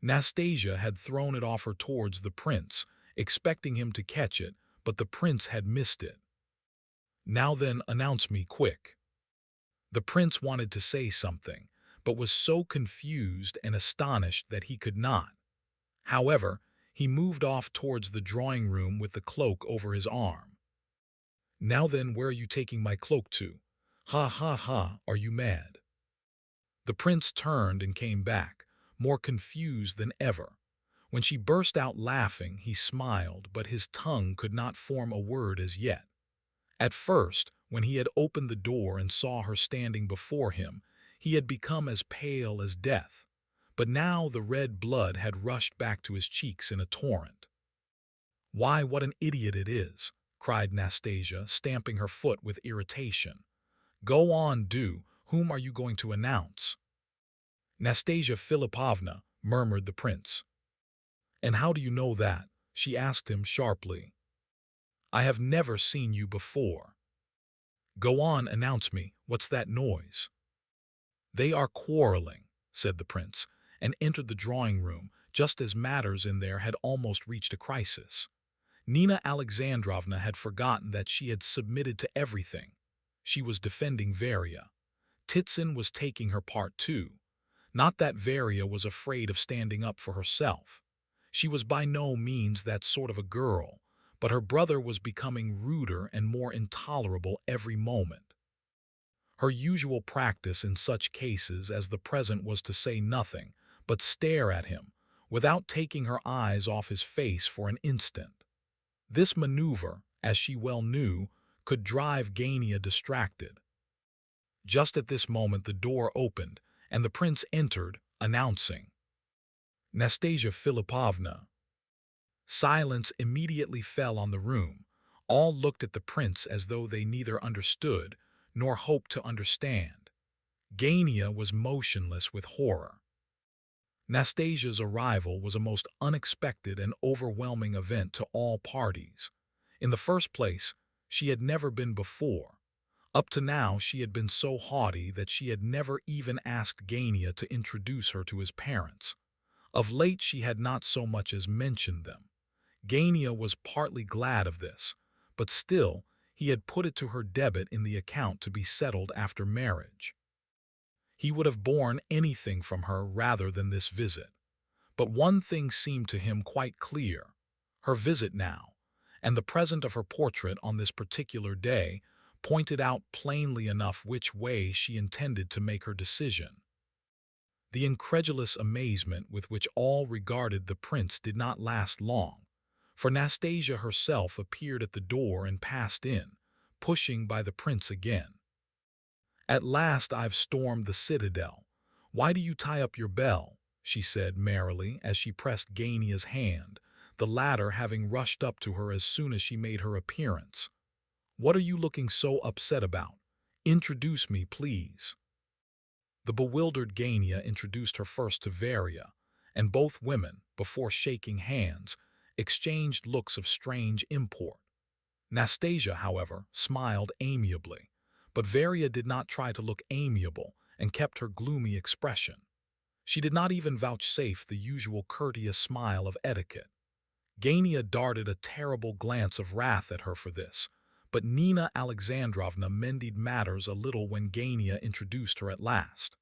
Nastasia had thrown it off her towards the prince, expecting him to catch it, but the prince had missed it. "Now then, announce me, quick." The prince wanted to say something, but was so confused and astonished that he could not. However, he moved off towards the drawing room with the cloak over his arm. "Now then, where are you taking my cloak to? Ha ha ha, are you mad?" The prince turned and came back, more confused than ever. When she burst out laughing, he smiled, but his tongue could not form a word as yet. At first, when he had opened the door and saw her standing before him, he had become as pale as death, but now the red blood had rushed back to his cheeks in a torrent. "Why, what an idiot it is!" cried Nastasia, stamping her foot with irritation. "Go on, do. Whom are you going to announce?" "Nastasia Philipovna," murmured the prince. "And how do you know that?" she asked him sharply. "I have never seen you before." "Go on, announce me. What's that noise?" "They are quarreling," said the prince, and entered the drawing room, just as matters in there had almost reached a crisis. Nina Alexandrovna had forgotten that she had submitted to everything. She was defending Varia. Titsin was taking her part too. Not that Varia was afraid of standing up for herself. She was by no means that sort of a girl, but her brother was becoming ruder and more intolerable every moment. Her usual practice in such cases as the present was to say nothing, but stare at him, without taking her eyes off his face for an instant. This maneuver, as she well knew, could drive Gania distracted. Just at this moment the door opened, and the prince entered, announcing, "Nastasia Philipovna." Silence immediately fell on the room. All looked at the prince as though they neither understood nor hoped to understand. Gania was motionless with horror. Nastasia's arrival was a most unexpected and overwhelming event to all parties. In the first place, she had never been before. Up to now, she had been so haughty that she had never even asked Gania to introduce her to his parents. Of late, she had not so much as mentioned them. Gania was partly glad of this, but still, he had put it to her debit in the account to be settled after marriage. He would have borne anything from her rather than this visit. But one thing seemed to him quite clear. Her visit now, and the present of her portrait on this particular day, pointed out plainly enough which way she intended to make her decision. The incredulous amazement with which all regarded the prince did not last long, for Nastasia herself appeared at the door and passed in, pushing by the prince again. "At last I've stormed the citadel. Why do you tie up your bell?" she said merrily as she pressed Gania's hand, the latter having rushed up to her as soon as she made her appearance. "What are you looking so upset about? Introduce me, please." The bewildered Gania introduced her first to Varia, and both women, before shaking hands, exchanged looks of strange import. Nastasia, however, smiled amiably, but Varia did not try to look amiable and kept her gloomy expression. She did not even vouchsafe the usual courteous smile of etiquette. Gania darted a terrible glance of wrath at her for this, but Nina Alexandrovna mended matters a little when Gania introduced her at last.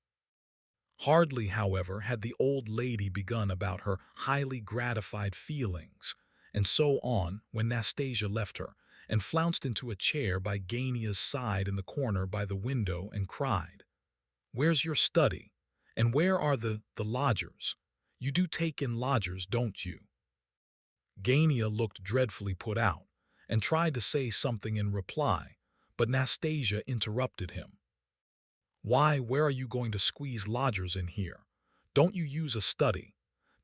Hardly, however, had the old lady begun about her highly gratified feelings, and so on, when Nastasia left her, and flounced into a chair by Gania's side in the corner by the window and cried, "Where's your study? And where are the lodgers? You do take in lodgers, don't you?" Gania looked dreadfully put out, and tried to say something in reply, but Nastasia interrupted him. "Why, where are you going to squeeze lodgers in here? Don't you use a study?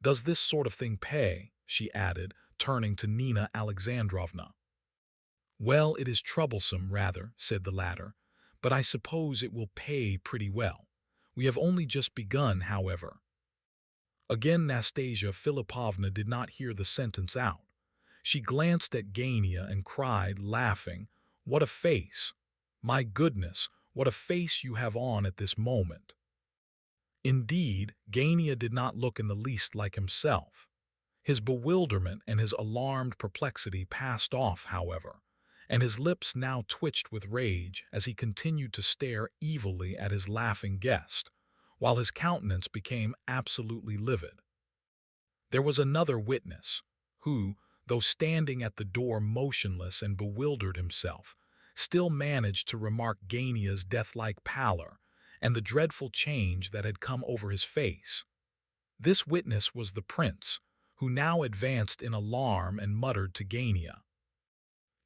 Does this sort of thing pay?" she added, turning to Nina Alexandrovna. "Well, it is troublesome, rather," said the latter, "but I suppose it will pay pretty well. We have only just begun, however." Again Nastasia Philippovna did not hear the sentence out. She glanced at Gania and cried, laughing, "What a face! My goodness, what a face you have on at this moment!" Indeed, Gania did not look in the least like himself. His bewilderment and his alarmed perplexity passed off, however, and his lips now twitched with rage as he continued to stare evilly at his laughing guest, while his countenance became absolutely livid. There was another witness, who, though standing at the door motionless and bewildered himself, still managed to remark Gania's death-like pallor and the dreadful change that had come over his face. This witness was the prince, who now advanced in alarm and muttered to Gania,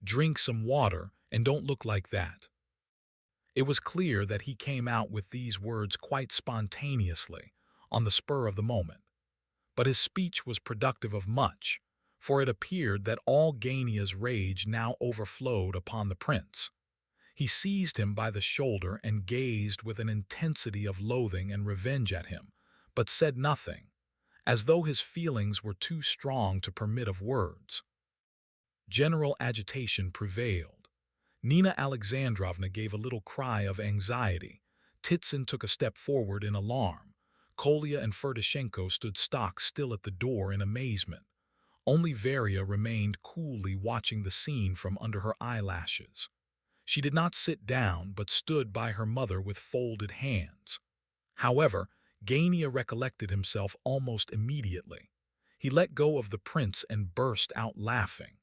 "Drink some water and don't look like that." It was clear that he came out with these words quite spontaneously, on the spur of the moment. But his speech was productive of much, for it appeared that all Gania's rage now overflowed upon the prince. He seized him by the shoulder and gazed with an intensity of loathing and revenge at him, but said nothing, as though his feelings were too strong to permit of words. General agitation prevailed. Nina Alexandrovna gave a little cry of anxiety. Titsyn took a step forward in alarm. Kolya and Ferdishenko stood stock still at the door in amazement. Only Varia remained coolly watching the scene from under her eyelashes. She did not sit down, but stood by her mother with folded hands. However, Gania recollected himself almost immediately. He let go of the prince and burst out laughing.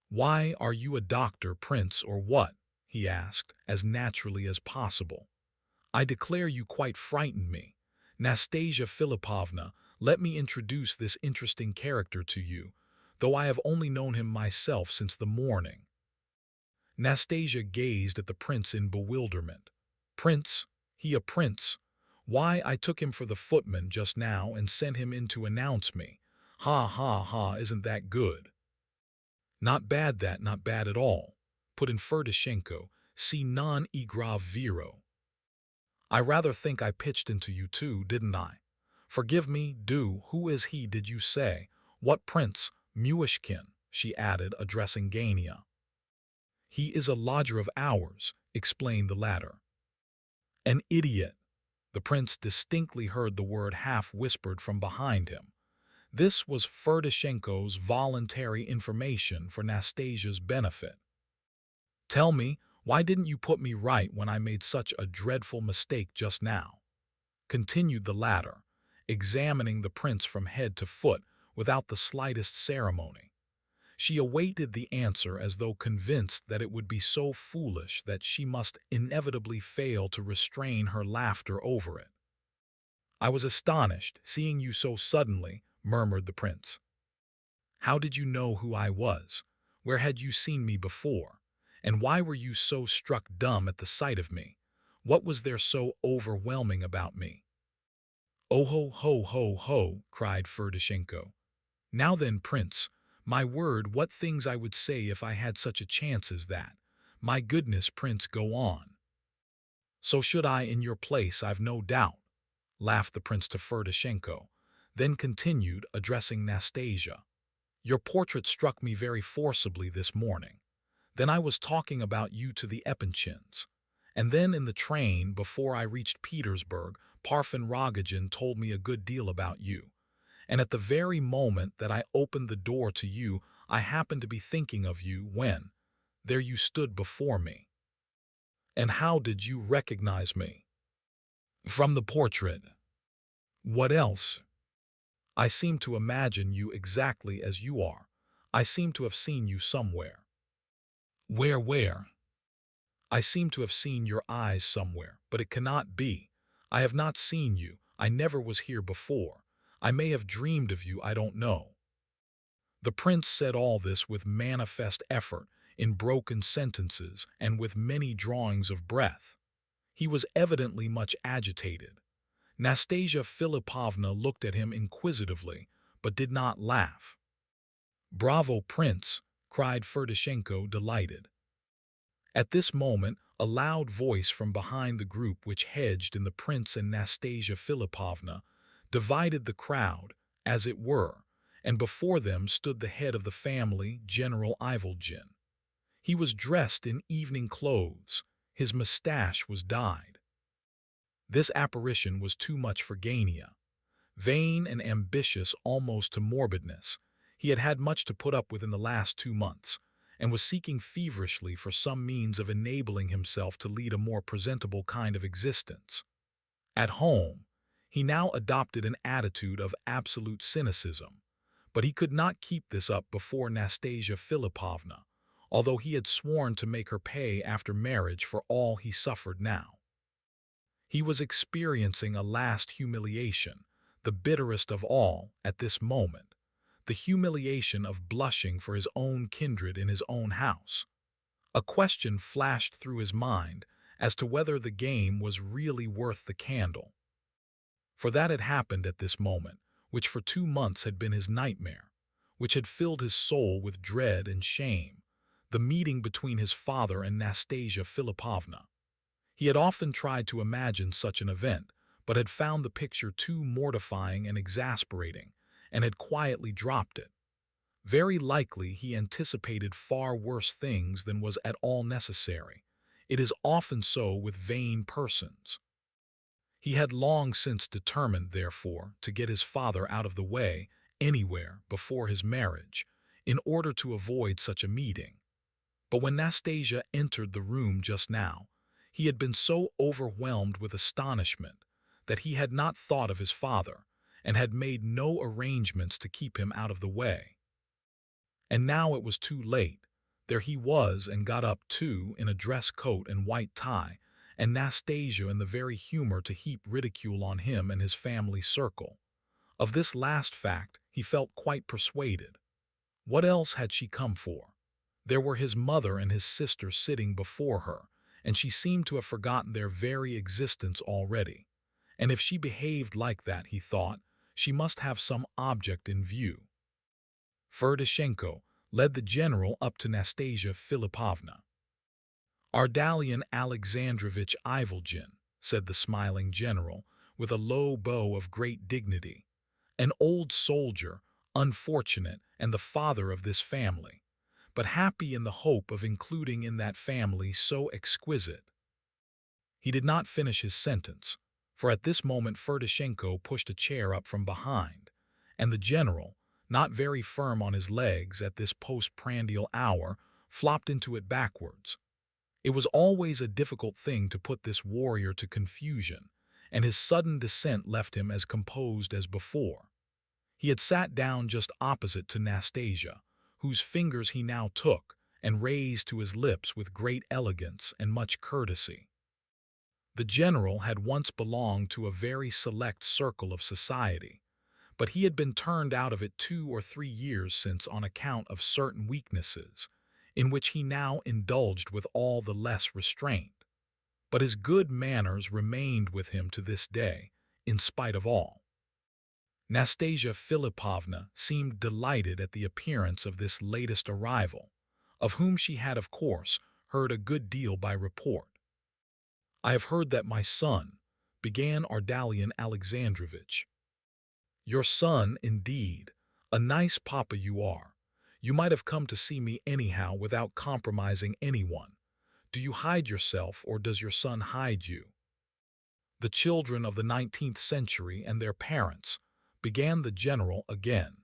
"Why, are you a doctor, prince, or what?" he asked, as naturally as possible. "I declare you quite frightened me. Nastasia Philippovna, let me introduce this interesting character to you, though I have only known him myself since the morning." Nastasia gazed at the prince in bewilderment. "Prince? He a prince? Why, I took him for the footman just now and sent him in to announce me. Ha, ha, ha, isn't that good?" "Not bad that, not bad at all," put in Ferdishenko, "si non e grav vero." "I rather think I pitched into you too, didn't I? Forgive me, do. Who is he, did you say? What prince? Muishkin," she added, addressing Gania. "He is a lodger of ours," explained the latter. "An idiot." The prince distinctly heard the word half-whispered from behind him. This was Ferdishenko's voluntary information for Nastasia's benefit. "Tell me, why didn't you put me right when I made such a dreadful mistake just now?" continued the latter, examining the prince from head to foot without the slightest ceremony. She awaited the answer as though convinced that it would be so foolish that she must inevitably fail to restrain her laughter over it. "I was astonished, seeing you so suddenly," murmured the prince. "How did you know who I was? Where had you seen me before? And why were you so struck dumb at the sight of me? What was there so overwhelming about me?" "Oh ho ho ho ho!" cried Ferdishenko. "Now then, prince, my word, what things I would say if I had such a chance as that. My goodness, prince, go on." "So should I in your place, I've no doubt," laughed the prince to Ferdishenko, then continued, addressing Nastasia. "Your portrait struck me very forcibly this morning. Then I was talking about you to the Epanchins. And then in the train, before I reached Petersburg, Parfen Rogojin told me a good deal about you. And at the very moment that I opened the door to you, I happened to be thinking of you when, there you stood before me." "And how did you recognize me?" "From the portrait." "What else?" "I seem to imagine you exactly as you are. I seem to have seen you somewhere." Where?" "I seem to have seen your eyes somewhere, but it cannot be. I have not seen you. I never was here before. I may have dreamed of you, I don't know." The prince said all this with manifest effort, in broken sentences, and with many drawings of breath. He was evidently much agitated. Nastasia Philipovna looked at him inquisitively, but did not laugh. "Bravo, prince!" cried Ferdishenko, delighted. At this moment, a loud voice from behind the group which hedged in the prince and Nastasia Philipovna divided the crowd, as it were, and before them stood the head of the family, General Ivolgin. He was dressed in evening clothes. His mustache was dyed. This apparition was too much for Gania. Vain and ambitious almost to morbidness, he had had much to put up with in the last 2 months, and was seeking feverishly for some means of enabling himself to lead a more presentable kind of existence. At home, he now adopted an attitude of absolute cynicism, but he could not keep this up before Nastasia Philipovna, although he had sworn to make her pay after marriage for all he suffered now. He was experiencing a last humiliation, the bitterest of all, at this moment, the humiliation of blushing for his own kindred in his own house. A question flashed through his mind as to whether the game was really worth the candle. For that had happened at this moment, which for 2 months had been his nightmare, which had filled his soul with dread and shame, the meeting between his father and Nastasia Philipovna. He had often tried to imagine such an event, but had found the picture too mortifying and exasperating, and had quietly dropped it. Very likely he anticipated far worse things than was at all necessary. It is often so with vain persons. He had long since determined, therefore, to get his father out of the way, anywhere, before his marriage, in order to avoid such a meeting. But when Nastasia entered the room just now, he had been so overwhelmed with astonishment that he had not thought of his father, and had made no arrangements to keep him out of the way. And now it was too late. There he was, and got up too, in a dress coat and white tie, and Nastasia in the very humor to heap ridicule on him and his family circle. Of this last fact he felt quite persuaded. What else had she come for? There were his mother and his sister sitting before her, and she seemed to have forgotten their very existence already. And if she behaved like that, he thought, she must have some object in view. Ferdishenko led the general up to Nastasia Philipovna. "Ardalion Alexandrovitch Ivolgin," said the smiling general, with a low bow of great dignity, "an old soldier, unfortunate, and the father of this family, but happy in the hope of including in that family so exquisite—" He did not finish his sentence, for at this moment Ferdishenko pushed a chair up from behind, and the general, not very firm on his legs at this postprandial hour, flopped into it backwards. It was always a difficult thing to put this warrior to confusion, and his sudden descent left him as composed as before. He had sat down just opposite to Nastasia, whose fingers he now took and raised to his lips with great elegance and much courtesy. The general had once belonged to a very select circle of society, but he had been turned out of it 2 or 3 years since on account of certain weaknesses, in which he now indulged with all the less restraint. But his good manners remained with him to this day, in spite of all. Nastasia Philipovna seemed delighted at the appearance of this latest arrival, of whom she had, of course, heard a good deal by report. "I have heard that my son," began Ardalian Alexandrovitch. "Your son, indeed. A nice papa you are. You might have come to see me anyhow without compromising anyone. Do you hide yourself, or does your son hide you?" "The children of the 19th century and their parents," began the general again.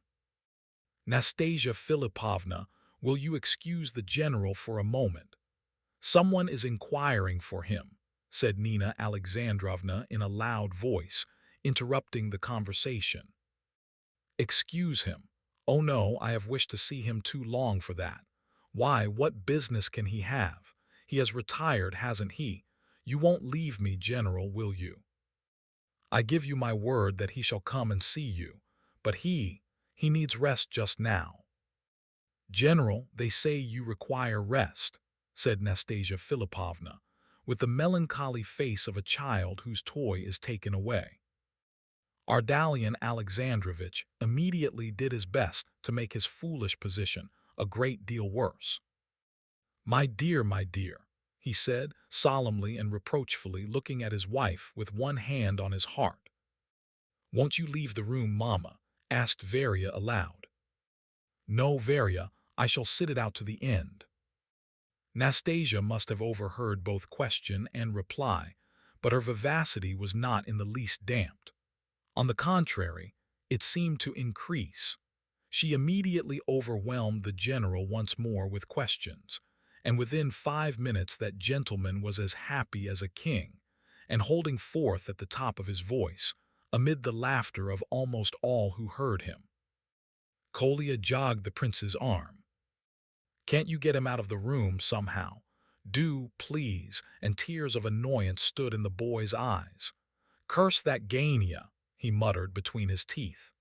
"Nastasia Philipovna, will you excuse the general for a moment? Someone is inquiring for him," said Nina Alexandrovna in a loud voice, interrupting the conversation. "Excuse him. Oh no, I have wished to see him too long for that. Why, what business can he have? He has retired, hasn't he? You won't leave me, General, will you? I give you my word that he shall come and see you, but he needs rest just now." "General, they say you require rest," said Nastasia Philipovna, with the melancholy face of a child whose toy is taken away. Ardalian Alexandrovitch immediately did his best to make his foolish position a great deal worse. My dear," he said, solemnly and reproachfully, looking at his wife with one hand on his heart. "Won't you leave the room, Mamma?" asked Varya aloud. "No, Varya, I shall sit it out to the end." Nastasia must have overheard both question and reply, but her vivacity was not in the least damped. On the contrary, it seemed to increase. She immediately overwhelmed the general once more with questions, and within 5 minutes that gentleman was as happy as a king, and holding forth at the top of his voice, amid the laughter of almost all who heard him. Kolya jogged the prince's arm. "Can't you get him out of the room somehow? Do, please," and tears of annoyance stood in the boy's eyes. "Curse that Gania," he muttered between his teeth.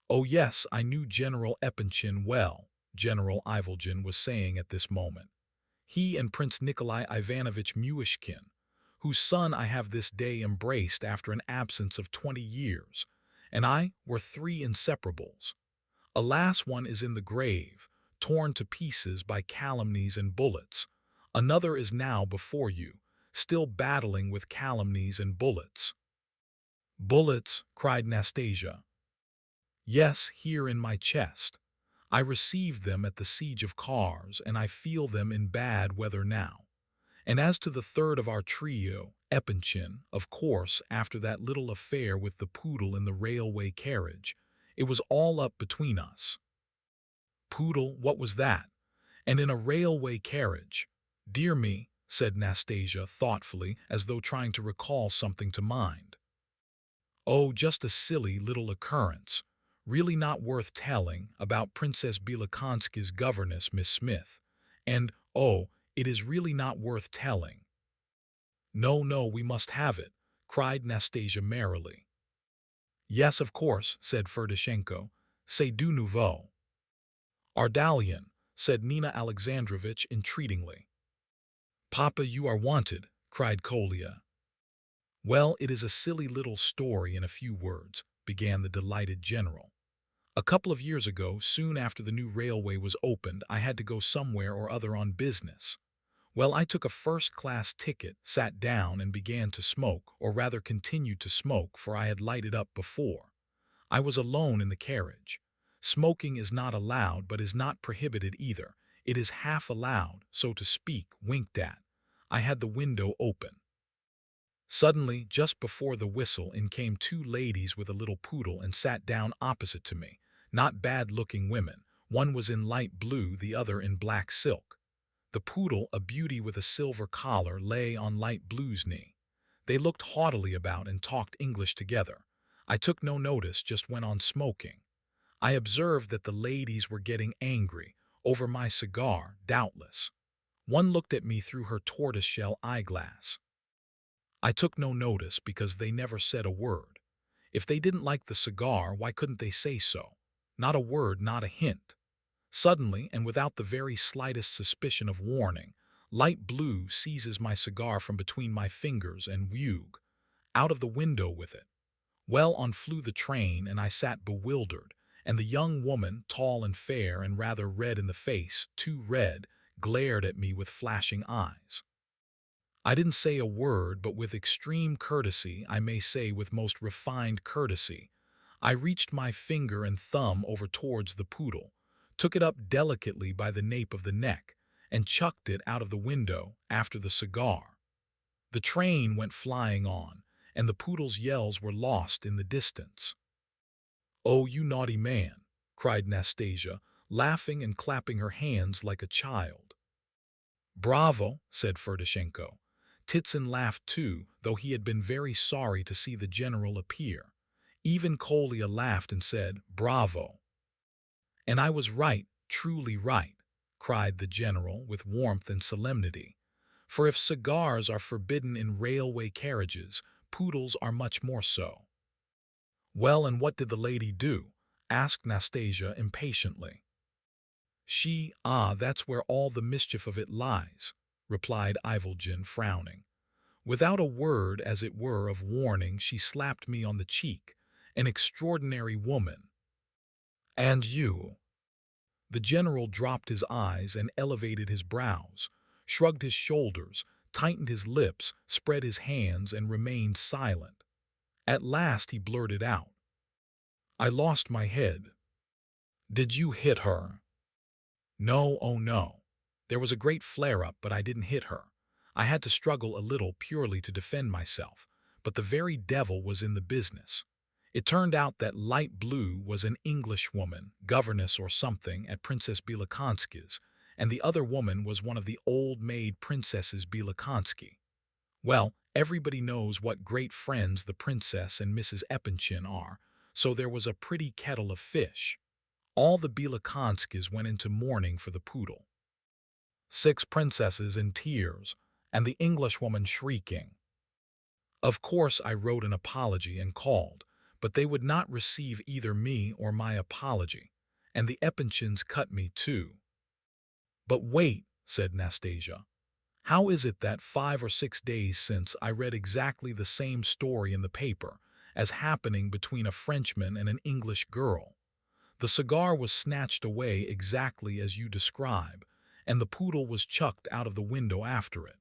"Oh yes, I knew General Epanchin well," General Ivolgin was saying at this moment. "He and Prince Nikolai Ivanovich Muishkin, whose son I have this day embraced after an absence of 20 years, and I were 3 inseparables. Alas, one is in the grave, torn to pieces by calumnies and bullets. Another is now before you, still battling with calumnies and bullets." "Bullets," cried Nastasia. "Yes, here in my chest. I received them at the siege of Kars, and I feel them in bad weather now. And as to the third of our trio, Epanchin, of course, after that little affair with the poodle in the railway carriage, it was all up between us." "Poodle, what was that? And in a railway carriage? Dear me," said Nastasia thoughtfully, as though trying to recall something to mind. "Oh, just a silly little occurrence, really not worth telling, about Princess Bilakonska's governess, Miss Smith. And, oh, it is really not worth telling." "No, no, we must have it," cried Nastasia merrily. "Yes, of course," said Ferdishenko. "C'est du nouveau." "Ardalian," said Nina Alexandrovitch entreatingly. "Papa, you are wanted," cried Kolya. "Well, it is a silly little story in a few words," began the delighted general. "A couple of years ago, soon after the new railway was opened, I had to go somewhere or other on business. Well, I took a first-class ticket, sat down, and began to smoke, or rather continued to smoke, for I had lighted up before. I was alone in the carriage. Smoking is not allowed, but is not prohibited either. It is half allowed, so to speak, winked at. I had the window open. Suddenly, just before the whistle, in came 2 ladies with a little poodle and sat down opposite to me. Not bad-looking women. One was in light blue, the other in black silk. The poodle, a beauty with a silver collar, lay on light blue's knee. They looked haughtily about and talked English together. I took no notice, just went on smoking. I observed that the ladies were getting angry over my cigar, doubtless. One looked at me through her tortoiseshell eyeglass. I took no notice because they never said a word. If they didn't like the cigar, why couldn't they say so? Not a word, not a hint. Suddenly, and without the very slightest suspicion of warning, light blue seizes my cigar from between my fingers and whew, out of the window with it. Well, on flew the train, and I sat bewildered, and the young woman, tall and fair and rather red in the face, too red, glared at me with flashing eyes. I didn't say a word, but with extreme courtesy, I may say with most refined courtesy, I reached my finger and thumb over towards the poodle, took it up delicately by the nape of the neck, and chucked it out of the window after the cigar. The train went flying on, and the poodle's yells were lost in the distance. "Oh, you naughty man!" cried Nastasia, laughing and clapping her hands like a child. "Bravo!" said Ferdishenko. Titsin laughed too, though he had been very sorry to see the general appear. Even Kolya laughed and said, "Bravo!" "And I was right, truly right," cried the general with warmth and solemnity. "For if cigars are forbidden in railway carriages, poodles are much more so." "Well, and what did the lady do?" asked Nastasia impatiently. That's where all the mischief of it lies," replied Ivolgin, frowning. "Without a word, as it were, of warning, she slapped me on the cheek. An extraordinary woman." "And you?" The general dropped his eyes and elevated his brows, shrugged his shoulders, tightened his lips, spread his hands, and remained silent. At last he blurted out, "I lost my head." "Did you hit her?" "No, oh no. There was a great flare-up, but I didn't hit her. I had to struggle a little purely to defend myself, but the very devil was in the business. It turned out that Light Blue was an Englishwoman, governess or something, at Princess Bielokonsky's, and the other woman was one of the old-maid princesses Bielokonsky. Well, everybody knows what great friends the princess and Mrs. Epanchin are, so there was a pretty kettle of fish. All the Bielokonsky's went into mourning for the poodle. 6 princesses in tears, and the Englishwoman shrieking. Of course I wrote an apology and called, but they would not receive either me or my apology, and the Epanchins cut me too." "But wait," said Nastasia. "How is it that 5 or 6 days since I read exactly the same story in the paper as happening between a Frenchman and an English girl? The cigar was snatched away exactly as you describe, and the poodle was chucked out of the window after it.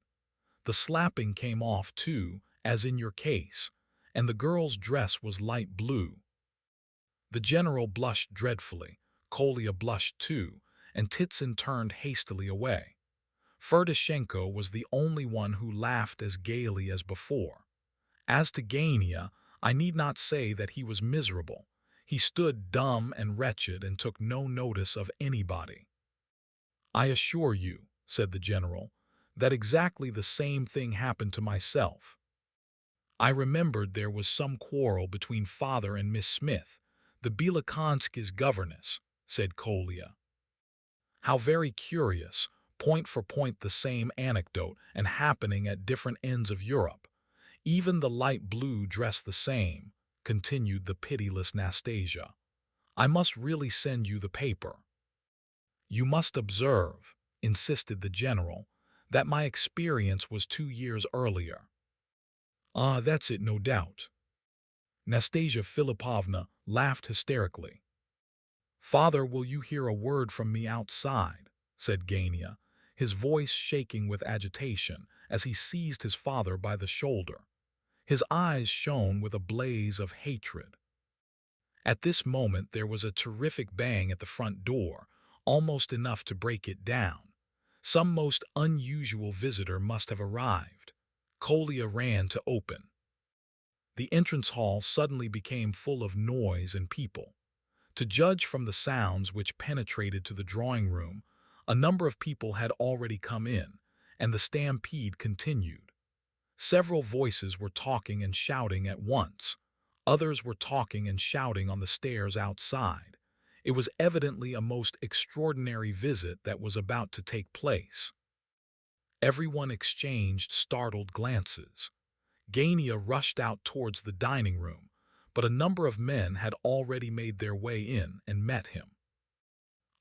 The slapping came off too, as in your case, and the girl's dress was light blue." The general blushed dreadfully, Kolya blushed too, and Titsin turned hastily away. Ferdishenko was the only one who laughed as gaily as before. As to Gania, I need not say that he was miserable. He stood dumb and wretched and took no notice of anybody. "I assure you," said the general, "that exactly the same thing happened to myself. I remembered there was some quarrel between father and Miss Smith, the Bielokonsky's governess," said Kolya. "How very curious, point for point the same anecdote and happening at different ends of Europe. Even the light blue dress the same," continued the pitiless Nastasia. "I must really send you the paper." "You must observe," insisted the general, "that my experience was 2 years earlier." "Ah, that's it, no doubt." Nastasia Philippovna laughed hysterically. "Father, will you hear a word from me outside?" said Gania, his voice shaking with agitation as he seized his father by the shoulder. His eyes shone with a blaze of hatred. At this moment there was a terrific bang at the front door, almost enough to break it down. Some most unusual visitor must have arrived. Kolya ran to open. The entrance hall suddenly became full of noise and people. To judge from the sounds which penetrated to the drawing-room, a number of people had already come in, and the stampede continued. Several voices were talking and shouting at once. Others were talking and shouting on the stairs outside. It was evidently a most extraordinary visit that was about to take place. Everyone exchanged startled glances. Gania rushed out towards the dining room, but a number of men had already made their way in and met him.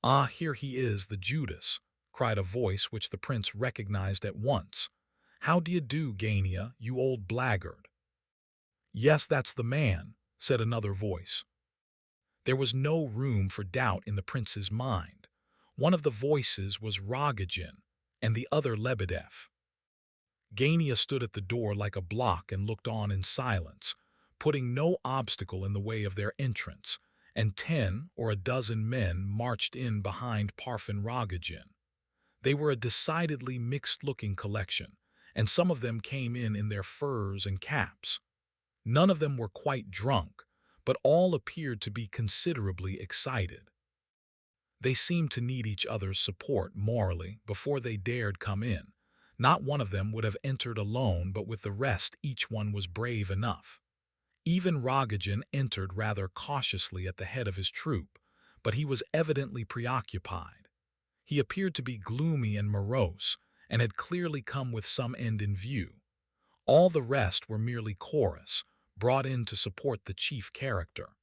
"Ah, here he is, the Judas," cried a voice which the prince recognized at once. "How do you do, Gania, you old blackguard?" "Yes, that's the man," said another voice. There was no room for doubt in the prince's mind. One of the voices was Rogojin, and the other Lebedev. Gania stood at the door like a block and looked on in silence, putting no obstacle in the way of their entrance, and 10 or a dozen men marched in behind Parfen Rogojin. They were a decidedly mixed-looking collection, and some of them came in their furs and caps. None of them were quite drunk, but all appeared to be considerably excited. They seemed to need each other's support morally before they dared come in. Not one of them would have entered alone, but with the rest each one was brave enough. Even Rogojin entered rather cautiously at the head of his troop, but he was evidently preoccupied. He appeared to be gloomy and morose, and had clearly come with some end in view. All the rest were merely chorus, brought in to support the chief character.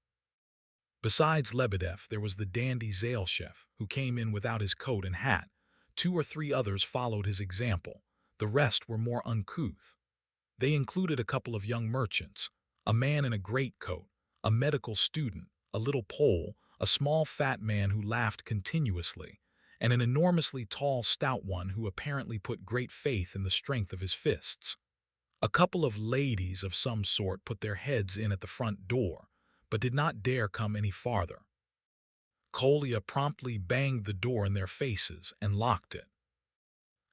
Besides Lebedev, there was the dandy Zailshev, who came in without his coat and hat. 2 or 3 others followed his example. The rest were more uncouth. They included a couple of young merchants, a man in a greatcoat, a medical student, a little Pole, a small fat man who laughed continuously, and an enormously tall stout one who apparently put great faith in the strength of his fists. A couple of ladies of some sort put their heads in at the front door, but did not dare come any farther. Kolya promptly banged the door in their faces and locked it.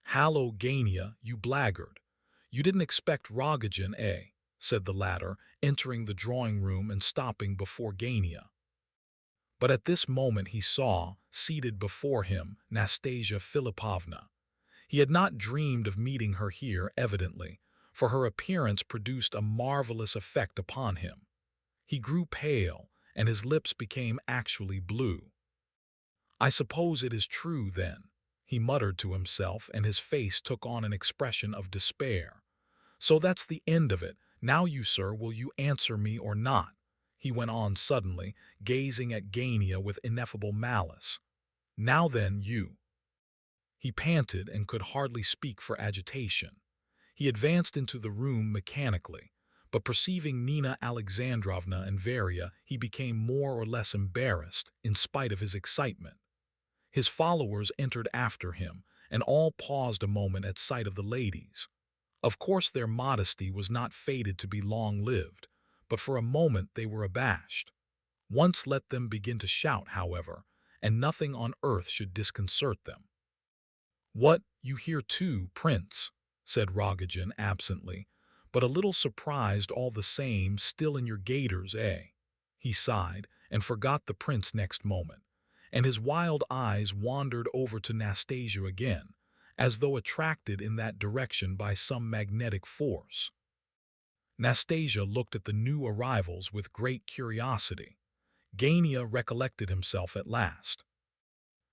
"Hallo, Gania, you blackguard. You didn't expect Rogojin, eh?" said the latter, entering the drawing-room and stopping before Gania. But at this moment he saw, seated before him, Nastasia Philippovna. He had not dreamed of meeting her here, evidently, for her appearance produced a marvelous effect upon him. He grew pale, and his lips became actually blue. "I suppose it is true, then," he muttered to himself, and his face took on an expression of despair. "So that's the end of it. Now you, sir, will you answer me or not?" he went on suddenly, gazing at Gania with ineffable malice. "Now then, you." He panted and could hardly speak for agitation. He advanced into the room mechanically, but perceiving Nina Alexandrovna and Varia, he became more or less embarrassed in spite of his excitement. His followers entered after him, and all paused a moment at sight of the ladies. Of course their modesty was not fated to be long-lived, but for a moment they were abashed. Once let them begin to shout, however, and nothing on earth should disconcert them. "What, you here too, Prince?" said Rogojin absently, "but a little surprised all the same, still in your gaiters, eh?" He sighed, and forgot the prince next moment, and his wild eyes wandered over to Nastasia again, as though attracted in that direction by some magnetic force. Nastasia looked at the new arrivals with great curiosity. Gania recollected himself at last.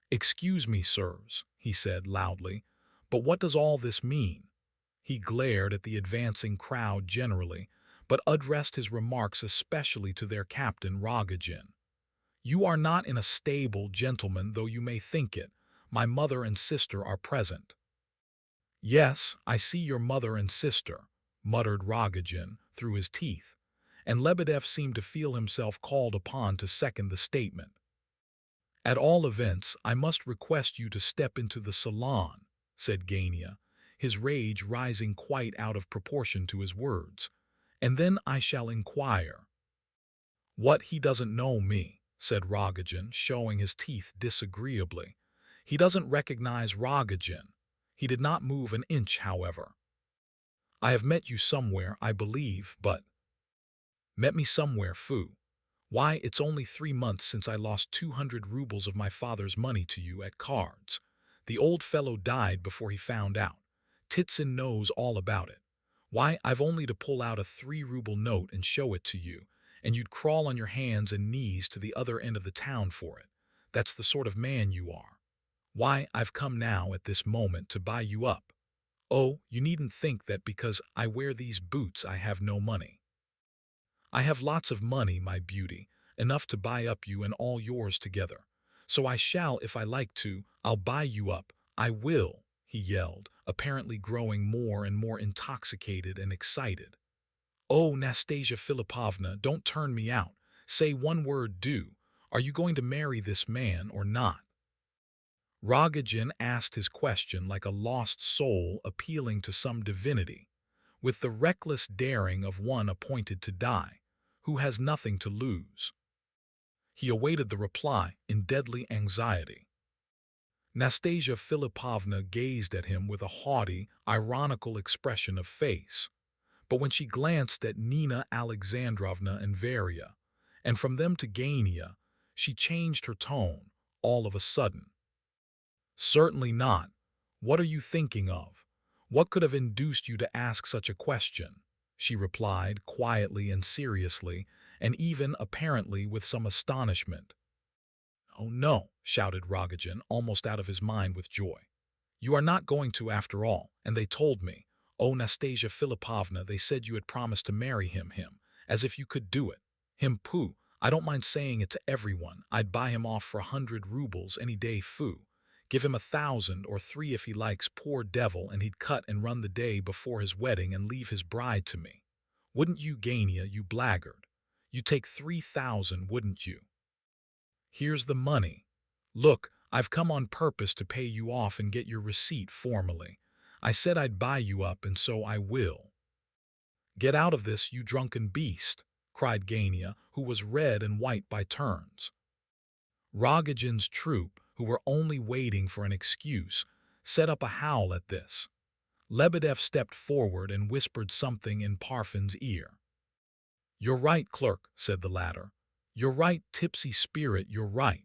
"Excuse me, sirs," he said loudly, "but what does all this mean?" He glared at the advancing crowd generally, but addressed his remarks especially to their captain Rogojin. "You are not in a stable, gentlemen, though you may think it. My mother and sister are present." "Yes, I see your mother and sister," muttered Rogojin through his teeth, and Lebedev seemed to feel himself called upon to second the statement. "At all events, I must request you to step into the salon," said Gania, his rage rising quite out of proportion to his words, "and then I shall inquire." "What, he doesn't know me," said Rogojin, showing his teeth disagreeably. "He doesn't recognize Rogojin." He did not move an inch, however. "I have met you somewhere, I believe, but—" "Met me somewhere, foo. Why, it's only 3 months since I lost 200 rubles of my father's money to you at cards. The old fellow died before he found out. Titsin knows all about it. Why, I've only to pull out a 3-ruble note and show it to you, and you'd crawl on your hands and knees to the other end of the town for it. That's the sort of man you are. Why, I've come now at this moment to buy you up. Oh, you needn't think that because I wear these boots I have no money. I have lots of money, my beauty, enough to buy up you and all yours together. So I shall, if I like to, I'll buy you up. I will, he yelled, apparently growing more and more intoxicated and excited. Oh, Nastasia Philipovna, don't turn me out. Say one word, do. Are you going to marry this man or not? Rogojin asked his question like a lost soul appealing to some divinity, with the reckless daring of one appointed to die, who has nothing to lose. He awaited the reply in deadly anxiety. Nastasia Philipovna gazed at him with a haughty, ironical expression of face. But when she glanced at Nina Alexandrovna and Varia, and from them to Gania, she changed her tone all of a sudden. Certainly not. What are you thinking of? What could have induced you to ask such a question? She replied quietly and seriously, and even apparently with some astonishment. Oh no, shouted Rogojin, almost out of his mind with joy. You are not going to after all, and they told me. Oh, Nastasia Philipovna, they said you had promised to marry him, as if you could do it. Him, pooh, I don't mind saying it to everyone. I'd buy him off for 100 rubles any day, foo. Give him 1,000 or 3 if he likes, poor devil, and he'd cut and run the day before his wedding and leave his bride to me. Wouldn't you, Gania, you blackguard? You'd take 3,000, wouldn't you? Here's the money. Look, I've come on purpose to pay you off and get your receipt formally. I said I'd buy you up, and so I will. Get out of this, you drunken beast, cried Gania, who was red and white by turns. Rogojin's troop, who were only waiting for an excuse, set up a howl at this. Lebedev stepped forward and whispered something in Parfin's ear. You're right, clerk, said the latter. You're right, tipsy spirit, you're right.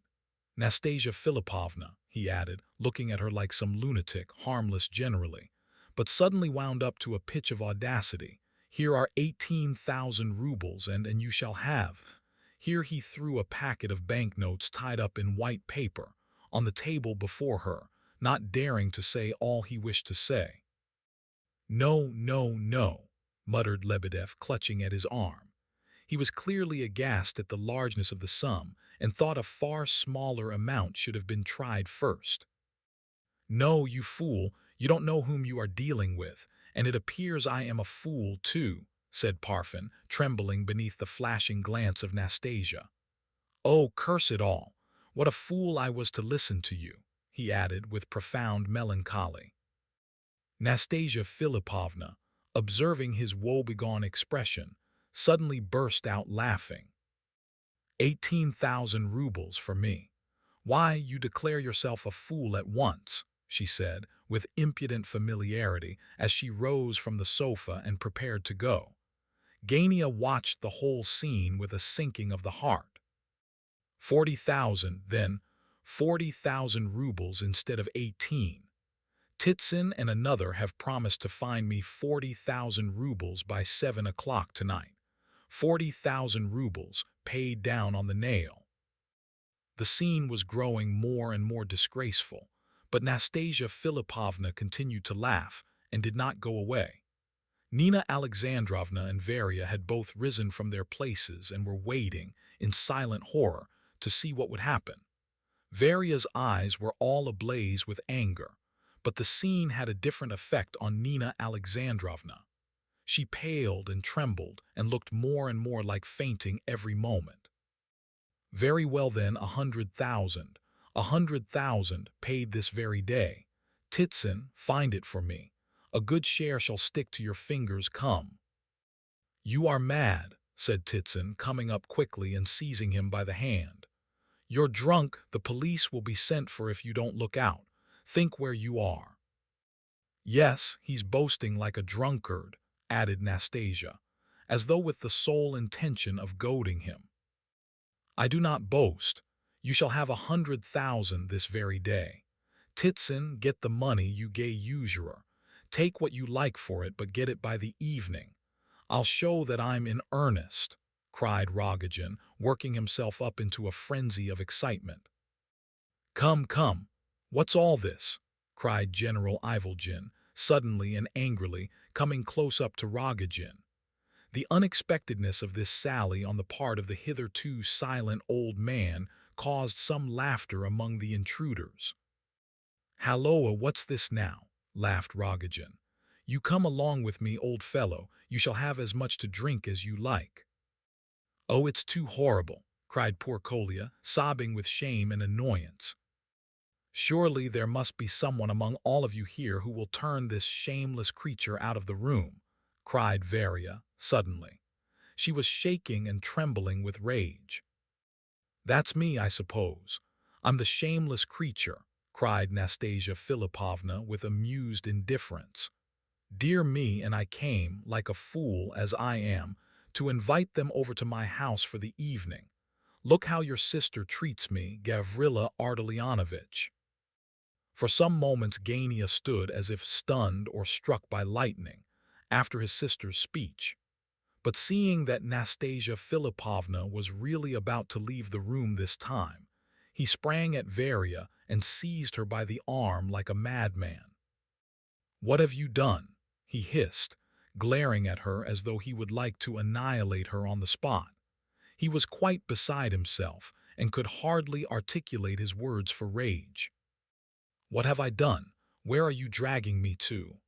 Nastasia Philipovna, he added, looking at her like some lunatic, harmless generally, but suddenly wound up to a pitch of audacity. Here are 18,000 rubles, and you shall have. Here he threw a packet of banknotes tied up in white paper on the table before her, not daring to say all he wished to say. No, no, no, muttered Lebedev, clutching at his arm. He was clearly aghast at the largeness of the sum, and thought a far smaller amount should have been tried first. No, you fool, you don't know whom you are dealing with, and it appears I am a fool too, said Parfin, trembling beneath the flashing glance of Nastasia. Oh, curse it all! What a fool I was to listen to you, he added with profound melancholy. Nastasia Philipovna, observing his woebegone expression, suddenly burst out laughing. 18,000 rubles for me. Why, you declare yourself a fool at once, she said, with impudent familiarity, as she rose from the sofa and prepared to go. Gania watched the whole scene with a sinking of the heart. 40,000, then 40,000 rubles instead of 18. Titsin and another have promised to find me 40,000 rubles by 7 o'clock tonight. 40,000 rubles paid down on the nail. The scene was growing more and more disgraceful, but Nastasia Philipovna continued to laugh and did not go away. Nina Alexandrovna and Varia had both risen from their places and were waiting, in silent horror, to see what would happen. Varia's eyes were all ablaze with anger, but the scene had a different effect on Nina Alexandrovna. She paled and trembled and looked more and more like fainting every moment. Very well then, 100,000. 100,000 paid this very day. Titsin, find it for me. A good share shall stick to your fingers, come. You are mad, said Titsin, coming up quickly and seizing him by the hand. You're drunk, the police will be sent for if you don't look out. Think where you are. Yes, he's boasting like a drunkard, added Nastasia, as though with the sole intention of goading him. I do not boast. You shall have 100,000 this very day. Titsin, get the money, you gay usurer. Take what you like for it, but get it by the evening. I'll show that I'm in earnest, cried Rogojin, working himself up into a frenzy of excitement. Come, come, what's all this? Cried General Ivolgin, suddenly and angrily, coming close up to Rogojin. The unexpectedness of this sally on the part of the hitherto silent old man caused some laughter among the intruders. Halloa, what's this now? Laughed Rogojin. You come along with me, old fellow. You shall have as much to drink as you like. Oh, it's too horrible, cried poor Kolya, sobbing with shame and annoyance. Surely there must be someone among all of you here who will turn this shameless creature out of the room, cried Varia, suddenly. She was shaking and trembling with rage. That's me, I suppose. I'm the shameless creature, cried Nastasia Philipovna with amused indifference. Dear me, and I came, like a fool as I am, to invite them over to my house for the evening. Look how your sister treats me, Gavrila Ardalionovitch. For some moments Gania stood as if stunned or struck by lightning after his sister's speech. But seeing that Nastasia Philipovna was really about to leave the room this time, he sprang at Varia and seized her by the arm like a madman. What have you done? He hissed, glaring at her as though he would like to annihilate her on the spot. He was quite beside himself and could hardly articulate his words for rage. What have I done? Where are you dragging me to?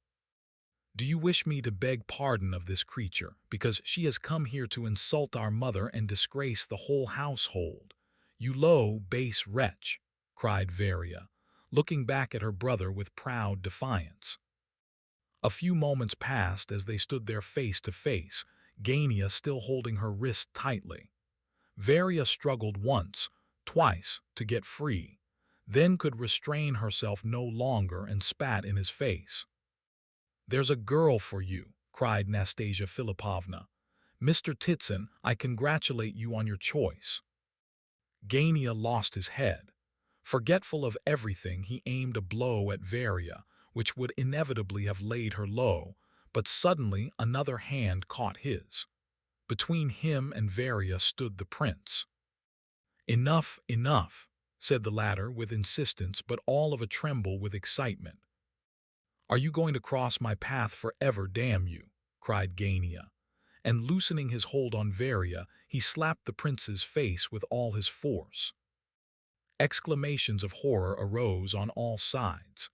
Do you wish me to beg pardon of this creature, because she has come here to insult our mother and disgrace the whole household? You low, base wretch, cried Varia, looking back at her brother with proud defiance. A few moments passed as they stood there face to face, Gania still holding her wrist tightly. Varia struggled once, twice, to get free, then could restrain herself no longer and spat in his face. There's a girl for you, cried Nastasia Philipovna. Mr. Titson, I congratulate you on your choice. Gania lost his head. Forgetful of everything, he aimed a blow at Varia, which would inevitably have laid her low, but suddenly another hand caught his. Between him and Varia stood the prince. Enough, enough, said the latter with insistence but all of a tremble with excitement. Are you going to cross my path forever, damn you? Cried Gania, and loosening his hold on Varia, he slapped the prince's face with all his force. Exclamations of horror arose on all sides.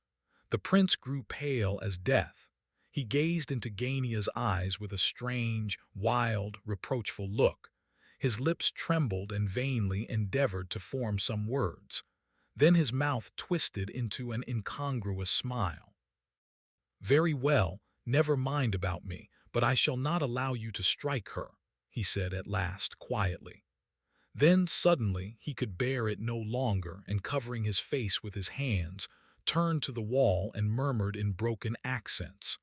The prince grew pale as death. He gazed into Gania's eyes with a strange, wild, reproachful look. His lips trembled and vainly endeavored to form some words. Then his mouth twisted into an incongruous smile. Very well, never mind about me, but I shall not allow you to strike her, he said at last quietly. Then suddenly he could bear it no longer and covering his face with his hands, turned to the wall and murmured in broken accents,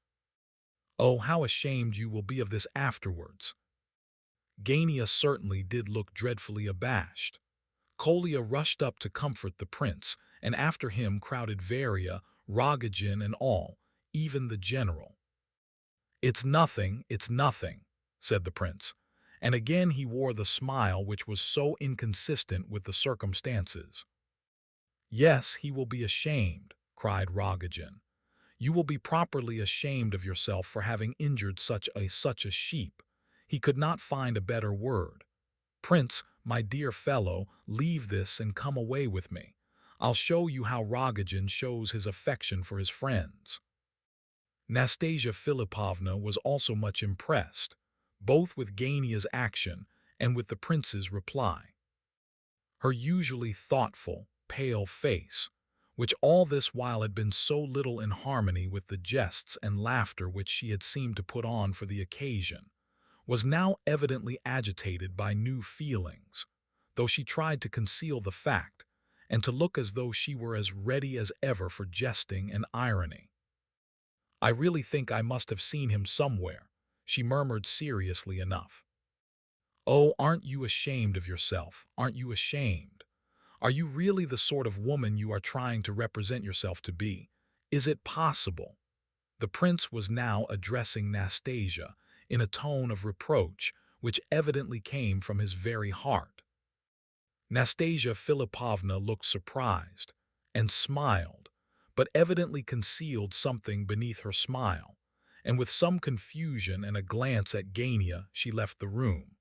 "Oh, how ashamed you will be of this afterwards." Gania certainly did look dreadfully abashed. Kolya rushed up to comfort the prince, and after him crowded Varia, Rogojin and all, even the general. It's nothing," said the prince, and again he wore the smile which was so inconsistent with the circumstances. Yes, he will be ashamed, cried Rogojin. You will be properly ashamed of yourself for having injured such a sheep. He could not find a better word. Prince, my dear fellow, leave this and come away with me. I'll show you how Rogojin shows his affection for his friends. Nastasia Philipovna was also much impressed, both with Gania's action and with the prince's reply. Her usually thoughtful, pale face, which all this while had been so little in harmony with the jests and laughter which she had seemed to put on for the occasion, was now evidently agitated by new feelings, though she tried to conceal the fact and to look as though she were as ready as ever for jesting and irony. I really think I must have seen him somewhere, she murmured seriously enough. Oh, aren't you ashamed of yourself? Aren't you ashamed? Are you really the sort of woman you are trying to represent yourself to be? Is it possible? The prince was now addressing Nastasia in a tone of reproach which evidently came from his very heart. Nastasia Philipovna looked surprised. and smiled, but evidently concealed something beneath her smile, and with some confusion and a glance at Gania, she left the room.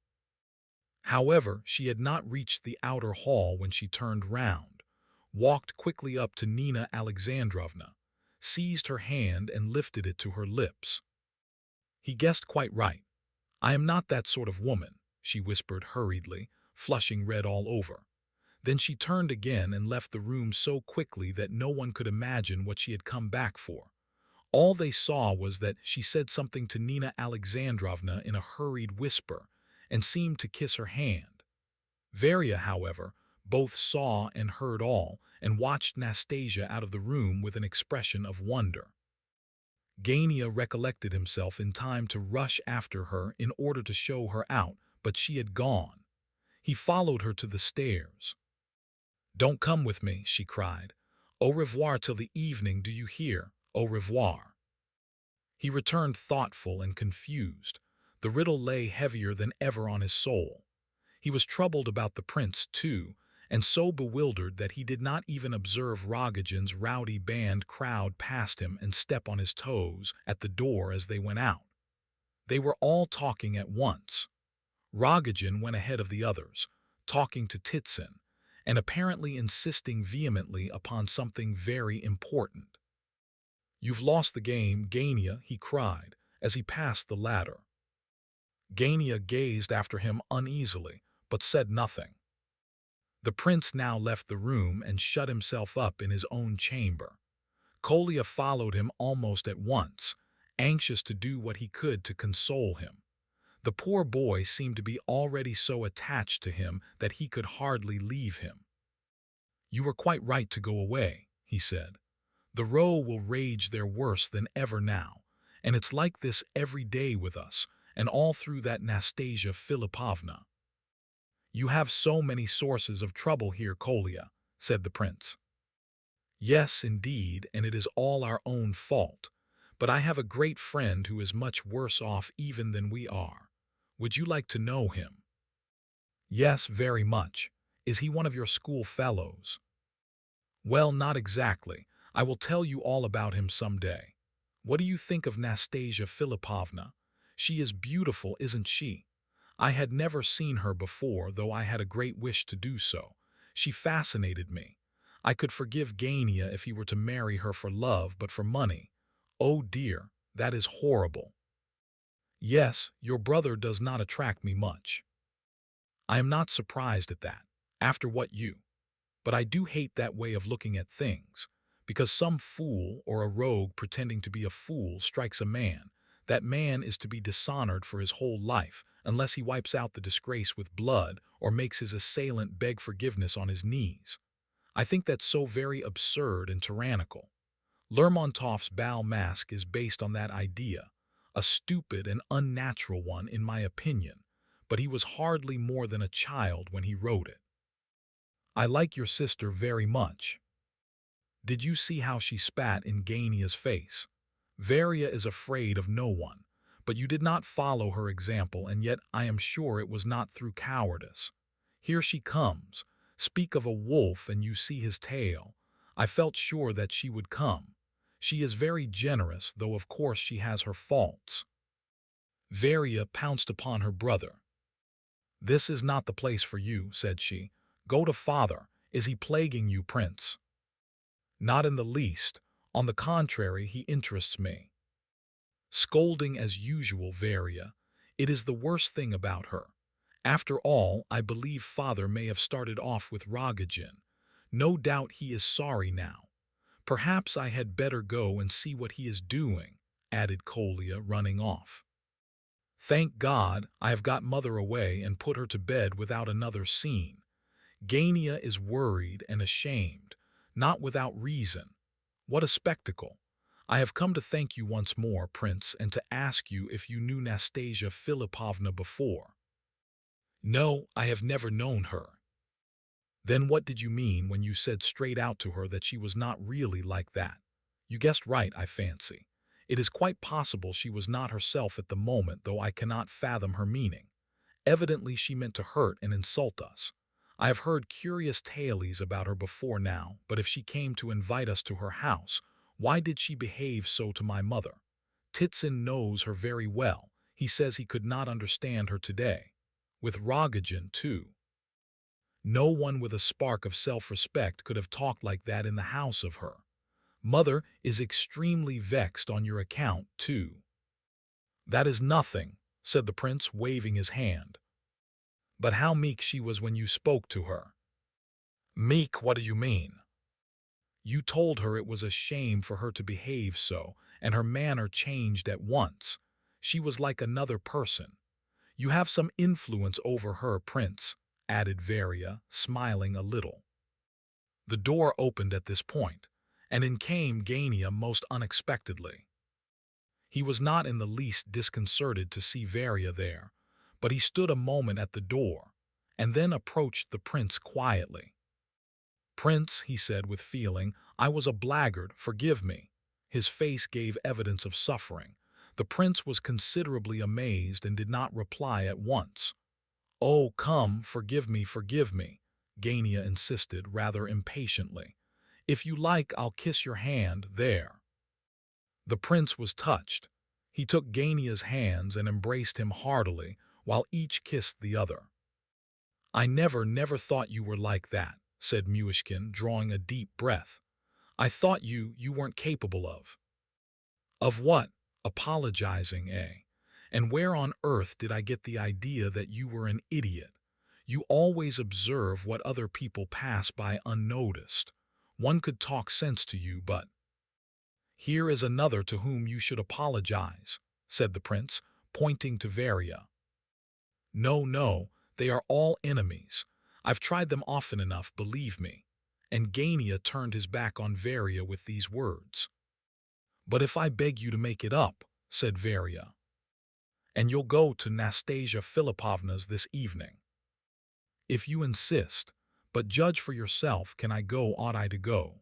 However, she had not reached the outer hall when she turned round, walked quickly up to Nina Alexandrovna, seized her hand and lifted it to her lips. He guessed quite right. I am not that sort of woman, she whispered hurriedly, flushing red all over. Then she turned again and left the room so quickly that no one could imagine what she had come back for. All they saw was that she said something to Nina Alexandrovna in a hurried whisper and seemed to kiss her hand. Varia, however, both saw and heard all and watched Nastasia out of the room with an expression of wonder. Gania recollected himself in time to rush after her in order to show her out, but she had gone. He followed her to the stairs. "Don't come with me," she cried. "Au revoir till the evening, do you hear? Au revoir." He returned thoughtful and confused. The riddle lay heavier than ever on his soul. He was troubled about the prince, too, and so bewildered that he did not even observe Rogojin's rowdy band crowd past him and step on his toes at the door as they went out. They were all talking at once. Rogojin went ahead of the others, talking to Titsin, and apparently insisting vehemently upon something very important. "You've lost the game, Gania," he cried, as he passed the ladder. Gania gazed after him uneasily, but said nothing. The prince now left the room and shut himself up in his own chamber. Kolya followed him almost at once, anxious to do what he could to console him. The poor boy seemed to be already so attached to him that he could hardly leave him. "You were quite right to go away," he said. "The row will rage there worse than ever now, and it's like this every day with us, and all through that Nastasia Philippovna." "You have so many sources of trouble here, Kolya," said the prince. "Yes, indeed, and it is all our own fault. But I have a great friend who is much worse off even than we are. Would you like to know him?" "Yes, very much. Is he one of your school fellows?" "Well, not exactly. I will tell you all about him some day. What do you think of Nastasia Philippovna? She is beautiful, isn't she? I had never seen her before, though I had a great wish to do so. She fascinated me. I could forgive Gania if he were to marry her for love, but for money. Oh dear, that is horrible. Yes, your brother does not attract me much. I am not surprised at that, after what you... But I do hate that way of looking at things, because some fool or a rogue pretending to be a fool strikes a man. That man is to be dishonored for his whole life, unless he wipes out the disgrace with blood or makes his assailant beg forgiveness on his knees. I think that's so very absurd and tyrannical. Lermontov's bal masque is based on that idea, a stupid and unnatural one in my opinion, but he was hardly more than a child when he wrote it. I like your sister very much. Did you see how she spat in Gania's face? Varia is afraid of no one, but you did not follow her example, and yet I am sure it was not through cowardice. Here she comes. Speak of a wolf and you see his tail. I felt sure that she would come. She is very generous, though of course she has her faults." Varia pounced upon her brother. "This is not the place for you," said she. "Go to father. Is he plaguing you, prince?" "Not in the least. On the contrary, he interests me." "Scolding as usual, Varia. It is the worst thing about her. After all, I believe father may have started off with Rogojin. No doubt he is sorry now. Perhaps I had better go and see what he is doing," added Kolya, running off. "Thank God, I have got mother away and put her to bed without another scene. Gania is worried and ashamed, not without reason. What a spectacle! I have come to thank you once more, Prince, and to ask you if you knew Nastasia Philippovna before." "No, I have never known her." "Then what did you mean when you said straight out to her that she was not really like that? You guessed right, I fancy. It is quite possible she was not herself at the moment, though I cannot fathom her meaning. Evidently she meant to hurt and insult us. I have heard curious tales about her before now, but if she came to invite us to her house, why did she behave so to my mother? Titson knows her very well. He says he could not understand her today. With Rogojin, too. No one with a spark of self-respect could have talked like that in the house of her. Mother is extremely vexed on your account, too. That is nothing, said the prince, waving his hand. But how meek she was when you spoke to her. Meek, what do you mean? You told her it was a shame for her to behave so, and her manner changed at once. She was like another person. You have some influence over her, Prince, added Varia, smiling a little. The door opened at this point, and in came Gania most unexpectedly. He was not in the least disconcerted to see Varia there, but he stood a moment at the door, and then approached the prince quietly. Prince, he said with feeling, I was a blackguard, forgive me. His face gave evidence of suffering. The prince was considerably amazed and did not reply at once. Oh, come, forgive me, Gania insisted rather impatiently. If you like, I'll kiss your hand there. The prince was touched. He took Gania's hands and embraced him heartily, while each kissed the other. I never thought you were like that, said Muishkin, drawing a deep breath. I thought you weren't capable of. Of what? Apologizing, eh? And where on earth did I get the idea that you were an idiot? You always observe what other people pass by unnoticed. One could talk sense to you, but... Here is another to whom you should apologize, said the prince, pointing to Varia. No, they are all enemies. I've tried them often enough, believe me. And Gania turned his back on Varia with these words. But if I beg you to make it up, said Varia, and you'll go to Nastasia Philippovna's this evening. If you insist, but judge for yourself, can I go, ought I to go?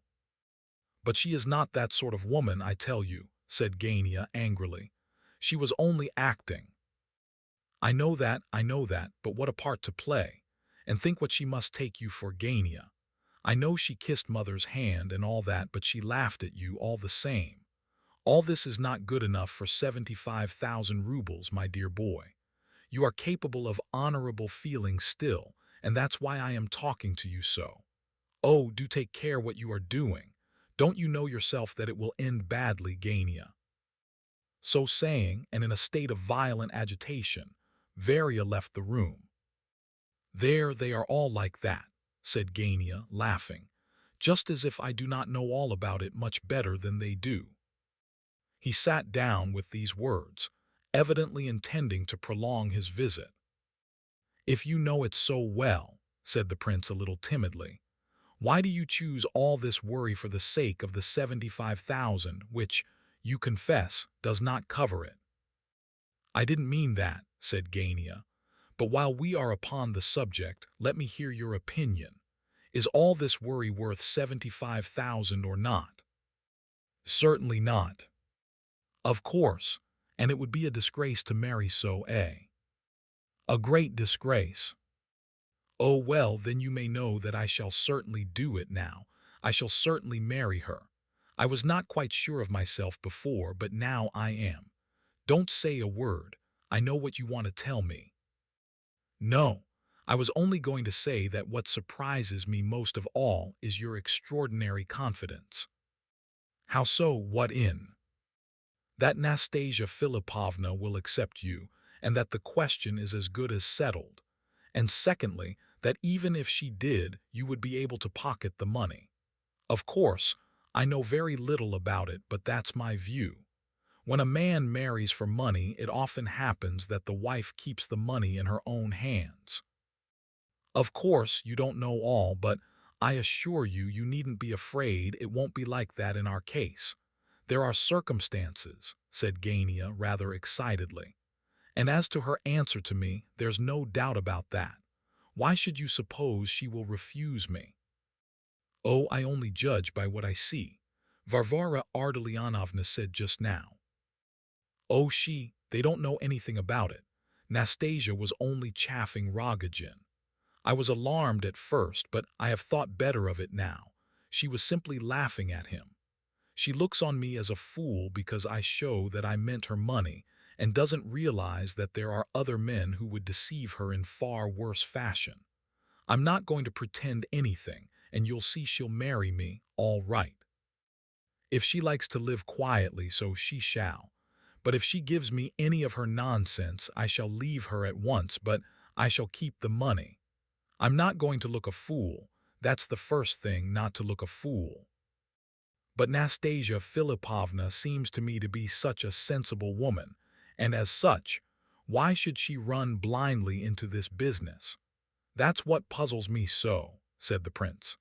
But she is not that sort of woman, I tell you, said Gania angrily. She was only acting. I know that, but what a part to play. And think what she must take you for, Gania. I know she kissed mother's hand and all that, but she laughed at you all the same. All this is not good enough for 75,000 rubles, my dear boy. You are capable of honorable feelings still, and that's why I am talking to you so. Oh, do take care what you are doing. Don't you know yourself that it will end badly, Gania? So saying, and in a state of violent agitation, Varia left the room. There, they are all like that, said Gania, laughing, just as if I do not know all about it much better than they do. He sat down with these words, evidently intending to prolong his visit. If you know it so well, said the prince a little timidly, why do you choose all this worry for the sake of the 75,000, which, you confess, does not cover it? I didn't mean that, said Gania, but while we are upon the subject, let me hear your opinion. Is all this worry worth 75,000 or not? Certainly not. Of course, and it would be a disgrace to marry so, eh? A great disgrace. Oh well, then you may know that I shall certainly do it now. I shall certainly marry her. I was not quite sure of myself before, but now I am. Don't say a word. I know what you want to tell me. No, I was only going to say that what surprises me most of all is your extraordinary confidence. How so? What in? That Nastasia Philippovna will accept you, and that the question is as good as settled. And secondly, that even if she did, you would be able to pocket the money. Of course, I know very little about it, but that's my view. When a man marries for money, it often happens that the wife keeps the money in her own hands. Of course, you don't know all, but I assure you, you needn't be afraid it won't be like that in our case. There are circumstances, said Gania rather excitedly. And as to her answer to me, there's no doubt about that. Why should you suppose she will refuse me? Oh, I only judge by what I see. Varvara Ardalionovna said just now. Oh, they don't know anything about it. Nastasia was only chaffing Rogojin. I was alarmed at first, but I have thought better of it now. She was simply laughing at him. She looks on me as a fool because I show that I meant her money and doesn't realize that there are other men who would deceive her in far worse fashion. I'm not going to pretend anything, and you'll see she'll marry me, all right. If she likes to live quietly, so she shall. But if she gives me any of her nonsense, I shall leave her at once, but I shall keep the money. I'm not going to look a fool. That's the first thing, not to look a fool. But Nastasia Philippovna seems to me to be such a sensible woman, and as such, why should she run blindly into this business? That's what puzzles me so, said the prince.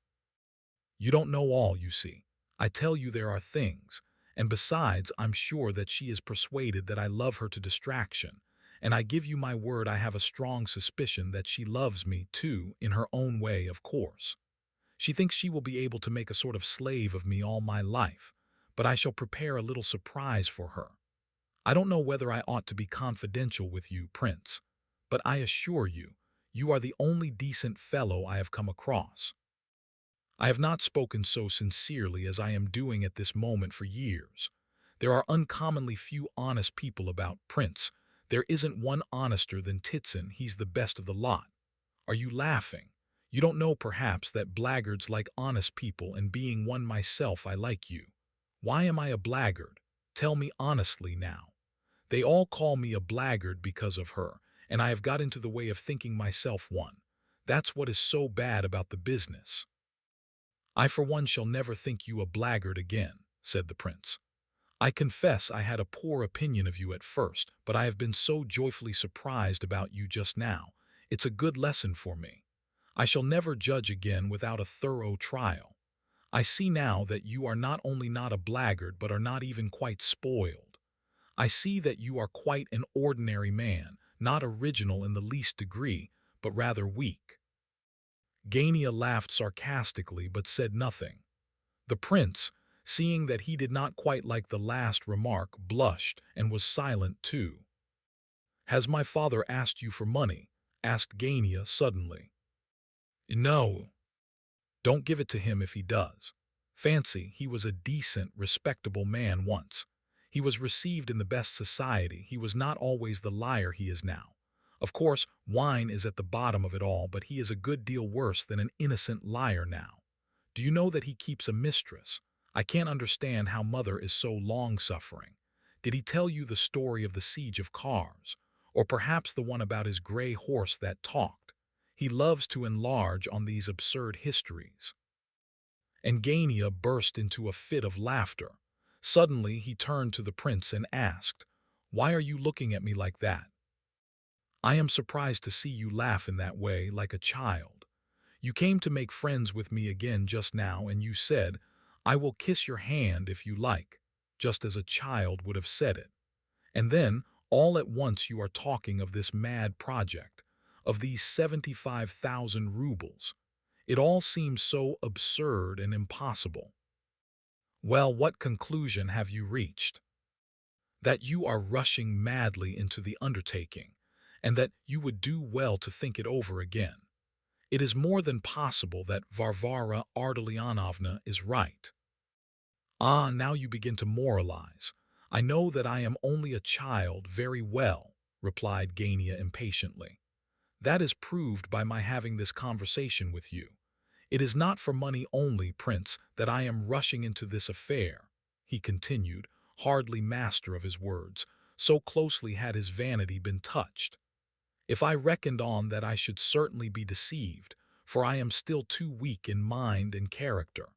You don't know all, you see. I tell you there are things, and besides, I'm sure that she is persuaded that I love her to distraction, and I give you my word I have a strong suspicion that she loves me, too, in her own way, of course. She thinks she will be able to make a sort of slave of me all my life, but I shall prepare a little surprise for her. I don't know whether I ought to be confidential with you, Prince, but I assure you, you are the only decent fellow I have come across. I have not spoken so sincerely as I am doing at this moment for years. There are uncommonly few honest people about, Prince. There isn't one honester than Titson. He's the best of the lot. Are you laughing? You don't know, perhaps, that blackguards like honest people, and being one myself, I like you. Why am I a blackguard? Tell me honestly now. They all call me a blackguard because of her, and I have got into the way of thinking myself one. That's what is so bad about the business. I for one shall never think you a blackguard again, said the prince. I confess I had a poor opinion of you at first, but I have been so joyfully surprised about you just now. It's a good lesson for me. I shall never judge again without a thorough trial. I see now that you are not only not a blackguard, but are not even quite spoiled. I see that you are quite an ordinary man, not original in the least degree, but rather weak. Gania laughed sarcastically but said nothing. The prince, seeing that he did not quite like the last remark, blushed and was silent too. "Has my father asked you for money?" asked Gania suddenly. "No. Don't give it to him if he does. Fancy, he was a decent, respectable man once. He was received in the best society. He was not always the liar he is now. Of course, wine is at the bottom of it all, but he is a good deal worse than an innocent liar now. Do you know that he keeps a mistress? I can't understand how mother is so long-suffering. Did he tell you the story of the siege of Kars? Or perhaps the one about his gray horse that talked? He loves to enlarge on these absurd histories." And Gania burst into a fit of laughter. Suddenly he turned to the prince and asked, "Why are you looking at me like that? I am surprised to see you laugh in that way, like a child. You came to make friends with me again just now, and you said, 'I will kiss your hand if you like,' just as a child would have said it. And then, all at once you are talking of this mad project, of these 75,000 rubles. It all seems so absurd and impossible. Well, what conclusion have you reached? That you are rushing madly into the undertaking, and that you would do well to think it over again. It is more than possible that Varvara Ardalionovna is right." "Ah, now you begin to moralize. I know that I am only a child very well," replied Gania impatiently. "That is proved by my having this conversation with you. It is not for money only, Prince, that I am rushing into this affair," he continued, hardly master of his words, so closely had his vanity been touched. "If I reckoned on that, I should certainly be deceived, for I am still too weak in mind and character.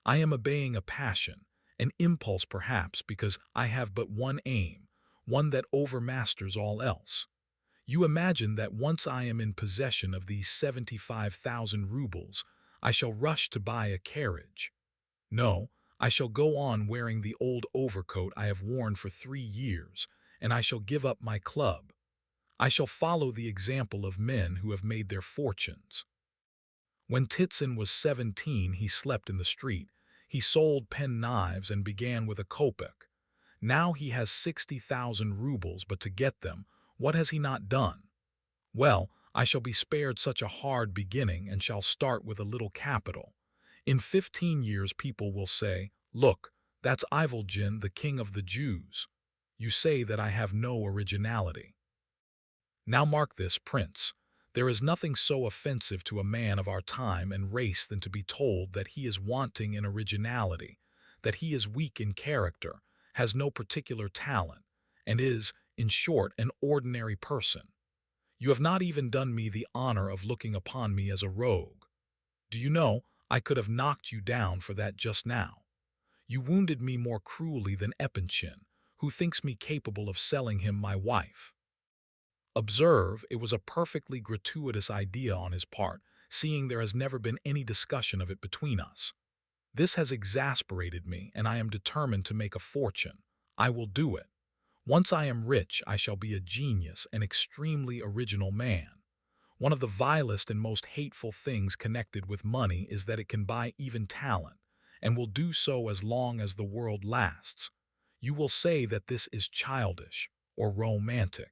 I am obeying a passion, an impulse perhaps, because I have but one aim, one that overmasters all else. You imagine that once I am in possession of these 75,000 rubles, I shall rush to buy a carriage. No, I shall go on wearing the old overcoat I have worn for 3 years, and I shall give up my club. I shall follow the example of men who have made their fortunes. When Titson was 17, he slept in the street. He sold pen-knives and began with a kopeck. Now he has 60,000 rubles, but to get them, what has he not done? Well, I shall be spared such a hard beginning and shall start with a little capital. In 15 years people will say, look, that's Ivolgin, the king of the Jews. You say that I have no originality. Now mark this, Prince. There is nothing so offensive to a man of our time and race than to be told that he is wanting in originality, that he is weak in character, has no particular talent, and is, in short, an ordinary person. You have not even done me the honor of looking upon me as a rogue. Do you know, I could have knocked you down for that just now. You wounded me more cruelly than Epanchin, who thinks me capable of selling him my wife. Observe, it was a perfectly gratuitous idea on his part, seeing there has never been any discussion of it between us. This has exasperated me, and I am determined to make a fortune. I will do it. Once I am rich, I shall be a genius, an extremely original man. One of the vilest and most hateful things connected with money is that it can buy even talent, and will do so as long as the world lasts. You will say that this is childish or romantic.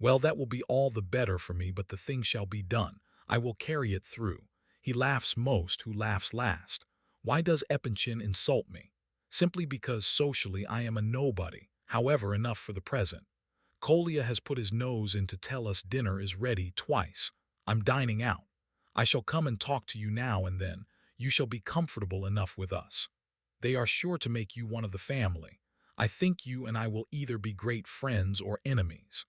Well, that will be all the better for me, but the thing shall be done. I will carry it through. He laughs most who laughs last. Why does Epanchin insult me? Simply because socially I am a nobody. However, enough for the present. Kolya has put his nose in to tell us dinner is ready twice. I'm dining out. I shall come and talk to you now and then. You shall be comfortable enough with us. They are sure to make you one of the family. I think you and I will either be great friends or enemies.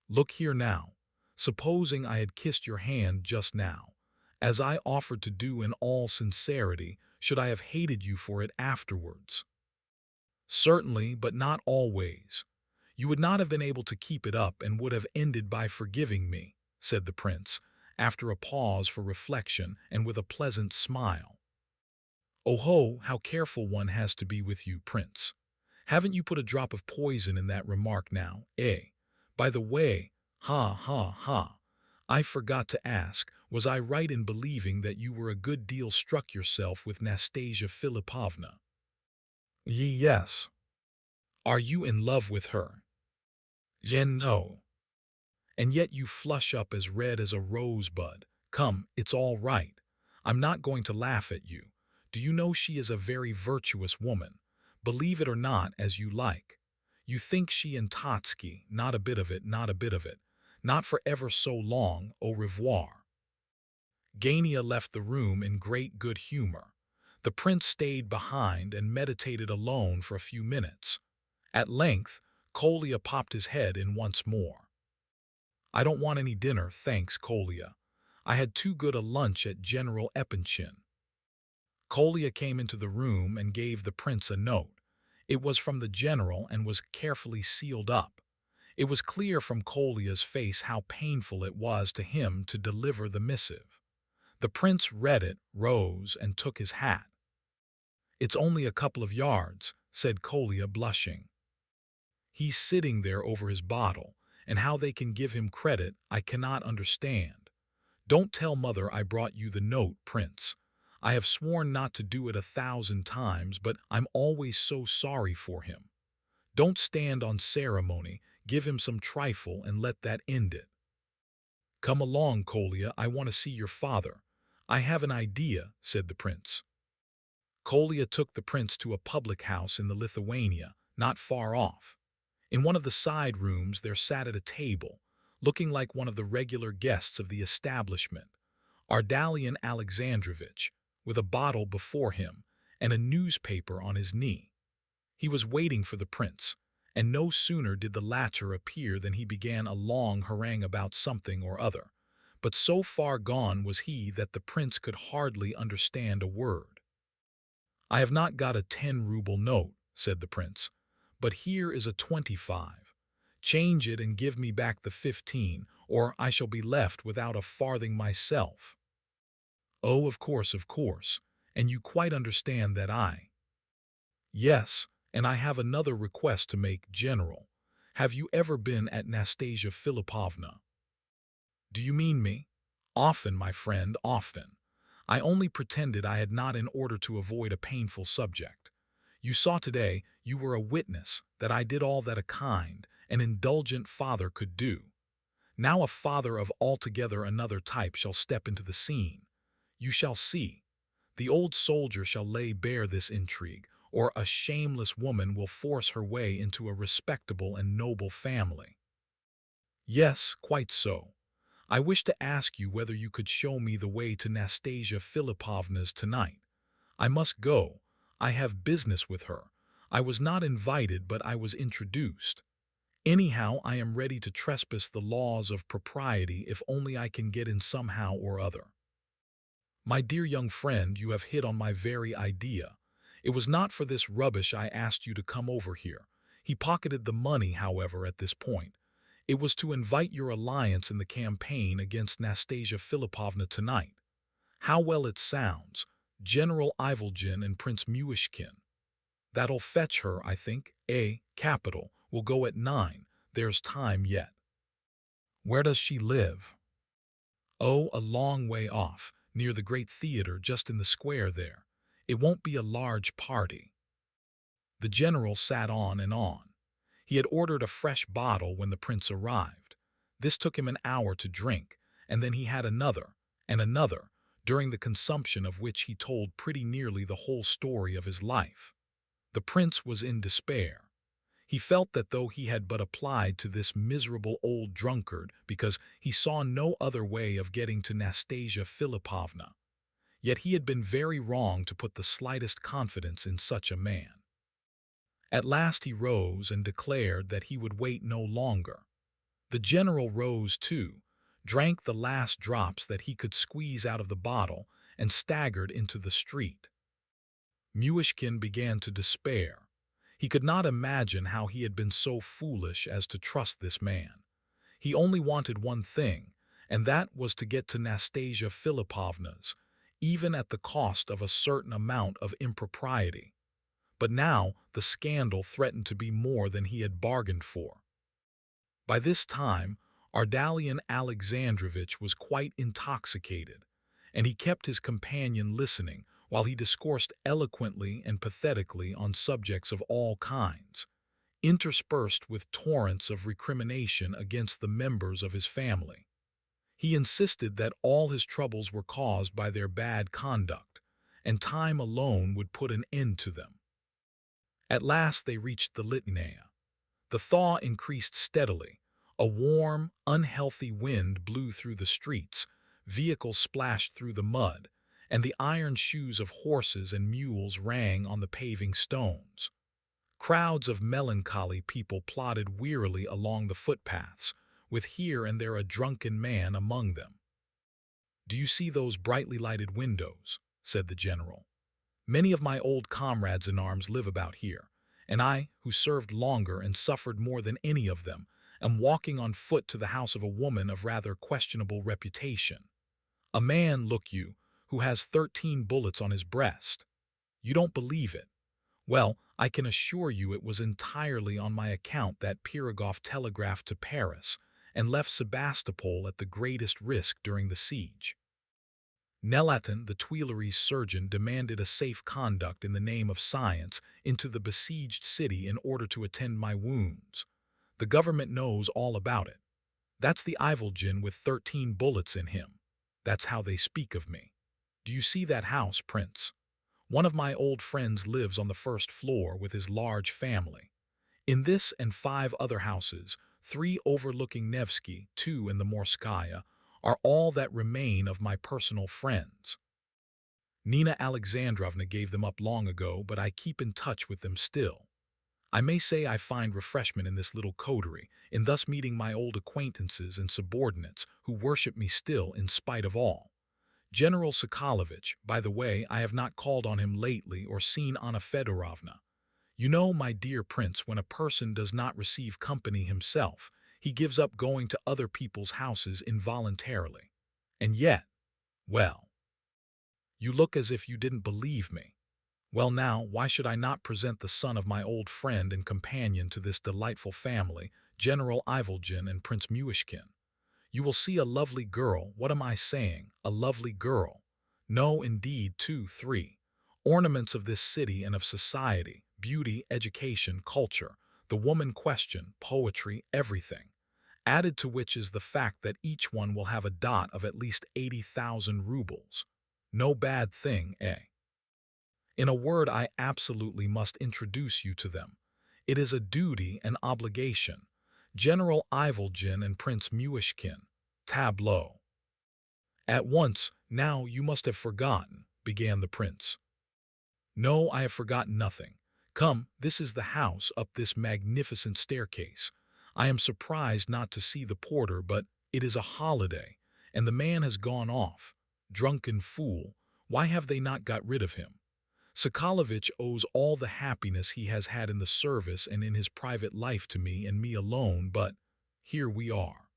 Look here now. Supposing I had kissed your hand just now, as I offered to do in all sincerity, should I have hated you for it afterwards? Certainly, but not always. You would not have been able to keep it up and would have ended by forgiving me, said the prince, after a pause for reflection and with a pleasant smile. Oh ho, how careful one has to be with you, Prince. Haven't you put a drop of poison in that remark now, eh? By the way, ha ha ha, I forgot to ask, was I right in believing that you were a good deal struck yourself with Nastasia Philippovna? Yes. Are you in love with her? No. And yet you flush up as red as a rosebud. Come, it's all right. I'm not going to laugh at you. Do you know she is a very virtuous woman? Believe it or not, as you like. You think she and Totsky, not a bit of it, not a bit of it. Not for ever so long, au revoir. Gania left the room in great good humor. The prince stayed behind and meditated alone for a few minutes. At length, Kolya popped his head in once more. I don't want any dinner, thanks, Kolya. I had too good a lunch at General Epanchin. Kolya came into the room and gave the prince a note. It was from the general and was carefully sealed up. It was clear from Kolya's face how painful it was to him to deliver the missive. The prince read it, rose, and took his hat. It's only a couple of yards, said Kolya, blushing. He's sitting there over his bottle, and how they can give him credit I cannot understand. Don't tell mother I brought you the note, Prince. I have sworn not to do it 1,000 times, but I'm always so sorry for him. Don't stand on ceremony, give him some trifle and let that end it. Come along, Kolya, I want to see your father. I have an idea, said the prince. Kolya took the prince to a public house in the Lithuania, not far off. In one of the side rooms there sat at a table, looking like one of the regular guests of the establishment, Ardalian Alexandrovitch, with a bottle before him and a newspaper on his knee. He was waiting for the prince, and no sooner did the latter appear than he began a long harangue about something or other, but so far gone was he that the prince could hardly understand a word. I have not got a 10-ruble note, said the prince, but here is a 25. Change it and give me back the 15, or I shall be left without a farthing myself. Oh, of course, and you quite understand that I... Yes, and I have another request to make, General. Have you ever been at Nastasia Philippovna? Do you mean me? Often, my friend, often. I only pretended I had not in order to avoid a painful subject. You saw today, you were a witness, that I did all that a kind, an indulgent father could do. Now a father of altogether another type shall step into the scene. You shall see. The old soldier shall lay bare this intrigue, or a shameless woman will force her way into a respectable and noble family. Yes, quite so. I wish to ask you whether you could show me the way to Nastasia Philippovna's tonight. I must go. I have business with her. I was not invited, but I was introduced. Anyhow, I am ready to trespass the laws of propriety if only I can get in somehow or other. My dear young friend, you have hit on my very idea. It was not for this rubbish I asked you to come over here. He pocketed the money, however, at this point. It was to invite your alliance in the campaign against Nastasia Philippovna tonight. How well it sounds. General Ivolgin and Prince Muishkin. That'll fetch her, I think. Capital. We'll go at 9. There's time yet. Where does she live? Oh, a long way off, near the great theater just in the square there. It won't be a large party. The general sat on and on. He had ordered a fresh bottle when the prince arrived. This took him an hour to drink, and then he had another, and another, during the consumption of which he told pretty nearly the whole story of his life. The prince was in despair. He felt that though he had but applied to this miserable old drunkard because he saw no other way of getting to Nastasia Philippovna, yet he had been very wrong to put the slightest confidence in such a man. At last he rose and declared that he would wait no longer. The general rose too, drank the last drops that he could squeeze out of the bottle, and staggered into the street. Muishkin began to despair. He could not imagine how he had been so foolish as to trust this man. He only wanted one thing, and that was to get to Nastasia Philippovna's, even at the cost of a certain amount of impropriety. But now the scandal threatened to be more than he had bargained for. By this time, Ardalion Alexandrovitch was quite intoxicated, and he kept his companion listening while he discoursed eloquently and pathetically on subjects of all kinds, interspersed with torrents of recrimination against the members of his family. He insisted that all his troubles were caused by their bad conduct, and time alone would put an end to them. At last they reached the Litnea. The thaw increased steadily. A warm, unhealthy wind blew through the streets, vehicles splashed through the mud, and the iron shoes of horses and mules rang on the paving stones. Crowds of melancholy people plodded wearily along the footpaths, with here and there a drunken man among them. "Do you see those brightly lighted windows?" said the general. "Many of my old comrades in arms live about here, and I, who served longer and suffered more than any of them, am walking on foot to the house of a woman of rather questionable reputation. A man, look you, who has 13 bullets on his breast. You don't believe it? Well, I can assure you it was entirely on my account that Pirogov telegraphed to Paris and left Sebastopol at the greatest risk during the siege. Nelaton, the Tuileries surgeon, demanded a safe conduct in the name of science into the besieged city in order to attend my wounds. The government knows all about it. That's the Ivolgin with 13 bullets in him. That's how they speak of me. Do you see that house, Prince? One of my old friends lives on the first floor with his large family. In this and 5 other houses, 3 overlooking Nevsky, 2 in the Morskaya, are all that remain of my personal friends. Nina Alexandrovna gave them up long ago, but I keep in touch with them still. I may say I find refreshment in this little coterie, in thus meeting my old acquaintances and subordinates who worship me still in spite of all. General Sokolovitch, by the way, I have not called on him lately or seen Anna Fedorovna. You know, my dear prince, when a person does not receive company himself, he gives up going to other people's houses involuntarily. And yet, well, you look as if you didn't believe me. Well now, why should I not present the son of my old friend and companion to this delightful family, General Ivolgin and Prince Muishkin? You will see a lovely girl. What am I saying? A lovely girl. No, indeed, 2, 3. Ornaments of this city and of society, beauty, education, culture, the woman question, poetry, everything. added to which is the fact that each one will have a dot of at least 80,000 rubles. No bad thing, eh? In a word, I absolutely must introduce you to them. It is a duty and obligation. General Ivolgin and Prince Muishkin. Tableau. At once, now you must have forgotten, began the prince. No, I have forgotten nothing. Come, this is the house up this magnificent staircase. I am surprised not to see the porter, but it is a holiday, and the man has gone off. Drunken fool, why have they not got rid of him? Sokolovic owes all the happiness he has had in the service and in his private life to me and me alone, but here we are.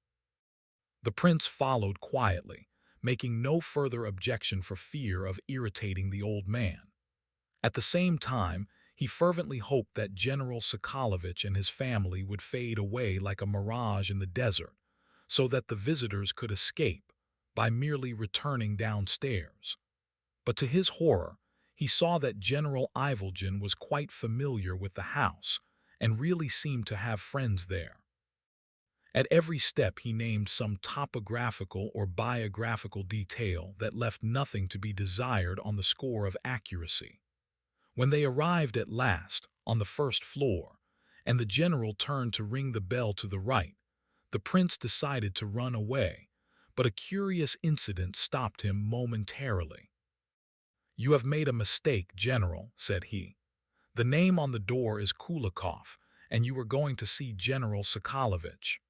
The prince followed quietly, making no further objection for fear of irritating the old man. At the same time, he fervently hoped that General Sokolovic and his family would fade away like a mirage in the desert, so that the visitors could escape by merely returning downstairs. But to his horror, he saw that General Ivolgin was quite familiar with the house and really seemed to have friends there. At every step he named some topographical or biographical detail that left nothing to be desired on the score of accuracy. When they arrived at last on the first floor, and the general turned to ring the bell to the right, the prince decided to run away, but a curious incident stopped him momentarily. "You have made a mistake, General," said he. "The name on the door is Kulikov, and you were going to see General Sokolovic."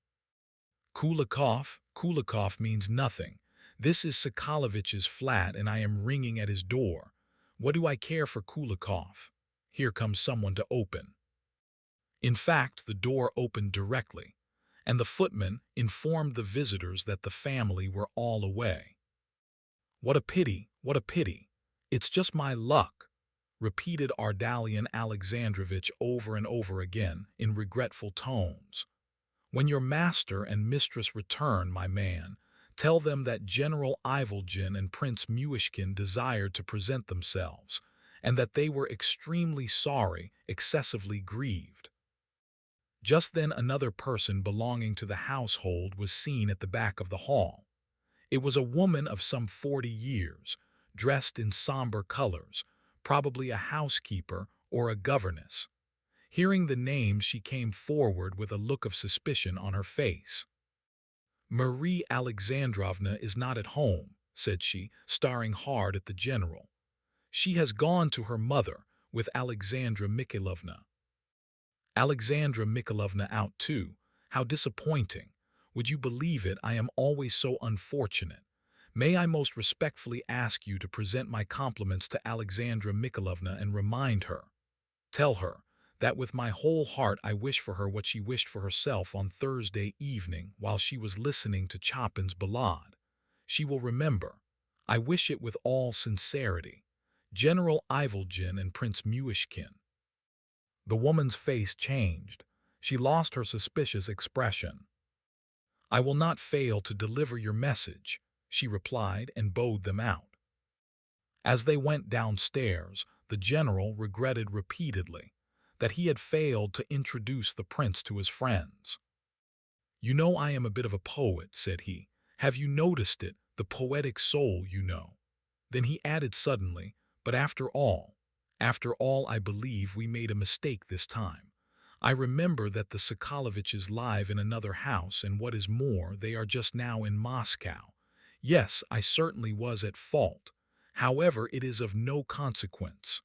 "Kulikov? Kulikov means nothing. This is Sokolovic's flat, and I am ringing at his door. What do I care for Kulikov? Here comes someone to open." In fact, the door opened directly, and the footman informed the visitors that the family were all away. "What a pity, what a pity! It's just my luck," repeated Ardalian Alexandrovitch over and over again in regretful tones. "When your master and mistress return, my man, tell them that General Ivolgin and Prince Muishkin desired to present themselves, and that they were extremely sorry, excessively grieved." Just then another person belonging to the household was seen at the back of the hall. It was a woman of some 40 years, dressed in somber colors, probably a housekeeper or a governess. Hearing the name, she came forward with a look of suspicion on her face. "Marie Alexandrovna is not at home," said she, staring hard at the general. "She has gone to her mother with Alexandra Mikhailovna." "Alexandra Mikhailovna out too? How disappointing. Would you believe it, I am always so unfortunate. May I most respectfully ask you to present my compliments to Alexandra Mikhailovna and remind her. Tell her that with my whole heart I wish for her what she wished for herself on Thursday evening while she was listening to Chopin's Ballade. She will remember. I wish it with all sincerity. General Ivolgin and Prince Muishkin." The woman's face changed. She lost her suspicious expression. "I will not fail to deliver your message," she replied and bowed them out. As they went downstairs, the general regretted repeatedly that he had failed to introduce the prince to his friends. "You know I am a bit of a poet," said he. "Have you noticed it, the poetic soul, you know?" Then he added suddenly, after all, I believe we made a mistake this time. I remember that the Sokoloviches live in another house, and what is more, they are just now in Moscow. Yes, I certainly was at fault. However, it is of no consequence."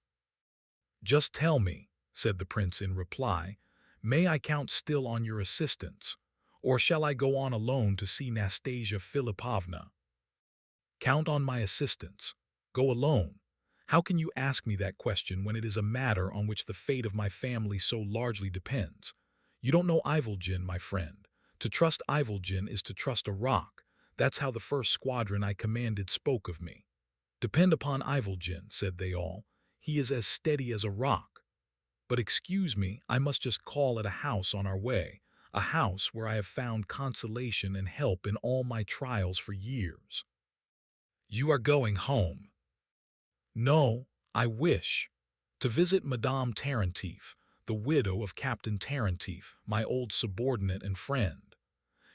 "Just tell me," said the prince in reply, "may I count still on your assistance, or shall I go on alone to see Nastasia Philippovna?" "Count on my assistance. Go alone. How can you ask me that question when it is a matter on which the fate of my family so largely depends? You don't know Ivolgin, my friend. To trust Ivolgin is to trust a rock. That's how the first squadron I commanded spoke of me. 'Depend upon Ivolgin,' said they all. 'He is as steady as a rock.' But excuse me, I must just call at a house on our way, a house where I have found consolation and help in all my trials for years." "You are going home?" "No, I wish to visit Madame Tarantief, the widow of Captain Tarantief, my old subordinate and friend.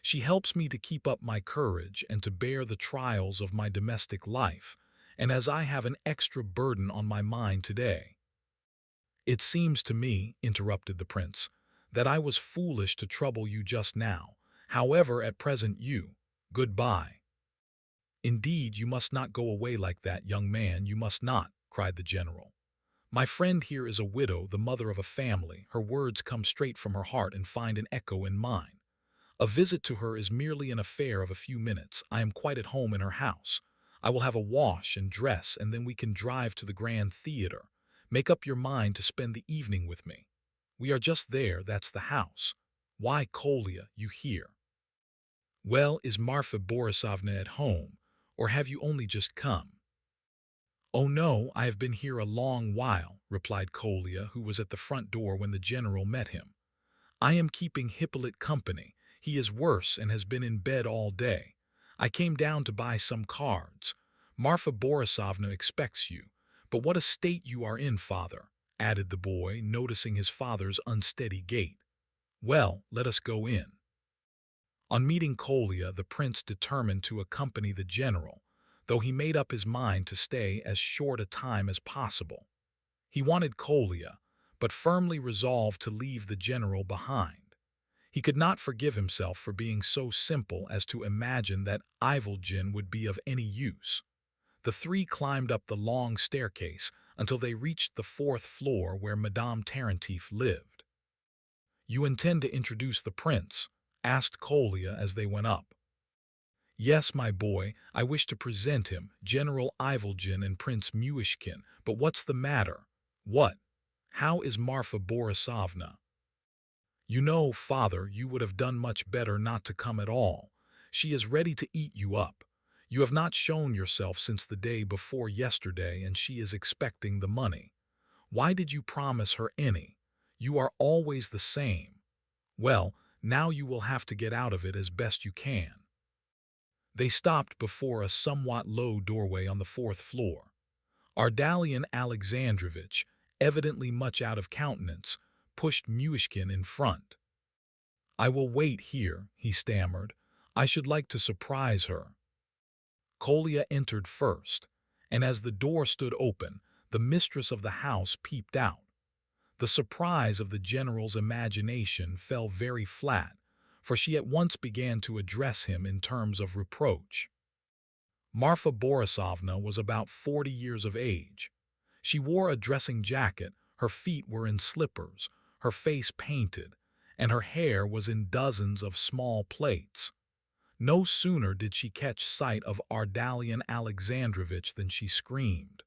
She helps me to keep up my courage and to bear the trials of my domestic life, and as I have an extra burden on my mind today. It seems to me, interrupted the prince, that I was foolish to trouble you just now. However, at present goodbye. Indeed, you must not go away like that, young man, you must not, cried the general. My friend here is a widow, the mother of a family. Her words come straight from her heart and find an echo in mine. A visit to her is merely an affair of a few minutes. I am quite at home in her house. I will have a wash and dress, and then we can drive to the Grand Theater. Make up your mind to spend the evening with me. We are just there, that's the house. Why, Kolya, you here? Well, is Marfa Borisovna at home, or have you only just come? Oh no, I have been here a long while, replied Kolya, who was at the front door when the general met him. I am keeping Hippolyte company. He is worse and has been in bed all day. I came down to buy some cards. Marfa Borisovna expects you. But what a state you are in, father, added the boy, noticing his father's unsteady gait. Well, let us go in. On meeting Kolya, the prince determined to accompany the general, though he made up his mind to stay as short a time as possible. He wanted Kolya, but firmly resolved to leave the general behind. He could not forgive himself for being so simple as to imagine that Ivolgin would be of any use. The three climbed up the long staircase until they reached the fourth floor where Madame Tarantief lived. You intend to introduce the prince? Asked Kolya as they went up. Yes, my boy, I wish to present him, General Ivolgin and Prince Muishkin, but what's the matter? What? How is Marfa Borisovna? You know, father, you would have done much better not to come at all. She is ready to eat you up. You have not shown yourself since the day before yesterday, and she is expecting the money. Why did you promise her any? You are always the same. Well, now you will have to get out of it as best you can. They stopped before a somewhat low doorway on the fourth floor. Ardalian Alexandrovitch, evidently much out of countenance, pushed Muishkin in front. I will wait here, he stammered. I should like to surprise her. Kolya entered first, and as the door stood open, the mistress of the house peeped out. The surprise of the general's imagination fell very flat, for she at once began to address him in terms of reproach. Marfa Borisovna was about 40 years of age. She wore a dressing jacket, her feet were in slippers, her face painted, and her hair was in dozens of small plaits. No sooner did she catch sight of Ardalian Alexandrovitch than she screamed.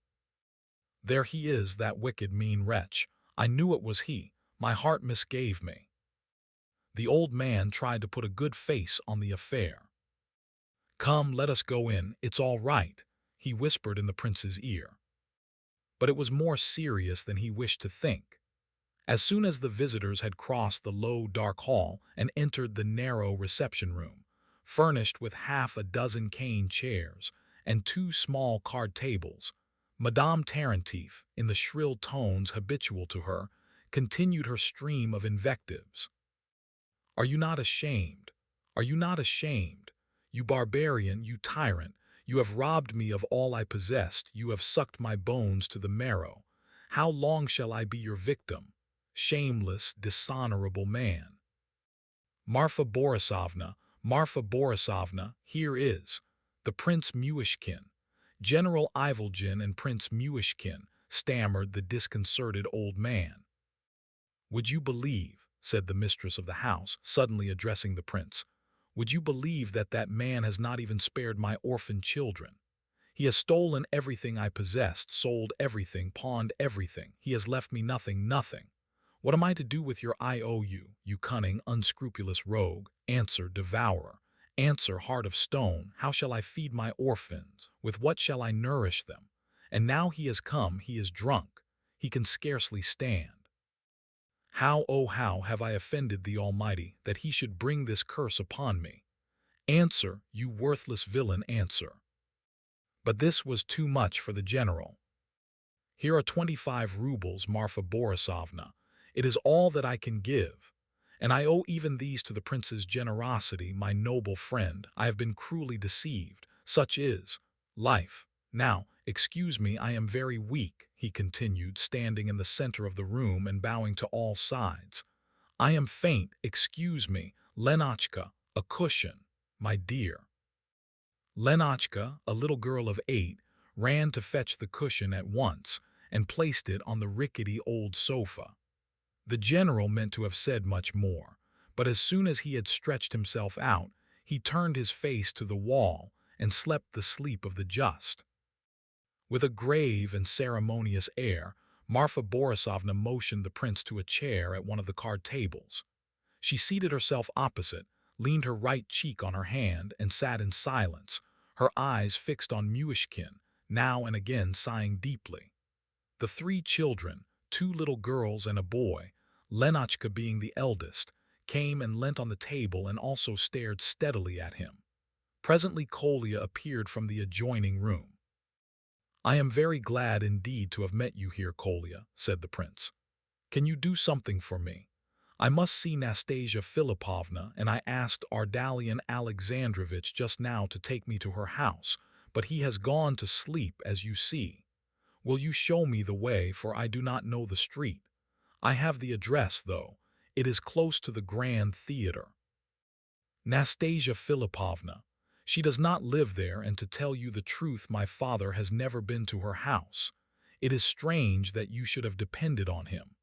There he is, that wicked, mean wretch. I knew it was he. My heart misgave me. The old man tried to put a good face on the affair. Come, let us go in, it's all right, he whispered in the prince's ear. But it was more serious than he wished to think. As soon as the visitors had crossed the low, dark hall and entered the narrow reception room, furnished with half a dozen cane chairs and two small card tables, Madame Tarantief, in the shrill tones habitual to her, continued her stream of invectives. Are you not ashamed? Are you not ashamed? You barbarian, you tyrant, you have robbed me of all I possessed, you have sucked my bones to the marrow. How long shall I be your victim? Shameless, dishonorable man. Marfa Borisovna, here is the Prince Muishkin. General Ivolgin and Prince Muishkin, stammered the disconcerted old man. Would you believe, said the mistress of the house, suddenly addressing the prince, would you believe that that man has not even spared my orphan children? He has stolen everything I possessed, sold everything, pawned everything. He has left me nothing, nothing. What am I to do with your IOU, you cunning, unscrupulous rogue? Answer, devourer. Answer, heart of stone. How shall I feed my orphans? With what shall I nourish them? And now he has come, he is drunk. He can scarcely stand. How, oh how, have I offended the Almighty, that he should bring this curse upon me? Answer, you worthless villain, answer. But this was too much for the general. Here are 25 rubles, Marfa Borisovna. It is all that I can give. and I owe even these to the prince's generosity, my noble friend. I have been cruelly deceived. Such is life. Now, excuse me, I am very weak," he continued, standing in the center of the room and bowing to all sides. "I am faint, excuse me, Lenotchka, a cushion, my dear." Lenotchka, a little girl of 8, ran to fetch the cushion at once and placed it on the rickety old sofa. The general meant to have said much more, but as soon as he had stretched himself out, he turned his face to the wall and slept the sleep of the just. With a grave and ceremonious air, Marfa Borisovna motioned the prince to a chair at one of the card tables. She seated herself opposite, leaned her right cheek on her hand, and sat in silence, her eyes fixed on Muishkin, now and again sighing deeply. The 3 children, 2 little girls and a boy, Lenotchka being the eldest, came and leant on the table and also stared steadily at him. Presently Kolya appeared from the adjoining room. "I am very glad indeed to have met you here, Kolya," said the prince. "Can you do something for me? I must see Nastasia Philipovna, and I asked Ardalian Alexandrovitch just now to take me to her house, but he has gone to sleep, as you see. Will you show me the way, for I do not know the street? I have the address, though. It is close to the Grand Theater." "Nastasia Philipovna. She does not live there, and to tell you the truth, my father has never been to her house. It is strange that you should have depended on him.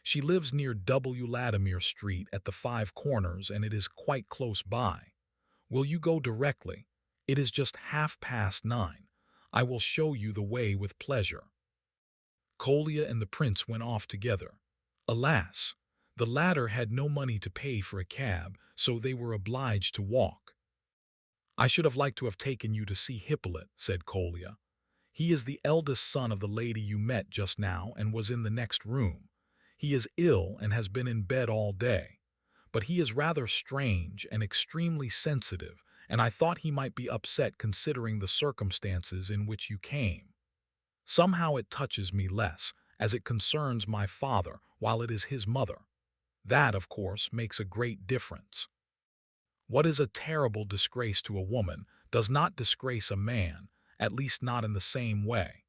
She lives near W. Latimer Street at the 5 Corners, and it is quite close by. Will you go directly? It is just 9:30. I will show you the way with pleasure." Kolya and the prince went off together. Alas, the latter had no money to pay for a cab, so they were obliged to walk. "I should have liked to have taken you to see Hippolyte," said Kolya. "He is the eldest son of the lady you met just now and was in the next room. He is ill and has been in bed all day. But he is rather strange and extremely sensitive, and I thought he might be upset considering the circumstances in which you came. Somehow it touches me less, as it concerns my father, while it is his mother. That, of course, makes a great difference. What is a terrible disgrace to a woman does not disgrace a man, at least not in the same way.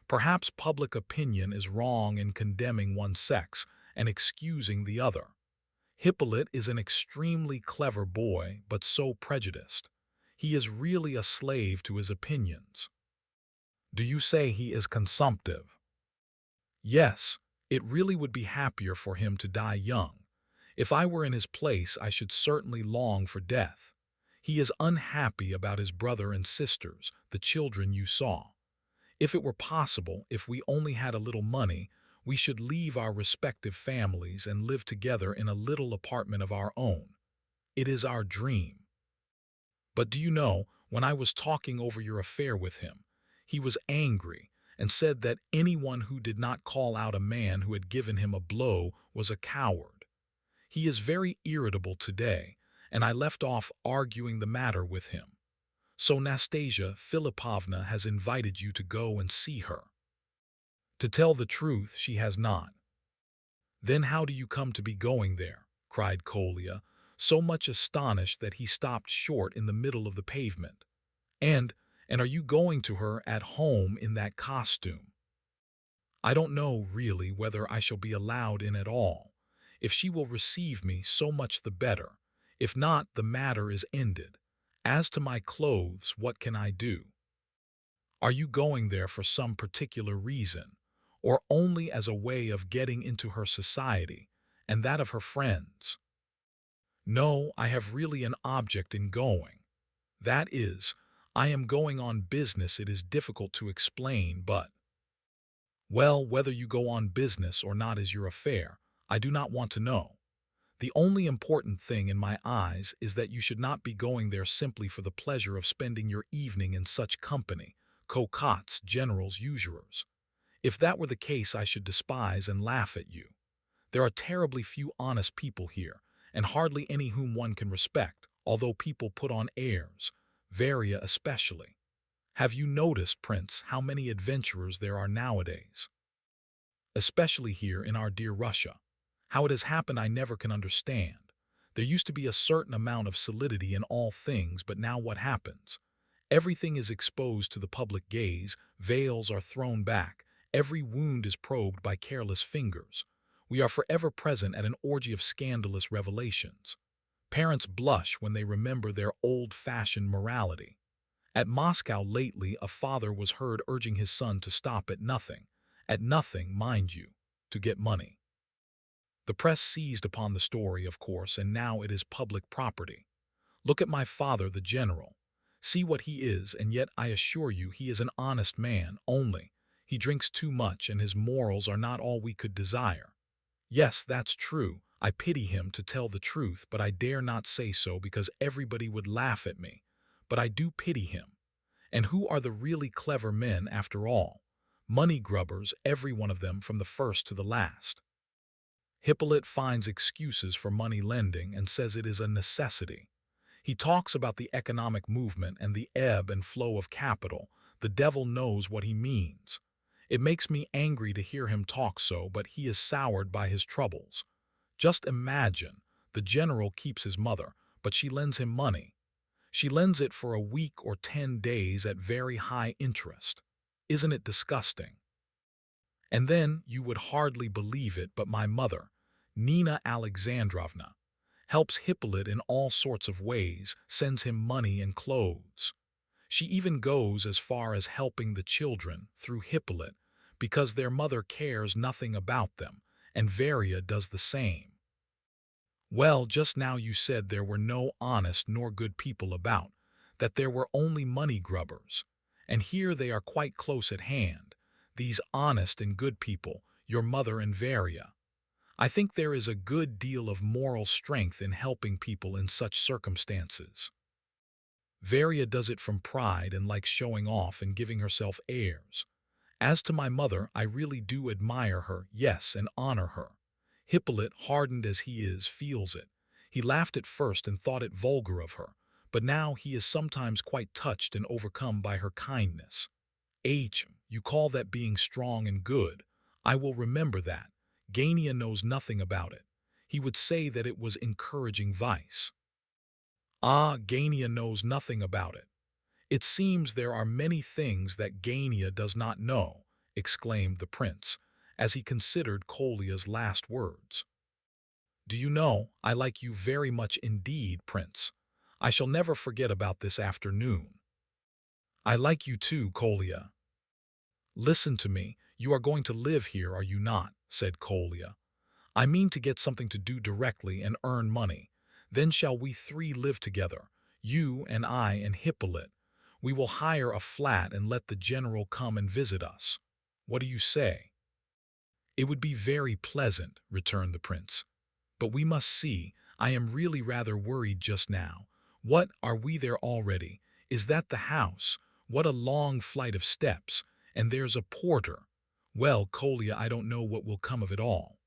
Perhaps public opinion is wrong in condemning one sex and excusing the other. Hippolyte is an extremely clever boy, but so prejudiced. He is really a slave to his opinions." "Do you say he is consumptive?" "Yes, it really would be happier for him to die young. If I were in his place, I should certainly long for death. He is unhappy about his brother and sisters, the children you saw. If it were possible, if we only had a little money, we should leave our respective families and live together in a little apartment of our own. It is our dream. But do you know, when I was talking over your affair with him, he was angry and said that anyone who did not call out a man who had given him a blow was a coward. He is very irritable today, and I left off arguing the matter with him. So Nastasia Philipovna has invited you to go and see her." "To tell the truth, she has not." "Then how do you come to be going there?" cried Kolya, so much astonished that he stopped short in the middle of the pavement. And are you going to her at home in that costume?" "I don't know, really, whether I shall be allowed in at all. If she will receive me, so much the better. If not, the matter is ended. As to my clothes, what can I do?" "Are you going there for some particular reason, or only as a way of getting into her society, and that of her friends?" "No, I have really an object in going. That is, I am going on business. It is difficult to explain, but—" "Well, whether you go on business or not is your affair. I do not want to know. The only important thing in my eyes is that you should not be going there simply for the pleasure of spending your evening in such company, cocottes, generals, usurers. If that were the case, I should despise and laugh at you. There are terribly few honest people here, and hardly any whom one can respect, although people put on airs, Varia especially. Have you noticed, Prince, how many adventurers there are nowadays? Especially here in our dear Russia. How it has happened I never can understand. There used to be a certain amount of solidity in all things, but now what happens? Everything is exposed to the public gaze, veils are thrown back, every wound is probed by careless fingers. We are forever present at an orgy of scandalous revelations. Parents blush when they remember their old-fashioned morality. At Moscow lately, a father was heard urging his son to stop at nothing, mind you, to get money. The press seized upon the story, of course, and now it is public property. Look at my father, the general. See what he is, and yet I assure you he is an honest man, only he drinks too much and his morals are not all we could desire. Yes, that's true. I pity him, to tell the truth, but I dare not say so because everybody would laugh at me. But I do pity him. And who are the really clever men, after all? Money grubbers, every one of them, from the first to the last. Hippolyte finds excuses for money lending and says it is a necessity. He talks about the economic movement and the ebb and flow of capital. The devil knows what he means. It makes me angry to hear him talk so, but he is soured by his troubles. Just imagine, the general keeps his mother, but she lends him money. She lends it for a week or 10 days at very high interest. Isn't it disgusting? And then, you would hardly believe it, but my mother, Nina Alexandrovna, helps Hippolyte in all sorts of ways, sends him money and clothes. She even goes as far as helping the children through Hippolyte because their mother cares nothing about them, and Varia does the same. Well, just now you said there were no honest nor good people about, that there were only money grubbers. And here they are quite close at hand, these honest and good people, your mother and Varia. I think there is a good deal of moral strength in helping people in such circumstances. Varia does it from pride and likes showing off and giving herself airs. As to my mother, I really do admire her, yes, and honor her. Hippolyte, hardened as he is, feels it. He laughed at first and thought it vulgar of her, but now he is sometimes quite touched and overcome by her kindness. You call that being strong and good. I will remember that. Gania knows nothing about it. He would say that it was encouraging vice. Ah, Gania knows nothing about it. It seems there are many things that Gania does not know, exclaimed the prince, as he considered Kolia's last words. Do you know, I like you very much indeed, prince. I shall never forget about this afternoon. I like you too, Kolia. Listen to me, you are going to live here, are you not? Said Kolia. I mean to get something to do directly and earn money. Then shall we three live together, you and I and Hippolyte. We will hire a flat and let the general come and visit us. What do you say? It would be very pleasant, returned the prince. But we must see. I am really rather worried just now. What, are we there already? Is that the house? What a long flight of steps. And there's a porter. Well, Kolia, I don't know what will come of it all.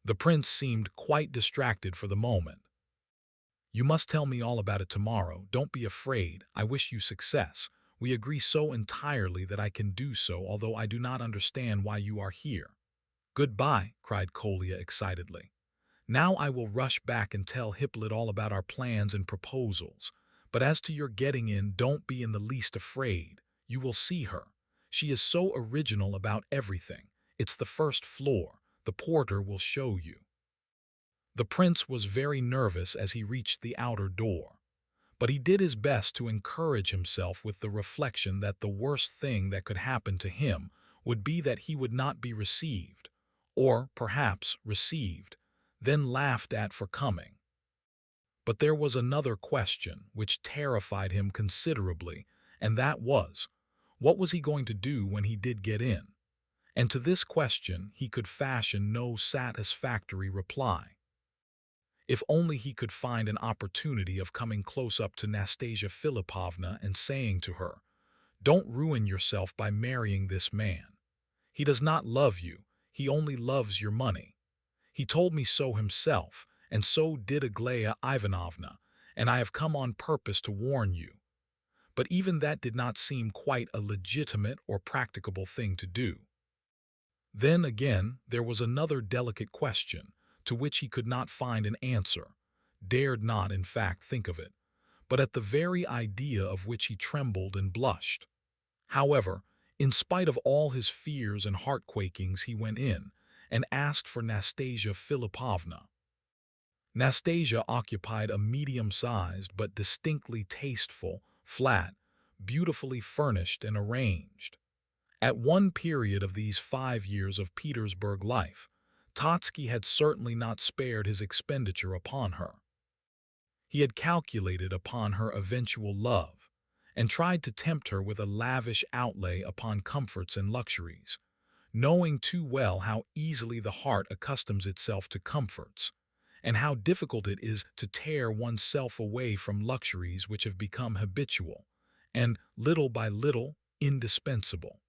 The prince seemed quite distracted for the moment. You must tell me all about it tomorrow. Don't be afraid. I wish you success. We agree so entirely that I can do so, although I do not understand why you are here. Goodbye, cried Kolia excitedly. Now I will rush back and tell Hippolyte all about our plans and proposals. But as to your getting in, don't be in the least afraid. You will see her. She is so original about everything. It's the first floor. The porter will show you. The prince was very nervous as he reached the outer door, but he did his best to encourage himself with the reflection that the worst thing that could happen to him would be that he would not be received, or perhaps received, then laughed at for coming. But there was another question which terrified him considerably, and that was, what was he going to do when he did get in? And to this question he could fashion no satisfactory reply. If only he could find an opportunity of coming close up to Nastasia Philippovna and saying to her, "Don't ruin yourself by marrying this man. He does not love you, he only loves your money. He told me so himself, and so did Aglaya Ivanovna, and I have come on purpose to warn you." But even that did not seem quite a legitimate or practicable thing to do. Then again, there was another delicate question, to which he could not find an answer. dared not in fact think of it, but at the very idea of which he trembled and blushed. However, in spite of all his fears and heart-quakings, he went in and asked for Nastasia Philippovna. Nastasia occupied a medium-sized but distinctly tasteful, flat, beautifully furnished and arranged. At one period of these 5 years of Petersburg life, Totsky had certainly not spared his expenditure upon her. He had calculated upon her eventual love, and tried to tempt her with a lavish outlay upon comforts and luxuries, knowing too well how easily the heart accustoms itself to comforts, and how difficult it is to tear oneself away from luxuries which have become habitual, and, little by little, indispensable.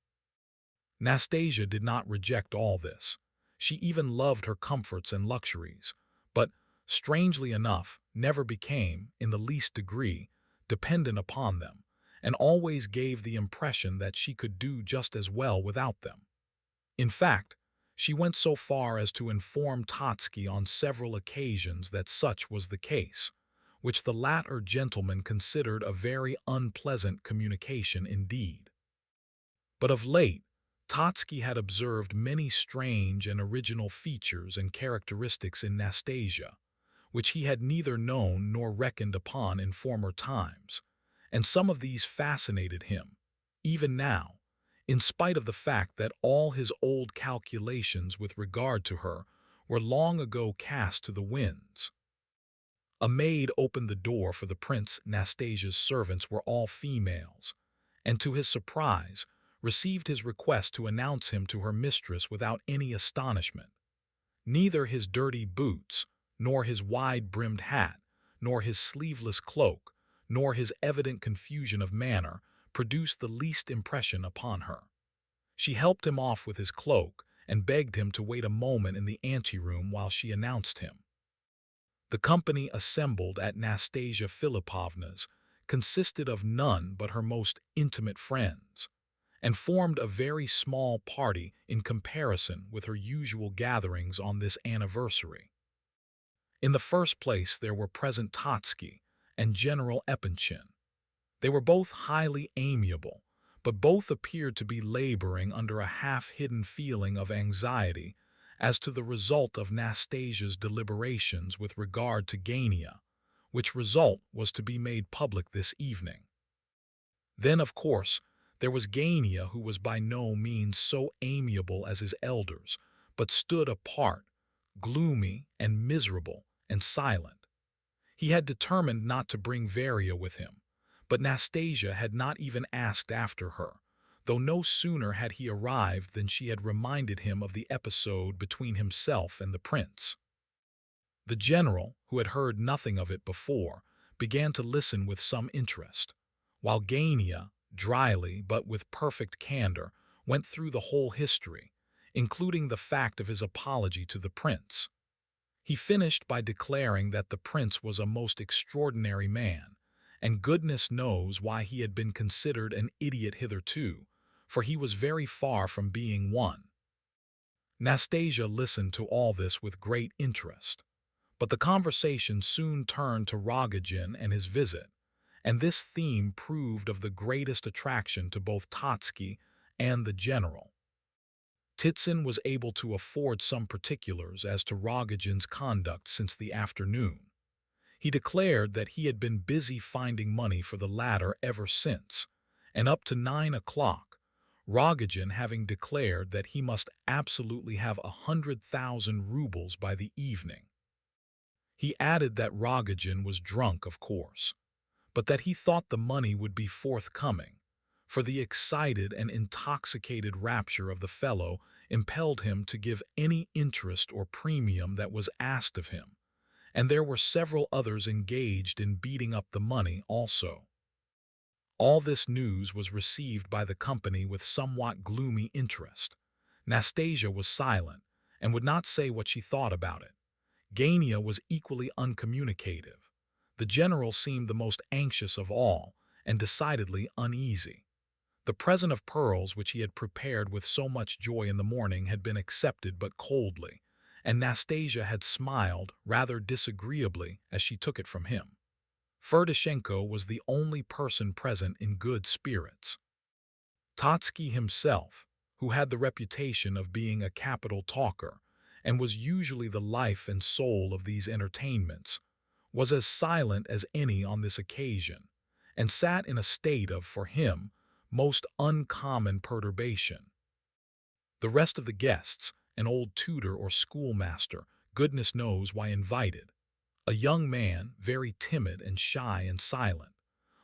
Nastasia did not reject all this. She even loved her comforts and luxuries, but, strangely enough, never became, in the least degree, dependent upon them, and always gave the impression that she could do just as well without them. In fact, she went so far as to inform Totsky on several occasions that such was the case, which the latter gentleman considered a very unpleasant communication indeed. But of late, Totsky had observed many strange and original features and characteristics in Nastasia, which he had neither known nor reckoned upon in former times, and some of these fascinated him, even now, in spite of the fact that all his old calculations with regard to her were long ago cast to the winds. A maid opened the door for the prince. Nastasia's servants were all females, and to his surprise, received his request to announce him to her mistress without any astonishment. Neither his dirty boots, nor his wide-brimmed hat, nor his sleeveless cloak, nor his evident confusion of manner produced the least impression upon her. She helped him off with his cloak and begged him to wait a moment in the anteroom while she announced him. The company assembled at Nastasia Philippovna's consisted of none but her most intimate friends, and formed a very small party in comparison with her usual gatherings on this anniversary. In the first place there were present Totsky and General Epanchin. They were both highly amiable, but both appeared to be laboring under a half-hidden feeling of anxiety as to the result of Nastasia's deliberations with regard to Gania, which result was to be made public this evening. Then, of course, there was Gania, who was by no means so amiable as his elders, but stood apart, gloomy and miserable and silent. He had determined not to bring Varia with him, but Nastasia had not even asked after her, though no sooner had he arrived than she had reminded him of the episode between himself and the prince. The general, who had heard nothing of it before, began to listen with some interest, while Gania, dryly but with perfect candor, went through the whole history, including the fact of his apology to the prince. He finished by declaring that the prince was a most extraordinary man, and goodness knows why he had been considered an idiot hitherto, for he was very far from being one. Nastasia listened to all this with great interest, but the conversation soon turned to Rogojin and his visit, and this theme proved of the greatest attraction to both Totsky and the general. Titsin was able to afford some particulars as to Rogojin's conduct since the afternoon. He declared that he had been busy finding money for the latter ever since, and up to 9 o'clock, Rogojin having declared that he must absolutely have 100,000 rubles by the evening. He added that Rogojin was drunk, of course, but that he thought the money would be forthcoming, for the excited and intoxicated rapture of the fellow impelled him to give any interest or premium that was asked of him, and there were several others engaged in beating up the money also. All this news was received by the company with somewhat gloomy interest. Nastasia was silent, and would not say what she thought about it. Gania was equally uncommunicative. The general seemed the most anxious of all, and decidedly uneasy. The present of pearls which he had prepared with so much joy in the morning had been accepted but coldly, and Nastasia had smiled rather disagreeably as she took it from him. Ferdishenko was the only person present in good spirits. Totsky himself, who had the reputation of being a capital talker and was usually the life and soul of these entertainments, was as silent as any on this occasion, and sat in a state of, for him, most uncommon perturbation. The rest of the guests, an old tutor or schoolmaster, goodness knows why invited, a young man, very timid and shy and silent,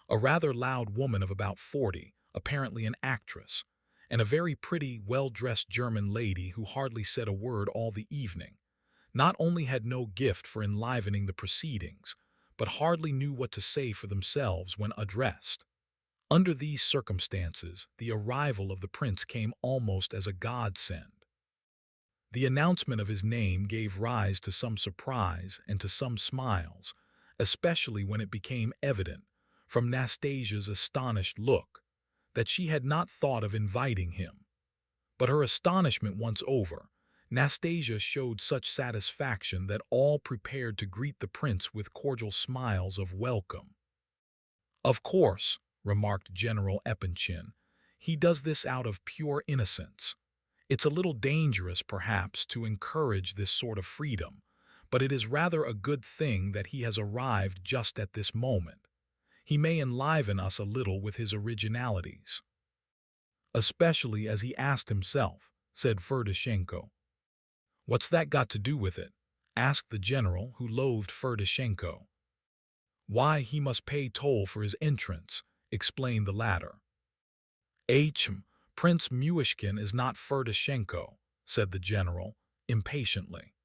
a rather loud woman of about 40, apparently an actress, and a very pretty, well-dressed German lady who hardly said a word all the evening, not only had no gift for enlivening the proceedings, but hardly knew what to say for themselves when addressed. Under these circumstances, the arrival of the prince came almost as a godsend. The announcement of his name gave rise to some surprise and to some smiles, especially when it became evident, from Nastasia's astonished look, that she had not thought of inviting him. But her astonishment once over, Nastasia showed such satisfaction that all prepared to greet the prince with cordial smiles of welcome. "Of course," remarked General Epanchin, "he does this out of pure innocence. It's a little dangerous, perhaps, to encourage this sort of freedom, but it is rather a good thing that he has arrived just at this moment. He may enliven us a little with his originalities." "Especially as he asked himself," said Ferdishenko. "What's that got to do with it?" asked the general, who loathed Ferdishenko. "Why, he must pay toll for his entrance," explained the latter. Prince Myushkin is not Ferdishenko," said the general, impatiently.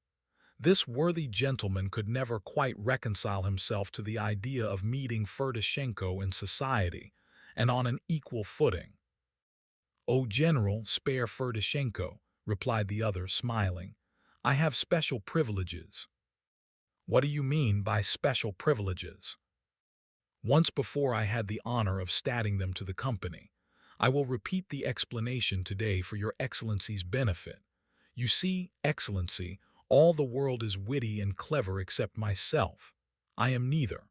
This worthy gentleman could never quite reconcile himself to the idea of meeting Ferdishenko in society, and on an equal footing. "Oh, General, spare Ferdishenko," replied the other, smiling. "I have special privileges." "What do you mean by special privileges?" "Once before I had the honor of stating them to the company. I will repeat the explanation today for your Excellency's benefit. You see, Excellency, all the world is witty and clever except myself. I am neither.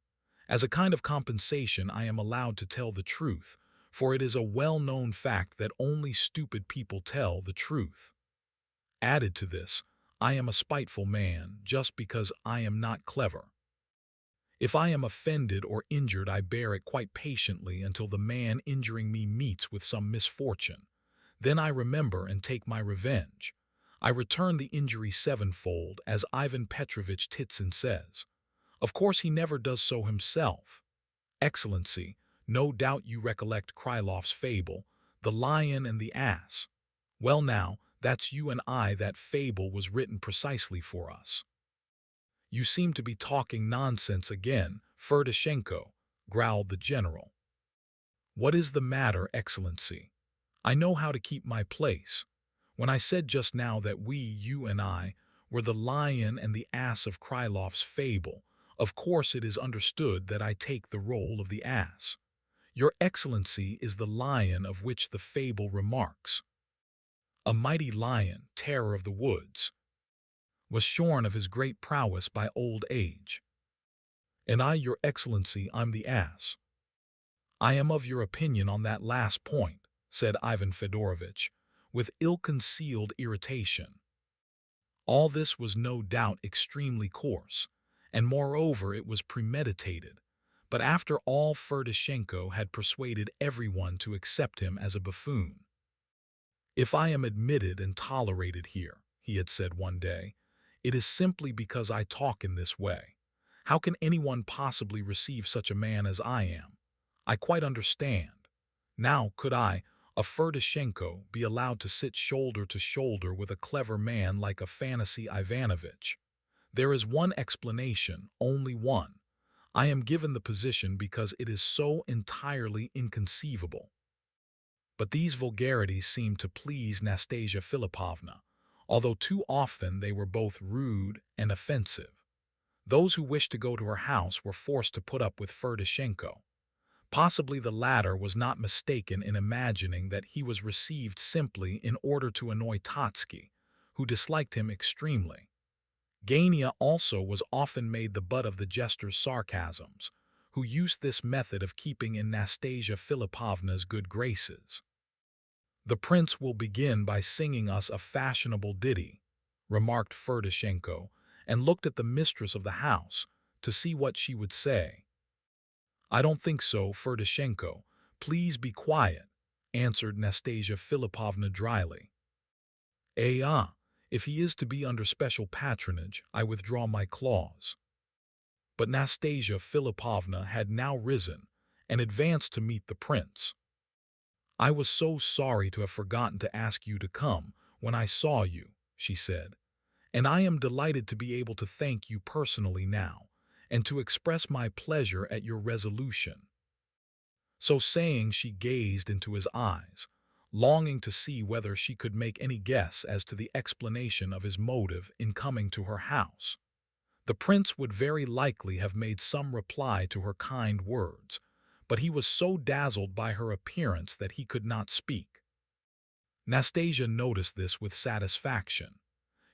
As a kind of compensation, I am allowed to tell the truth, for it is a well-known fact that only stupid people tell the truth. Added to this, I am a spiteful man just because I am not clever. If I am offended or injured, I bear it quite patiently until the man injuring me meets with some misfortune. Then I remember and take my revenge. I return the injury sevenfold, as Ivan Petrovich Titsin says. Of course, he never does so himself. Excellency, no doubt you recollect Krylov's fable, The Lion and the Ass. Well now, that's you and I. That fable was written precisely for us." "You seem to be talking nonsense again, Ferdishenko," growled the general. "What is the matter, Excellency? I know how to keep my place. When I said just now that we, you and I, were the lion and the ass of Krylov's fable, of course it is understood that I take the role of the ass. Your Excellency is the lion of which the fable remarks. A mighty lion, terror of the woods, was shorn of his great prowess by old age. And I, your Excellency, I'm the ass." "I am of your opinion on that last point," said Ivan Fedorovitch, with ill-concealed irritation. All this was no doubt extremely coarse, and moreover it was premeditated, but after all Ferdishenko had persuaded everyone to accept him as a buffoon. "If I am admitted and tolerated here," he had said one day, "it is simply because I talk in this way. How can anyone possibly receive such a man as I am? I quite understand. Now, could I, a Ferdishenko, be allowed to sit shoulder to shoulder with a clever man like Afanasy Ivanovitch? There is one explanation, only one. I am given the position because it is so entirely inconceivable." But these vulgarities seemed to please Nastasia Philipovna, although too often they were both rude and offensive. Those who wished to go to her house were forced to put up with Ferdishenko. Possibly the latter was not mistaken in imagining that he was received simply in order to annoy Totsky, who disliked him extremely. Gania also was often made the butt of the jester's sarcasms, who used this method of keeping in Nastasia Philippovna's good graces. "The prince will begin by singing us a fashionable ditty," remarked Ferdishenko, and looked at the mistress of the house to see what she would say. "I don't think so, Ferdishenko. Please be quiet," answered Nastasia Philippovna dryly. If he is to be under special patronage, I withdraw my clause." But Nastasia Philippovna had now risen and advanced to meet the prince. "I was so sorry to have forgotten to ask you to come when I saw you," she said, "and I am delighted to be able to thank you personally now, and to express my pleasure at your resolution." So saying, she gazed into his eyes, longing to see whether she could make any guess as to the explanation of his motive in coming to her house. The prince would very likely have made some reply to her kind words, but he was so dazzled by her appearance that he could not speak. Nastasia noticed this with satisfaction.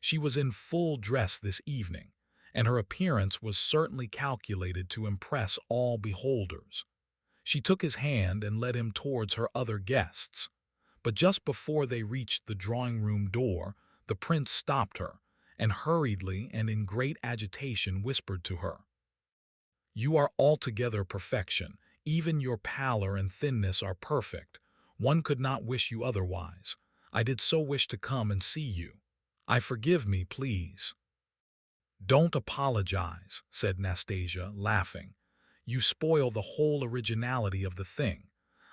She was in full dress this evening, and her appearance was certainly calculated to impress all beholders. She took his hand and led him towards her other guests, but just before they reached the drawing-room door, the prince stopped her, and hurriedly and in great agitation whispered to her, "You are altogether perfection. Even your pallor and thinness are perfect. One could not wish you otherwise. I did so wish to come and see you. Forgive me, please." "Don't apologize," said Nastasia, laughing. "You spoil the whole originality of the thing.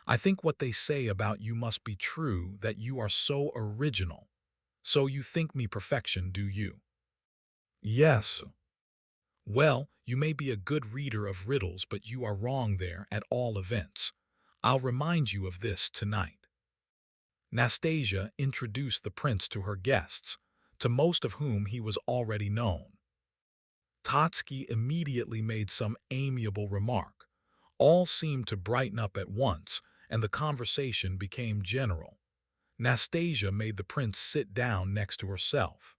I think what they say about you must be true, that you are so original. So you think me perfection, do you?" "Yes." "Well, you may be a good reader of riddles, but you are wrong there at all events. I'll remind you of this tonight." Nastasia introduced the prince to her guests, to most of whom he was already known. Totsky immediately made some amiable remark. All seemed to brighten up at once, and the conversation became general. Nastasia made the prince sit down next to herself.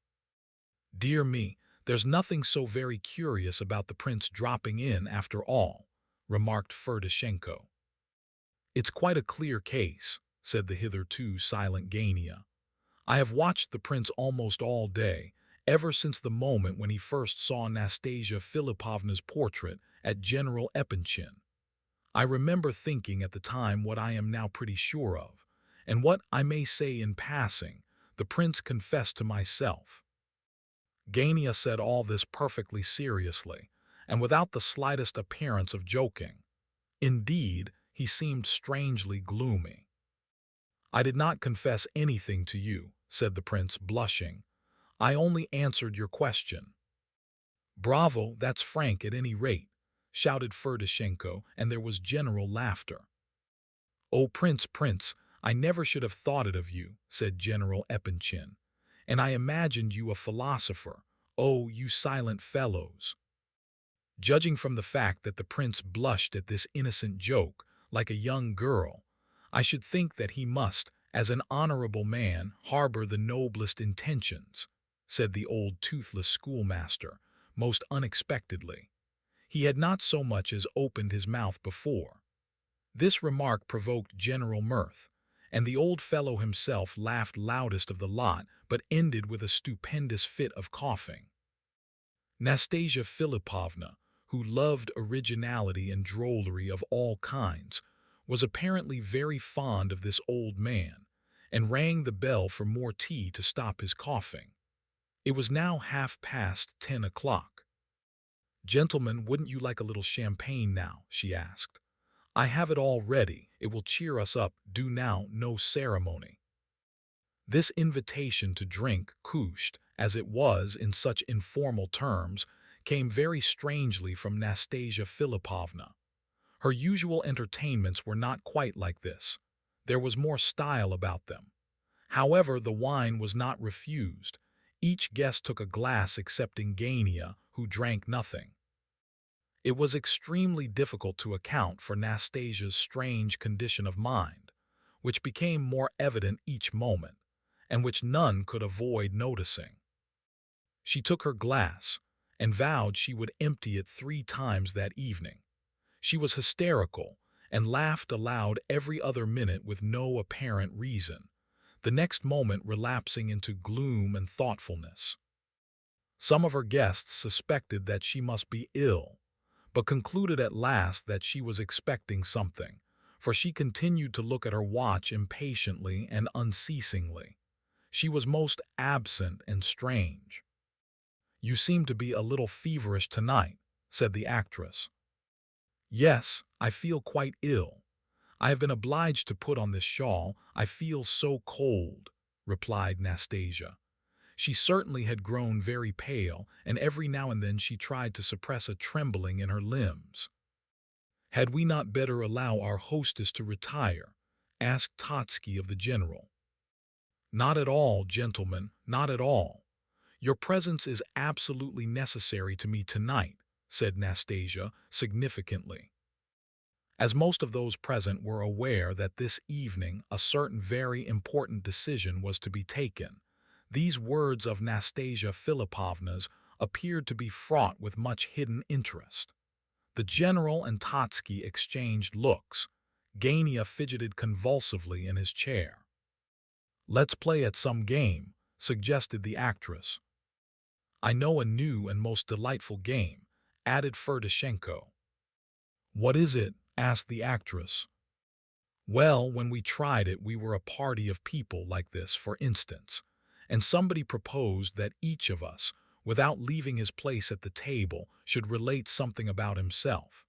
"Dear me, there's nothing so very curious about the prince dropping in after all," remarked Ferdishenko. "It's quite a clear case," said the hitherto silent Gania. "I have watched the prince almost all day, ever since the moment when he first saw Nastasia Philippovna's portrait at General Epanchin. I remember thinking at the time what I am now pretty sure of, and what I may say in passing, the prince confessed to myself." Gania said all this perfectly seriously, and without the slightest appearance of joking. Indeed, he seemed strangely gloomy. "I did not confess anything to you," said the prince, blushing. "I only answered your question." "Bravo, that's frank at any rate," shouted Ferdishenko, and there was general laughter. "Oh, prince, I never should have thought it of you," said General Epanchin, "and I imagined you a philosopher. Oh, you silent fellows!" Judging from the fact that the prince blushed at this innocent joke, like a young girl, I should think that he must, as an honorable man, harbor the noblest intentions, said the old toothless schoolmaster, most unexpectedly. He had not so much as opened his mouth before. This remark provoked general mirth, and the old fellow himself laughed loudest of the lot, but ended with a stupendous fit of coughing. Nastasia Philippovna, who loved originality and drollery of all kinds, was apparently very fond of this old man, and rang the bell for more tea to stop his coughing. It was now 10:30 o'clock. "Gentlemen, wouldn't you like a little champagne now?" she asked. "I have it all ready. It will cheer us up. Do now, no ceremony." This invitation to drink, couched, as it was in such informal terms, came very strangely from Nastasia Philippovna. Her usual entertainments were not quite like this. There was more style about them. However, the wine was not refused. Each guest took a glass excepting Gania, who drank nothing. It was extremely difficult to account for Nastasia's strange condition of mind, which became more evident each moment, and which none could avoid noticing. She took her glass and vowed she would empty it 3 times that evening. She was hysterical and laughed aloud every other minute with no apparent reason, the next moment relapsing into gloom and thoughtfulness. Some of her guests suspected that she must be ill, but concluded at last that she was expecting something, for she continued to look at her watch impatiently and unceasingly. She was most absent and strange. "You seem to be a little feverish tonight," said the actress. "Yes, I feel quite ill. I have been obliged to put on this shawl. I feel so cold," replied Nastasia. She certainly had grown very pale, and every now and then she tried to suppress a trembling in her limbs. "Had we not better allow our hostess to retire?" asked Totsky of the general. "Not at all, gentlemen, not at all. Your presence is absolutely necessary to me tonight," said Nastasia significantly. As most of those present were aware that this evening a certain very important decision was to be taken, these words of Nastasia Philippovna's appeared to be fraught with much hidden interest. The general and Totsky exchanged looks. Gania fidgeted convulsively in his chair. "Let's play at some game," suggested the actress. "I know a new and most delightful game," added Ferdishenko. "What is it?" asked the actress. "Well, when we tried it, we were a party of people like this, for instance, and somebody proposed that each of us, without leaving his place at the table, should relate something about himself.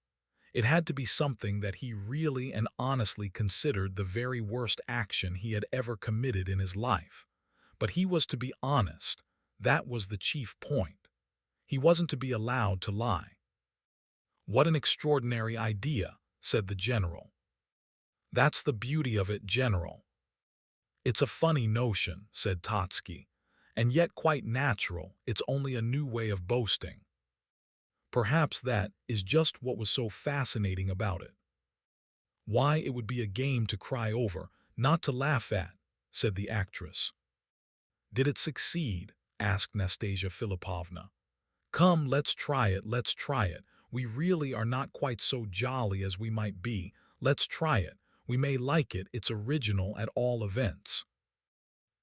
It had to be something that he really and honestly considered the very worst action he had ever committed in his life. But he was to be honest. That was the chief point. He wasn't to be allowed to lie." "What an extraordinary idea," said the general. "That's the beauty of it, General." "It's a funny notion," said Totsky, "and yet quite natural. It's only a new way of boasting." "Perhaps that is just what was so fascinating about it. Why, it would be a game to cry over, not to laugh at," said the actress. "Did it succeed?" asked Nastasia Philippovna. "Come, let's try it, let's try it. We really are not quite so jolly as we might be. Let's try it. We may like it, it's original at all events."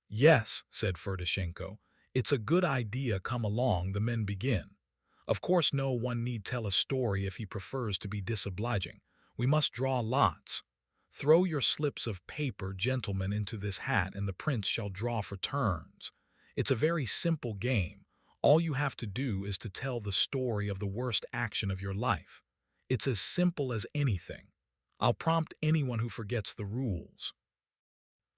"Yes," said Ferdishenko, "it's a good idea, come along, the men begin. Of course no one need tell a story if he prefers to be disobliging. We must draw lots. Throw your slips of paper, gentlemen, into this hat, and the prince shall draw for turns. It's a very simple game. All you have to do is to tell the story of the worst action of your life. It's as simple as anything. I'll prompt anyone who forgets the rules."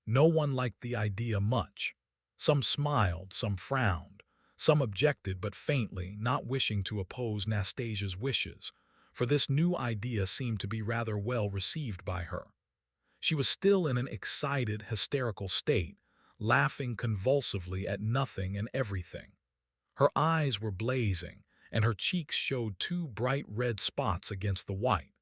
No one liked the idea much. Some smiled, some frowned, some objected but faintly, not wishing to oppose Nastasia's wishes, for this new idea seemed to be rather well received by her. She was still in an excited, hysterical state, laughing convulsively at nothing and everything. Her eyes were blazing, and her cheeks showed 2 bright red spots against the white.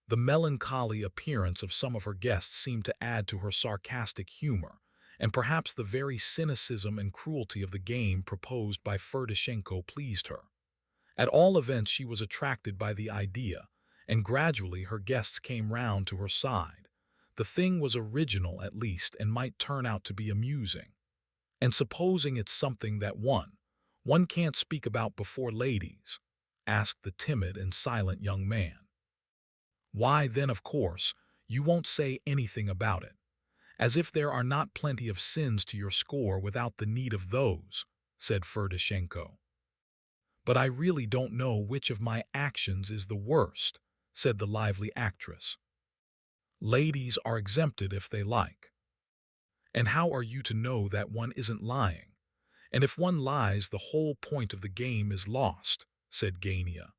The melancholy appearance of some of her guests seemed to add to her sarcastic humor, and perhaps the very cynicism and cruelty of the game proposed by Ferdishenko pleased her. At all events, she was attracted by the idea, and gradually her guests came round to her side. The thing was original at least, and might turn out to be amusing. "And supposing it's something that one can't speak about before ladies?" asked the timid and silent young man. "Why, then, of course, you won't say anything about it. As if there are not plenty of sins to your score without the need of those," said Ferdishenko. "But I really don't know which of my actions is the worst," said the lively actress. "Ladies are exempted if they like." "And how are you to know that one isn't lying? And if one lies, the whole point of the game is lost," said Gania.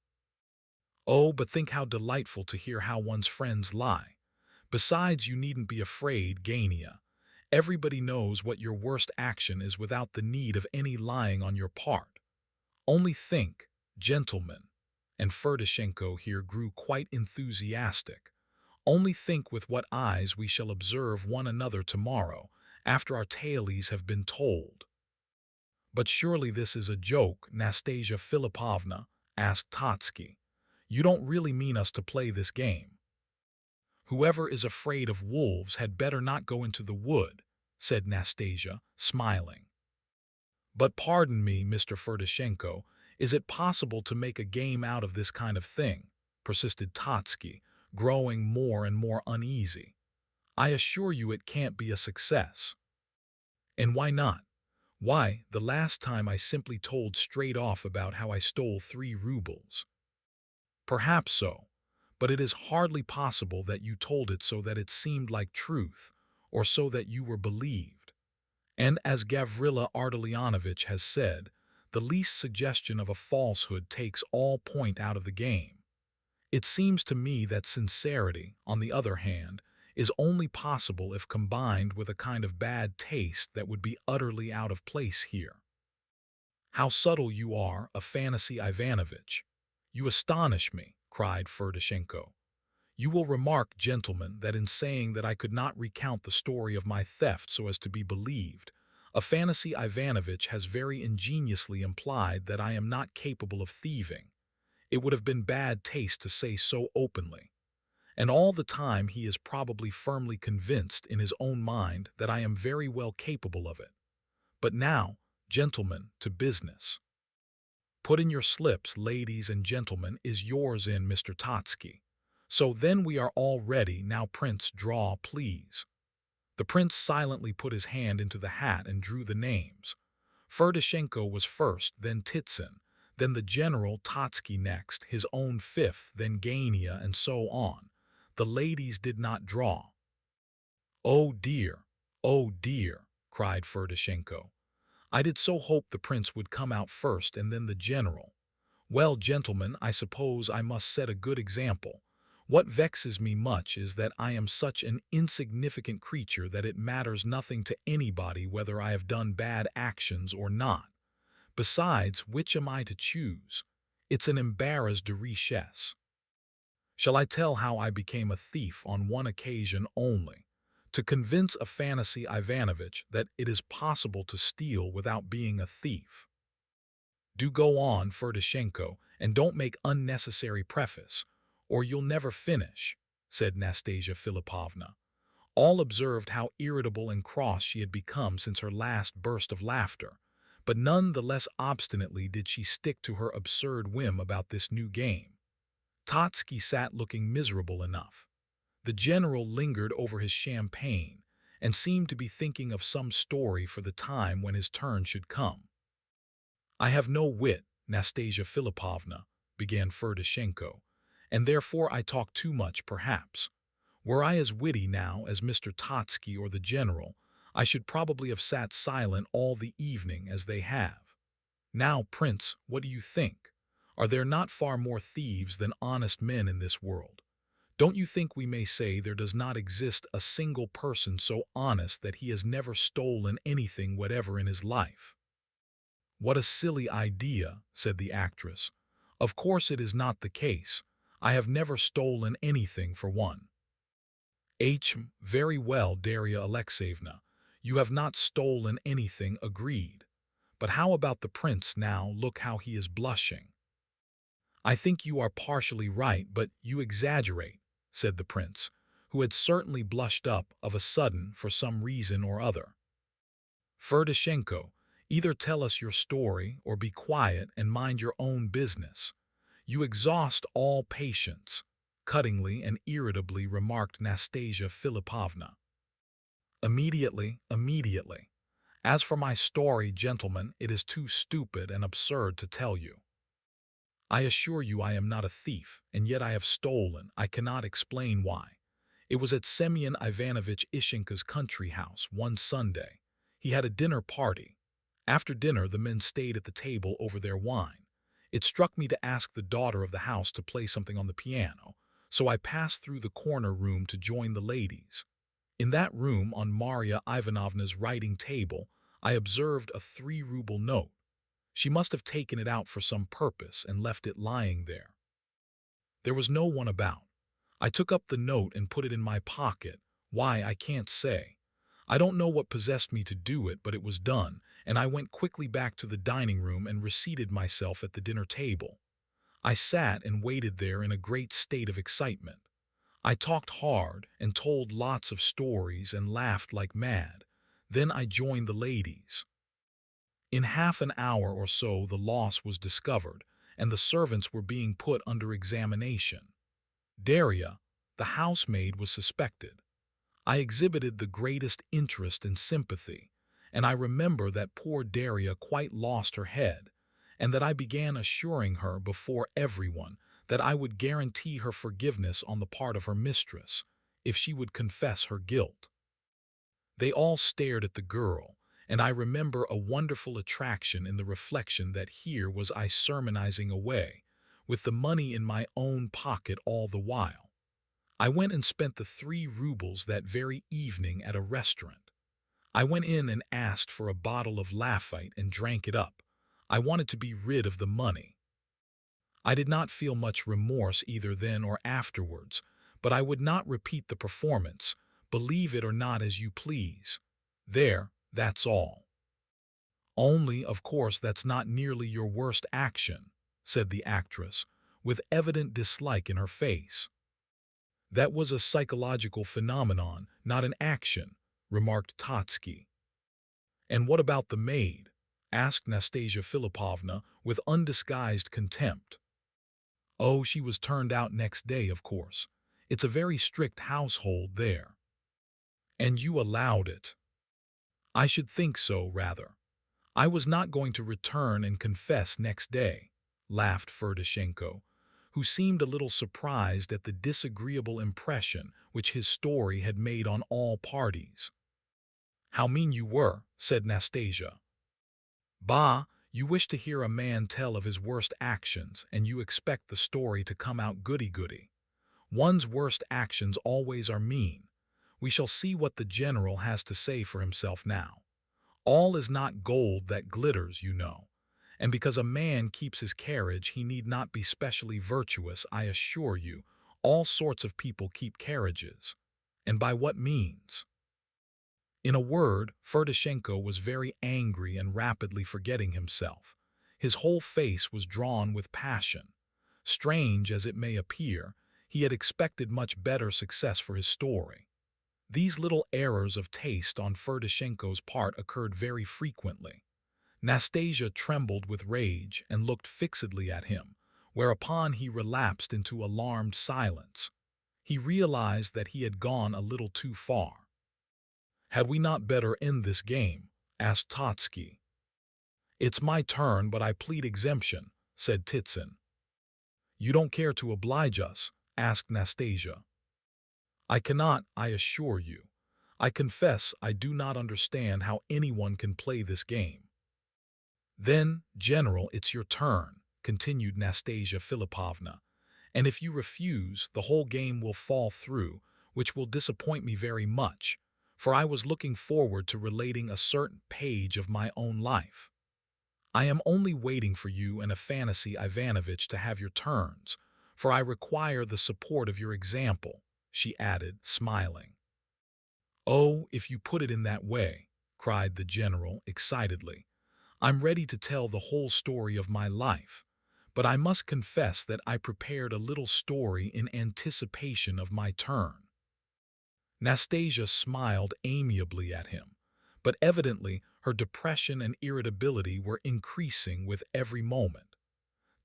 "Oh, but think how delightful to hear how one's friends lie. Besides, you needn't be afraid, Gania. Everybody knows what your worst action is without the need of any lying on your part. Only think, gentlemen," and Ferdishenko here grew quite enthusiastic, "only think with what eyes we shall observe one another tomorrow, after our tales have been told." But surely this is a joke, Nastasia Filipovna, asked Totsky. You don't really mean us to play this game. Whoever is afraid of wolves had better not go into the wood, said Nastasia, smiling. But pardon me, Mr. Ferdishenko, is it possible to make a game out of this kind of thing? Persisted Totsky, growing more and more uneasy. I assure you it can't be a success. And why not? Why, the last time I simply told straight off about how I stole 3 rubles. Perhaps so, but it is hardly possible that you told it so that it seemed like truth, or so that you were believed. And as Gavrila Ardalionovich has said, the least suggestion of a falsehood takes all point out of the game. It seems to me that sincerity, on the other hand, is only possible if combined with a kind of bad taste that would be utterly out of place here. How subtle you are, Afanasy Ivanovitch! You astonish me, cried Ferdishenko. You will remark, gentlemen, that in saying that I could not recount the story of my theft so as to be believed, Afanasy Ivanovitch has very ingeniously implied that I am not capable of thieving. It would have been bad taste to say so openly. And all the time he is probably firmly convinced in his own mind that I am very well capable of it. But now, gentlemen, to business. Put in your slips, ladies and gentlemen, is yours in, Mr. Totsky. So then we are all ready. Now, Prince, draw, please. The prince silently put his hand into the hat and drew the names. Ferdishenko was first, then Titsin, then the general, Totsky next, his own fifth, then Gania, and so on. The ladies did not draw. Oh dear, cried Ferdishenko. I did so hope the prince would come out first and then the general. Well, gentlemen, I suppose I must set a good example. What vexes me much is that I am such an insignificant creature that it matters nothing to anybody whether I have done bad actions or not. Besides, which am I to choose? It's an embarras de richesse. Shall I tell how I became a thief on one occasion only, to convince Afanasy Ivanovitch that it is possible to steal without being a thief? Do go on, Ferdishenko, and don't make unnecessary preface, or you'll never finish, said Nastasia Filipovna. All observed how irritable and cross she had become since her last burst of laughter, but none the less obstinately did she stick to her absurd whim about this new game. Totsky sat looking miserable enough. The general lingered over his champagne and seemed to be thinking of some story for the time when his turn should come. I have no wit, Nastasia Filipovna, began Ferdishenko, and therefore I talk too much, perhaps. Were I as witty now as Mr. Totsky or the general, I should probably have sat silent all the evening as they have. Now, Prince, what do you think? Are there not far more thieves than honest men in this world? Don't you think we may say there does not exist a single person so honest that he has never stolen anything whatever in his life? What a silly idea, said the actress. Of course it is not the case. I have never stolen anything for one. Very well, Darya Alexeyevna. You have not stolen anything, agreed. But how about the prince now? Look how he is blushing. I think you are partially right, but you exaggerate, said the prince, who had certainly blushed up of a sudden for some reason or other. Ferdishenko, either tell us your story or be quiet and mind your own business. You exhaust all patience, cuttingly and irritably remarked Nastasia Filipovna. Immediately. As for my story, gentlemen, it is too stupid and absurd to tell you. I assure you I am not a thief, and yet I have stolen. I cannot explain why. It was at Semyon Ivanovitch Ishenka's country house one Sunday. He had a dinner party. After dinner, the men stayed at the table over their wine. It struck me to ask the daughter of the house to play something on the piano, so I passed through the corner room to join the ladies. In that room, on Marya Ivanovna's writing table, I observed a 3-ruble note. She must have taken it out for some purpose and left it lying there. There was no one about. I took up the note and put it in my pocket. Why, I can't say. I don't know what possessed me to do it, but it was done, and I went quickly back to the dining room and reseated myself at the dinner table. I sat and waited there in a great state of excitement. I talked hard and told lots of stories and laughed like mad. Then I joined the ladies. In half an hour or so the loss was discovered, and the servants were being put under examination. Daria, the housemaid, was suspected. I exhibited the greatest interest and sympathy, and I remember that poor Daria quite lost her head, and that I began assuring her before everyone that I would guarantee her forgiveness on the part of her mistress, if she would confess her guilt. They all stared at the girl, and I remember a wonderful attraction in the reflection that here was I sermonizing away, with the money in my own pocket all the while. I went and spent the 3 rubles that very evening at a restaurant. I went in and asked for a bottle of Lafite and drank it up. I wanted to be rid of the money. I did not feel much remorse either then or afterwards, but I would not repeat the performance, believe it or not as you please. There, that's all. Only, of course, that's not nearly your worst action, said the actress, with evident dislike in her face. That was a psychological phenomenon, not an action, remarked Totsky. And what about the maid? Asked Nastasia Philipovna with undisguised contempt. Oh, she was turned out next day, of course. It's a very strict household there. And you allowed it. I should think so, rather. I was not going to return and confess next day, laughed Ferdishenko, who seemed a little surprised at the disagreeable impression which his story had made on all parties. How mean you were, said Nastasia. Bah, you wish to hear a man tell of his worst actions, and you expect the story to come out goody-goody. One's worst actions always are mean. We shall see what the general has to say for himself now. All is not gold that glitters, you know. And because a man keeps his carriage, he need not be specially virtuous, I assure you. All sorts of people keep carriages. And by what means? In a word, Ferdishenko was very angry and rapidly forgetting himself. His whole face was drawn with passion. Strange as it may appear, he had expected much better success for his story. These little errors of taste on Ferdishenko's part occurred very frequently. Nastasia trembled with rage and looked fixedly at him, whereupon he relapsed into alarmed silence. He realized that he had gone a little too far. Had we not better end this game? Asked Totsky. It's my turn, but I plead exemption, said Titsin. You don't care to oblige us? Asked Nastasia. I cannot, I assure you. I confess I do not understand how anyone can play this game. Then, General, it's your turn, continued Nastasia Philipovna, and if you refuse, the whole game will fall through, which will disappoint me very much, for I was looking forward to relating a certain page of my own life. I am only waiting for you and Afanassy Ivanovitch to have your turns, for I require the support of your example, she added, smiling. Oh, if you put it in that way, cried the general excitedly. I'm ready to tell the whole story of my life, but I must confess that I prepared a little story in anticipation of my turn. Nastasia smiled amiably at him, but evidently her depression and irritability were increasing with every moment.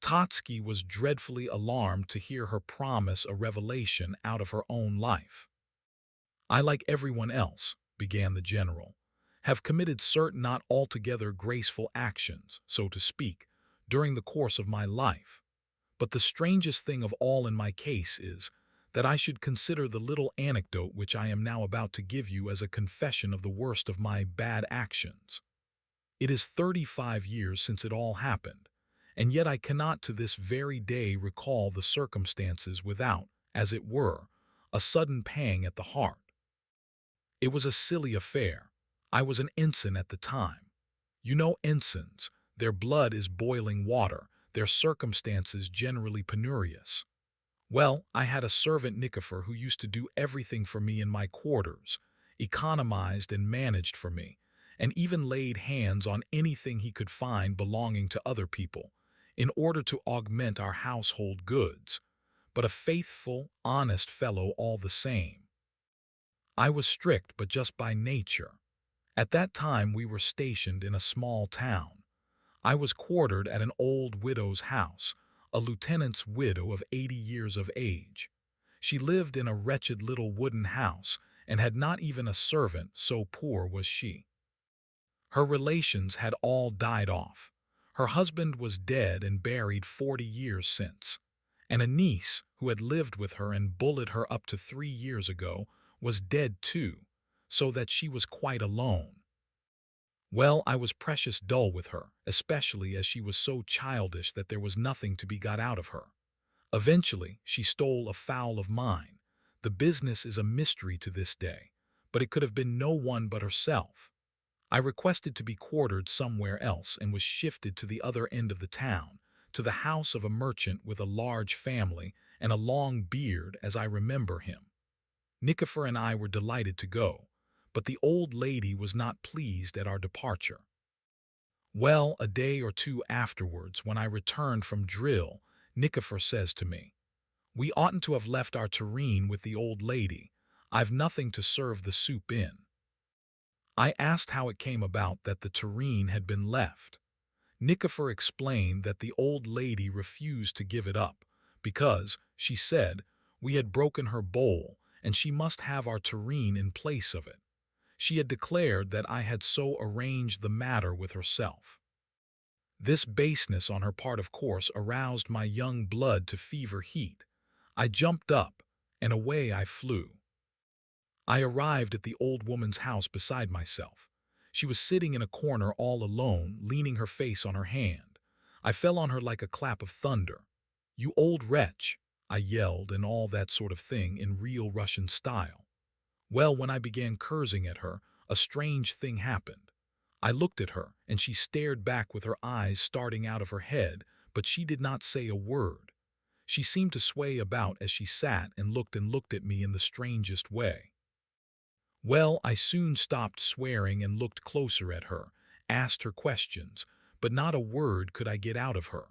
Totsky was dreadfully alarmed to hear her promise a revelation out of her own life. I, like everyone else, began the general, have committed certain not altogether graceful actions, so to speak, during the course of my life. But the strangest thing of all in my case is that I should consider the little anecdote which I am now about to give you as a confession of the worst of my bad actions. It is 35 years since it all happened, and yet I cannot to this very day recall the circumstances without, as it were, a sudden pang at the heart. It was a silly affair. I was an ensign at the time. You know ensigns, their blood is boiling water, their circumstances generally penurious. Well, I had a servant Nikifor who used to do everything for me in my quarters. economized and managed for me, and even laid hands on anything he could find belonging to other people in order to augment our household goods, but a faithful, honest fellow all the same. I was strict, but just by nature. At that time we were stationed in a small town. I was quartered at an old widow's house, a lieutenant's widow of 80 years of age. She lived in a wretched little wooden house and had not even a servant, so poor was she. Her relations had all died off. Her husband was dead and buried 40 years since, and a niece who had lived with her and bullied her up to 3 years ago was dead too, so that she was quite alone. Well, I was precious dull with her, especially as she was so childish that there was nothing to be got out of her. Eventually, she stole a fowl of mine. The business is a mystery to this day, but it could have been no one but herself. I requested to be quartered somewhere else and was shifted to the other end of the town, to the house of a merchant with a large family and a long beard as I remember him. Nikifor and I were delighted to go, but the old lady was not pleased at our departure. Well, a day or two afterwards, when I returned from drill, Nikifor says to me, "We oughtn't to have left our tureen with the old lady. I've nothing to serve the soup in." I asked how it came about that the tureen had been left. Nikifor explained that the old lady refused to give it up because, she said, we had broken her bowl and she must have our tureen in place of it. She had declared that I had so arranged the matter with herself. This baseness on her part, of course, aroused my young blood to fever heat. I jumped up, and away I flew. I arrived at the old woman's house beside myself. She was sitting in a corner all alone, leaning her face on her hand. I fell on her like a clap of thunder. "You old wretch," I yelled, and all that sort of thing in real Russian style. Well, when I began cursing at her, a strange thing happened. I looked at her, and she stared back with her eyes starting out of her head, but she did not say a word. She seemed to sway about as she sat and looked at me in the strangest way. Well, I soon stopped swearing and looked closer at her, asked her questions, but not a word could I get out of her.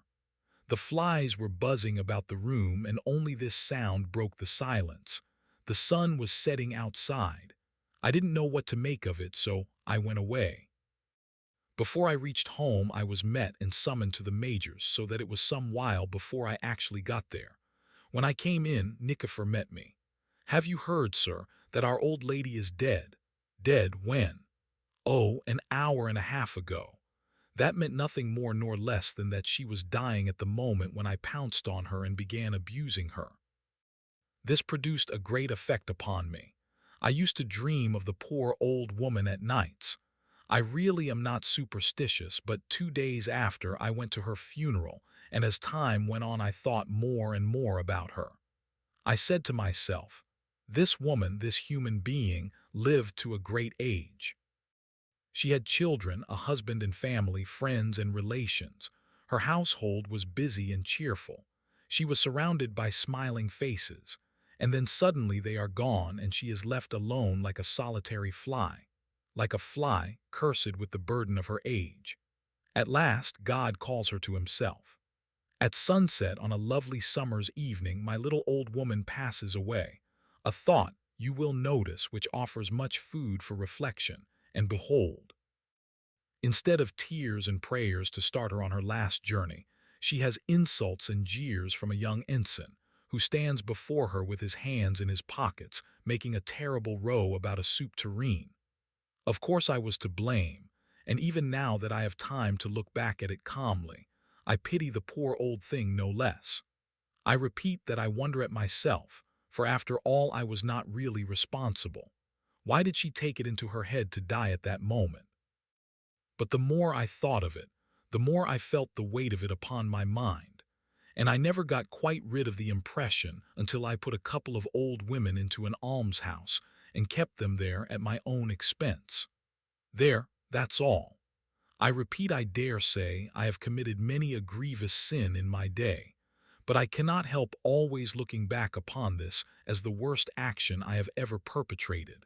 The flies were buzzing about the room, and only this sound broke the silence. The sun was setting outside. I didn't know what to make of it, so I went away. Before I reached home, I was met and summoned to the major's, so that it was some while before I actually got there. When I came in, Nikifor met me. "Have you heard, sir, that our old lady is dead?" "Dead when?" "Oh, an hour and a half ago." That meant nothing more nor less than that she was dying at the moment when I pounced on her and began abusing her. This produced a great effect upon me. I used to dream of the poor old woman at nights. I really am not superstitious, but 2 days after I went to her funeral, and as time went on I thought more and more about her. I said to myself, this woman, this human being, lived to a great age. She had children, a husband and family, friends and relations. Her household was busy and cheerful. She was surrounded by smiling faces. And then suddenly they are gone and she is left alone like a solitary fly. Like a fly, cursed with the burden of her age. At last, God calls her to himself. At sunset on a lovely summer's evening, my little old woman passes away. A thought, you will notice, which offers much food for reflection. And behold, instead of tears and prayers to start her on her last journey, she has insults and jeers from a young ensign, who stands before her with his hands in his pockets, making a terrible row about a soup tureen. Of course I was to blame, and even now that I have time to look back at it calmly, I pity the poor old thing no less. I repeat that I wonder at myself, for after all I was not really responsible. Why did she take it into her head to die at that moment? But the more I thought of it, the more I felt the weight of it upon my mind, and I never got quite rid of the impression until I put a couple of old women into an almshouse and kept them there at my own expense. There, that's all. I repeat, I dare say I have committed many a grievous sin in my day, but I cannot help always looking back upon this as the worst action I have ever perpetrated.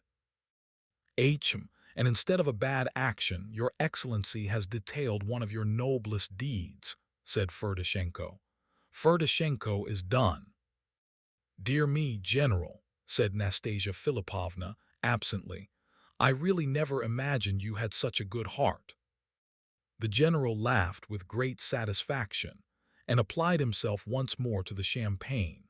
H.M. And instead of a bad action, your excellency has detailed one of your noblest deeds, said Ferdishenko. Ferdishenko is done. Dear me, General, said Nastasia Philipovna, absently. I really never imagined you had such a good heart. The general laughed with great satisfaction and applied himself once more to the champagne.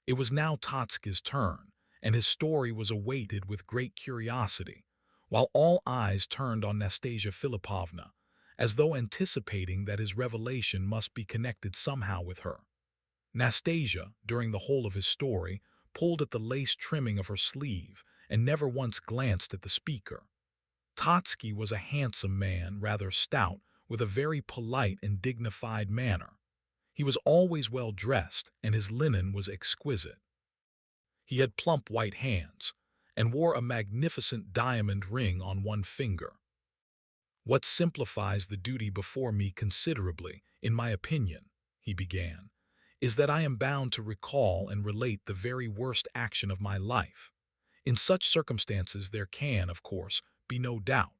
It was now Totski's turn, and his story was awaited with great curiosity, while all eyes turned on Nastasia Philipovna, as though anticipating that his revelation must be connected somehow with her. Nastasia, during the whole of his story, pulled at the lace trimming of her sleeve and never once glanced at the speaker. Totsky was a handsome man, rather stout, with a very polite and dignified manner. He was always well dressed, and his linen was exquisite. He had plump white hands, and wore a magnificent diamond ring on one finger. What simplifies the duty before me considerably, in my opinion, he began, is that I am bound to recall and relate the very worst action of my life. In such circumstances there can, of course, be no doubt.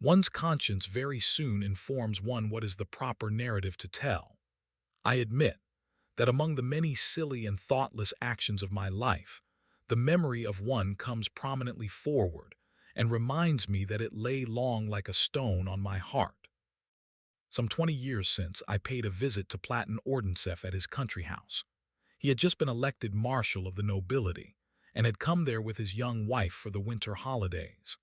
One's conscience very soon informs one what is the proper narrative to tell. I admit that among the many silly and thoughtless actions of my life, the memory of one comes prominently forward and reminds me that it lay long like a stone on my heart. Some 20 years since, I paid a visit to Platon Ordintsev at his country house. He had just been elected marshal of the nobility and had come there with his young wife for the winter holidays.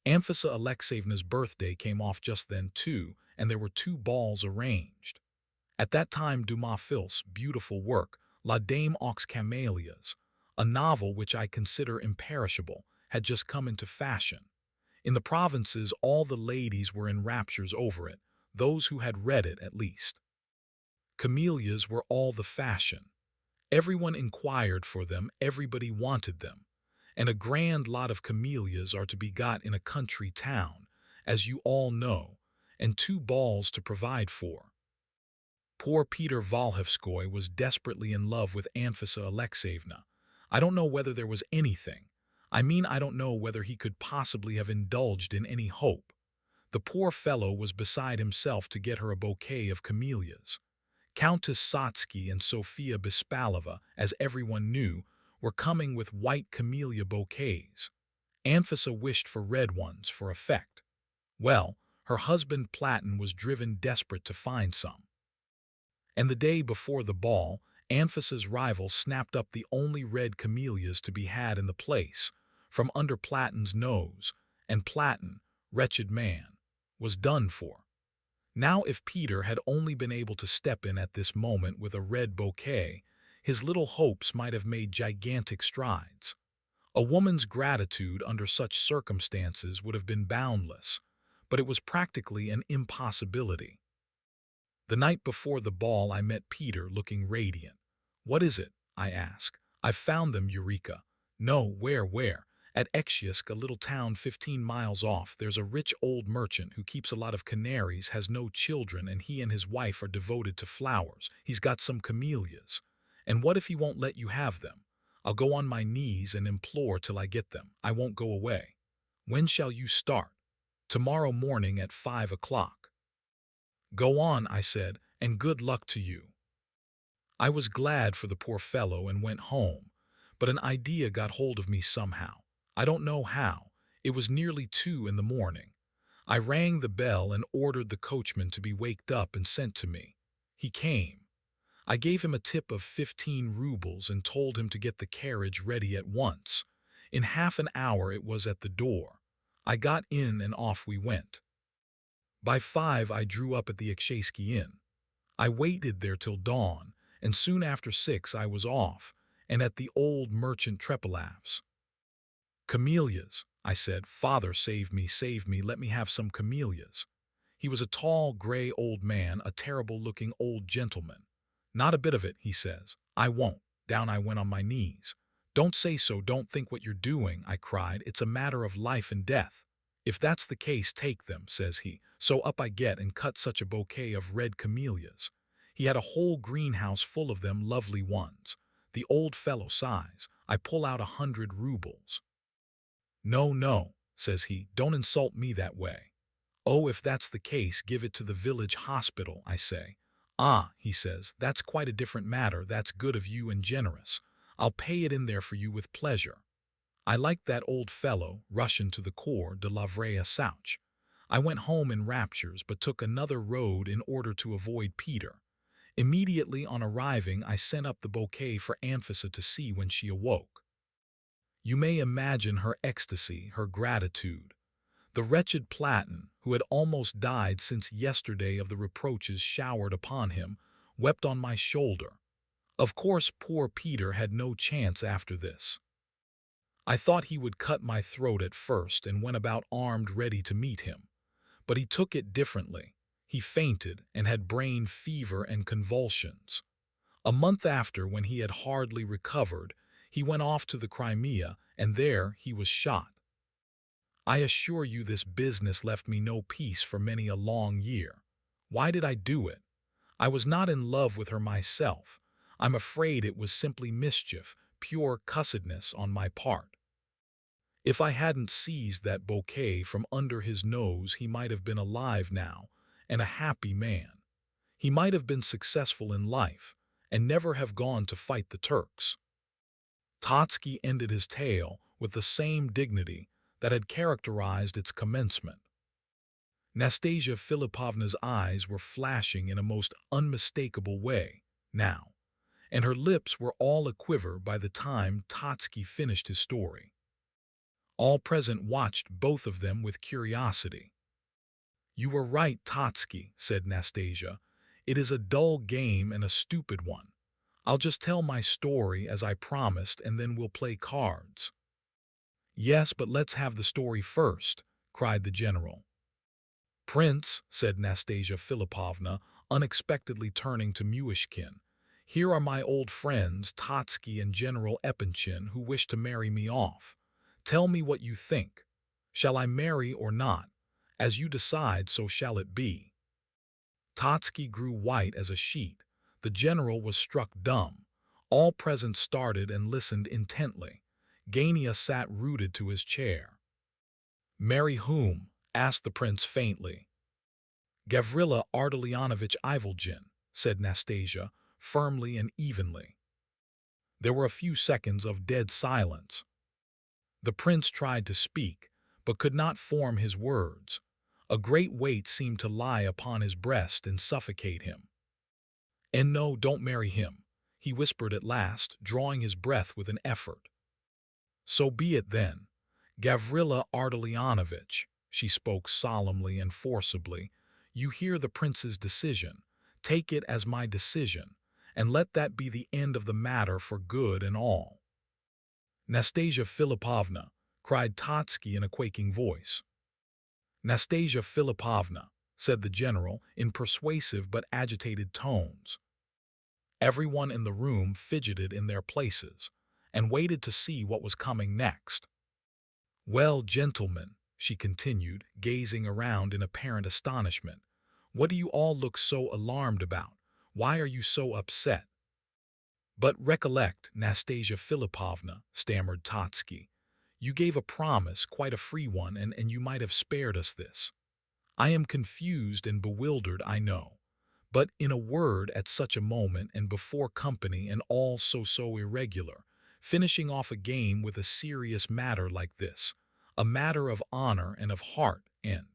Amphissa Alexeyevna's birthday came off just then, too, and there were 2 balls arranged. At that time Dumas Fil's beautiful work, La Dame aux Camélias, a novel which I consider imperishable, had just come into fashion. In the provinces all the ladies were in raptures over it, those who had read it at least. Camellias were all the fashion. Everyone inquired for them, everybody wanted them, and a grand lot of camellias are to be got in a country town, as you all know, and 2 balls to provide for. Poor Peter Volhevskoy was desperately in love with Amphissa Alexeyevna. I don't know whether there was anything. I don't know whether he could possibly have indulged in any hope. The poor fellow was beside himself to get her a bouquet of camellias. Countess Satsky and Sofia Bispalova, as everyone knew, were coming with white camellia bouquets. Amphissa wished for red ones for effect. Well, her husband Platon was driven desperate to find some. And the day before the ball, Amphissa's rival snapped up the only red camellias to be had in the place, from under Platon's nose, and Platon, wretched man, was done for. Now if Peter had only been able to step in at this moment with a red bouquet, his little hopes might have made gigantic strides. A woman's gratitude under such circumstances would have been boundless, but it was practically an impossibility. The night before the ball I met Peter looking radiant. "What is it?" I asked. "I've found them, Eureka." "No, where?" "At Ekshiesk, a little town 15 miles off. There's a rich old merchant who keeps a lot of canaries, has no children, and he and his wife are devoted to flowers. He's got some camellias. And what if he won't let you have them? I'll go on my knees and implore till I get them. I won't go away." "When shall you start?" "Tomorrow morning at 5 o'clock. "Go on," I said, "and good luck to you." I was glad for the poor fellow and went home, but an idea got hold of me somehow. I don't know how. It was nearly 2 in the morning. I rang the bell and ordered the coachman to be waked up and sent to me. He came. I gave him a tip of 15 rubles and told him to get the carriage ready at once. In half an hour it was at the door. I got in and off we went. By 5 I drew up at the Ekshesky Inn. I waited there till dawn, and soon after 6 I was off, and at the old merchant Trepolav's. "Camellias," I said. "Father, save me, let me have some camellias." He was a tall, gray old man, a terrible-looking old gentleman. "Not a bit of it," he says. "I won't." Down I went on my knees. "Don't say so, don't think what you're doing," I cried. "It's a matter of life and death." "If that's the case, take them," says he. So up I get and cut such a bouquet of red camellias. He had a whole greenhouse full of them, lovely ones. The old fellow sighs. I pull out 100 rubles. "No, no," says he, "don't insult me that way." "Oh, if that's the case, give it to the village hospital," I say. "Ah," he says, "that's quite a different matter. That's good of you and generous. I'll pay it in there for you with pleasure." I liked that old fellow, Russian to the core, de la vraie souch. I went home in raptures, but took another road in order to avoid Peter. Immediately on arriving, I sent up the bouquet for Anfissa to see when she awoke. You may imagine her ecstasy, her gratitude. The wretched Platon, who had almost died since yesterday of the reproaches showered upon him, wept on my shoulder. Of course, poor Peter had no chance after this. I thought he would cut my throat at first and went about armed ready to meet him. But he took it differently. He fainted and had brain fever and convulsions. A month after, when he had hardly recovered, he went off to the Crimea, and there he was shot. I assure you this business left me no peace for many a long year. Why did I do it? I was not in love with her myself. I'm afraid it was simply mischief, pure cussedness on my part. If I hadn't seized that bouquet from under his nose, he might have been alive now, and a happy man. He might have been successful in life, and never have gone to fight the Turks. Totsky ended his tale with the same dignity that had characterized its commencement. Nastasia Philippovna's eyes were flashing in a most unmistakable way now, and her lips were all a-quiver by the time Totsky finished his story. All present watched both of them with curiosity. "You were right, Totsky," said Nastasia. "It is a dull game and a stupid one. I'll just tell my story as I promised, and then we'll play cards." "Yes, but let's have the story first," cried the general. "Prince," said Nastasia Philippovna, unexpectedly turning to Muishkin, "here are my old friends Totsky and General Epanchin, who wish to marry me off. Tell me what you think. Shall I marry or not? As you decide, so shall it be." Totsky grew white as a sheet. The general was struck dumb. All present started and listened intently. Gania sat rooted to his chair. "Marry whom?" asked the prince faintly. "Gavrila Ardalionovitch Ivolgin," said Nastasia, firmly and evenly. There were a few seconds of dead silence. The prince tried to speak, but could not form his words. A great weight seemed to lie upon his breast and suffocate him. "And no, don't marry him," he whispered at last, drawing his breath with an effort. "So be it then. Gavrila Ardalionovitch," she spoke solemnly and forcibly, "you hear the prince's decision. Take it as my decision, and let that be the end of the matter for good and all." "Nastasia Philippovna," cried Totsky in a quaking voice. "Nastasia Philippovna," said the general in persuasive but agitated tones. Everyone in the room fidgeted in their places and waited to see what was coming next. "Well, gentlemen," she continued, gazing around in apparent astonishment, "what do you all look so alarmed about? Why are you so upset?" "But recollect, Nastasia Philippovna," stammered Totsky, "you gave a promise, quite a free one, and you might have spared us this. I am confused and bewildered, I know. But in a word, at such a moment and before company and all so irregular, finishing off a game with a serious matter like this, a matter of honor and of heart, and—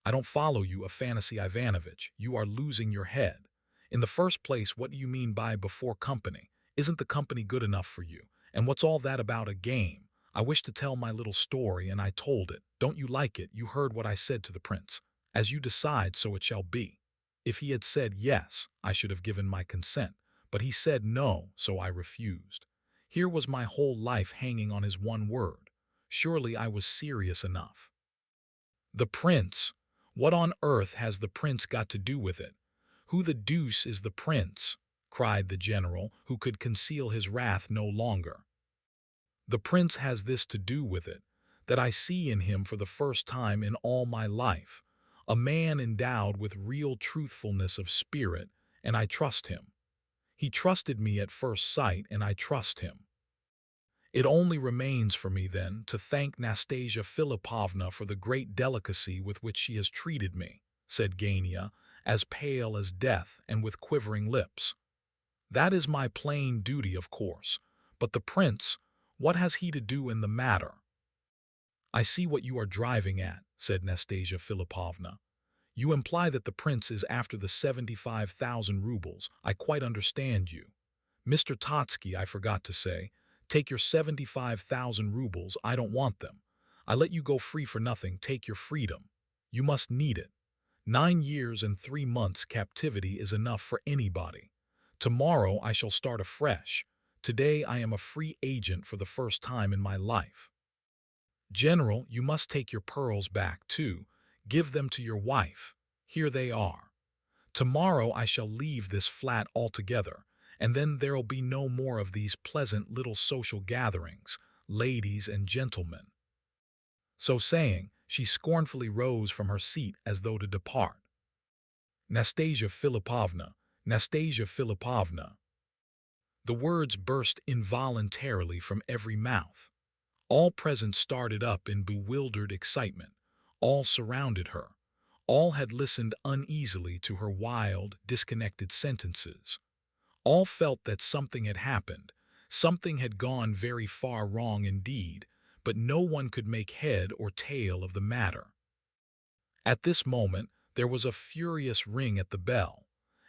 I don't follow you, Afanasy Ivanovitch. You are losing your head. In the first place, what do you mean by before company? Isn't the company good enough for you? And what's all that about a game? I wish to tell my little story, and I told it. Don't you like it? You heard what I said to the prince. As you decide, so it shall be. If he had said yes, I should have given my consent. But he said no, so I refused. Here was my whole life hanging on his one word. Surely I was serious enough. The prince! What on earth has the prince got to do with it? Who the deuce is the prince?" cried the general, who could conceal his wrath no longer. "The prince has this to do with it, that I see in him for the first time in all my life, a man endowed with real truthfulness of spirit, and I trust him. He trusted me at first sight, and I trust him. It only remains for me, then, to thank Nastasia Philipovna for the great delicacy with which she has treated me, said Gania, as pale as death and with quivering lips. That is my plain duty, of course, but the prince, what has he to do in the matter? I see what you are driving at, said Nastasia Philipovna. You imply that the prince is after the 75,000 rubles. I quite understand you. Mr. Totsky, I forgot to say, take your 75,000 rubles. I don't want them. I let you go free for nothing. Take your freedom. You must need it. 9 years and 3 months captivity is enough for anybody. Tomorrow I shall start afresh. Today I am a free agent for the first time in my life. General, you must take your pearls back, too. Give them to your wife. Here they are. Tomorrow I shall leave this flat altogether, and then there'll be no more of these pleasant little social gatherings, ladies and gentlemen. So saying, she scornfully rose from her seat as though to depart. Nastasia Philipovna, Nastasia Philipovna. The words burst involuntarily from every mouth. All present started up in bewildered excitement. All surrounded her. All had listened uneasily to her wild, disconnected sentences. All felt that something had happened. Something had gone very far wrong indeed, but no one could make head or tail of the matter. At this moment, there was a furious ring at the bell,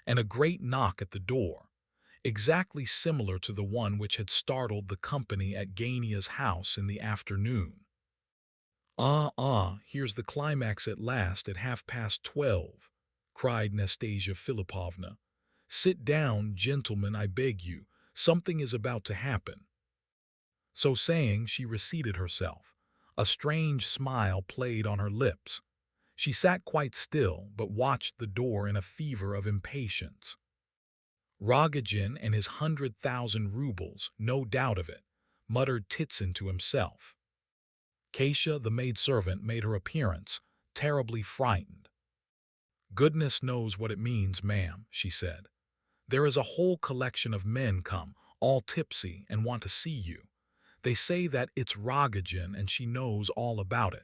and a great knock at the door, exactly similar to the one which had startled the company at Gania's house in the afternoon. Here's the climax at last at 12:30, cried Nastasia Philipovna. Sit down, gentlemen, I beg you. Something is about to happen. So saying, she reseated herself. A strange smile played on her lips. She sat quite still, but watched the door in a fever of impatience. Rogojin and his 100,000 rubles, no doubt of it, muttered Titsin to himself. Kasia, the maidservant, made her appearance, terribly frightened. Goodness knows what it means, ma'am, she said. There is a whole collection of men come, all tipsy, and want to see you. They say that it's Rogojin and she knows all about it.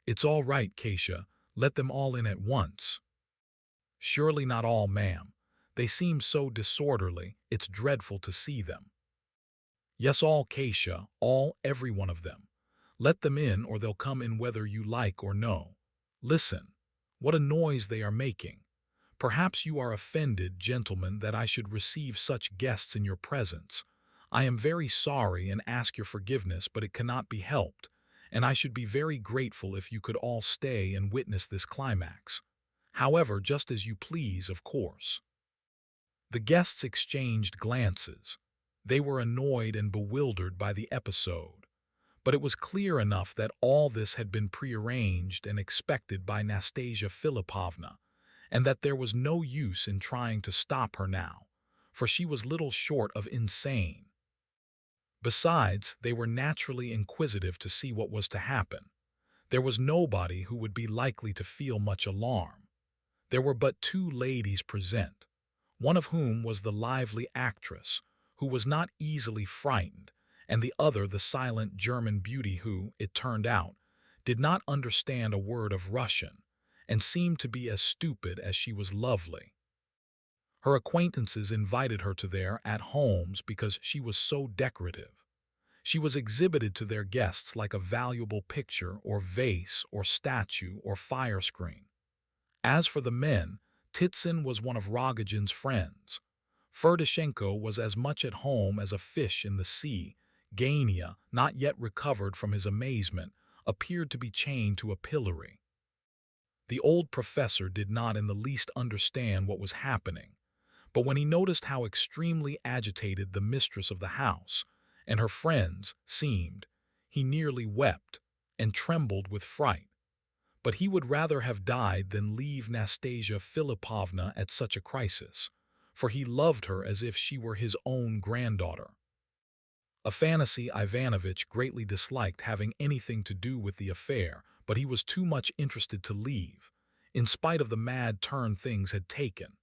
It's all right, Kasia. Let them all in at once. Surely not all, ma'am. They seem so disorderly, it's dreadful to see them. Yes, all, Kasia, all, every one of them. Let them in, or they'll come in whether you like or no. Listen, what a noise they are making. Perhaps you are offended, gentlemen, that I should receive such guests in your presence. I am very sorry and ask your forgiveness, but it cannot be helped, and I should be very grateful if you could all stay and witness this climax. However, just as you please, of course. The guests exchanged glances. They were annoyed and bewildered by the episode, but it was clear enough that all this had been prearranged and expected by Nastasia Philipovna, and that there was no use in trying to stop her now, for she was little short of insane. Besides, they were naturally inquisitive to see what was to happen. There was nobody who would be likely to feel much alarm. There were but two ladies present, one of whom was the lively actress, who was not easily frightened, and the other the silent German beauty who, it turned out, did not understand a word of Russian, and seemed to be as stupid as she was lovely. Her acquaintances invited her to their at-homes because she was so decorative. She was exhibited to their guests like a valuable picture or vase or statue or fire screen. As for the men, Titsin was one of Rogojin's friends. Ferdishenko was as much at home as a fish in the sea. Gania, not yet recovered from his amazement, appeared to be chained to a pillory. The old professor did not in the least understand what was happening, but when he noticed how extremely agitated the mistress of the house and her friends seemed, he nearly wept and trembled with fright. But he would rather have died than leave Nastasia Philipovna at such a crisis, for he loved her as if she were his own granddaughter. Afanassy Ivanovitch greatly disliked having anything to do with the affair, but he was too much interested to leave, in spite of the mad turn things had taken,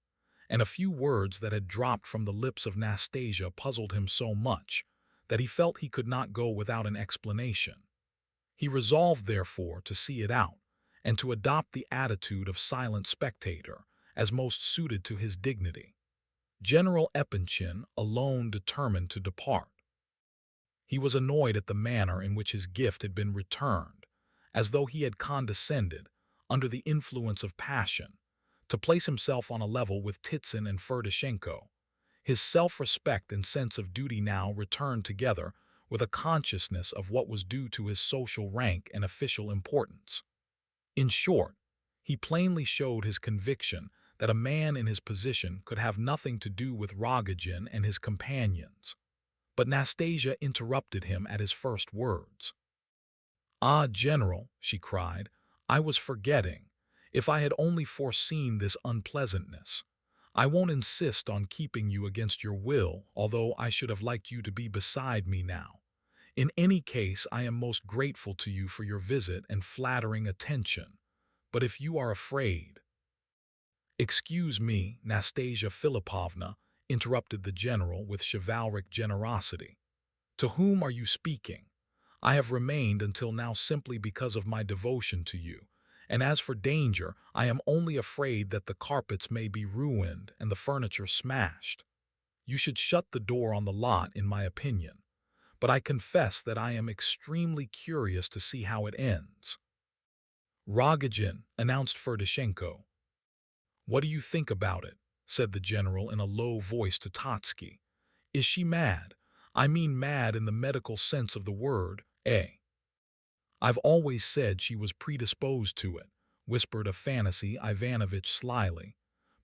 and a few words that had dropped from the lips of Nastasia puzzled him so much that he felt he could not go without an explanation. He resolved, therefore, to see it out, and to adopt the attitude of silent spectator, as most suited to his dignity. General Epanchin alone determined to depart. He was annoyed at the manner in which his gift had been returned, as though he had condescended, under the influence of passion, to place himself on a level with Titsin and Ferdishenko. His self-respect and sense of duty now returned together with a consciousness of what was due to his social rank and official importance. In short, he plainly showed his conviction that a man in his position could have nothing to do with Rogojin and his companions. But Nastasia interrupted him at his first words. "Ah, General," she cried, "I was forgetting. If I had only foreseen this unpleasantness. I won't insist on keeping you against your will, although I should have liked you to be beside me now. In any case, I am most grateful to you for your visit and flattering attention. But if you are afraid—" "Excuse me, Nastasia Philipovna," interrupted the general with chivalric generosity. "To whom are you speaking? I have remained until now simply because of my devotion to you, and as for danger, I am only afraid that the carpets may be ruined and the furniture smashed. You should shut the door on the lot, in my opinion, but I confess that I am extremely curious to see how it ends." "Rogojin," announced Ferdishenko. "What do you think about it?" said the general in a low voice to Totsky. "Is she mad? I mean mad in the medical sense of the word, eh?" "I've always said she was predisposed to it," whispered Afanasy Ivanovitch slyly.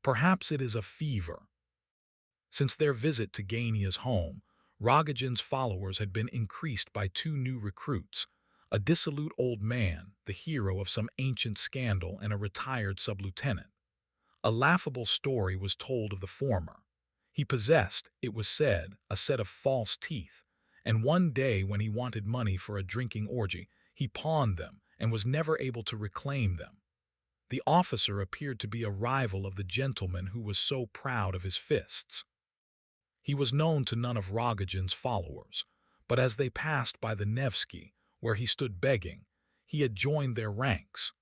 "Perhaps it is a fever." Since their visit to Gania's home, Rogojin's followers had been increased by two new recruits, a dissolute old man, the hero of some ancient scandal, and a retired sub-lieutenant. A laughable story was told of the former. He possessed, it was said, a set of false teeth, and one day when he wanted money for a drinking orgy, he pawned them and was never able to reclaim them. The officer appeared to be a rival of the gentleman who was so proud of his fists. He was known to none of Rogojin's followers, but as they passed by the Nevsky, where he stood begging, he had joined their ranks.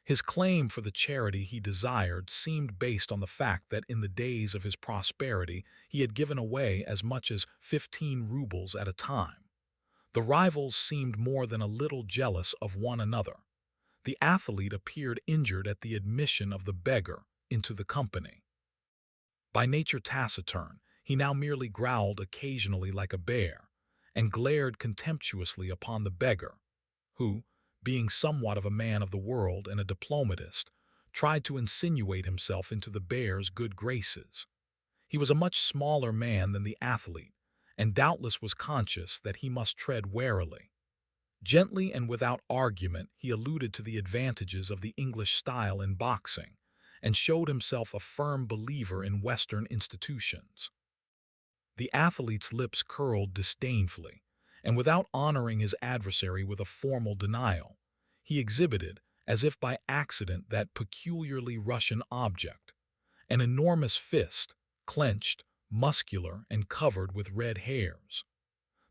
His claim for the charity he desired seemed based on the fact that in the days of his prosperity he had given away as much as 15 rubles at a time. The rivals seemed more than a little jealous of one another. The athlete appeared injured at the admission of the beggar into the company. By nature taciturn, he now merely growled occasionally like a bear, and glared contemptuously upon the beggar, who, being somewhat of a man of the world and a diplomatist, tried to insinuate himself into the bear's good graces. He was a much smaller man than the athlete, and doubtless was conscious that he must tread warily. Gently and without argument, he alluded to the advantages of the English style in boxing, and showed himself a firm believer in Western institutions. The athlete's lips curled disdainfully, and without honoring his adversary with a formal denial, he exhibited, as if by accident, that peculiarly Russian object, an enormous fist, clenched, muscular, and covered with red hairs.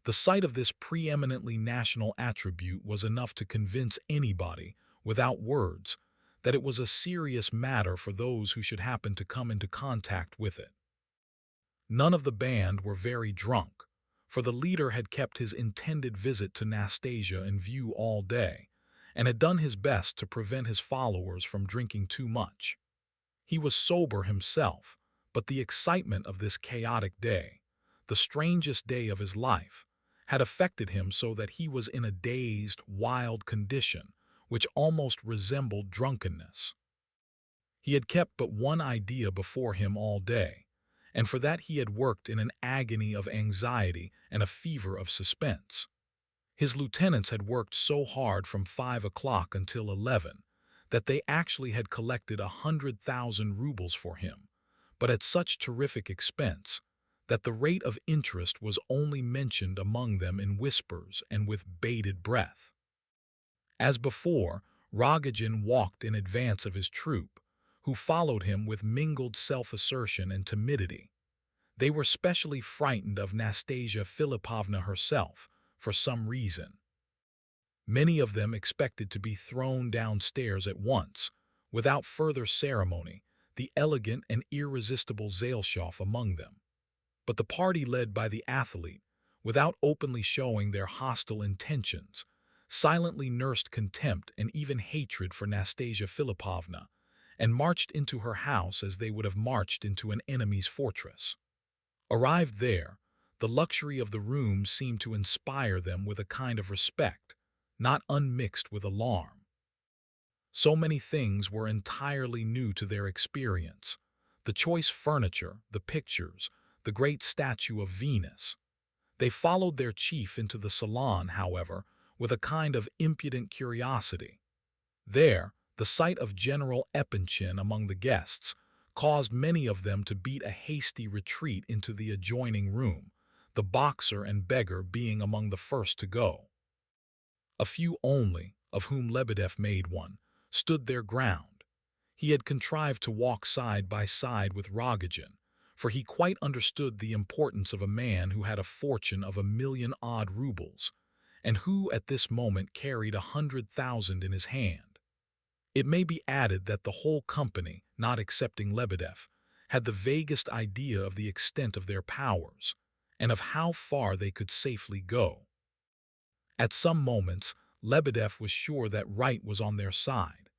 The sight of this preeminently national attribute was enough to convince anybody, without words, that it was a serious matter for those who should happen to come into contact with it. None of the band were very drunk, for the leader had kept his intended visit to Nastasia in view all day, and had done his best to prevent his followers from drinking too much. He was sober himself, but the excitement of this chaotic day, the strangest day of his life, had affected him so that he was in a dazed, wild condition which almost resembled drunkenness. He had kept but one idea before him all day, and for that he had worked in an agony of anxiety and a fever of suspense. His lieutenants had worked so hard from 5 o'clock until 11 that they actually had collected 100,000 rubles for him, but at such terrific expense that the rate of interest was only mentioned among them in whispers and with bated breath. As before, Rogojin walked in advance of his troop, who followed him with mingled self-assertion and timidity. They were specially frightened of Nastasia Philipovna herself, for some reason. Many of them expected to be thrown downstairs at once, without further ceremony, the elegant and irresistible Zaleshoff among them. But the party led by the athlete, without openly showing their hostile intentions, silently nursed contempt and even hatred for Nastasia Philipovna, and marched into her house as they would have marched into an enemy's fortress. Arrived there, the luxury of the room seemed to inspire them with a kind of respect, not unmixed with alarm. So many things were entirely new to their experience: the choice furniture, the pictures, the great statue of Venus. They followed their chief into the salon, however, with a kind of impudent curiosity. There, the sight of General Epanchin among the guests caused many of them to beat a hasty retreat into the adjoining room, the boxer and beggar being among the first to go. A few only, of whom Lebedev made one, stood their ground. He had contrived to walk side by side with Rogojin, for he quite understood the importance of a man who had a fortune of 1,000,000-odd rubles, and who at this moment carried 100,000 in his hand. It may be added that the whole company, not excepting Lebedev, had the vaguest idea of the extent of their powers, and of how far they could safely go. At some moments, Lebedev was sure that right was on their side.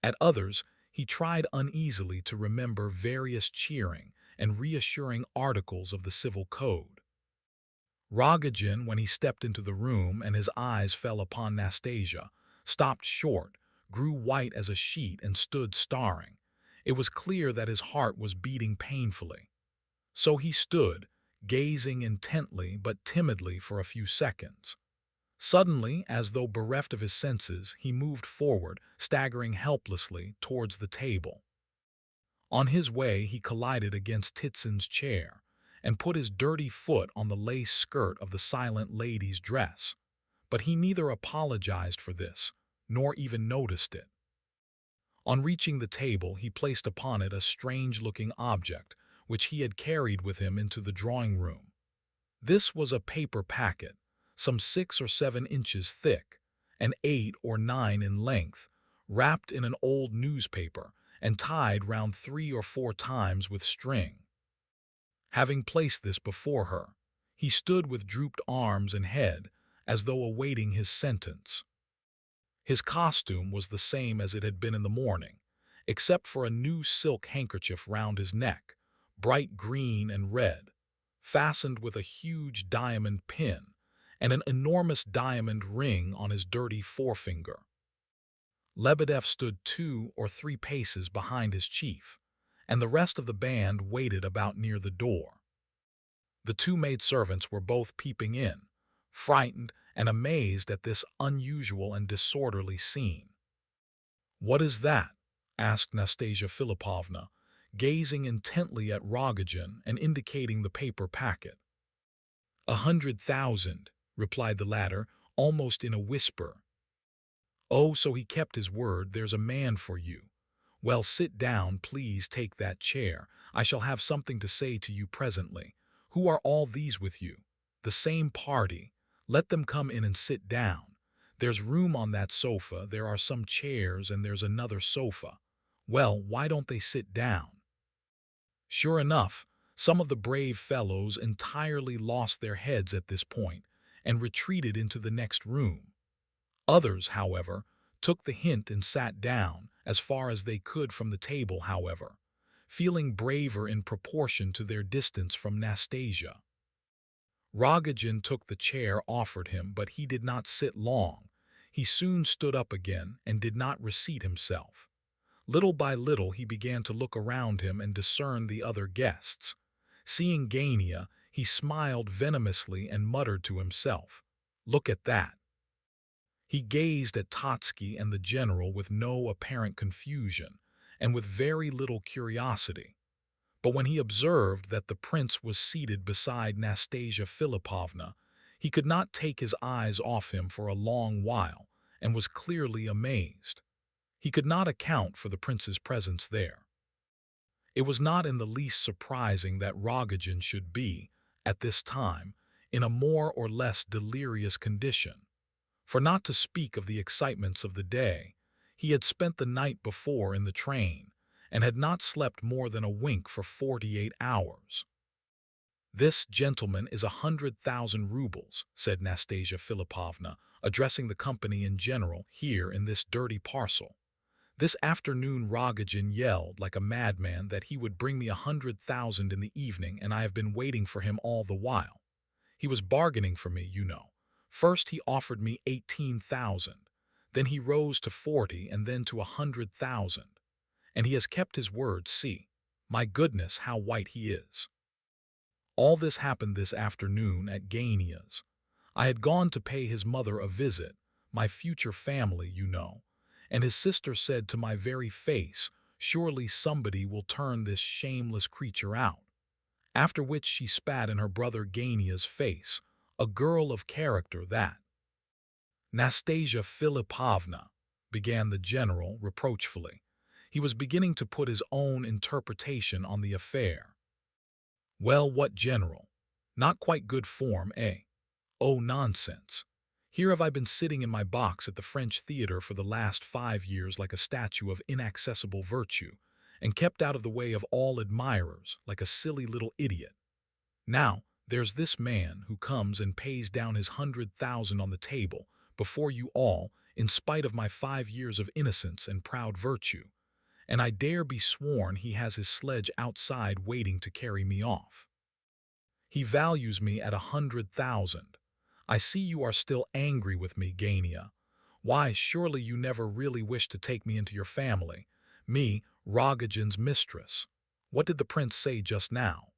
At others, he tried uneasily to remember various cheering and reassuring articles of the civil code. Rogojin, when he stepped into the room and his eyes fell upon Nastasia, stopped short, grew white as a sheet, and stood staring. It was clear that his heart was beating painfully. So he stood, gazing intently but timidly for a few seconds. Suddenly, as though bereft of his senses, he moved forward, staggering helplessly towards the table. On his way, he collided against Titsin's chair and put his dirty foot on the lace skirt of the silent lady's dress, but he neither apologized for this nor even noticed it. On reaching the table, he placed upon it a strange-looking object which he had carried with him into the drawing-room. This was a paper packet, some 6 or 7 inches thick, and 8 or 9 in length, wrapped in an old newspaper and tied round 3 or 4 times with string. Having placed this before her, he stood with drooped arms and head, as though awaiting his sentence. His costume was the same as it had been in the morning, except for a new silk handkerchief round his neck, bright green and red, fastened with a huge diamond pin, and an enormous diamond ring on his dirty forefinger. Lebedev stood 2 or 3 paces behind his chief, and the rest of the band waited about near the door. The 2 maidservants were both peeping in, frightened and amazed at this unusual and disorderly scene. "What is that?" asked Nastasia Philipovna, gazing intently at Rogojin and indicating the paper packet. 100,000, replied the latter, almost in a whisper. "Oh, so he kept his word. There's a man for you. Well, sit down, please take that chair. I shall have something to say to you presently. Who are all these with you?" "The same party. Let them come in and sit down. There's room on that sofa, there are some chairs, and there's another sofa. Well, why don't they sit down?" Sure enough, some of the brave fellows entirely lost their heads at this point and retreated into the next room. Others, however, took the hint and sat down, as far as they could from the table, however, feeling braver in proportion to their distance from Nastasia. Rogojin took the chair offered him, but he did not sit long. He soon stood up again and did not reseat himself. Little by little he began to look around him and discern the other guests. Seeing Gania, he smiled venomously and muttered to himself, "Look at that." He gazed at Totsky and the general with no apparent confusion and with very little curiosity. But when he observed that the prince was seated beside Nastasia Philipovna, he could not take his eyes off him for a long while and was clearly amazed. He could not account for the prince's presence there. It was not in the least surprising that Rogojin should be, at this time, in a more or less delirious condition. For not to speak of the excitements of the day, he had spent the night before in the train, and had not slept more than a wink for 48 hours. "This, gentleman, is 100,000 rubles," said Nastasia Philipovna, addressing the company in general, "here in this dirty parcel. This afternoon Rogojin yelled like a madman that he would bring me 100,000 in the evening, and I have been waiting for him all the while. He was bargaining for me, you know. First he offered me 18,000, then he rose to 40, and then to 100,000. And he has kept his word, see. My goodness, how white he is. All this happened this afternoon at Gania's. I had gone to pay his mother a visit, my future family, you know, and his sister said to my very face, 'Surely somebody will turn this shameless creature out.' After which she spat in her brother Gania's face, a girl of character that." "Nastasia Philipovna," began the general reproachfully. He was beginning to put his own interpretation on the affair. "Well, what general? Not quite good form, eh? Oh, nonsense. Here have I been sitting in my box at the French theater for the last 5 years like a statue of inaccessible virtue, and kept out of the way of all admirers like a silly little idiot. Now, there's this man who comes and pays down his 100,000 on the table before you all, in spite of my 5 years of innocence and proud virtue, and I dare be sworn he has his sledge outside waiting to carry me off. He values me at 100,000. I see you are still angry with me, Gania. Why, surely you never really wished to take me into your family, me, Rogojin's mistress. What did the prince say just now?"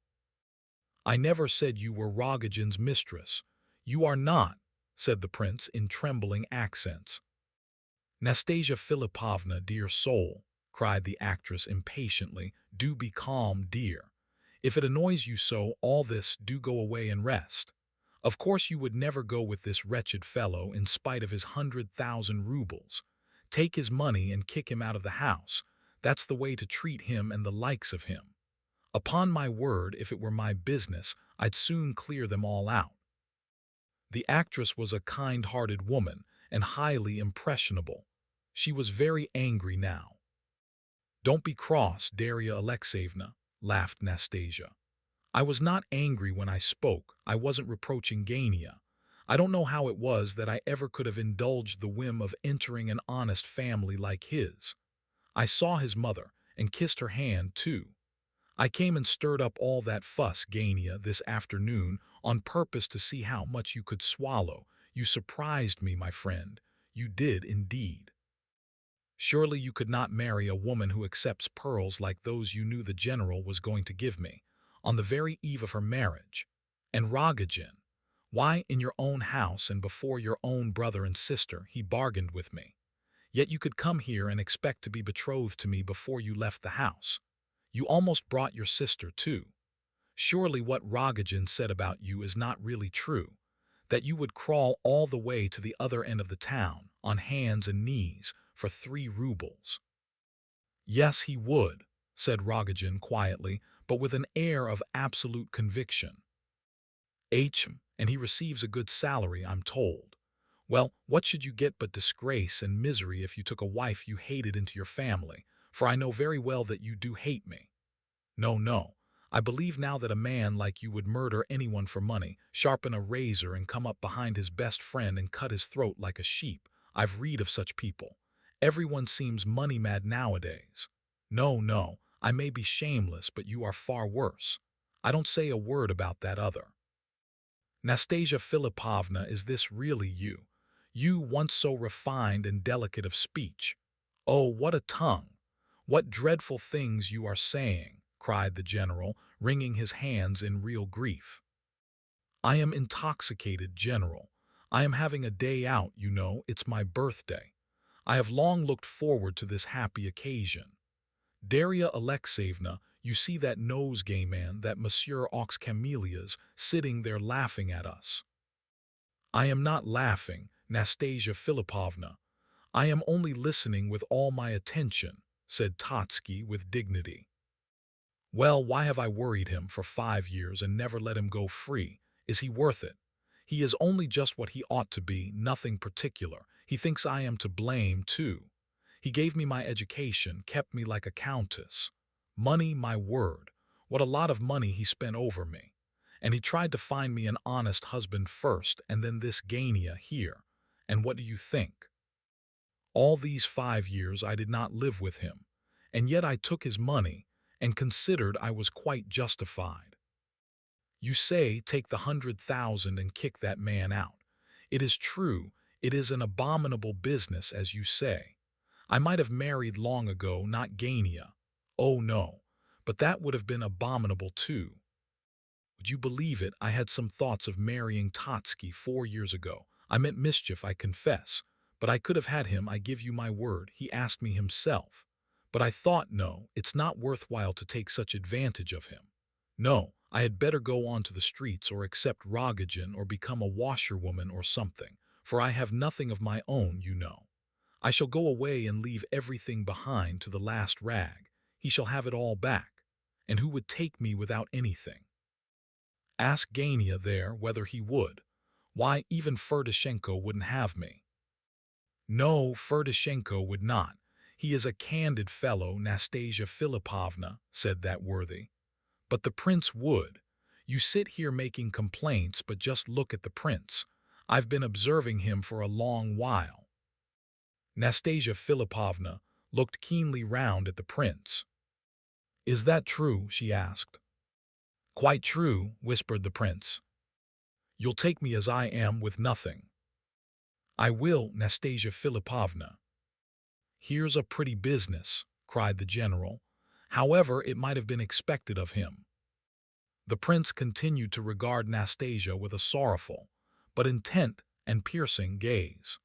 "I never said you were Rogojin's mistress. You are not," said the prince in trembling accents. "Nastasia Philipovna, dear soul," cried the actress impatiently, "do be calm, dear. If it annoys you so, all this, do go away and rest. Of course you would never go with this wretched fellow in spite of his 100,000 rubles. Take his money and kick him out of the house. That's the way to treat him and the likes of him. Upon my word, if it were my business, I'd soon clear them all out." The actress was a kind-hearted woman and highly impressionable. She was very angry now. "Don't be cross, Darya Alexeyevna," laughed Nastasia. "I was not angry when I spoke. I wasn't reproaching Gania. I don't know how it was that I ever could have indulged the whim of entering an honest family like his. I saw his mother and kissed her hand, too. I came and stirred up all that fuss, Gania, this afternoon on purpose to see how much you could swallow. You surprised me, my friend. You did indeed. Surely you could not marry a woman who accepts pearls like those you knew the general was going to give me, on the very eve of her marriage. And Rogojin, why, in your own house and before your own brother and sister, he bargained with me. Yet you could come here and expect to be betrothed to me before you left the house. You almost brought your sister, too. Surely what Rogojin said about you is not really true, that you would crawl all the way to the other end of the town, on hands and knees, for 3 rubles. "Yes, he would," said Rogojin quietly, but with an air of absolute conviction. "And he receives a good salary, I'm told. Well, what should you get but disgrace and misery if you took a wife you hated into your family, for I know very well that you do hate me. No, no, I believe now that a man like you would murder anyone for money, sharpen a razor and come up behind his best friend and cut his throat like a sheep. I've read of such people. Everyone seems money-mad nowadays. No, no, I may be shameless, but you are far worse. I don't say a word about that other. Nastasia Philipovna, is this really you? You once so refined and delicate of speech. Oh, what a tongue! What dreadful things you are saying!" cried the general, wringing his hands in real grief. "I am intoxicated, General. I am having a day out, you know, it's my birthday. I have long looked forward to this happy occasion. Darya Alexeyevna, you see that nosegay man, that Monsieur Aux Camellias, sitting there laughing at us." "I am not laughing, Nastasia Philipovna. I am only listening with all my attention," said Totsky with dignity. Well, why have I worried him for 5 years and never let him go free? Is he worth it? He is only just what he ought to be, nothing particular. He thinks I am to blame, too. He gave me my education, kept me like a countess. Money, my word. What a lot of money he spent over me. And he tried to find me an honest husband first, and then this Gania here. And what do you think? All these 5 years I did not live with him, and yet I took his money and considered I was quite justified. You say take the 100,000 and kick that man out. It is true, it is an abominable business, as you say. I might have married long ago, not Gania. Oh no, but that would have been abominable too. Would you believe it, I had some thoughts of marrying Totsky 4 years ago. I meant mischief, I confess. But I could have had him, I give you my word. He asked me himself. But I thought, no, it's not worthwhile to take such advantage of him. No, I had better go on to the streets or accept Rogojin or become a washerwoman or something, for I have nothing of my own, you know. I shall go away and leave everything behind to the last rag. He shall have it all back. And who would take me without anything? Ask Gania there whether he would. Why, even Ferdishenko wouldn't have me. No, Ferdishenko would not. He is a candid fellow, Nastasia Philipovna, said that worthy. But the prince would. You sit here making complaints, but just look at the prince. I've been observing him for a long while. Nastasia Philipovna looked keenly round at the prince. Is that true? She asked. Quite true, whispered the prince. You'll take me as I am with nothing. I will, Nastasia Philipovna. Here's a pretty business, cried the general. However, it might have been expected of him. The prince continued to regard Nastasia with a sorrowful, but intent and piercing gaze.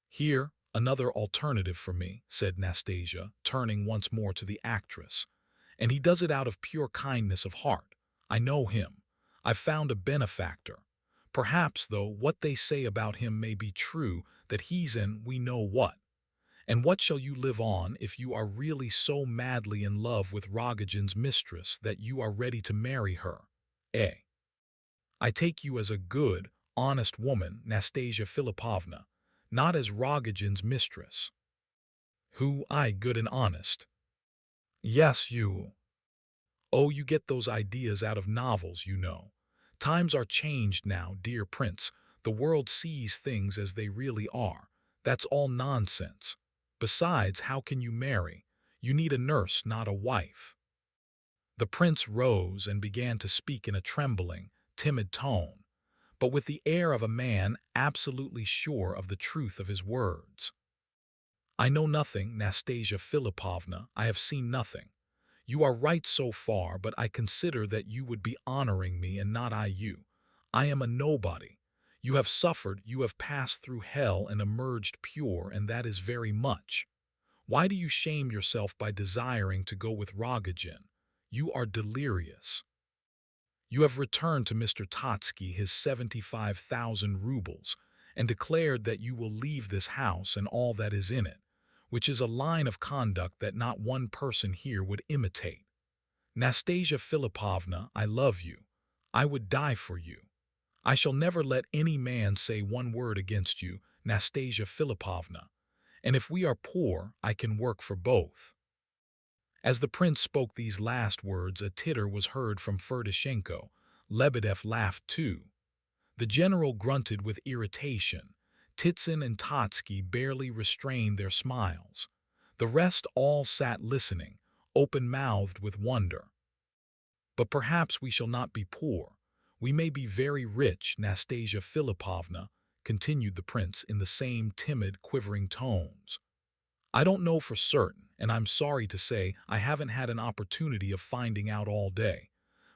Here, another alternative for me, said Nastasia, turning once more to the actress. And he does it out of pure kindness of heart. I know him. I've found a benefactor. Perhaps, though, what they say about him may be true, that he's in we know what. And what shall you live on if you are really so madly in love with Rogojin's mistress that you are ready to marry her? Eh? I take you as a good, honest woman, Nastasia Philipovna, not as Rogojin's mistress. Who, I good and honest? Yes, you. Oh, you get those ideas out of novels, you know. Times are changed now, dear prince. The world sees things as they really are. That's all nonsense. Besides, how can you marry? You need a nurse, not a wife. The prince rose and began to speak in a trembling, timid tone, but with the air of a man absolutely sure of the truth of his words. I know nothing, Nastasia Philipovna. I have seen nothing. You are right so far, but I consider that you would be honoring me and not I you. I am a nobody. You have suffered, you have passed through hell and emerged pure, and that is very much. Why do you shame yourself by desiring to go with Rogojin? You are delirious. You have returned to Mr. Totsky his 75,000 rubles and declared that you will leave this house and all that is in it, which is a line of conduct that not one person here would imitate. Nastasia Philipovna, I love you. I would die for you. I shall never let any man say one word against you, Nastasia Philipovna. And if we are poor, I can work for both. As the prince spoke these last words, a titter was heard from Ferdishenko. Lebedev laughed too. The general grunted with irritation. Titsin and Totsky barely restrained their smiles. The rest all sat listening, open-mouthed with wonder. But perhaps we shall not be poor. We may be very rich, Nastasia Philipovna, continued the prince in the same timid, quivering tones. I don't know for certain, and I'm sorry to say I haven't had an opportunity of finding out all day.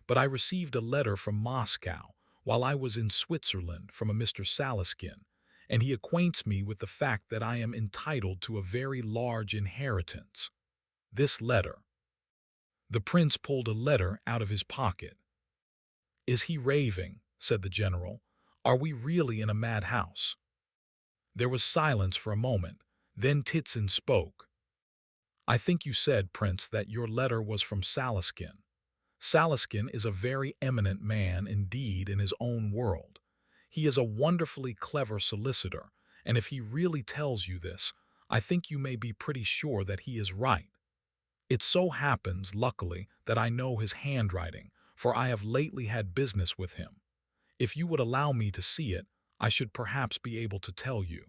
But I received a letter from Moscow while I was in Switzerland from a Mr. Salaskin, and he acquaints me with the fact that I am entitled to a very large inheritance. This letter. The prince pulled a letter out of his pocket. Is he raving? Said the general. Are we really in a madhouse? There was silence for a moment. Then Titsin spoke. I think you said, Prince, that your letter was from Salaskin. Salaskin is a very eminent man indeed in his own world. He is a wonderfully clever solicitor, and if he really tells you this, I think you may be pretty sure that he is right. It so happens, luckily, that I know his handwriting, for I have lately had business with him. If you would allow me to see it, I should perhaps be able to tell you.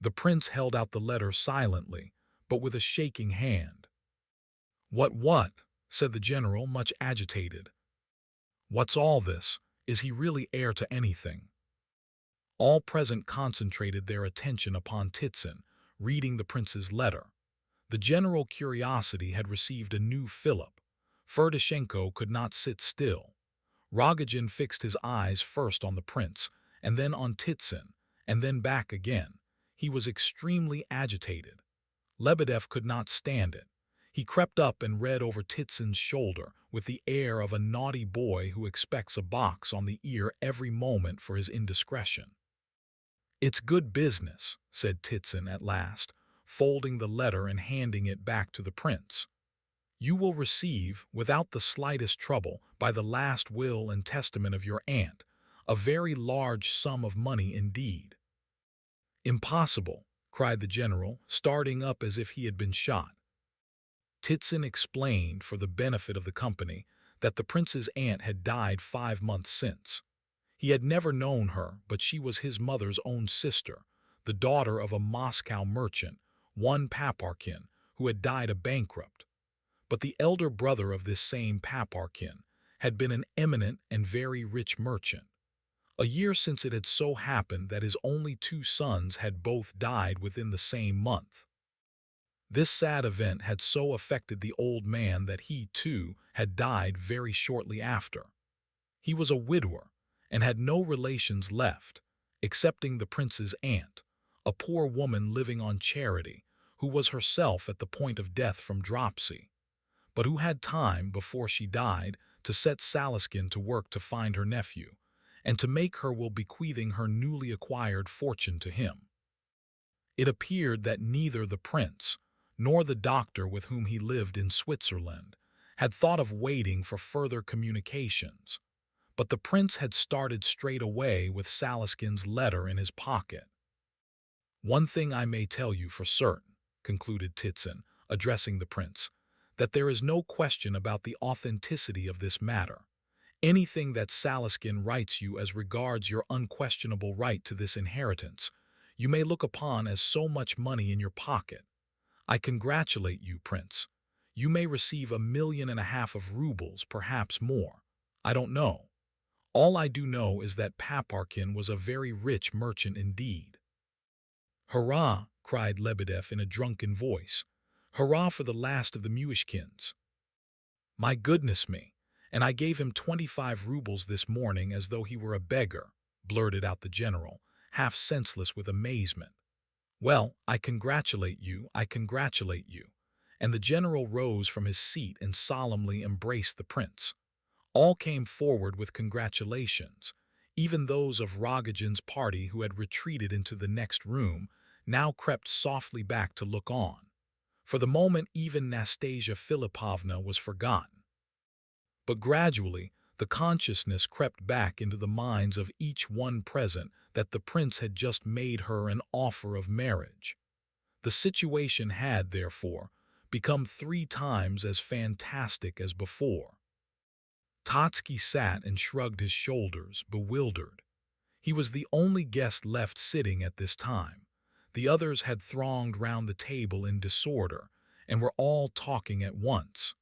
The prince held out the letter silently, but with a shaking hand. What? Said the general, much agitated. What's all this? Is he really heir to anything? All present concentrated their attention upon Titsin, reading the prince's letter. The general curiosity had received a new fillip. Ferdishenko could not sit still. Rogojin fixed his eyes first on the prince, and then on Titsin, and then back again. He was extremely agitated. Lebedev could not stand it. He crept up and read over Titsin's shoulder with the air of a naughty boy who expects a box on the ear every moment for his indiscretion. "It's good business," said Titsin at last, folding the letter and handing it back to the prince. "You will receive, without the slightest trouble, by the last will and testament of your aunt, a very large sum of money indeed." "Impossible," cried the general, starting up as if he had been shot. Titsin explained, for the benefit of the company, that the prince's aunt had died 5 months since. He had never known her, but she was his mother's own sister, the daughter of a Moscow merchant, one Paparkin, who had died a bankrupt. But the elder brother of this same Paparkin had been an eminent and very rich merchant. A year since it had so happened that his only 2 sons had both died within the same month. This sad event had so affected the old man that he, too, had died very shortly after. He was a widower, and had no relations left, excepting the prince's aunt, a poor woman living on charity, who was herself at the point of death from dropsy, but who had time, before she died, to set Salaskin to work to find her nephew, and to make her will bequeathing her newly acquired fortune to him. It appeared that neither the prince, nor the doctor with whom he lived in Switzerland, had thought of waiting for further communications, but the prince had started straight away with Salaskin's letter in his pocket. "One thing I may tell you for certain," concluded Titsin, addressing the prince, "that there is no question about the authenticity of this matter. Anything that Salaskin writes you as regards your unquestionable right to this inheritance, you may look upon as so much money in your pocket. I congratulate you, Prince. You may receive 1.5 million of rubles, perhaps more. I don't know. All I do know is that Paparkin was a very rich merchant indeed." "Hurrah!" cried Lebedev in a drunken voice. "Hurrah for the last of the Muishkins!" "My goodness me! And I gave him 25 rubles this morning as though he were a beggar," blurted out the general, half senseless with amazement. "Well, I congratulate you, and the general rose from his seat and solemnly embraced the prince. All came forward with congratulations, even those of Rogojin's party who had retreated into the next room, now crept softly back to look on. For the moment even Nastasia Philippovna was forgotten. But gradually the consciousness crept back into the minds of each one present that the prince had just made her an offer of marriage. The situation had, therefore, become 3 times as fantastic as before. Totsky sat and shrugged his shoulders, bewildered. He was the only guest left sitting at this time. The others had thronged round the table in disorder, and were all talking at once.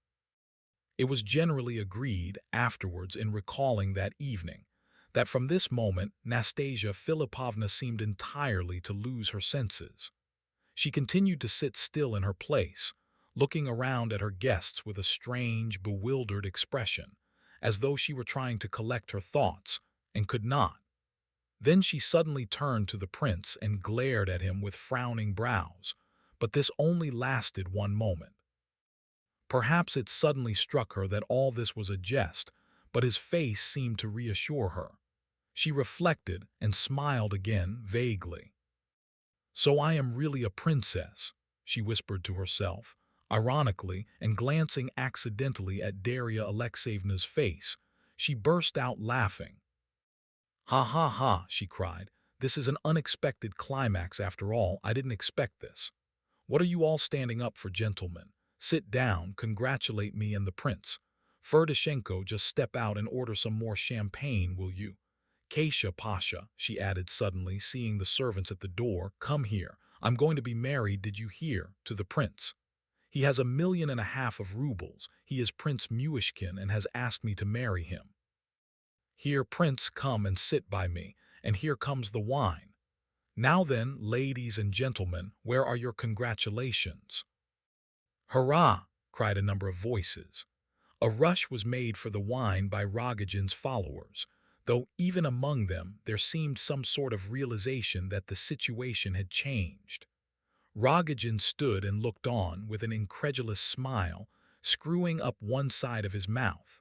It was generally agreed, afterwards in recalling that evening, that from this moment Nastasia Philippovna seemed entirely to lose her senses. She continued to sit still in her place, looking around at her guests with a strange, bewildered expression, as though she were trying to collect her thoughts, and could not. Then she suddenly turned to the prince and glared at him with frowning brows, but this only lasted 1 moment. Perhaps it suddenly struck her that all this was a jest, but his face seemed to reassure her. She reflected and smiled again vaguely. "So I am really a princess," she whispered to herself, ironically, and glancing accidentally at Darya Alexeyevna's face. She burst out laughing. "Ha ha ha," she cried. "This is an unexpected climax after all. I didn't expect this. What are you all standing up for, gentlemen? Sit down, congratulate me and the prince. Ferdishenko, just step out and order some more champagne, will you? Kasia Pasha," she added suddenly, seeing the servants at the door, "come here. I'm going to be married, did you hear, to the prince. He has 1.5 million of rubles. He is Prince Muishkin and has asked me to marry him. Here, prince, come and sit by me, and here comes the wine. Now then, ladies and gentlemen, where are your congratulations?" "Hurrah!" cried a number of voices. A rush was made for the wine by Rogojin's followers, though even among them there seemed some sort of realization that the situation had changed. Rogojin stood and looked on with an incredulous smile, screwing up one side of his mouth.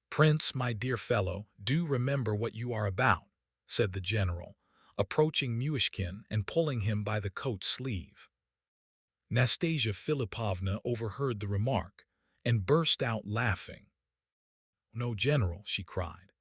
"Prince, my dear fellow, do remember what you are about," said the general, approaching Muishkin and pulling him by the coat sleeve. Nastasia Philipovna overheard the remark and burst out laughing. "No, general," she cried.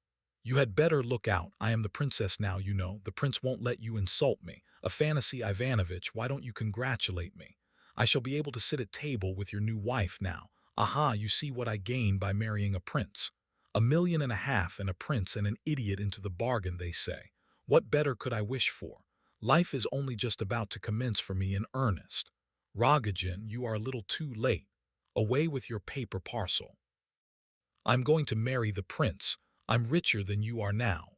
"You had better look out. I am the princess now, you know. The prince won't let you insult me. Afanassy Ivanovitch, why don't you congratulate me? I shall be able to sit at table with your new wife now. Aha, you see what I gain by marrying a prince. 1.5 million and a prince and an idiot into the bargain, they say. What better could I wish for? Life is only just about to commence for me in earnest. Rogojin, you are a little too late. Away with your paper parcel. I'm going to marry the prince. I'm richer than you are now."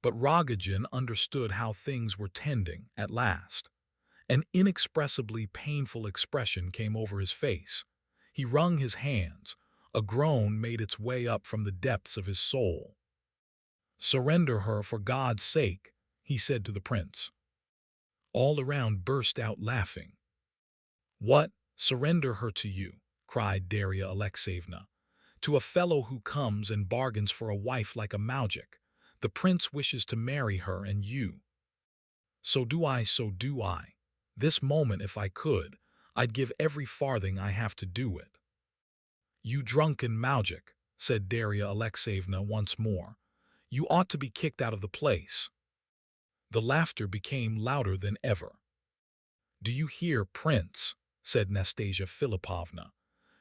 But Rogojin understood how things were tending at last. An inexpressibly painful expression came over his face. He wrung his hands. A groan made its way up from the depths of his soul. "Surrender her for God's sake," he said to the prince. All around burst out laughing. "What? Surrender her to you?" cried Darya Alexeyevna. "To a fellow who comes and bargains for a wife like a moujik. The prince wishes to marry her, and you—" "So do I, so do I. This moment, if I could, I'd give every farthing I have to do it." "You drunken moujik," said Darya Alexeyevna once more. "You ought to be kicked out of the place." The laughter became louder than ever. "Do you hear, prince?" said Nastasia Philipovna.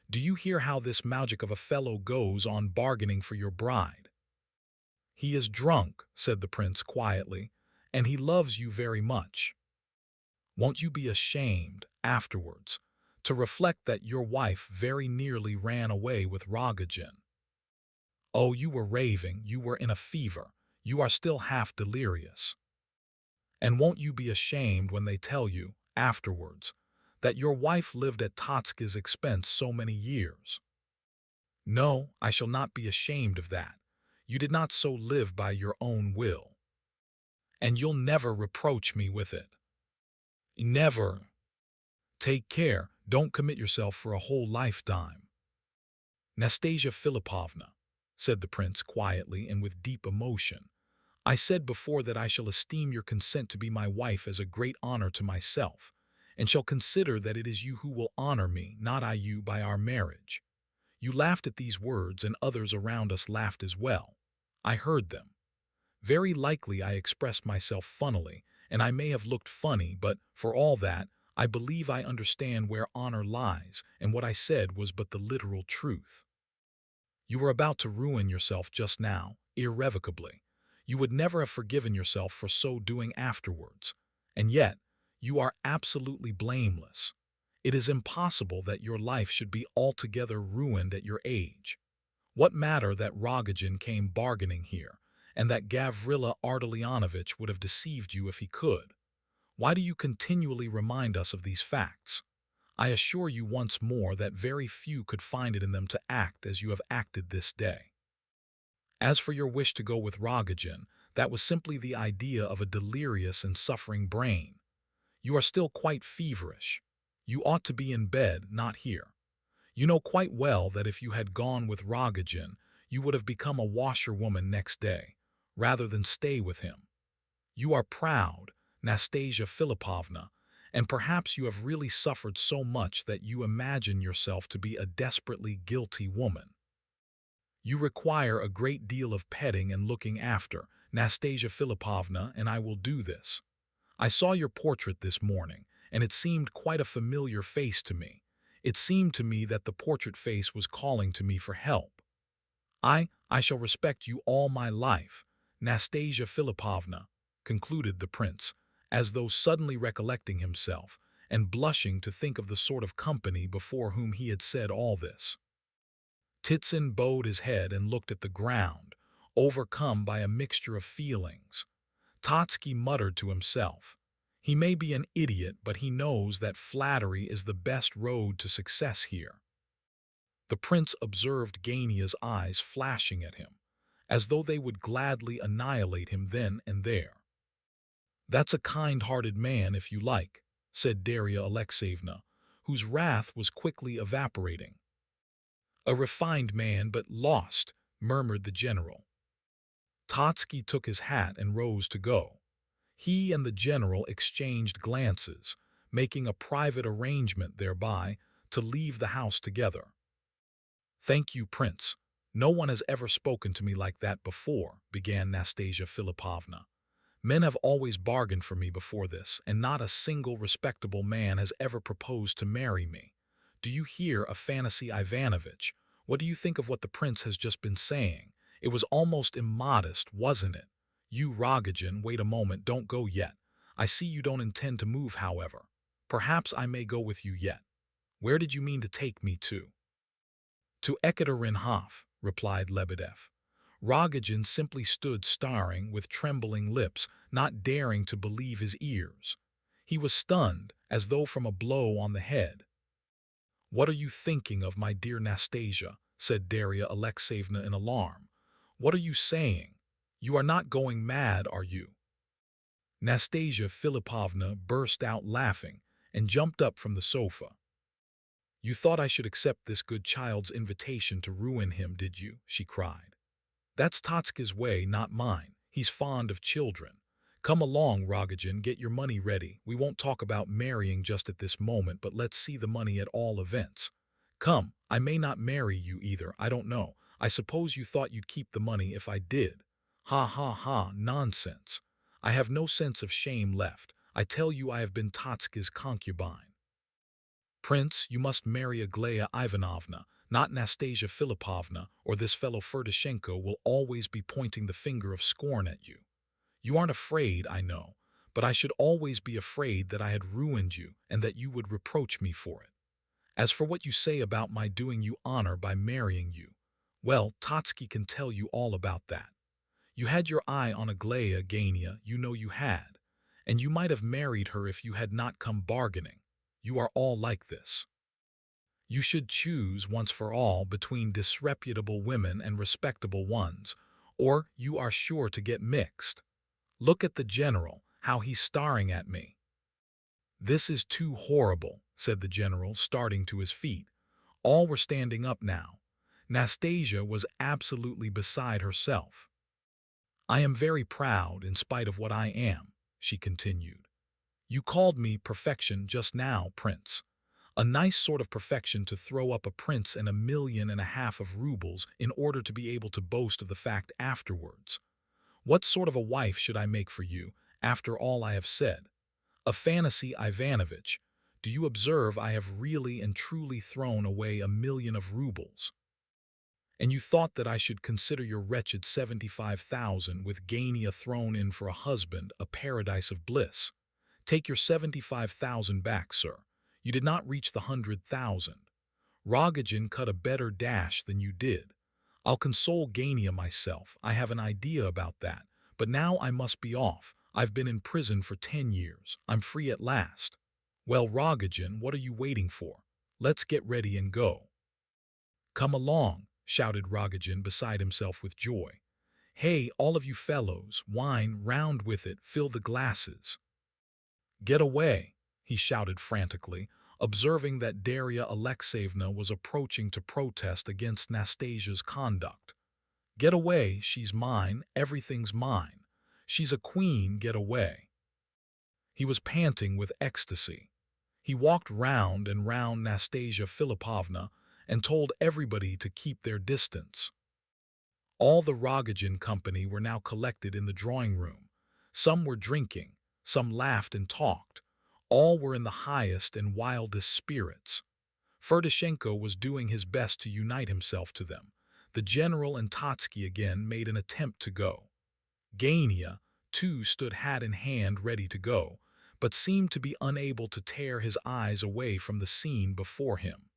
"Do you hear how this moujik of a fellow goes on bargaining for your bride?" "He is drunk," said the prince quietly, "and he loves you very much. Won't you be ashamed, afterwards, to reflect that your wife very nearly ran away with Rogojin? Oh, you were raving, you were in a fever, you are still half delirious. And won't you be ashamed when they tell you, afterwards, that your wife lived at Totska's expense so many years? No, I shall not be ashamed of that. You did not so live by your own will. And you'll never reproach me with it. Never. Take care, don't commit yourself for a whole lifetime." "Nastasia Philipovna," said the prince quietly and with deep emotion, "I said before that I shall esteem your consent to be my wife as a great honor to myself, and shall consider that it is you who will honor me, not I you, by our marriage." You laughed at these words, and others around us laughed as well. I heard them. Very likely I expressed myself funnily, and I may have looked funny, but for all that, I believe I understand where honor lies, and what I said was but the literal truth. You were about to ruin yourself just now, irrevocably. You would never have forgiven yourself for so doing afterwards. And yet, you are absolutely blameless. It is impossible that your life should be altogether ruined at your age. What matter that Rogojin came bargaining here, and that Gavrila Ardalionovitch would have deceived you if he could? Why do you continually remind us of these facts? I assure you once more that very few could find it in them to act as you have acted this day. As for your wish to go with Rogojin, that was simply the idea of a delirious and suffering brain. You are still quite feverish. You ought to be in bed, not here. You know quite well that if you had gone with Rogojin, you would have become a washerwoman next day, rather than stay with him. You are proud, Nastasia Philipovna, and perhaps you have really suffered so much that you imagine yourself to be a desperately guilty woman. You require a great deal of petting and looking after, Nastasia Philipovna, and I will do this. I saw your portrait this morning, and it seemed quite a familiar face to me. It seemed to me that the portrait face was calling to me for help. I shall respect you all my life, Nastasia Philipovna, concluded the prince, as though suddenly recollecting himself, and blushing to think of the sort of company before whom he had said all this. Titsin bowed his head and looked at the ground, overcome by a mixture of feelings. Totsky muttered to himself, "He may be an idiot, but he knows that flattery is the best road to success here." The prince observed Gania's eyes flashing at him, as though they would gladly annihilate him then and there. "That's a kind-hearted man, if you like," said Darya Alexeyevna, whose wrath was quickly evaporating. "A refined man, but lost," murmured the general. Totsky took his hat and rose to go. He and the general exchanged glances, making a private arrangement thereby to leave the house together. "Thank you, Prince. No one has ever spoken to me like that before," began Nastasia Philipovna. "Men have always bargained for me before this, and not a single respectable man has ever proposed to marry me. Do you hear, Afanasy Ivanovitch? What do you think of what the prince has just been saying? It was almost immodest, wasn't it? You, Rogojin, wait a moment, don't go yet. I see you don't intend to move, however. Perhaps I may go with you yet. Where did you mean to take me to?" "To Ekaterinhof," replied Lebedev. Rogojin simply stood staring with trembling lips, not daring to believe his ears. He was stunned, as though from a blow on the head. "What are you thinking of, my dear Nastasia?" said Darya Alexeyevna in alarm. "What are you saying? You are not going mad, are you?" Nastasia Philipovna burst out laughing and jumped up from the sofa. "You thought I should accept this good child's invitation to ruin him, did you?" she cried. "That's Totsky's way, not mine. He's fond of children. Come along, Rogojin, get your money ready. We won't talk about marrying just at this moment, but let's see the money at all events. Come, I may not marry you either, I don't know. I suppose you thought you'd keep the money if I did. Ha ha ha, nonsense. I have no sense of shame left. I tell you I have been Totsky's concubine. Prince, you must marry Aglaya Ivanovna, not Nastasia Philipovna, or this fellow Ferdishenko will always be pointing the finger of scorn at you. You aren't afraid, I know, but I should always be afraid that I had ruined you and that you would reproach me for it. As for what you say about my doing you honor by marrying you, well, Totsky can tell you all about that. You had your eye on Aglaya, Gania, you know you had, and you might have married her if you had not come bargaining. You are all like this. You should choose once for all between disreputable women and respectable ones, or you are sure to get mixed. Look at the general, how he's staring at me." "This is too horrible," said the general, starting to his feet. All were standing up now. Nastasia was absolutely beside herself. "I am very proud in spite of what I am," she continued. "You called me perfection just now, Prince. A nice sort of perfection to throw up a prince and 1.5 million of rubles in order to be able to boast of the fact afterwards. What sort of a wife should I make for you, after all I have said? Afanasy Ivanovitch, do you observe I have really and truly thrown away 1 million of rubles? And you thought that I should consider your wretched 75,000 with Gania thrown in for a husband a paradise of bliss. Take your 75,000 back, sir. You did not reach the 100,000. Rogojin cut a better dash than you did. I'll console Gania myself, I have an idea about that, but now I must be off. I've been in prison for 10 years. I'm free at last. Well, Rogojin, what are you waiting for? Let's get ready and go." "Come along," shouted Rogojin beside himself with joy. "Hey, all of you fellows, wine, round with it, fill the glasses. Get away," he shouted frantically, observing that Darya Alexeyevna was approaching to protest against Nastasia's conduct. "Get away, she's mine, everything's mine. She's a queen, get away." He was panting with ecstasy. He walked round and round Nastasia Philipovna and told everybody to keep their distance. All the Rogojin company were now collected in the drawing room. Some were drinking, some laughed and talked. All were in the highest and wildest spirits. Ferdishenko was doing his best to unite himself to them. The general and Totsky again made an attempt to go. Gania, too, stood hat in hand ready to go, but seemed to be unable to tear his eyes away from the scene before him.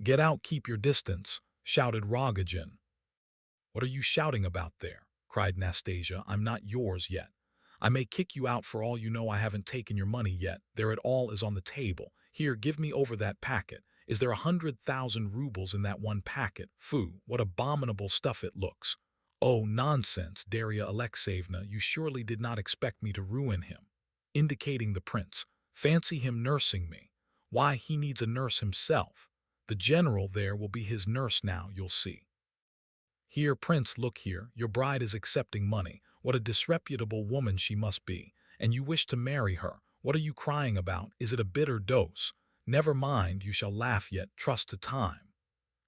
"Get out, keep your distance," shouted Rogojin. "What are you shouting about there?" cried Nastasia. "I'm not yours yet. I may kick you out for all you know. I haven't taken your money yet. There it all is on the table. Here, give me over that packet. Is there 100,000 rubles in that one packet? Phoo, what abominable stuff it looks. Oh, nonsense, Darya Alexeyevna, you surely did not expect me to ruin him." Indicating the prince. "Fancy him nursing me. Why, he needs a nurse himself. The general there will be his nurse now, you'll see. Here, prince, look here, your bride is accepting money. What a disreputable woman she must be. And you wish to marry her. What are you crying about? Is it a bitter dose? Never mind, you shall laugh yet, trust to time."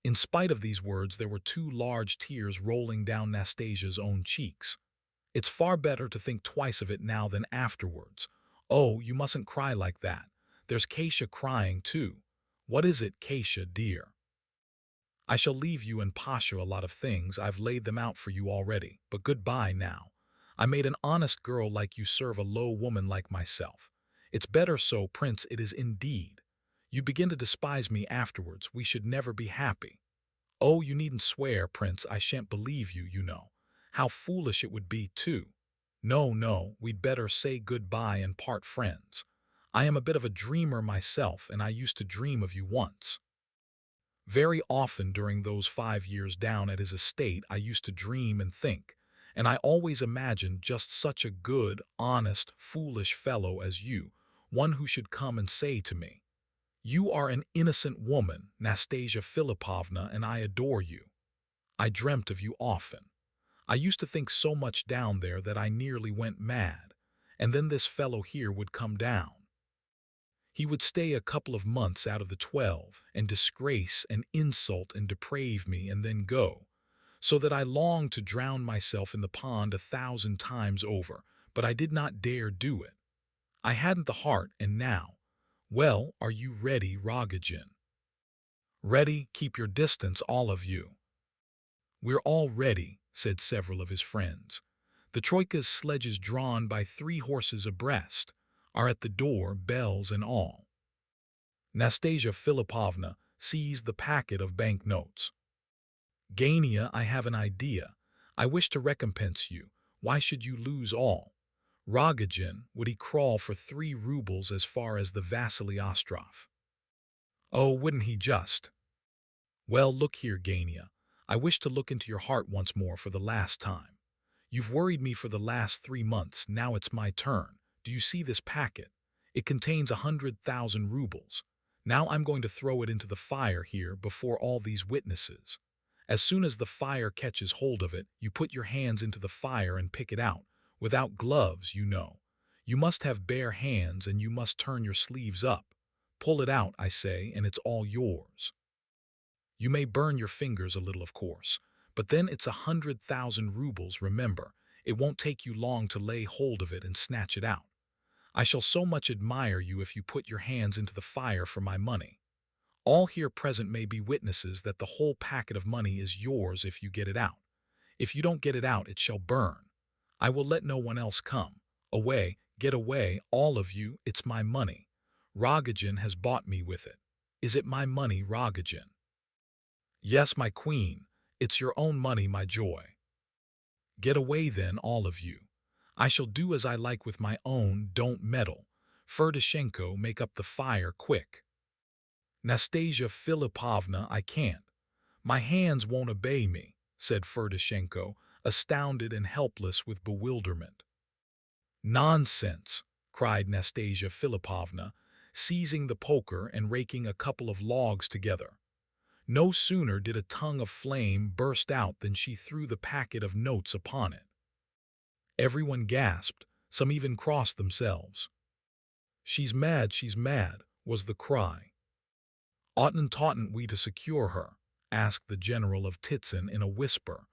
In spite of these words, there were two large tears rolling down Nastasia's own cheeks. "It's far better to think twice of it now than afterwards. Oh, you mustn't cry like that. There's Kasia crying too. What is it, Kasia, dear?" "I shall leave you and Pasha a lot of things. I've laid them out for you already. But goodbye now. I made an honest girl like you serve a low woman like myself. It's better so, prince, it is indeed. You begin to despise me afterwards. We should never be happy. Oh, you needn't swear, prince. I shan't believe you, you know. How foolish it would be, too. No, no, we'd better say goodbye and part friends. I am a bit of a dreamer myself, and I used to dream of you once. Very often during those 5 years down at his estate I used to dream and think, and I always imagined just such a good, honest, foolish fellow as you, one who should come and say to me, 'You are an innocent woman, Nastasia Philipovna, and I adore you.' I dreamt of you often. I used to think so much down there that I nearly went mad, and then this fellow here would come down. He would stay a couple of months out of the 12 and disgrace and insult and deprave me and then go, so that I longed to drown myself in the pond 1,000 times over, but I did not dare do it. I hadn't the heart, and now, well, are you ready, Rogojin?" "Ready, keep your distance, all of you." "We're all ready," said several of his friends. "The Troika's sledges drawn by 3 horses abreast are at the door, bells and all." Nastasia Philipovna seized the packet of banknotes. "Gania, I have an idea. I wish to recompense you. Why should you lose all? Rogojin, would he crawl for 3 rubles as far as the Vasily Ostrov? Oh, wouldn't he just? Well, look here, Gania. I wish to look into your heart once more for the last time. You've worried me for the last 3 months. Now it's my turn. Do you see this packet? It contains 100,000 rubles. Now I'm going to throw it into the fire here before all these witnesses. As soon as the fire catches hold of it, you put your hands into the fire and pick it out. Without gloves, you know. You must have bare hands and you must turn your sleeves up. Pull it out, I say, and it's all yours. You may burn your fingers a little, of course, but then it's 100,000 rubles, remember. It won't take you long to lay hold of it and snatch it out. I shall so much admire you if you put your hands into the fire for my money. All here present may be witnesses that the whole packet of money is yours if you get it out. If you don't get it out, it shall burn. I will let no one else come. Away, get away, all of you, it's my money. Rogojin has bought me with it. Is it my money, Rogojin? Yes, my queen, it's your own money, my joy. Get away then, all of you. I shall do as I like with my own, don't meddle. Ferdishenko, make up the fire, quick. Nastasia Philipovna, I can't. My hands won't obey me, said Ferdishenko, astounded and helpless with bewilderment. Nonsense, cried Nastasia Philipovna, seizing the poker and raking a couple of logs together. No sooner did a tongue of flame burst out than she threw the packet of notes upon it. Everyone gasped, some even crossed themselves. she's mad, was the cry. Oughtn't we to secure her? Asked the general of Titsen in a whisper.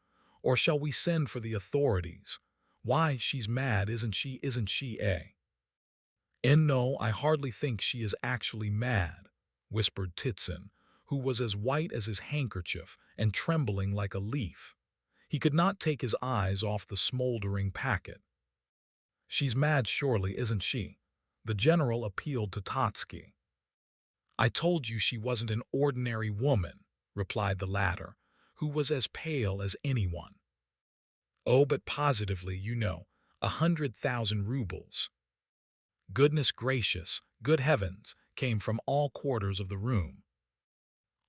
Or shall we send for the authorities? Why, she's mad, isn't she, eh? And no, I hardly think she is actually mad, whispered Titsen, who was as white as his handkerchief and trembling like a leaf. He could not take his eyes off the smoldering packet. She's mad surely, isn't she? The general appealed to Totsky. I told you she wasn't an ordinary woman, replied the latter, who was as pale as anyone. Oh, but positively, 100,000 rubles. Goodness gracious, good heavens, came from all quarters of the room.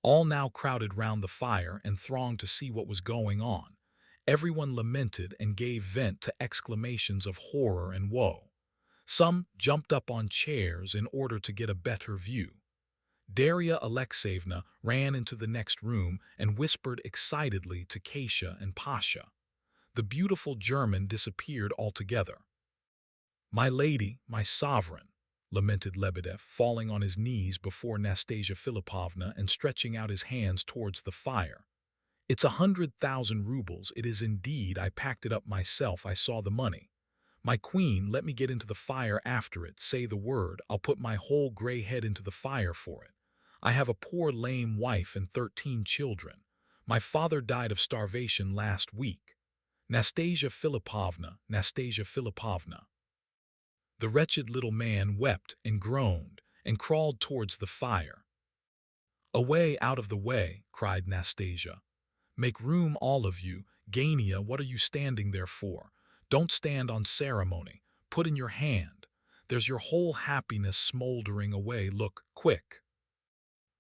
All now crowded round the fire and thronged to see what was going on. Everyone lamented and gave vent to exclamations of horror and woe. Some jumped up on chairs in order to get a better view. Darya Alexeyevna ran into the next room and whispered excitedly to Kasia and Pasha. The beautiful German disappeared altogether. My lady, my sovereign, lamented Lebedev, falling on his knees before Nastasia Philipovna and stretching out his hands towards the fire. It's 100,000 rubles, it is indeed. I packed it up myself, I saw the money. My queen, let me get into the fire after it. Say the word, I'll put my whole gray head into the fire for it. I have a poor lame wife and 13 children. My father died of starvation last week. Nastasia Philipovna, Nastasia Philipovna. The wretched little man wept and groaned and crawled towards the fire. Away, out of the way, cried Nastasia. Make room, all of you. Gania, what are you standing there for? Don't stand on ceremony. Put in your hand. There's your whole happiness smoldering away. Look, quick.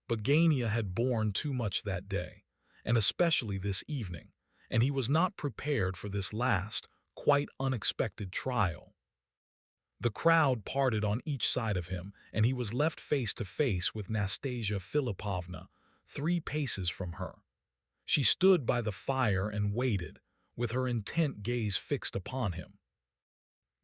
But Gania had borne too much that day, and especially this evening, and he was not prepared for this last, quite unexpected trial. The crowd parted on each side of him, and he was left face to face with Nastasia Philipovna, 3 paces from her. She stood by the fire and waited, with her intent gaze fixed upon him.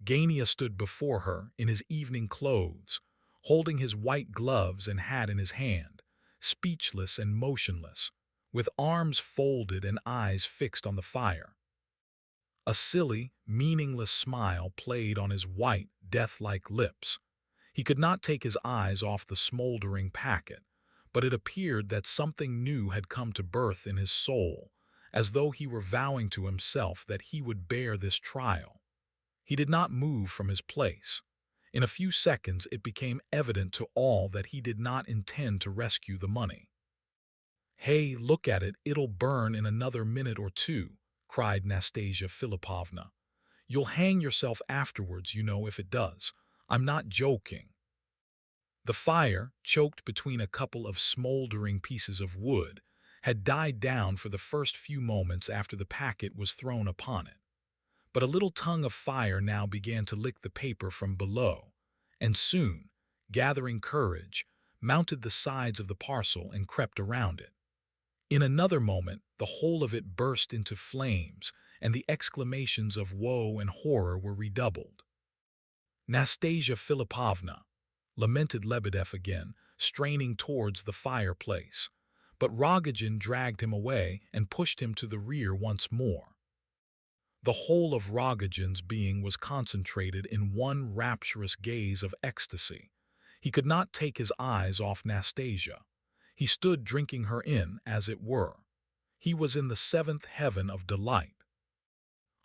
Gania stood before her in his evening clothes, holding his white gloves and hat in his hand, speechless and motionless, with arms folded and eyes fixed on the fire. A silly, meaningless smile played on his white, death-like lips. He could not take his eyes off the smoldering packet, but it appeared that something new had come to birth in his soul, as though he were vowing to himself that he would bear this trial. He did not move from his place. In a few seconds it became evident to all that he did not intend to rescue the money. Hey, look at it, it'll burn in another minute or two, cried Nastasia Philipovna. You'll hang yourself afterwards, if it does. I'm not joking. The fire, choked between a couple of smoldering pieces of wood, had died down for the first few moments after the packet was thrown upon it. But a little tongue of fire now began to lick the paper from below, and soon, gathering courage, mounted the sides of the parcel and crept around it. In another moment, the whole of it burst into flames, and the exclamations of woe and horror were redoubled. Nastasia Philipovna, lamented Lebedev again, straining towards the fireplace. But Rogojin dragged him away and pushed him to the rear once more. The whole of Rogojin's being was concentrated in one rapturous gaze of ecstasy. He could not take his eyes off Nastasia. He stood drinking her in, as it were. He was in the 7th heaven of delight.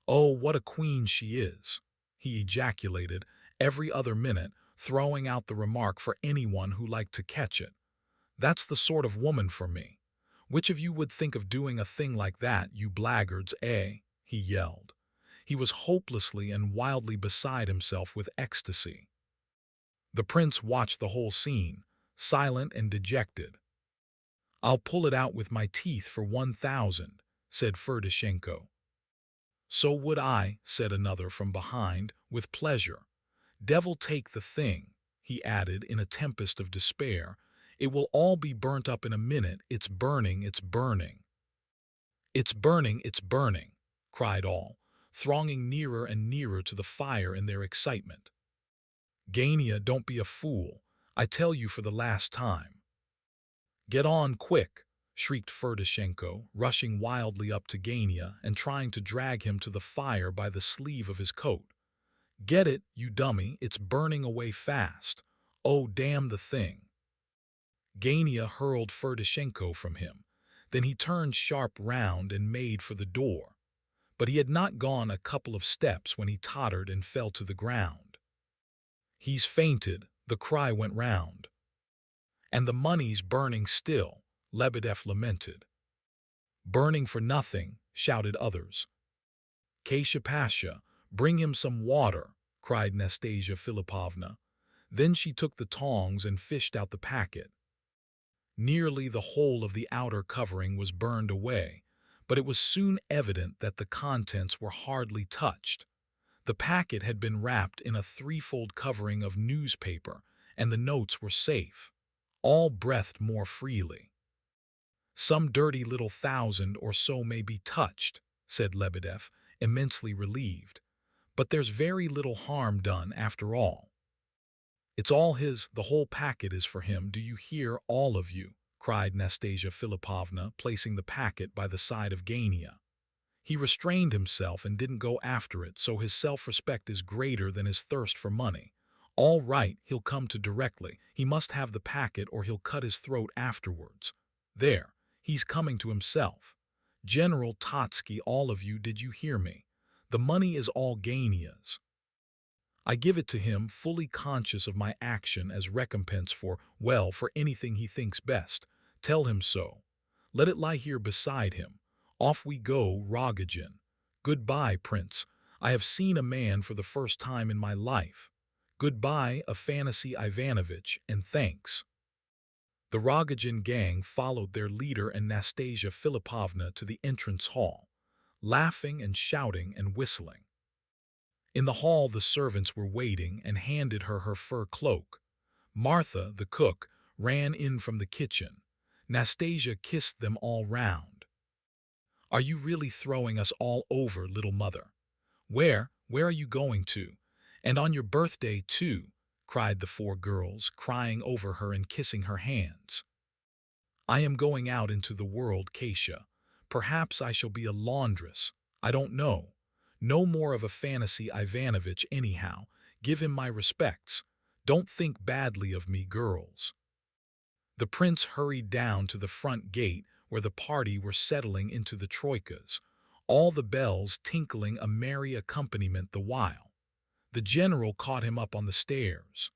Oh, what a queen she is, he ejaculated every other minute, throwing out the remark for anyone who liked to catch it. That's the sort of woman for me. Which of you would think of doing a thing like that, you blackguards, eh? He yelled. He was hopelessly and wildly beside himself with ecstasy. The prince watched the whole scene, silent and dejected. I'll pull it out with my teeth for 1,000, said Ferdishenko. So would I, said another from behind, with pleasure. Devil take the thing, he added in a tempest of despair. It will all be burnt up in a minute. It's burning, it's burning. It's burning, it's burning, cried all, thronging nearer and nearer to the fire in their excitement. Gania, don't be a fool. I tell you for the last time. Get on, quick, shrieked Ferdishenko, rushing wildly up to Gania and trying to drag him to the fire by the sleeve of his coat. Get it, you dummy, it's burning away fast. Oh, damn the thing. Gania hurled Ferdishenko from him. Then he turned sharp round and made for the door. But he had not gone a couple of steps when he tottered and fell to the ground. He's fainted, the cry went round. And the money's burning still, Lebedev lamented. Burning for nothing, shouted others. Kasia Pasha, bring him some water, cried Nastasia Philippovna. Then she took the tongs and fished out the packet. Nearly the whole of the outer covering was burned away, but it was soon evident that the contents were hardly touched. The packet had been wrapped in a threefold covering of newspaper, and the notes were safe. All breathed more freely. Some dirty little 1,000 or so may be touched, said Lebedev, immensely relieved. But there's very little harm done after all. It's all his, the whole packet is for him, do you hear, all of you, cried Nastasia Philippovna, placing the packet by the side of Gania. He restrained himself and didn't go after it, so his self-respect is greater than his thirst for money. All right, he'll come to directly. He must have the packet or he'll cut his throat afterwards. There, he's coming to himself. General Totsky, all of you, did you hear me? The money is all Gania's. I give it to him fully conscious of my action as recompense for, well, for anything he thinks best. Tell him so. Let it lie here beside him. Off we go, Rogojin. Goodbye, Prince. I have seen a man for the first time in my life. Goodbye, Afanasy Ivanovitch, and thanks. The Rogojin gang followed their leader and Nastasia Philippovna to the entrance hall, laughing and shouting and whistling. In the hall the servants were waiting and handed her her fur cloak. Martha, the cook, ran in from the kitchen. Nastasia kissed them all round. Are you really throwing us all over, little mother? Where are you going to? And on your birthday, too, cried the four girls, crying over her and kissing her hands. I am going out into the world, Kasia. Perhaps I shall be a laundress. I don't know. No more of Afanasy Ivanovitch anyhow. Give him my respects. Don't think badly of me, girls. The prince hurried down to the front gate where the party were settling into the troikas, all the bells tinkling a merry accompaniment the while. The general caught him up on the stairs.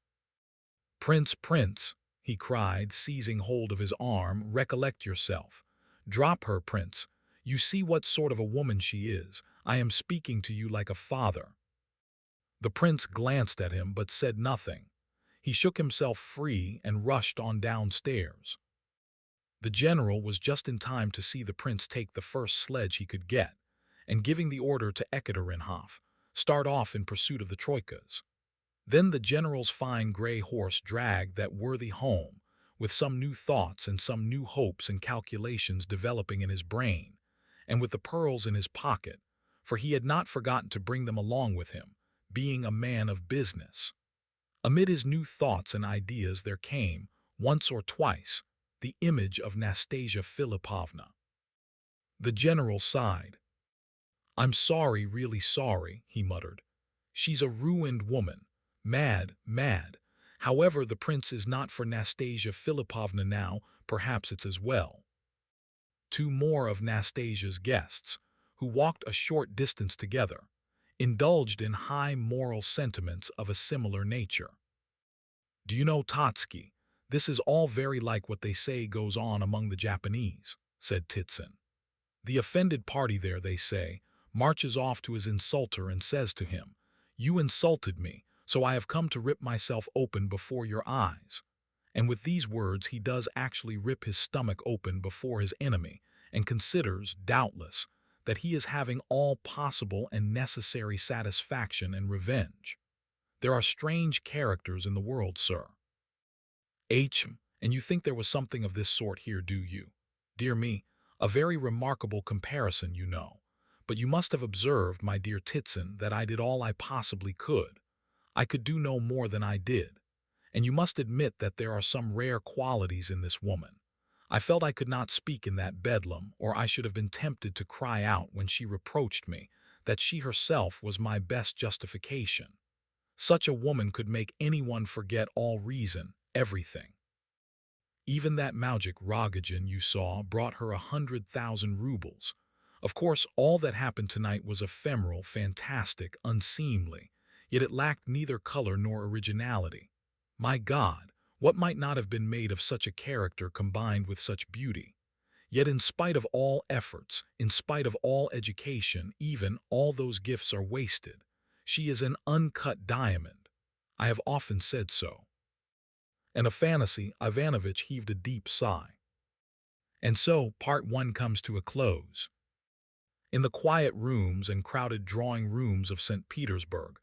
Prince, Prince, he cried, seizing hold of his arm, recollect yourself. Drop her, Prince. You see what sort of a woman she is. I am speaking to you like a father. The prince glanced at him but said nothing. He shook himself free and rushed on downstairs. The general was just in time to see the prince take the first sledge he could get, and giving the order to Ekaterinhof, start off in pursuit of the troikas. Then the general's fine gray horse dragged that worthy home, with some new thoughts and some new hopes and calculations developing in his brain, and with the pearls in his pocket, for he had not forgotten to bring them along with him, being a man of business. Amid his new thoughts and ideas there came, once or twice, the image of Nastasia Philippovna. The general sighed. I'm sorry, really sorry, he muttered. She's a ruined woman. Mad, mad. However, the prince is not for Nastasia Philippovna now, perhaps it's as well. Two more of Nastasia's guests, who walked a short distance together, indulged in high moral sentiments of a similar nature. Do you know, Totsky, this is all very like what they say goes on among the Japanese, said Titsin. The offended party there, they say, marches off to his insulter and says to him, You insulted me, so I have come to rip myself open before your eyes. And with these words he does actually rip his stomach open before his enemy, and considers, doubtless, that he is having all possible and necessary satisfaction and revenge. There are strange characters in the world, sir. And you think there was something of this sort here, do you? Dear me, a very remarkable comparison, you know. But you must have observed, my dear Titsin, that I did all I possibly could. I could do no more than I did, and you must admit that there are some rare qualities in this woman. I felt I could not speak in that bedlam, or I should have been tempted to cry out when she reproached me that she herself was my best justification. Such a woman could make anyone forget all reason, everything. Even that Maujic Rogojin you saw brought her 100,000 rubles. Of course, all that happened tonight was ephemeral, fantastic, unseemly, yet it lacked neither color nor originality. My God, what might not have been made of such a character combined with such beauty? Yet in spite of all efforts, in spite of all education, even all those gifts are wasted. She is an uncut diamond. I have often said so. And a fantasy, Ivanovich heaved a deep sigh. And so, part one comes to a close. In the quiet rooms and crowded drawing rooms of St. Petersburg,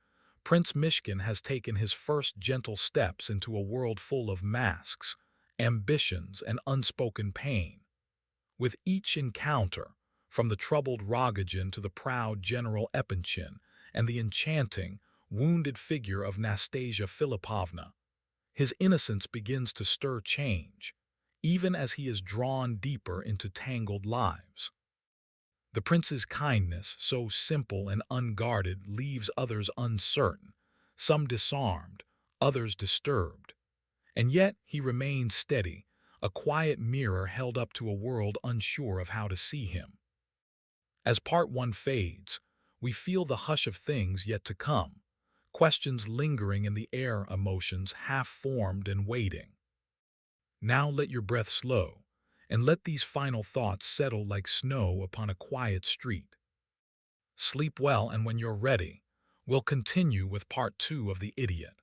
Prince Mishkin has taken his first gentle steps into a world full of masks, ambitions, and unspoken pain. With each encounter, from the troubled Rogojin to the proud General Epanchin and the enchanting, wounded figure of Nastasia Filipovna, his innocence begins to stir change, even as he is drawn deeper into tangled lives. The prince's kindness, so simple and unguarded, leaves others uncertain, some disarmed, others disturbed. And yet he remains steady, a quiet mirror held up to a world unsure of how to see him. As part one fades, we feel the hush of things yet to come, questions lingering in the air, emotions half-formed and waiting. Now let your breath slow, and let these final thoughts settle like snow upon a quiet street. Sleep well, and when you're ready, we'll continue with part two of The Idiot.